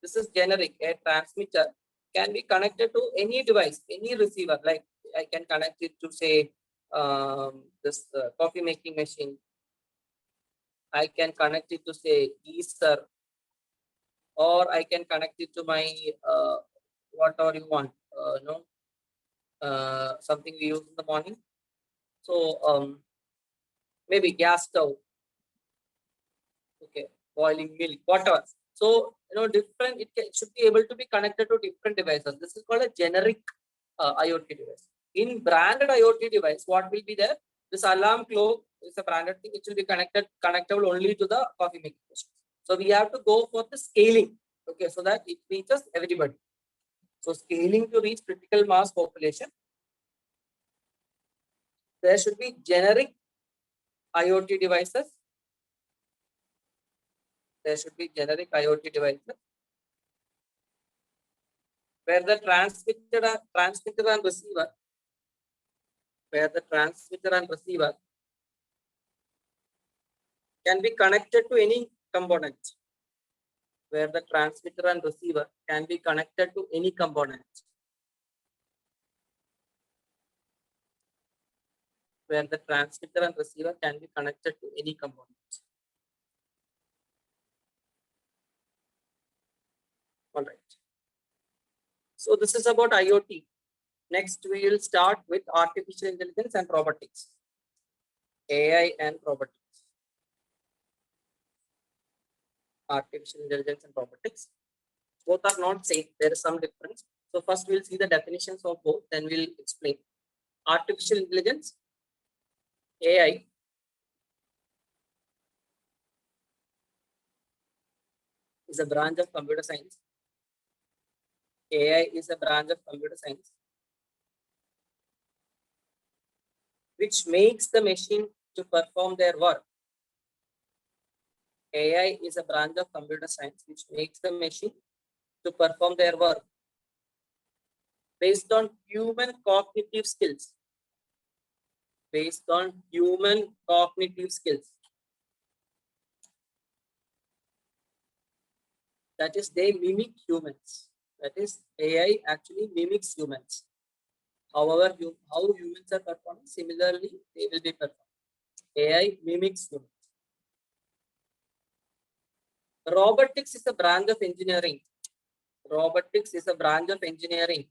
[SPEAKER 2] This is generic. A transmitter can be connected to any device, any receiver. Like I can connect it to say this coffee making machine. I can connect it to say Easter, or I can connect it to my whatever you want. Something we use in the morning. So maybe gas stove. Okay, boiling milk, whatever. So different. It should be able to be connected to different devices. This is called a generic IoT device. In branded IoT device, what will be there? This alarm clock it's a branded thing, it will be connectable only to the coffee making machine. So we have to go for the scaling, okay, so that it reaches everybody. So scaling to reach critical mass population, there should be generic IoT devices. There should be generic IoT devices where the transmitter and receiver, can be connected to any component. Where the transmitter and receiver can be connected to any component. Where the transmitter and receiver can be connected to any component. All right. So this is about IoT. Next, we will start with artificial intelligence and robotics. AI and robotics. Artificial intelligence and robotics. Both are not same. There is some difference. So first we'll see the definitions of both, then we'll explain. Artificial intelligence, AI, is a branch of computer science. AI is a branch of computer science which makes the machine to perform their work. AI is a branch of computer science which makes the machine to perform their work based on human cognitive skills. Based on human cognitive skills. That is, they mimic humans. That is, AI actually mimics humans. However, how humans are performing, similarly, they will be performing. AI mimics humans. Robotics is a branch of engineering. Robotics is a branch of engineering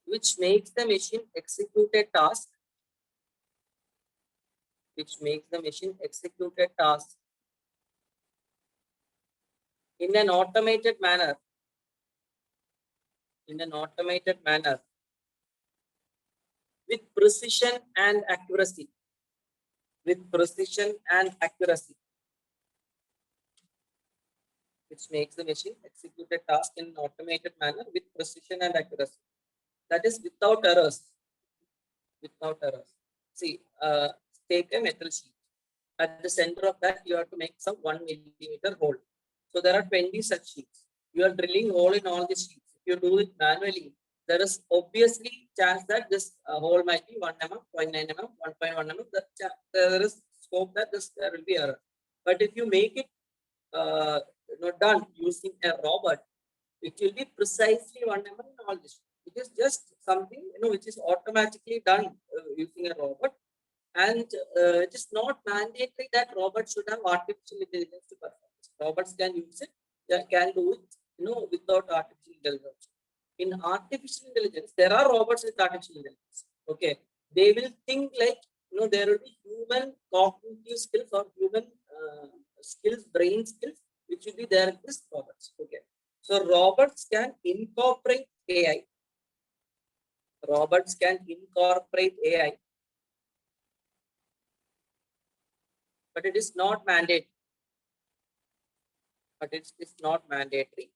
[SPEAKER 2] which makes the machine execute a task. Which makes the machine execute a task in an automated manner. In an automated manner with precision and accuracy. With precision and accuracy. Which makes the machine execute a task in an automated manner with precision and accuracy. That is without errors. Without errors. See, take a metal sheet. At the center of that, you have to make some 1 millimeter hole. So there are 20 such sheets. You are drilling hole in all these sheets. If you do it manually, there is obviously chance that this hole might be 1 mm, 0.9 mm, 1.1 mm. There is scope that there will be error. But if you make it done using a robot, it will be precisely 1 mm in all this. It is just something which is automatically done using a robot, and it is not mandatory that robots should have artificial intelligence to perform this. Robots can use it, they can do it, without artificial intelligence. In artificial intelligence, there are robots with artificial intelligence. Okay, they will think like there will be human cognitive skills or human skills, brain skills, which will be there in this robots. Okay, so robots can incorporate AI. Robots can incorporate AI, but it is not mandatory. But it is not mandatory.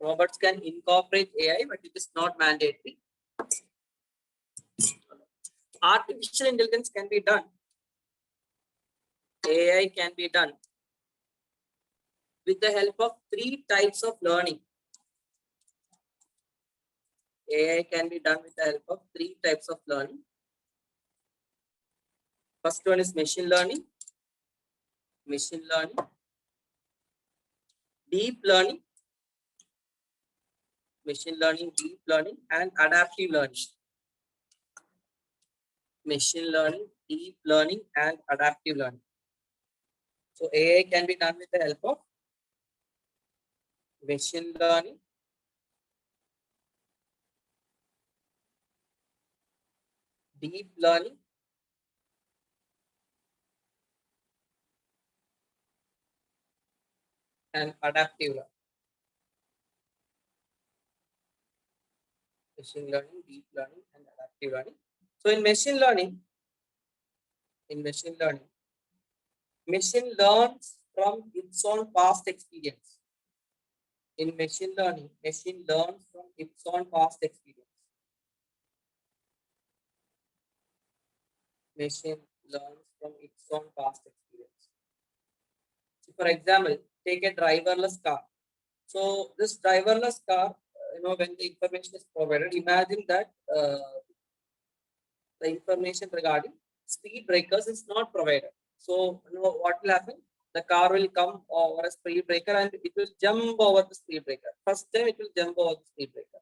[SPEAKER 2] Robots can incorporate AI, but it is not mandatory. Artificial intelligence can be done. AI can be done with the help of 3 types of learning. AI can be done with the help of 3 types of learning. First one is machine learning, deep learning, machine learning, deep learning, and adaptive learning. Machine learning, deep learning, and adaptive learning. So AI can be done with the help of machine learning, deep learning, and adaptive learning. Machine learning, deep learning, and adaptive learning. So in machine learning, machine learns from its own past experience. In machine learning, machine learns from its own past experience. Machine learns from its own past experience. So for example, take a driverless car. So this driverless car, when the information is provided, imagine that the information regarding speed breakers is not provided. So what will happen? The car will come over a speed breaker and it will jump over the speed breaker. First time it will jump over the speed breaker.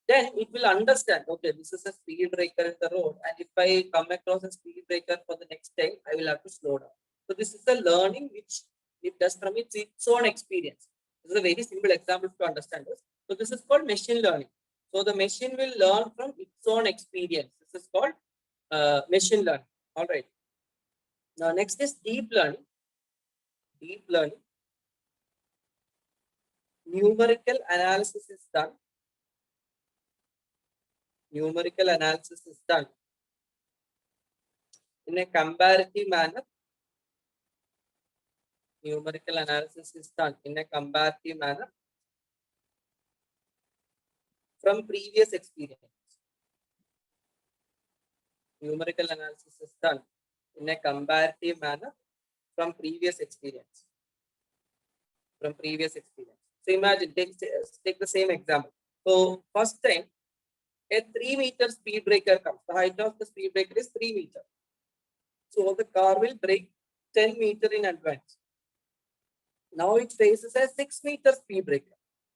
[SPEAKER 2] Then it will understand, okay, this is a speed breaker in the road, and if I come across a speed breaker for the next time, I will have to slow down. So this is the learning which it does from its own experience. This is a very simple example to understand this. So this is called machine learning. So the machine will learn from its own experience. This is called machine learning. All right. Now next is deep learning. Deep learning. Numerical analysis is done. Numerical analysis is done in a comparative manner. Numerical analysis is done in a comparative manner from previous experience. Numerical analysis is done in a comparative manner from previous experience. From previous experience. So imagine, take the same example. So first time, a 3-meter speed breaker comes. The height of the speed breaker is 3 meters. So the car will brake 10 meters in advance. Now it faces a 6-meter speed breaker.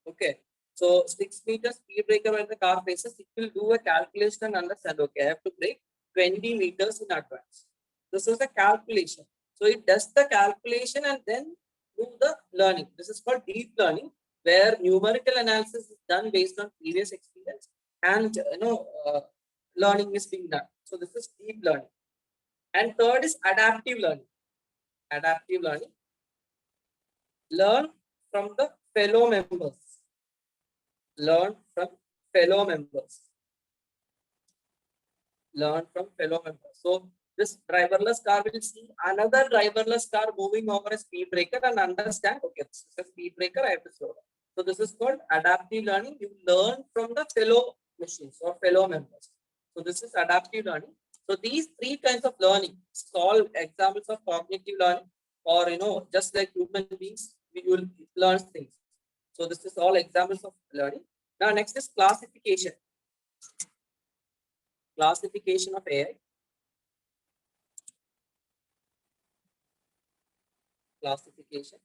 [SPEAKER 2] Okay. So 6-meter speed breaker when the car faces, it will do a calculation and understand, okay, I have to brake 20 meters in advance. This is a calculation. So it does the calculation and then do the learning. This is called deep learning, where numerical analysis is done based on previous experience and learning is being done. So this is deep learning. And third is adaptive learning. Adaptive learning. Learn from the fellow members. Learn from fellow members. Learn from fellow members. So this driverless car will see another driverless car moving over a speed breaker and understand, okay, this is a speed breaker, I have to slow down. So this is called adaptive learning. You learn from the fellow machines or fellow members. So this is adaptive learning. So these 3 kinds of learning, all examples of cognitive learning, or just like human beings, we will learn things. So this is all examples of learning. Now next is classification. Classification of AI. Classification.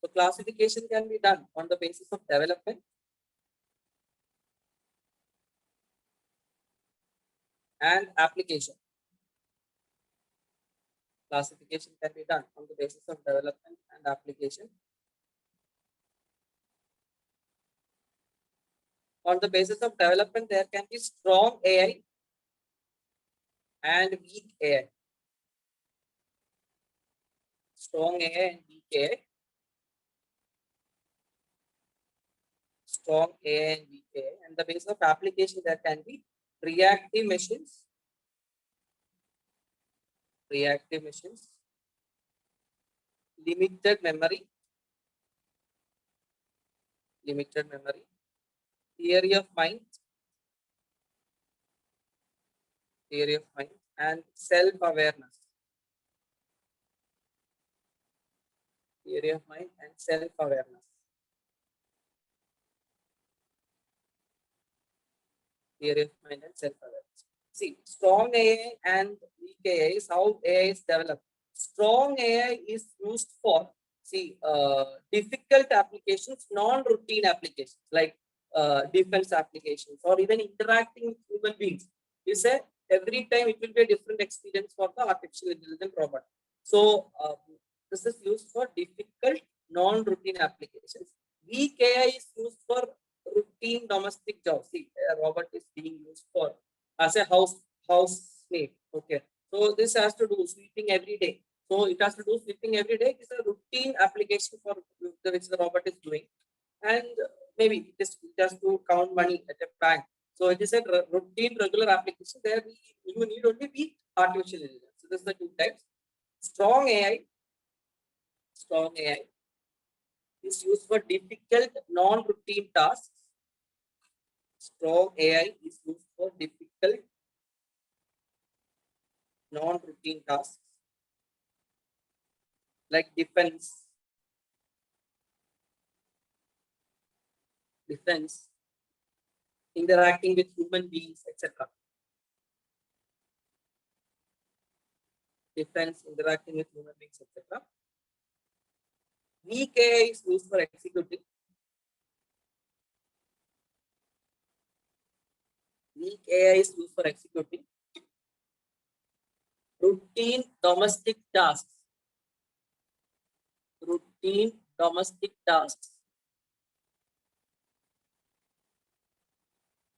[SPEAKER 2] So classification can be done on the basis of development and application. Classification can be done on the basis of development and application. On the basis of development, there can be strong AI and weak AI. Strong AI and weak AI. Strong AI and weak AI. And the basis of application, there can be reactive machines. Reactive machines. Limited memory. Limited memory. Theory of mind. Theory of mind. And self-awareness. Theory of mind and self-awareness. Theory of mind and self-awareness. See, strong AI and weak AI is how AI is developed. Strong AI is used for, difficult applications, non-routine applications like defense applications or even interacting with human beings. You say every time it will be a different experience for the artificial intelligence robot. So this is used for difficult non-routine applications. Weak AI is used for routine domestic jobs. See, a robot is being used for as a housemaid. Okay, so this has to do sweeping every day. So it has to do sweeping every day. It's a routine application for which the robot is doing, and maybe it has to count money at a bank. So it is a routine regular application where you need only weak artificial intelligence. So this is the two types. Strong AI is used for difficult non-routine tasks. Strong AI is used for difficult non-routine tasks like defense, interacting with human beings, etc. Defense, interacting with human beings, etc. Weak AI is used for executing. Weak AI is used for executing routine domestic tasks. Routine domestic tasks.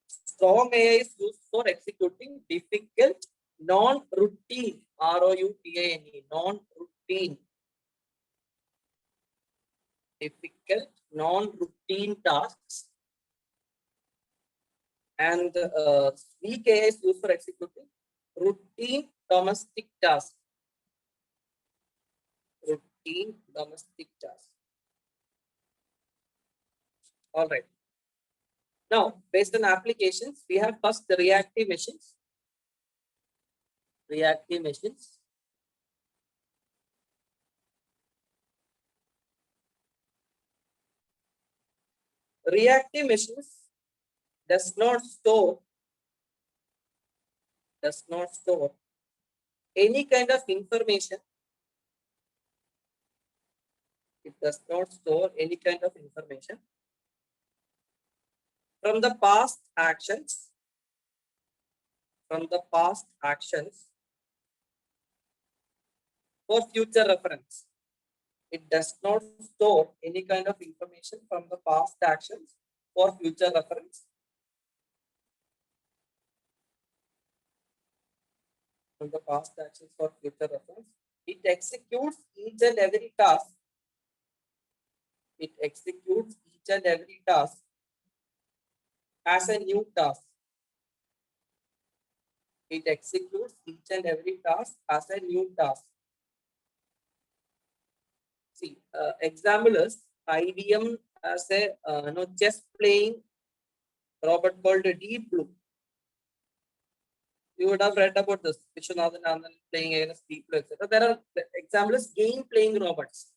[SPEAKER 2] Strong AI is used for executing difficult non-routine, ROUTINE, non-routine, difficult non-routine tasks. And weak AI is used for executing routine domestic tasks. Routine domestic tasks. All right. Now, based on applications, we have first the reactive machines. Reactive machines. Reactive machines does not store any kind of information. It does not store any kind of information from the past actions. From the past actions for future reference. It does not store any kind of information from the past actions for future reference. From the past actions for future reference. It executes each and every task. It executes each and every task as a new task. It executes each and every task as a new task. See, example is IBM as a chess playing robot called Deep Blue. You would have read about this. Vishwanathan Anand playing against Deep Blue, etc. There are examples game playing robots.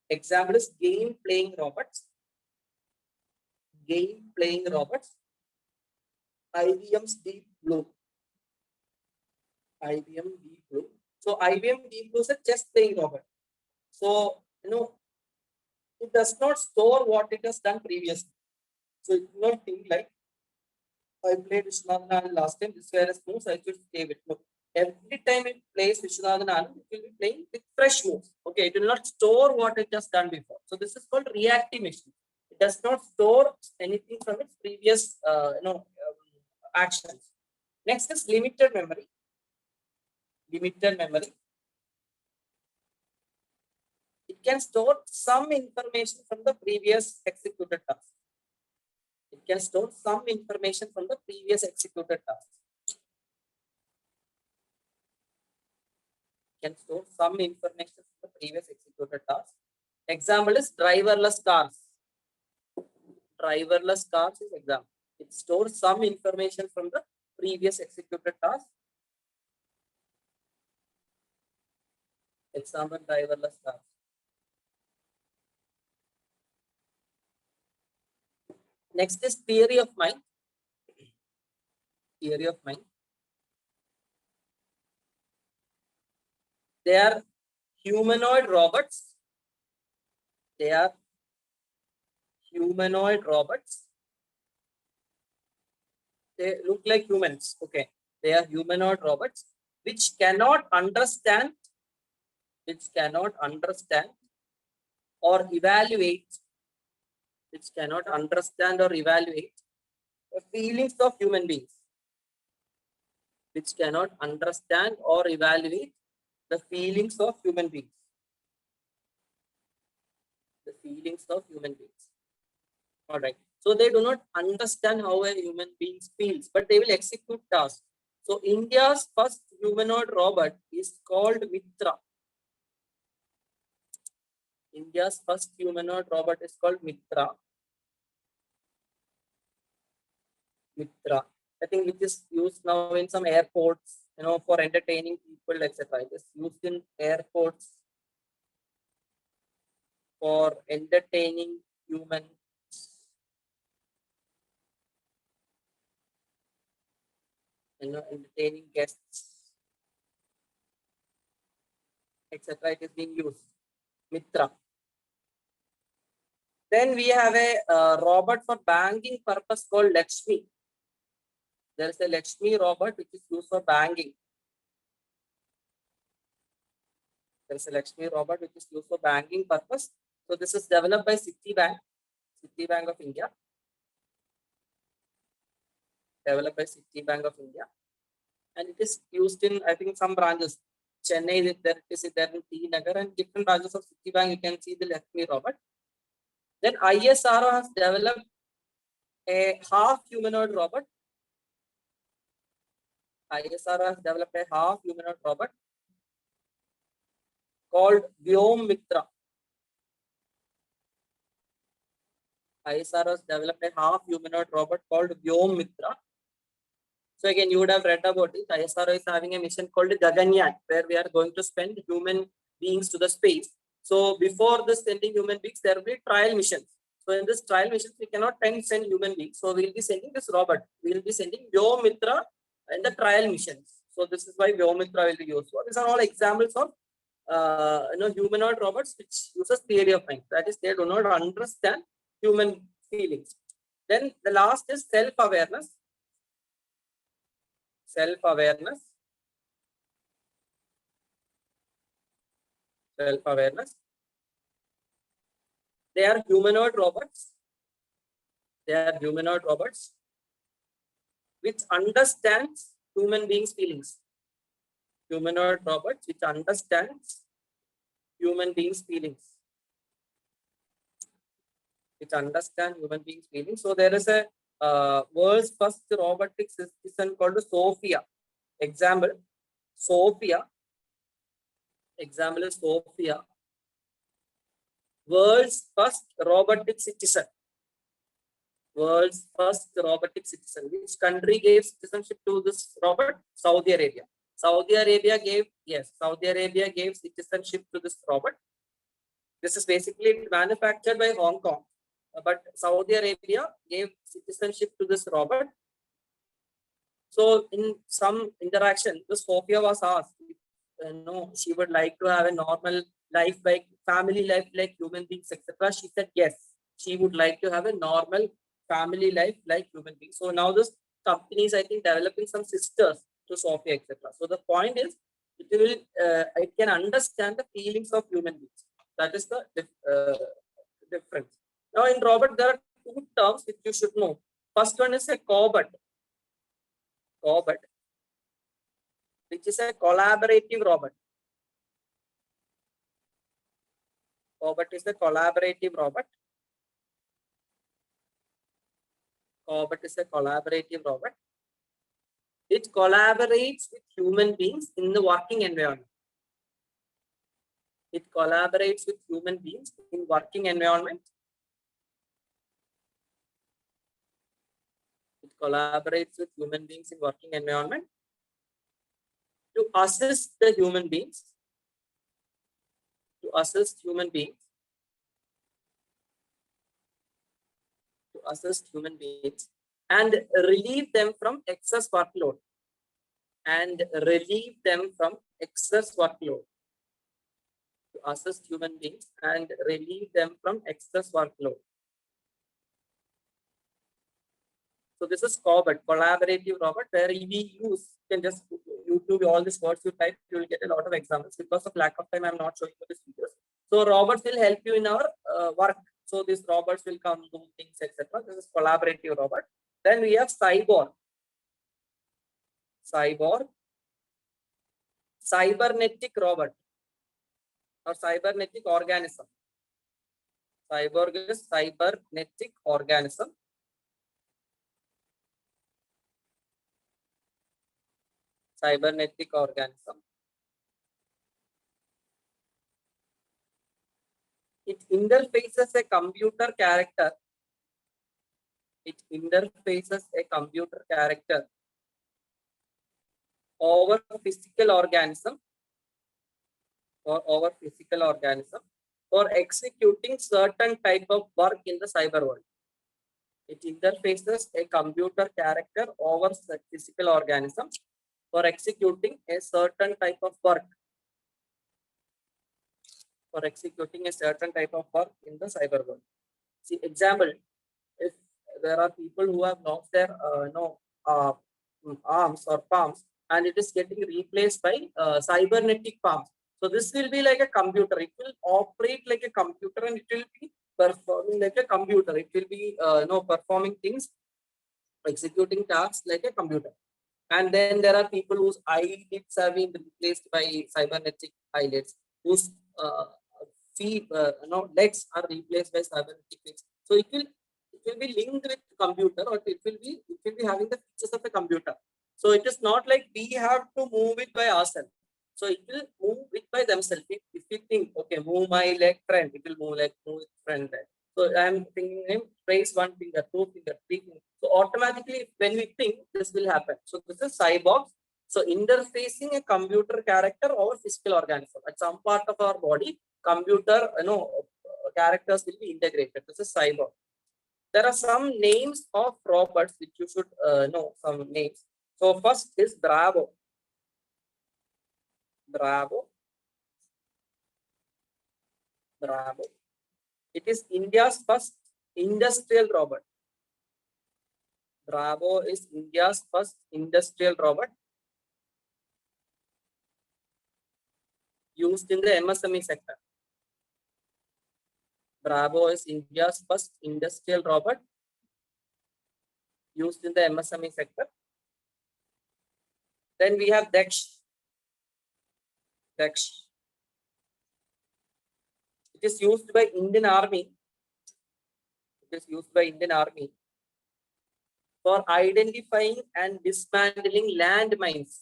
[SPEAKER 2] Examples game playing robots. Game playing robots. IBM's Deep Blue. IBM Deep Blue. So IBM Deep Blue is a chess playing robot. So it does not store what it has done previously. So it will not think like I played Vishwanathan Anand last time. This virus moves, I should save it. Look, every time it plays Vishwanathan Anand, it will be playing with fresh moves. Okay, it will not store what it has done before. So this is called reactive machine. It does not store anything from its previous actions. Next is limited memory. Limited memory. It can store some information from the previous executed task. It can store some information from the previous executed task. Can store some information from the previous executed task. Example is driverless cars. Driverless cars is example. It stores some information from the previous executed task. Example, driverless cars. Next is theory of mind. Theory of mind. They are humanoid robots. They are humanoid robots. They look like humans. Okay. They are humanoid robots which cannot understand or evaluate the feelings of human beings. Which cannot understand or evaluate the feelings of human beings. The feelings of human beings. All right. So they do not understand how a human being feels, but they will execute tasks. So India's first humanoid robot is called Mitra. India's first humanoid robot is called Mitra. Mitra. I think which is used now in some airports, for entertaining people, etc. It is used in airports for entertaining human, entertaining guests, etc. It is being used. Mitra. Then we have a robot for banking purpose called Lakshmi. There is a Lakshmi robot which is used for banking. There is a Lakshmi robot which is used for banking purpose. So this is developed by Citibank of India. Developed by Citibank of India. And it is used in, I think, some branches. Chennai is there in T Nagar, and different branches of Citibank, you can see the Lakshmi robot. Then ISRO has developed a half humanoid robot. ISRO has developed a half humanoid robot called Vyom Mitra. ISRO has developed a half humanoid robot called Vyom Mitra. So again, you would have read about it. ISRO is having a mission called Gaganyaan, where we are going to send human beings to the space. So before this sending human beings, there will be trial missions. So in this trial missions, we cannot send human beings. So we will be sending this robot. We will be sending Vyom Mitra in the trial missions. So this is why Vyom Mitra will be used. So these are all examples of humanoid robots which uses theory of mind. That is, they do not understand human feelings. Then the last is self-awareness. Self-awareness. Self-awareness. They are humanoid robots. They are humanoid robots which understands human beings' feelings. Humanoid robots which understands human beings' feelings. Which understand human beings' feelings. So there is a world's first robotic system called Sophia. Example, Sophia. Example is Sophia. World's first robotic citizen. World's first robotic citizen. Which country gave citizenship to this robot? Saudi Arabia. Saudi Arabia gave citizenship to this robot. This is basically manufactured by Hong Kong, but Saudi Arabia gave citizenship to this robot. So in some interaction, the Sophia was asked, she would like to have a normal life, like family life, like human beings, etc. She said yes, she would like to have a normal family life like human beings. So now this company is, I think, developing some sisters to Sophia, etc. So the point is, it can understand the feelings of human beings. That is the difference. Now in robot, there are two terms which you should know. First one is a cobot. Cobot, which is a collaborative robot. Cobot is a collaborative robot. Cobot is a collaborative robot. It collaborates with human beings in the working environment. It collaborates with human beings in working environment. It collaborates with human beings in working environment to assist the human beings. To assist human beings. To assist human beings and relieve them from excess workload. And relieve them from excess workload. To assist human beings and relieve them from excess workload. So this is cobot, collaborative robot, where we use, you can just YouTube all these words you type, you will get a lot of examples. Because of lack of time, I'm not showing you these videos. So robots will help you in our work. So these robots will come do things, etc. This is collaborative robot. Then we have cyborg. Cyborg. Cybernetic robot or cybernetic organism. Cyborg is cybernetic organism. cybernetic organism. It interfaces a computer character. It interfaces a computer character over physical organism or over physical organism for executing certain type of work in the cyber world. It interfaces a computer character over physical organism for executing a certain type of work. For executing a certain type of work in the cyber world. See, example, if there are people who have lost their arms or palms, and it is getting replaced by cybernetic palms. So this will be like a computer. It will operate like a computer, and it will be performing like a computer. It will be performing things, executing tasks like a computer. And then there are people whose eyelids have been replaced by cybernetic eyelids, whose feet, legs are replaced by cybernetic legs. So it will be linked with computer, or it will be having the features of a computer. So it is not like we have to move it by ourselves. So it will move it by themselves. If we think, okay, move my leg friend, it will move its friend leg. So I'm thinking him, raise one finger, two finger, three finger. So automatically when we think, this will happen. So this is cyborg. So interfacing a computer character or physical organism at some part of our body, computer characters will be integrated. This is cyborg. There are some names of robots which you should know, some names. So first is Bravo. Bravo. Bravo. It is India's first industrial robot. Bravo is India's first industrial robot used in the MSME sector. Bravo is India's first industrial robot used in the MSME sector. Then we have Daksh. Daksh. It is used by Indian Army. It is used by Indian Army for identifying and dismantling landmines.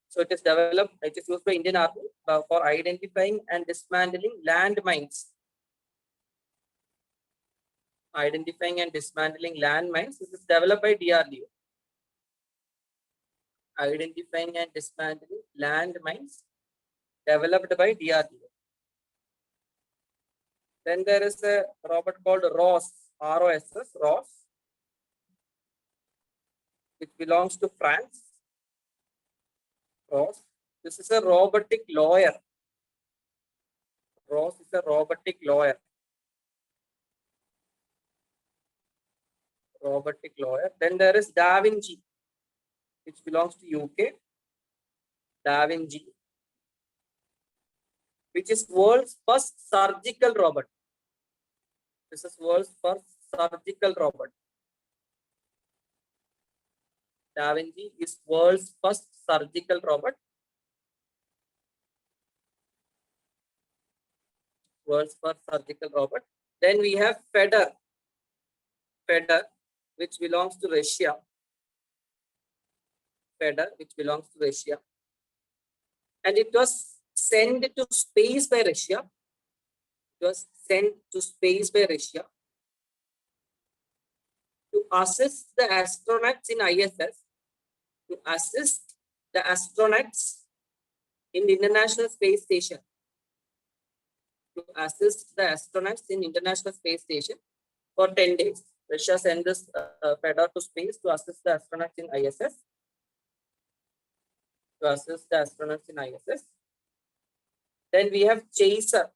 [SPEAKER 2] So it is developed, it is used by Indian Army for identifying and dismantling landmines. Identifying and dismantling landmines. This is developed by DRDO. Identifying and dismantling landmines developed by DRDO. Then there is a robot called ROS, ROSS, ROS, which belongs to France. ROS. This is a robotic lawyer. ROS is a robotic lawyer. Robotic lawyer. Then there is Da Vinci, which belongs to UK. Da Vinci, which is world's first surgical robot. This is world's first surgical robot. Da Vinci is world's first surgical robot. World's first surgical robot. Then we have Feder. Feder, which belongs to Russia. Feder, which belongs to Russia. And it was sent to space by Russia. It was sent to space by Russia to assist the astronauts in ISS, to assist the astronauts in the International Space Station, to assist the astronauts in International Space Station for 10 days. Russia sent this Feder to space to assist the astronauts in ISS. To assist the astronauts in ISS. Then we have Chaser.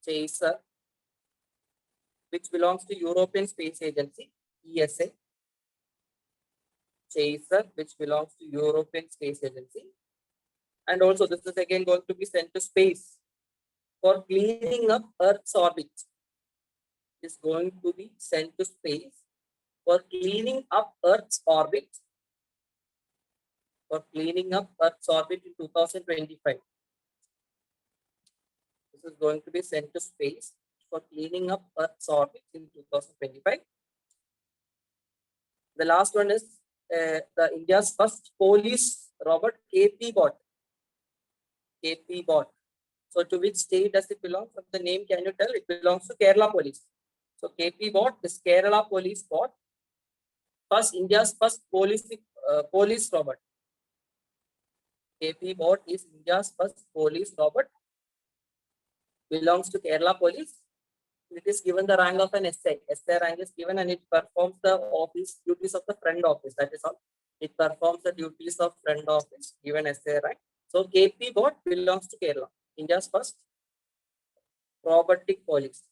[SPEAKER 2] Chaser, which belongs to European Space Agency, ESA. Chaser, which belongs to European Space Agency. And also this is again going to be sent to space for cleaning up Earth's orbit. Is going to be sent to space for cleaning up Earth's orbit. For cleaning up Earth's orbit in 2025. This is going to be sent to space for cleaning up Earth's orbit in 2025. The last one is the India's first police robot, KP bot. KP bot. So to which state does it belong? From the name, can you tell? It belongs to Kerala police. So KP bot is Kerala police bot. First, India's first police robot. KP bot is India's first police robot. Belongs to Kerala police. It is given the rank of an SA. SA rank is given and it performs the office duties of the front office. That is all. It performs the duties of front office given SA rank. So KP bot belongs to Kerala. India's first robotic police.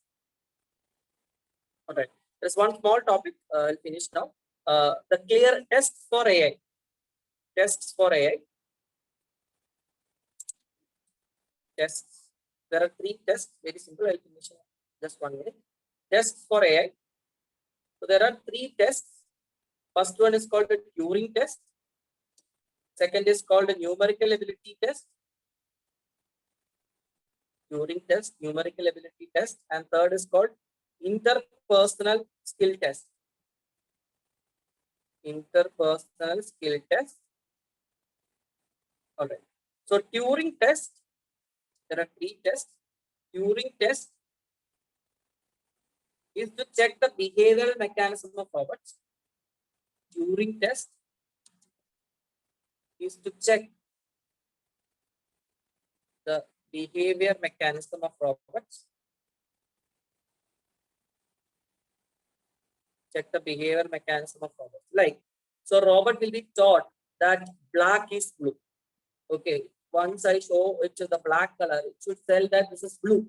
[SPEAKER 2] All right. There's one small topic. I'll finish now. The clear tests for AI. Tests for AI. Tests. There are 3 tests. Very simple. I'll finish in just 1 minute. Tests for AI. So there are 3 tests. First one is called the Turing test. Second is called a numerical ability test. Turing test, numerical ability test, and third is called interpersonal skill test. Interpersonal skill test. All right. So Turing test, there are 3 tests. Turing test is to check the behavioral mechanism of robots. Turing test is to check the behavior mechanism of robots. Check the behavior mechanism of robots. Like, so robot will be taught that black is blue. Okay, once I show it to the black color, it should tell that this is blue.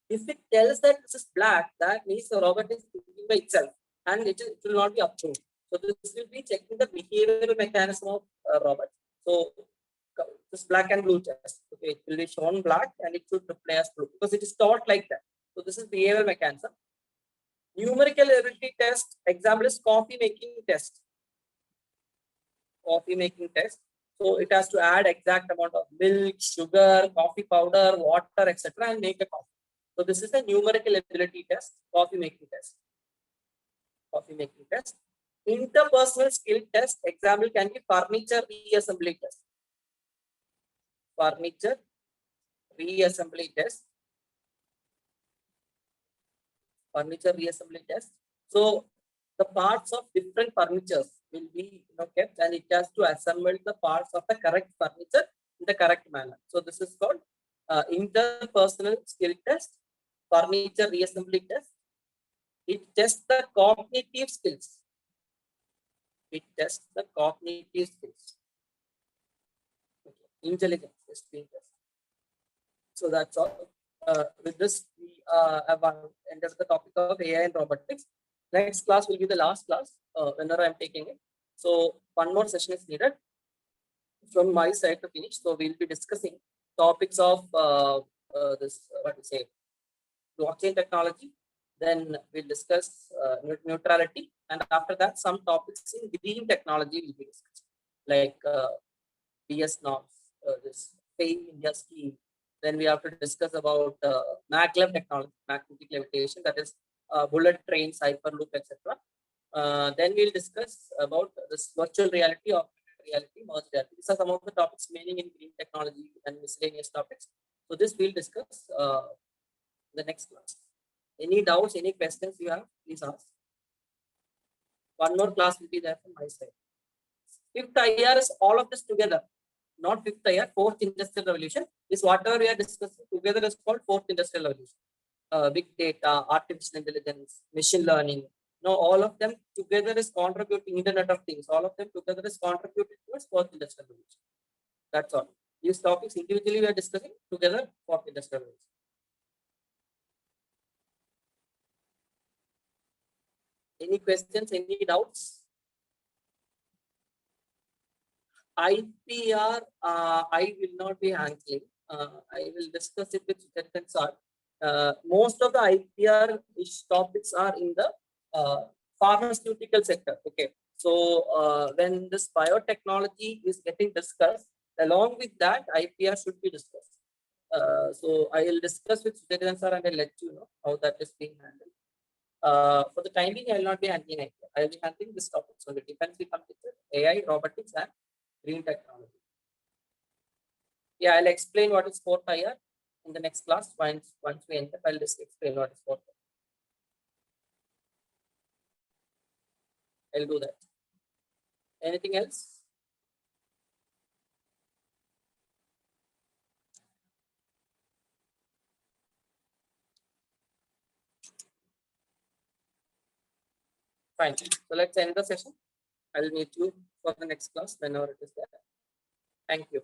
[SPEAKER 2] If it tells that this is black, that means the robot is thinking by itself and it will not be approved. So this will be checking the behavioral mechanism of robot. So this black and blue test. Okay, it will be shown black and it should reply as blue because it is taught like that. So this is behavioral mechanism. Numerical ability test, example is coffee making test. Coffee making test. So it has to add exact amount of milk, sugar, coffee powder, water, etc. and make a coffee. So this is a numerical ability test, coffee making test. Coffee making test. Interpersonal skill test, example can be furniture reassembly test. Furniture reassembly test. Furniture reassembly test. So the parts of different furnitures will be kept and it has to assemble the parts of the correct furniture in the correct manner. So this is called interpersonal skill test, furniture reassembly test. It tests the cognitive skills. It tests the cognitive skills. Okay. Intelligence is being tested. So that's all. With this, we have entered the topic of AI and robotics. Next class will be the last class whenever I'm taking it. So one more session is needed from my side to finish. So we'll be discussing topics of this, what to say, blockchain technology. Then we'll discuss neutrality. And after that, some topics in green technology will be discussed, like DS norms, this Pay India scheme. Then we have to discuss about maglev technology, magnetic levitation, that is bullet trains, hyperloop, etc. Then we'll discuss about this virtual reality, augmented reality, merged reality. These are some of the topics remaining in green technology and miscellaneous topics. So this we'll discuss the next class. Any doubts, any questions you have, please ask. One more class will be there from my side. Fifth IR is all of this together, not fifth IR, fourth industrial revolution. Is whatever we are discussing together is called fourth industrial revolution. Big data, artificial intelligence, machine learning. All of them together is contributing, Internet of Things. All of them together is contributing towards fourth industrial revolution. That's all. These topics individually we are discussing, together fourth industrial revolution. Any questions, any doubts? IPR, I will not be handling. I will discuss it with sir. Most of the IPR topics are in the pharmaceutical sector. Okay, so when this biotechnology is getting discussed, along with that, IPR should be discussed. So I will discuss with sir and I'll let you know how that is being handled. For the time being, I will not be handling IPR. I will be handling this topic. So the defense will come with it. AI, robotics, and green technology. Yeah, I'll explain what is 4th IR in the next class. Once we enter, I'll just explain what is 4th. I'll do that. Anything else? Fine. So let's end the session. I'll meet you for the next class whenever it is there. Thank you.